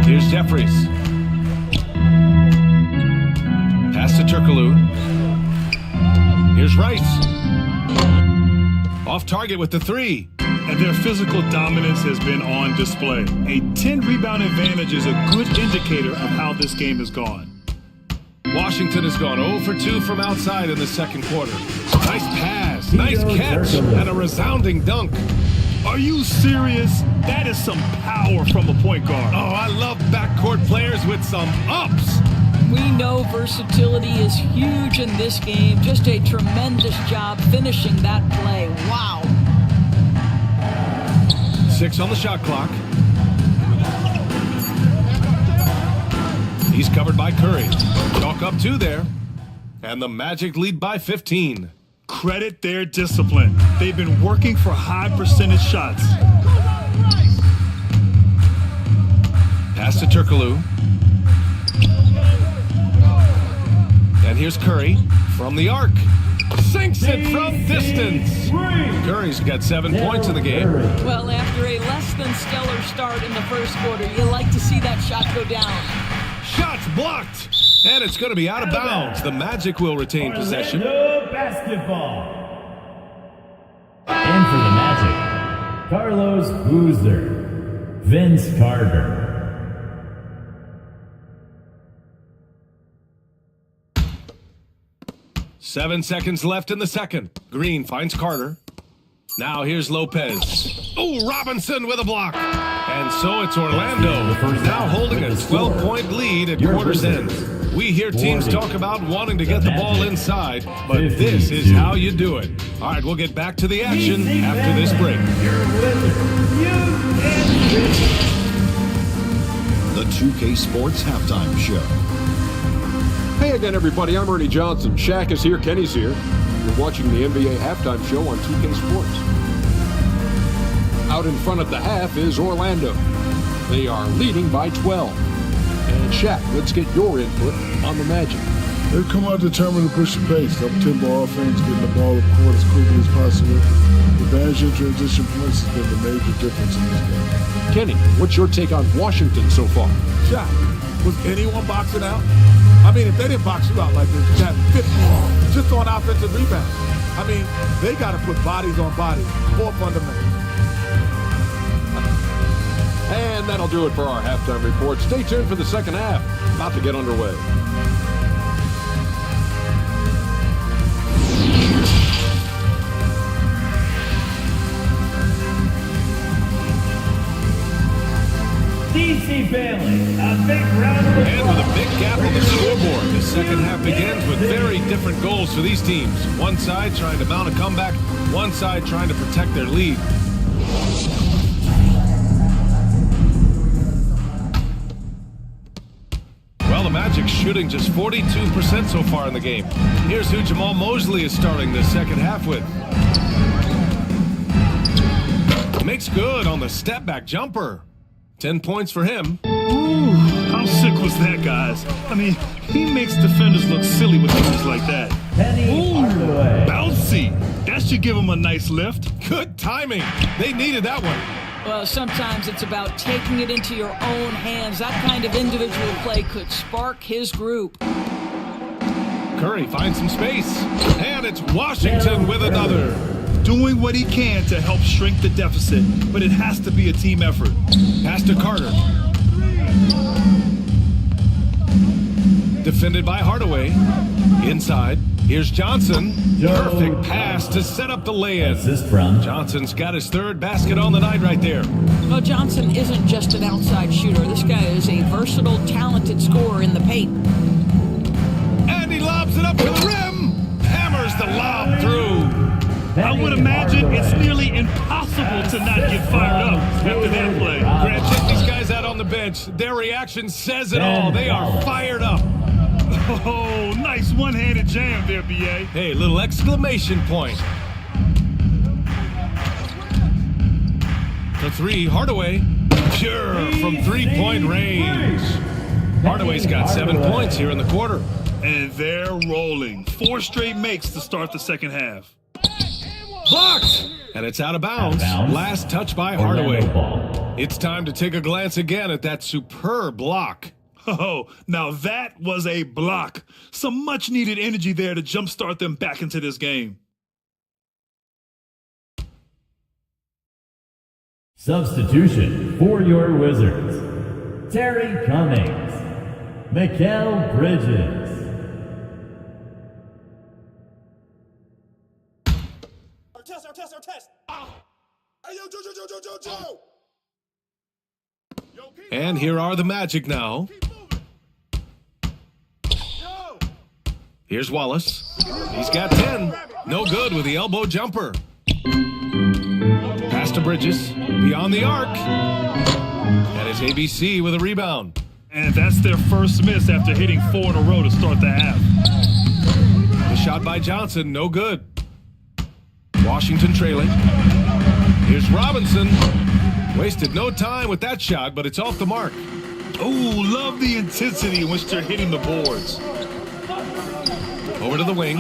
Here's Jeffries. Pass to Turkoglu. Here's Rice. Off target with the 3. And their physical dominance has been on display. A 10-rebound advantage is a good indicator of how this game has gone. Washington has gone 0 for 2 from outside in the second quarter. Nice pass, nice catch, and a resounding dunk. Are you serious? That is some power from a point guard. Oh, I love backcourt players with some ups. We know versatility is huge in this game. Just a tremendous job finishing that play. Wow. 6 on the shot clock. He's covered by Curry. Chalk up 2 there. And the Magic lead by 15. Credit their discipline. They've been working for high percentage shots. Pass to Turkoglu. And here's Curry. from the arc. Sinks it from distance. Curry's got 7 points in the game. Well, after a less than stellar start in the first quarter, you like to see that shot go down. Shot's blocked. And it's going to be out of bounds. The Magic will retain possession. Basketball. And for the Magic, Carlos Boozer, Vince Carter. Seven seconds left in the second. Green finds Carter. Now here's Lopez. Oh, Robinson with a block. And so it's Orlando, now holding a 12-point lead at quarter's end. We hear teams talk about wanting to get the ball inside, but this is how you do it. All right, we'll get back to the action after this break. The 2K Sports Halftime Show. Hey again, everybody. I'm Ernie Johnson. Shaq is here. Kenny's here. You're watching the NBA Halftime Show on 2K Sports. Out in front at the half is Orlando. They are leading by 12. And Shaq, let's get your input on the Magic. They've come out determined to push the pace. Up-tempo offense, getting the ball up court as quickly as possible. Advantage in transition points has been the major difference in this game. Kenny, what's your take on Washington so far? Shaq, was anyone boxing out? I mean, if they didn't box you out like this, you got 50 just on offensive rebounds. I mean, they got to put bodies on bodies, more fundamentals. And that'll do it for our halftime report. Stay tuned for the second half. About to get underway. DC family, a big round of applause. And with a big gap on the scoreboard, the second half begins with very different goals for these teams. One side trying to mount a comeback, one side trying to protect their lead. Well, the Magic shooting just 42% so far in the game. Here's who Jamal Mosley is starting the second half with. Makes good on the step-back jumper. 10 points for him. Ooh, how sick was that, guys? I mean, he makes defenders look silly with moves like that. Ooh, bouncy. That should give him a nice lift. Good timing. They needed that one. Well, sometimes it's about taking it into your own hands. That kind of individual play could spark his group. Curry finds some space. And it's Washington with another. Doing what he can to help shrink the deficit, but it has to be a team effort. Pass to Carter. Defended by Hardaway. Inside. Here's Johnson. Perfect pass to set up the lay-in. Johnson's got his third basket on the night right there. Well, Johnson isn't just an outside shooter. This guy is a versatile, talented scorer in the paint. And he lobs it up to the rim. Hammers the lob through. I would imagine it's nearly impossible to not get fired up after that play. Grant, check these guys out on the bench. Their reaction says it all. They are fired up. Oh, nice one-handed jam there, B.A. Hey, little exclamation point. For three, Hardaway. Pure from three-point range. Hardaway's got 7 points here in the quarter. And they're rolling. 4 straight makes to start the second half. Blocked! And it's out of bounds. Last touch by Hardaway. It's time to take a glance again at that superb block. Oh, now that was a block. Some much-needed energy there to jumpstart them back into this game. Substitution for your Wizards. Terry Cummings. Mikal Bridges. Test. Hey, yo, Joe. And here are the Magic now. Here's Wallace. He's got 10. No good with the elbow jumper. Pass to Bridges. Beyond the arc. And it's ABC with a rebound. And that's their first miss after hitting 4 in a row to start the half. The shot by Johnson, no good. Washington trailing. Here's Robinson. Wasted no time with that shot, but it's off the mark. Oh, love the intensity in which they're hitting the boards. Over to the wing.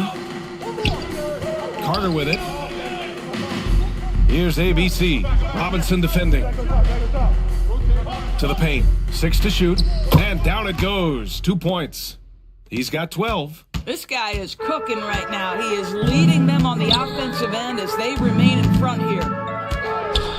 Carter with it. Here's ABC. Robinson defending. To the paint. 6 to shoot. And down it goes. 2 points. He's got 12. This guy is cooking right now. He is leading them on the offensive end as they remain in front here.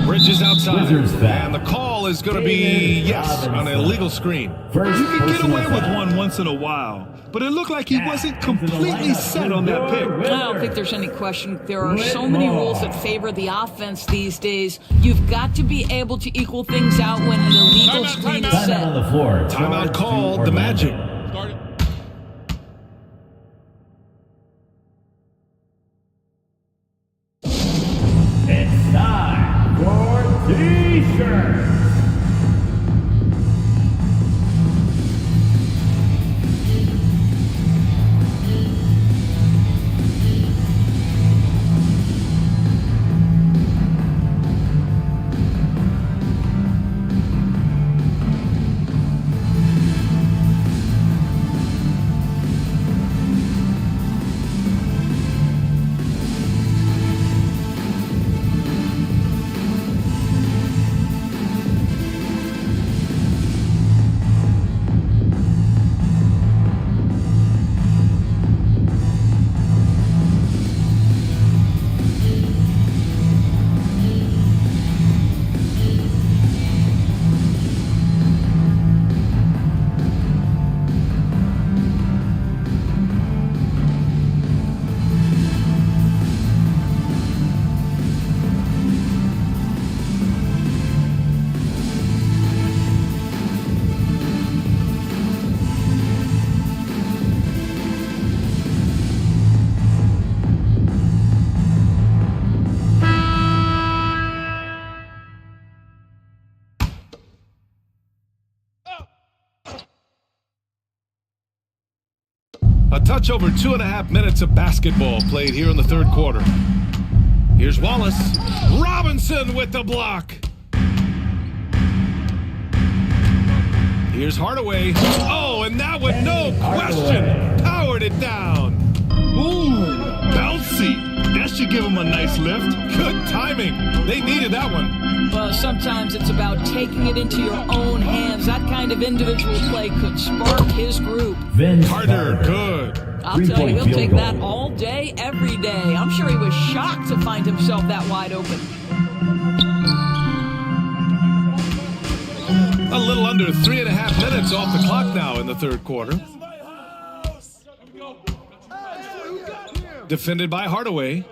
Bridges outside. And the call is going to be, yes, an illegal screen. You can get away with one once in a while, but it looked like he wasn't completely set on that pick. I don't think there's any question. There are so many rules that favor the offense these days. You've got to be able to equal things out when an illegal screen is set. Timeout called the Magic. It's time for T-shirts. A touch over 2.5 minutes of basketball played here in the third quarter. Here's Wallace. Robinson with the block. Here's Hardaway. Oh, and that one, no question, powered it down. Ooh, bouncy. That should give him a nice lift. Good timing. They needed that one. Well, sometimes it's about taking it into your own hands. That kind of individual play could spark his group. Carter, good. I'll tell you, he'll take that all day, every day. I'm sure he was shocked to find himself that wide open. A little under 3.5 minutes off the clock now in the third quarter. Defended by Hardaway.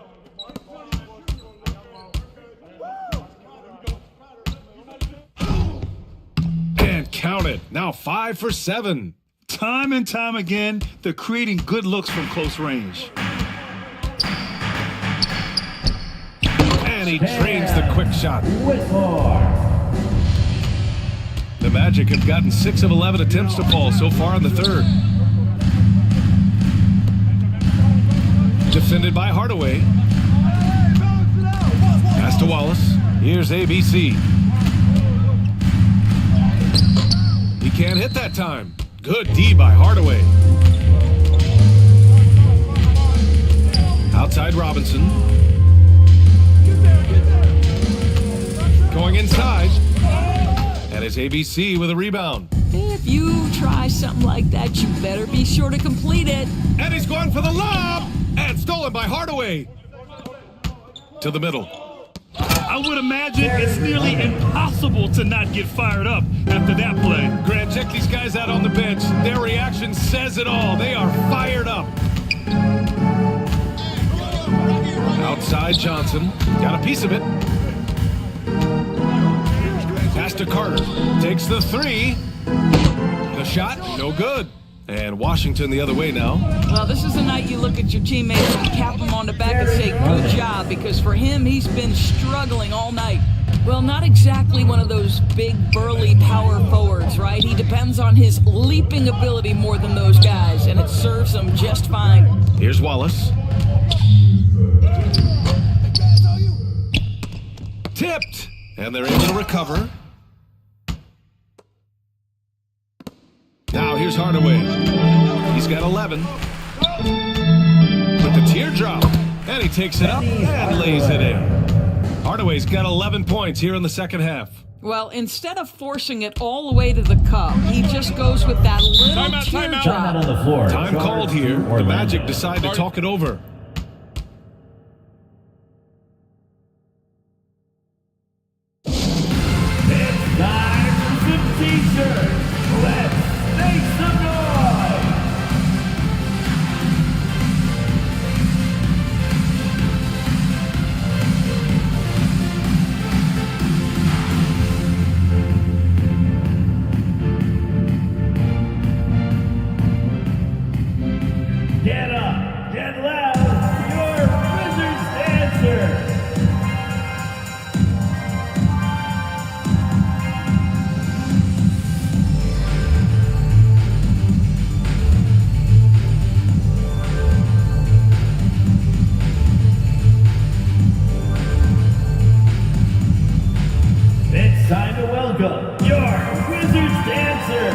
And count it. Now 5 for 7. Time and time again, they're creating good looks from close range. And he drains the quick shot. The Magic have gotten 6 of 11 attempts to fall so far in the third. Defended by Hardaway. Pass to Wallace. Here's ABC. He can't hit that time. Good D by Hardaway. Outside Robinson. Going inside. And it's ABC with a rebound. If you try something like that, you better be sure to complete it. And he's going for the lob. And stolen by Hardaway. To the middle. I would imagine it's nearly impossible to not get fired up after that play. Grant, check these guys out on the bench. Their reaction says it all. They are fired up. Outside Johnson. Got a piece of it. Pass to Carter. Takes the 3. The shot, no good. And Washington the other way now. Well, this is the night you look at your teammates and tap them on the back and say, good job, because for him, he's been struggling all night. Well, not exactly one of those big, burly power forwards, right? He depends on his leaping ability more than those guys, and it serves him just fine. Here's Wallace. Tipped. And they're able to recover. Now here's Hardaway. He's got 11. teardrop. And he takes it up and lays it in. Hardaway's got 11 points here in the second half. Well, instead of forcing it all the way to the cup, he just goes with that little teardrop. Timeout on the floor. Time called here. The Magic decide to talk it over. It's time for some t-shirts. Let's make some noise. Get up, get loud, your Wizards dancer. It's time to welcome your Wizards dancer.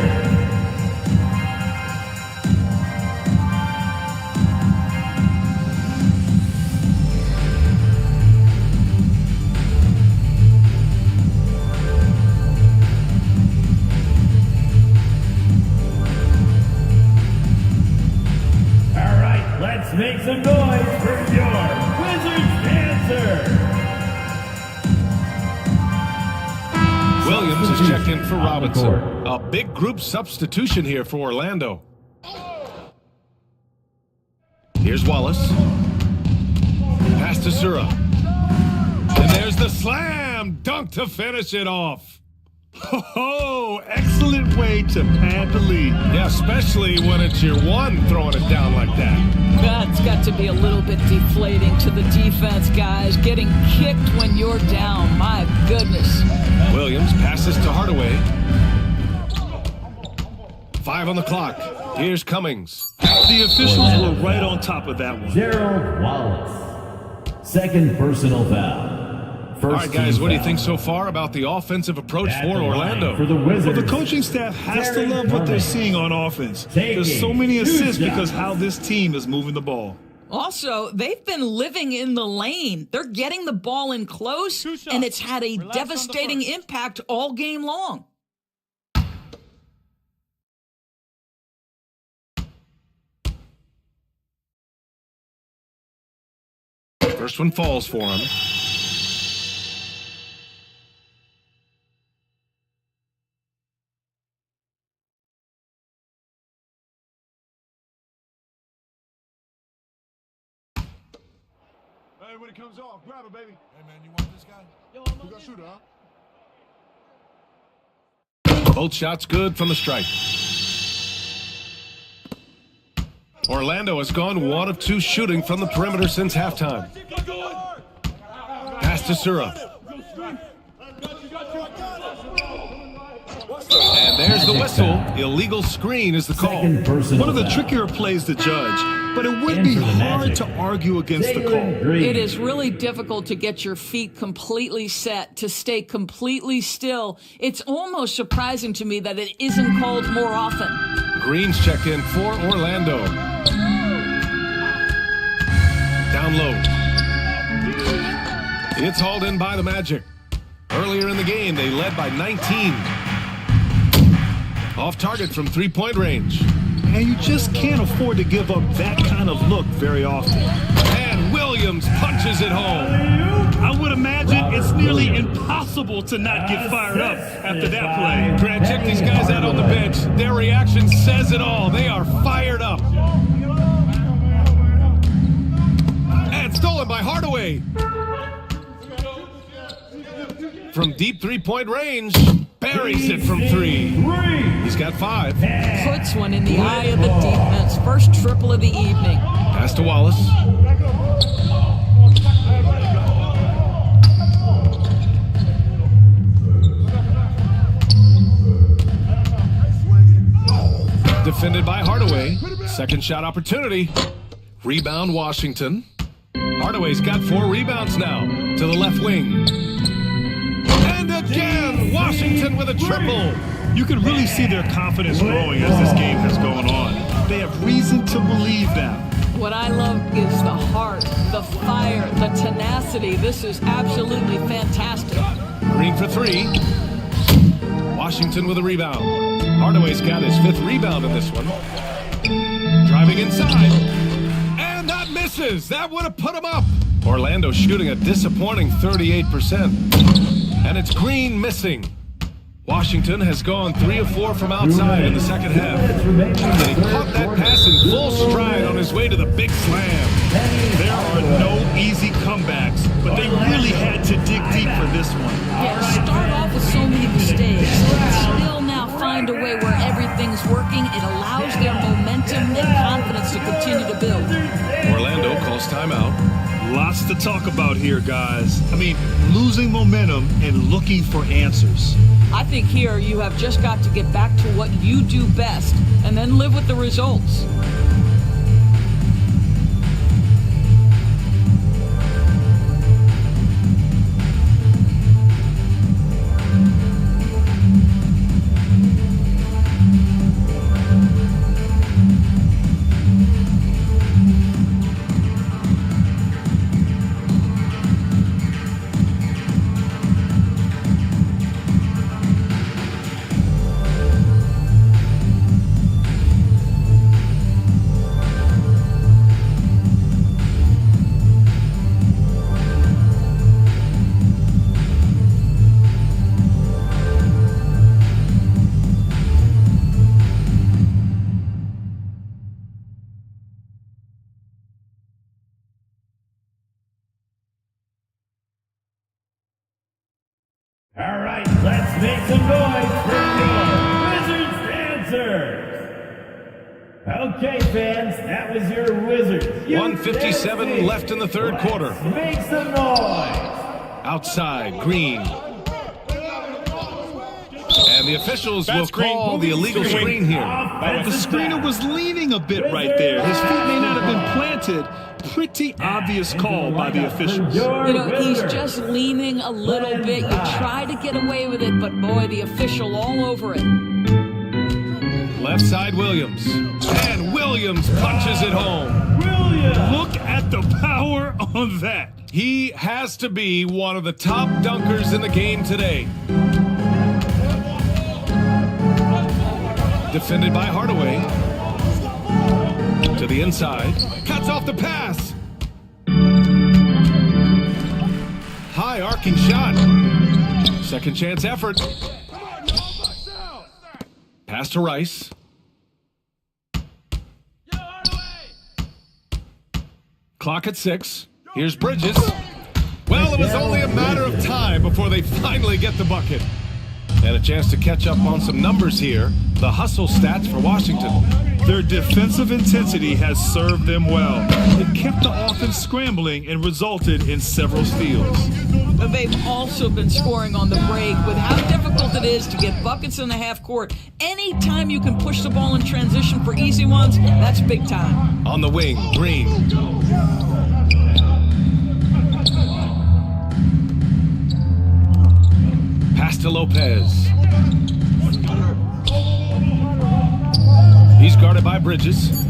All right, let's make some noise for your Wizards dancer. Williams is checked in for Robinson. A big group substitution here for Orlando. Here's Wallace. Pass to Sura. And there's the slam dunk to finish it off. Oh, excellent way to pad the lead. Yeah, especially when it's your one throwing it down like that. That's got to be a little bit deflating to the defense, guys. Getting kicked when you're down. My goodness. Williams passes to Hardaway. 5 on the clock. Here's Cummings. The officials were right on top of that one. Gerald Wallace. Second personal foul. All right, guys, what do you think so far about the offensive approach for Orlando? For the Wizards. Well, the coaching staff has to love what they're seeing on offense. There's so many assists because how this team is moving the ball. Also, they've been living in the lane. They're getting the ball in close, and it's had a devastating impact all game long. First one falls for him. Hey, when it comes off, grab it, baby. Hey, man, you want this guy? Yo, I'm gonna shoot it, huh? Both shots good from the stripe. Orlando has gone 1 of 2 shooting from the perimeter since halftime. Pass to Sura. And there's the whistle. Illegal screen is the call. One of the trickier plays to judge, but it would be hard to argue against the call. It is really difficult to get your feet completely set, to stay completely still. It's almost surprising to me that it isn't called more often. Green's checked in for Orlando. Down low. It's hauled in by the Magic. Earlier in the game, they led by 19. Off target from three-point range. And you just can't afford to give up that kind of look very often. And Williams punches it home. I would imagine it's nearly impossible to not get fired up after that play. Grant, check these guys out on the bench. Their reaction says it all. They are fired up. And stolen by Hardaway. From deep three-point range, buries it from 3. He's got 5. Puts one in the eye of the defense. First triple of the evening. Pass to Wallace. Defended by Hardaway. Second shot opportunity. Rebound Washington. Hardaway's got 4 rebounds now to the left wing. And again, Washington with a triple. You can really see their confidence growing as this game has gone on. They have reason to believe that. What I love is the heart, the fire, the tenacity. This is absolutely fantastic. Green for three. Washington with a rebound. Hardaway's got his 5th rebound in this one. Driving inside. And that misses. That would have put him up. Orlando shooting a disappointing 38%. And it's Green missing. Washington has gone 3 of 4 from outside in the second half. And he caught that pass in full stride on his way to the big slam. There are no easy comebacks, but they really had to dig deep for this one. Yeah, start off with so many mistakes, still now find a way where everything's working. It allows their momentum and confidence to continue to build. Orlando calls timeout. Lots to talk about here, guys. I mean, losing momentum and looking for answers. I think here you have just got to get back to what you do best and then live with the results. All right, let's make some noise for your Wizards dancers. Okay, fans, that was your Wizards. 1:57 left in the third quarter. Make some noise. Outside, Green. And the officials will call the illegal screen here. The screener was leaning a bit right there. His feet may not have been planted. Pretty obvious call by the officials. You know, he's just leaning a little bit. You try to get away with it, but boy, the official all over it. Left side, Williams. And Williams punches it home. Look at the power on that. He has to be one of the top dunkers in the game today. Defended by Hardaway. To the inside. Cuts off the pass. High arcing shot. Second chance effort. Pass to Rice. Clock at 6. Here's Bridges. Well, it was only a matter of time before they finally get the bucket. And a chance to catch up on some numbers here. The hustle stats for Washington. Their defensive intensity has served them well. It kept the offense scrambling and resulted in several steals. But they've also been scoring on the break. With how difficult it is to get buckets in the half court, anytime you can push the ball in transition for easy ones, that's big time. On the wing, Green. Pass to Lopez. He's guarded by Bridges.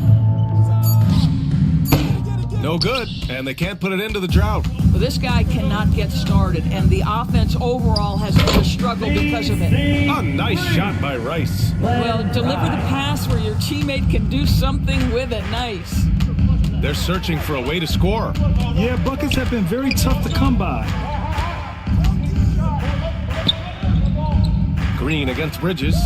No good, and they can't put it into the drought. Well, this guy cannot get started, and the offense overall has been a struggle because of it. A nice shot by Rice. Well, deliver the pass where your teammate can do something with it. Nice. They're searching for a way to score. Yeah, buckets have been very tough to come by. Green against Bridges.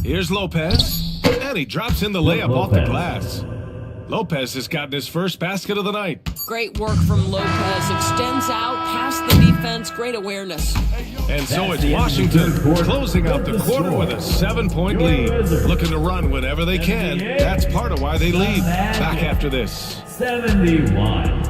Here's Lopez, and he drops in the layup off the glass. Lopez has gotten his first basket of the night. Great work from Lopez. Extends out, past the defense, great awareness. And so it's Washington closing out the quarter with a 7-point lead. Looking to run whenever they can. That's part of why they lead. Back after this. 71.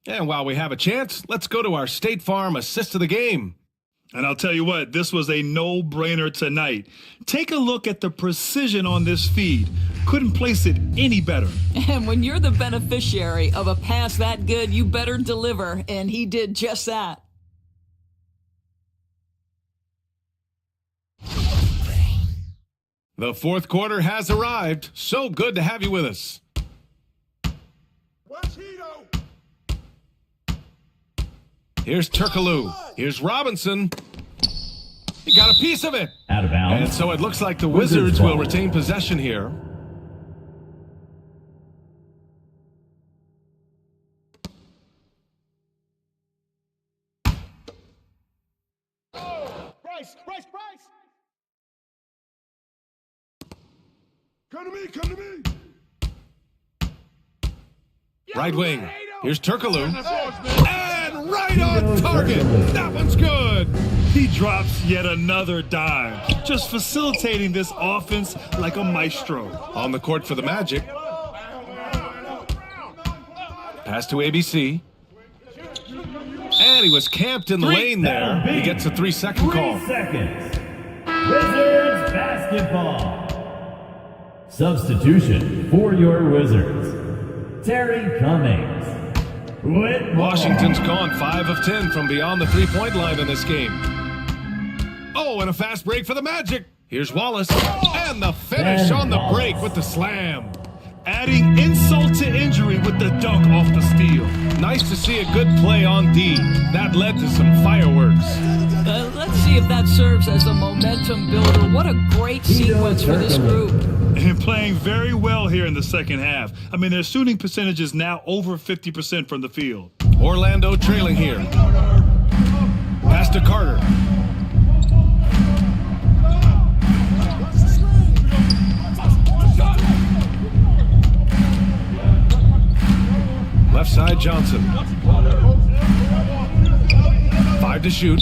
And while we have a chance, let's go to our State Farm assist of the game. And I'll tell you what, this was a no-brainer tonight. Take a look at the precision on this feed. Couldn't place it any better. And when you're the beneficiary of a pass that good, you better deliver, and he did just that. The fourth quarter has arrived. So good to have you with us. Here's Turkaloo. Here's Robinson. He got a piece of it. Out of bounds. And so it looks like the Wizards will retain possession here. Bryce! Come to me, come to me! Right wing. Here's Turkaloo. And right on target. That one's good. He drops yet another dime, just facilitating this offense like a maestro. On the court for the Magic. Pass to ABC. And he was camped in the lane there. He gets a 3-second call. 3 seconds. Wizards basketball. Substitution for your Wizards. Terry Cummings. Washington's gone 5 of 10 from beyond the three-point line in this game. Oh, and a fast break for the Magic. Here's Wallace. And the finish on the break with the slam. Adding insult to injury with the dunk off the steal. Nice to see a good play on D. That led to some fireworks. Let's see if that serves as a momentum builder. What a great sequence for this group. And playing very well here in the second half. I mean, their shooting percentage is now over 50% from the field. Orlando trailing here. Pass to Carter. Left side, Johnson. 5 to shoot.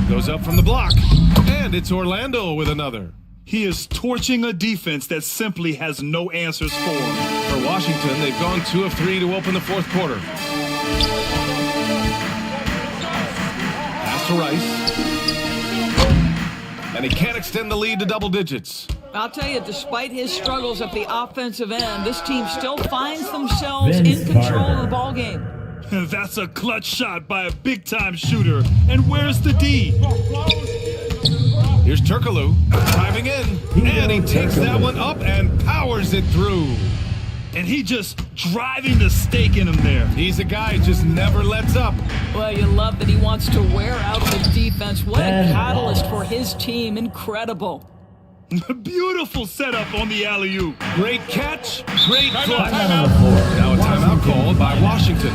Goes up from the block. And it's Orlando with another. He is torching a defense that simply has no answers for him. For Washington, they've gone 2 of 3 to open the fourth quarter. Pass to Rice. And he can't extend the lead to double digits. I'll tell you, despite his struggles at the offensive end, this team still finds themselves in control of the ballgame. That's a clutch shot by a big-time shooter. And where's the D? Here's Turkaloo driving in, and he takes that one up and powers it through. And he just driving the stake in him there. He's a guy who just never lets up. Well, you love that he wants to wear out the defense. What a catalyst for his team. Incredible. Beautiful setup on the alley-oop. Great catch, great flush. Now a timeout called by Washington.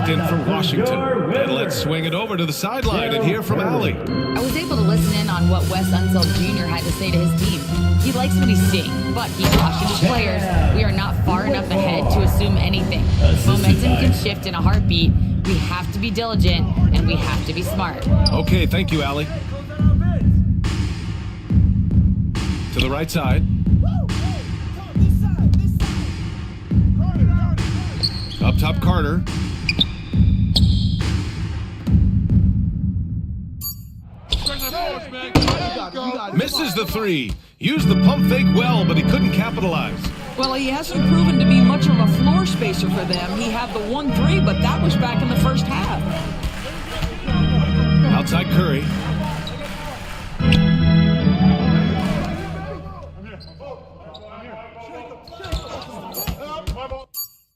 In for Washington. And let's swing it over to the sideline and hear from Allie. I was able to listen in on what Wes Unseld Jr. had to say to his team. He likes what he's seeing, but he cautioned his players, we are not far enough ahead to assume anything. Momentum can shift in a heartbeat. We have to be diligent, and we have to be smart. Okay, thank you, Allie. To the right side. Up top, Carter. Misses the three. Used the pump fake well, but he couldn't capitalize. Well, he hasn't proven to be much of a floor spacer for them. He had the 1-3, but that was back in the first half. Outside Curry.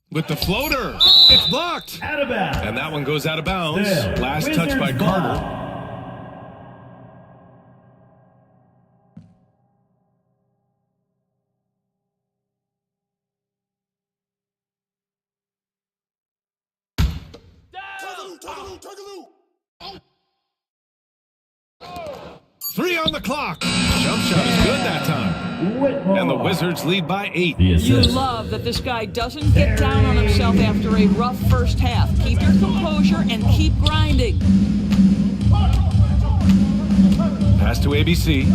With the floater. It's blocked. Out of bounds. And that one goes out of bounds. Still, Last touch by Wizards Carter. ball. Three on the clock. Jump shot is good that time. And the Wizards lead by 8. You love that this guy doesn't get down on himself after a rough first half. Keep your composure and keep grinding. Pass to ABC.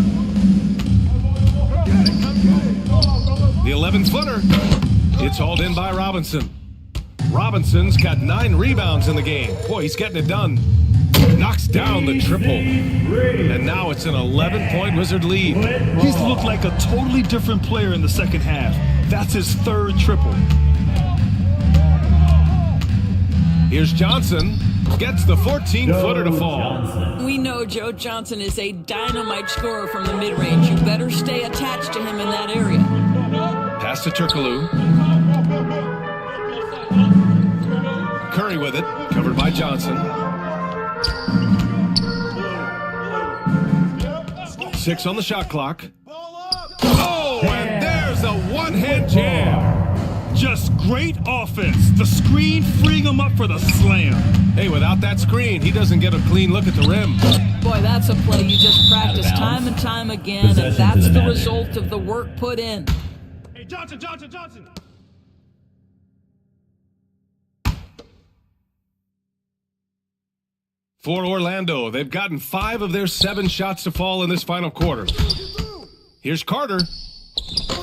The 11-footer. It's hauled in by Robinson. Robinson's got 9 rebounds in the game. Boy, he's getting it done. Knocks down the triple. And now it's an 11-point Wizard lead. He's looked like a totally different player in the second half. That's his 3rd triple. Here's Johnson. Gets the 14-footer to fall. We know Joe Johnson is a dynamite scorer from the mid-range. You better stay attached to him in that area. Pass to Turkoglu. Curry with it. Covered by Johnson. 6 on the shot clock. Oh, and there's a one-hand jam. Just great offense. The screen freeing him up for the slam. Hey, without that screen, he doesn't get a clean look at the rim. Boy, that's a play you just practice time and time again, and that's the result of the work put in. Hey, Johnson, Johnson, Johnson. For Orlando, they've gotten 5 of their 7 shots to fall in this final quarter. Here's Carter.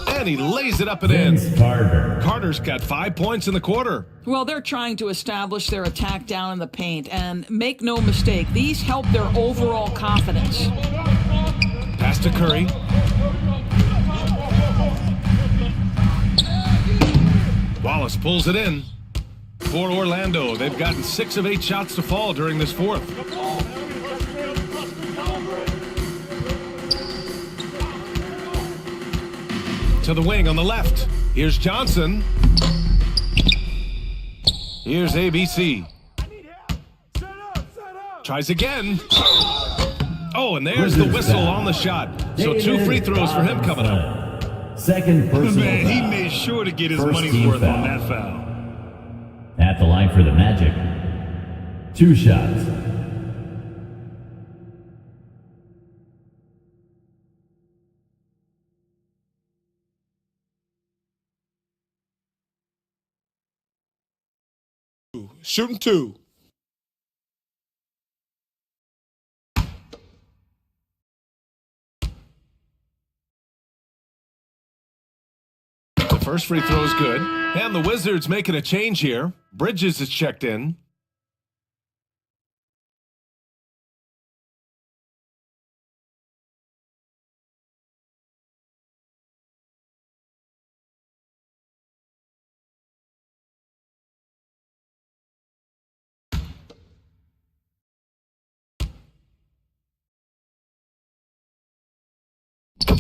And he lays it up and in. Carter's got 5 points in the quarter. Well, they're trying to establish their attack down in the paint, and make no mistake, these help their overall confidence. Pass to Curry. Wallace pulls it in. For Orlando, they've gotten 6 of 8 shots to fall during this fourth. To the wing on the left. Here's Johnson. Here's ABC. Tries again. Oh, and there's the whistle on the shot. So 2 free throws for him coming up. Second personal Man, he foul. made sure to get his First money's team worth foul. on that foul. At the line for the Magic. 2 shots. Shooting 2. The first free throw is good. And the Wizards making a change here. Bridges is checked in.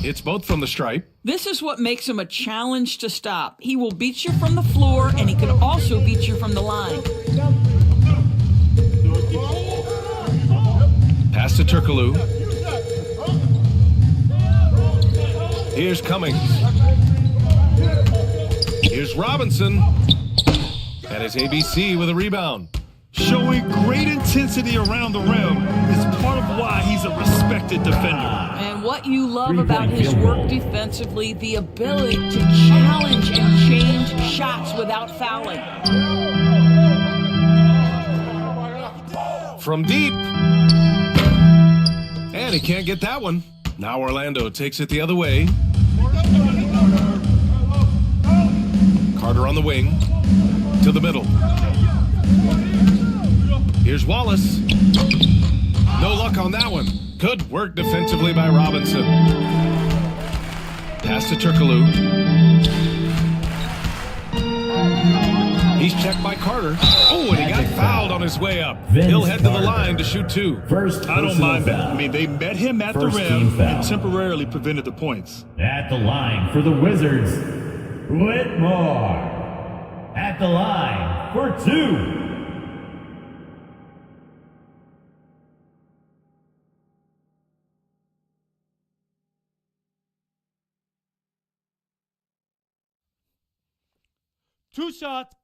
It's both from the stripe. This is what makes him a challenge to stop. He will beat you from the floor, and he can also beat you from the line. Pass to Turkoglu. Here's Cummings. Here's Robinson. And it's ABC with a rebound. Showing great intensity around the rim is part of why he's a respected defender. And what you love about his work defensively, the ability to challenge and change shots without fouling. From deep. And he can't get that one. Now Orlando takes it the other way. Carter on the wing. To the middle. Here's Wallace. No luck on that one. Good work defensively by Robinson. Pass to Turkoglu. He's checked by Carter. Oh, and he got fouled on his way up. He'll head to the line to shoot two. I don't mind that. I mean, they met him at the rim and temporarily prevented the points. At the line for the Wizards, Whitmore. At the line for two. Two shots.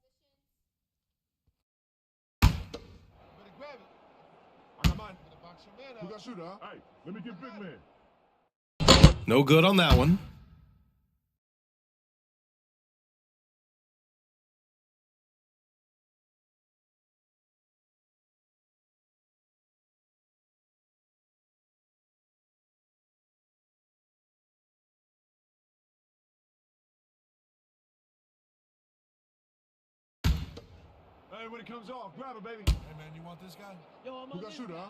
Who got shooter, huh? Hey, let me get big man. No good on that one. Hey, when it comes off, grab it, baby. Hey, man, you want this guy? Yo, who got shooter, huh?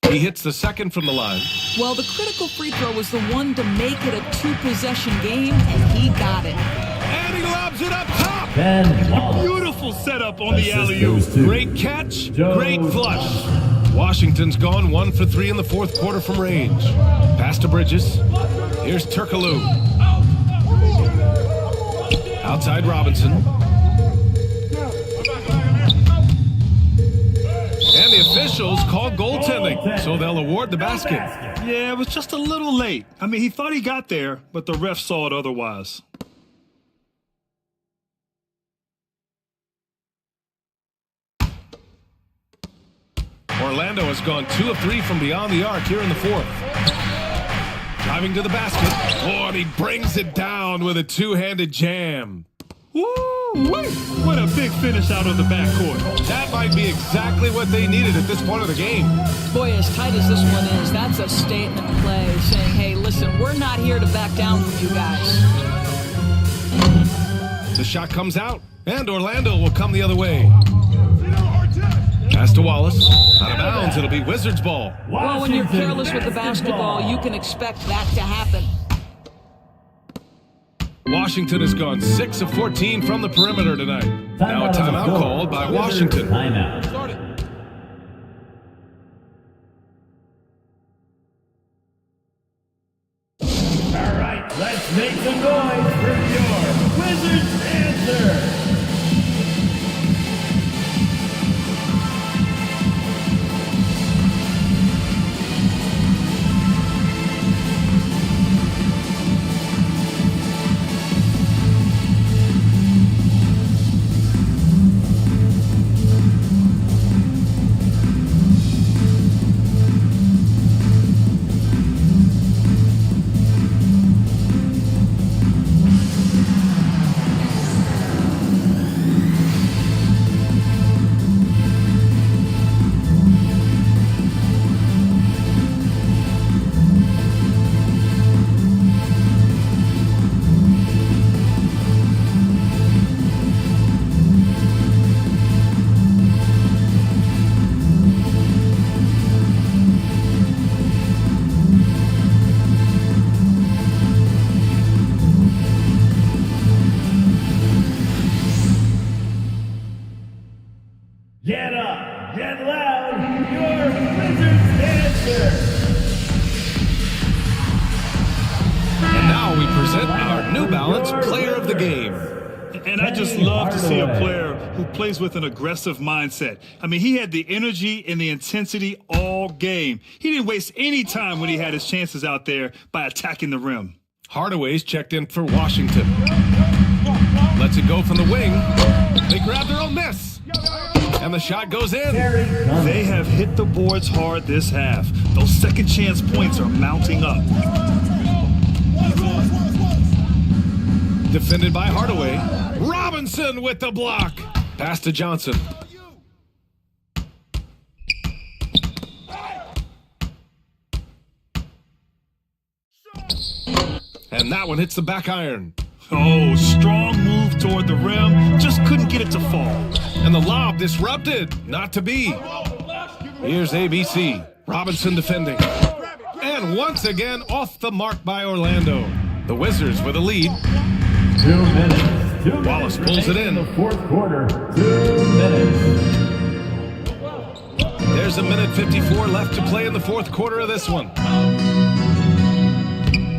He hits the second from the line. Well, the critical free throw was the one to make it a two-possession game, and he got it. And he lobs it up top. Beautiful setup on the alley-oop. Great catch, great flush. Washington's gone 1 for 3 in the fourth quarter from range. Pass to Bridges. Here's Turkoglu. Outside Robinson. And the officials call goaltending, so they'll award the basket. Yeah, it was just a little late. I mean, he thought he got there, but the ref saw it otherwise. Orlando has gone 2 of 3 from beyond the arc here in the fourth. Driving to the basket. Oh, and he brings it down with a two-handed jam. Woo-wee! What a big finish out of the backcourt. That might be exactly what they needed at this point of the game. Boy, as tight as this one is, that's a statement play saying, hey, listen, we're not here to back down from you guys. The shot comes out, and Orlando will come the other way. Pass to Wallace. Out of bounds, it'll be Wizards ball. Well, when you're careless with the basketball, you can expect that to happen. Washington has gone 6 of 14 from the perimeter tonight. Now a timeout called by Washington. Timeout. All right, let's make some noise for your Wizards answer. Get up, get loud, your Wizards answer. And now we present our New Balance Player of the Game. And I just love to see a player who plays with an aggressive mindset. I mean, he had the energy and the intensity all game. He didn't waste any time when he had his chances out there by attacking the rim. Hardaway's checked in for Washington. Lets it go from the wing. They grab their own miss. And the shot goes in. They have hit the boards hard this half. Those second chance points are mounting up. Defended by Hardaway. Robinson with the block. Pass to Johnson. And that one hits the back iron. Oh, strong move rim, just couldn't get it to fall. And the lob disrupted, not to be. Here's ABC, Robinson defending. And once again, off the mark by Orlando. The Wizards with a lead. 2 minutes. Wallace pulls it in. The fourth quarter. 2 minutes. There's a minute 54 left to play in the fourth quarter of this one.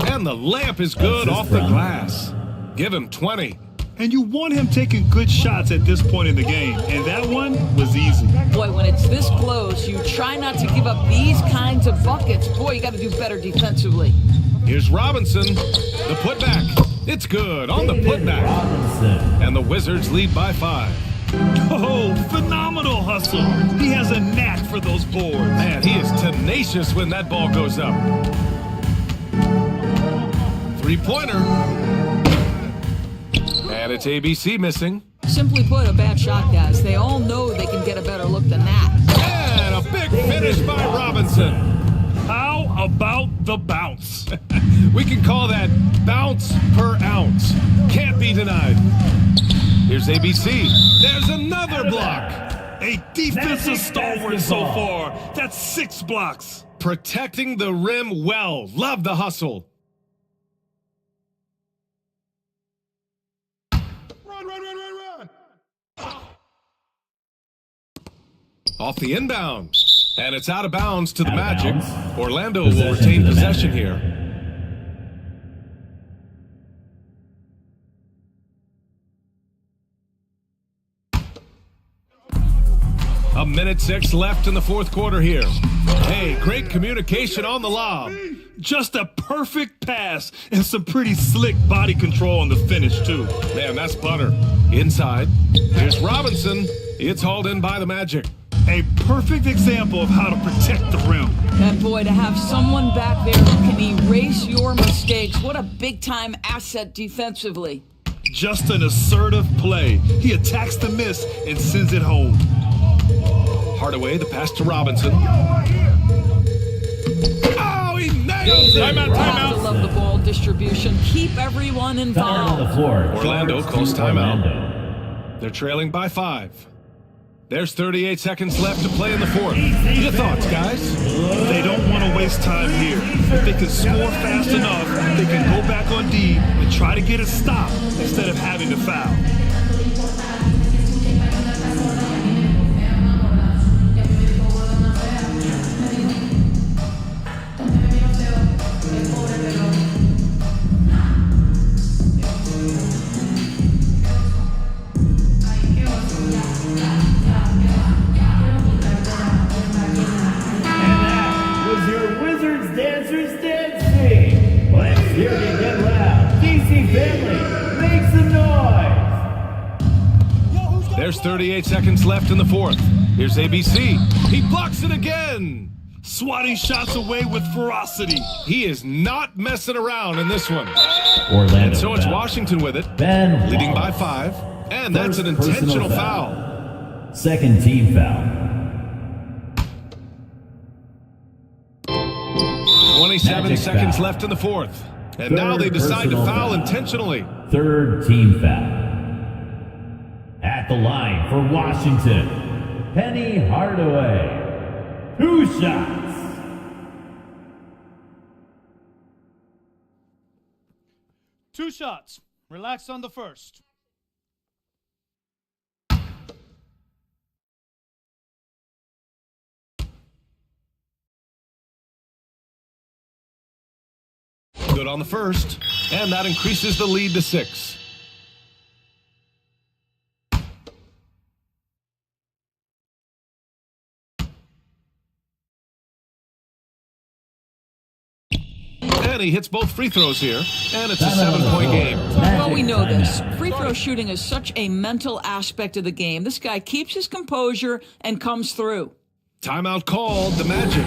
And the layup is good off the glass. Give him 20. And you want him taking good shots at this point in the game. And that one was easy. Boy, when it's this close, you try not to give up these kinds of buckets. Boy, you got to do better defensively. Here's Robinson. The putback. It's good on the putback. And the Wizards lead by 5. Oh, phenomenal hustle. He has a knack for those boards. Man, he is tenacious when that ball goes up. Three-pointer. And it's ABC missing. Simply put, a bad shot, guys. They all know they can get a better look than that. And a big finish by Robinson. How about the bounce? We can call that bounce per ounce. Can't be denied. Here's ABC. There's another block. A defensive stalwart so far. That's 6 blocks. Protecting the rim well. Love the hustle. Run. Off the inbound. And it's out of bounds to the Magic. Orlando will retain possession here. A minute 6 left in the fourth quarter here. Hey, great communication on the lob. Just a perfect pass and some pretty slick body control on the finish, too. Man, that's butter. Inside. Here's Robinson. It's hauled in by the Magic. A perfect example of how to protect the rim. And boy, to have someone back there who can erase your mistakes, what a big-time asset defensively. Just an assertive play. He attacks the miss and sends it home. Hardaway, the pass to Robinson. Oh, he nails it! Timeout. I love the ball distribution. Keep everyone involved. On the floor. Orlando calls timeout. They're trailing by 5. There's 38 seconds left to play in the fourth. Your thoughts, guys? They don't want to waste time here. If they can score fast enough, they can go back on D and try to get a stop instead of having to foul. Dancers dancing. Let's hear it get loud. DC family, make some noise. There's 38 seconds left in the fourth. Here's ABC. He blocks it again. Swatting shots away with ferocity. He is not messing around in this one. Orlando and so it's foul. Washington with it, Ben leading by Wallace. 5. And First that's an intentional foul. foul. Second team foul. 27 Magic seconds foul. left in the fourth. And now they decide to foul intentionally. Third team foul. At the line for Washington, Penny Hardaway. 2 shots. Two shots. Relax on the first. Good on the first. And that increases the lead to 6. And he hits both free throws here. And it's a 7-point game. Well, we know this. Free throw shooting is such a mental aspect of the game. This guy keeps his composure and comes through. Timeout called, the Magic.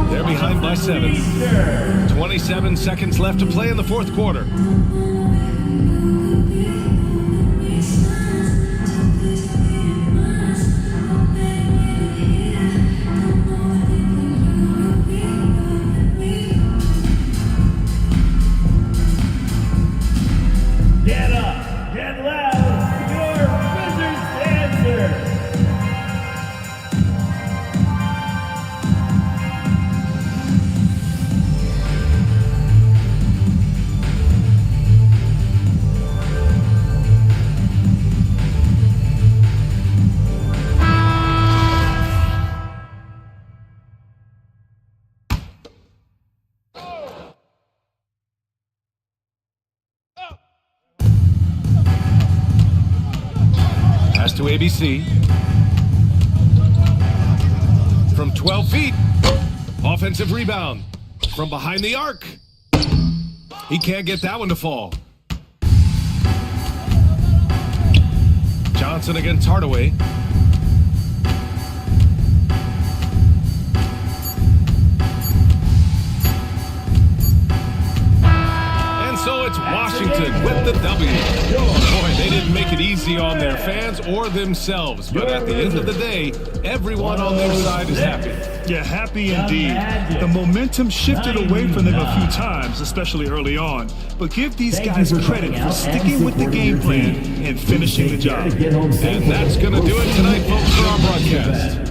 They're behind by 7. 27 seconds left to play in the fourth quarter. Get up, get loud. to ABC. From 12 feet. Offensive rebound. From behind the arc. He can't get that one to fall. Johnson against Hardaway. And so it's Washington with the W. Boy, they didn't make it easy on their fans or themselves, but at the end of the day, everyone on their side is happy. Yeah, happy indeed. The momentum shifted away from them a few times, especially early on. But give these guys credit for sticking with the game plan and finishing the job. And that's going to do it tonight, folks, for our broadcast.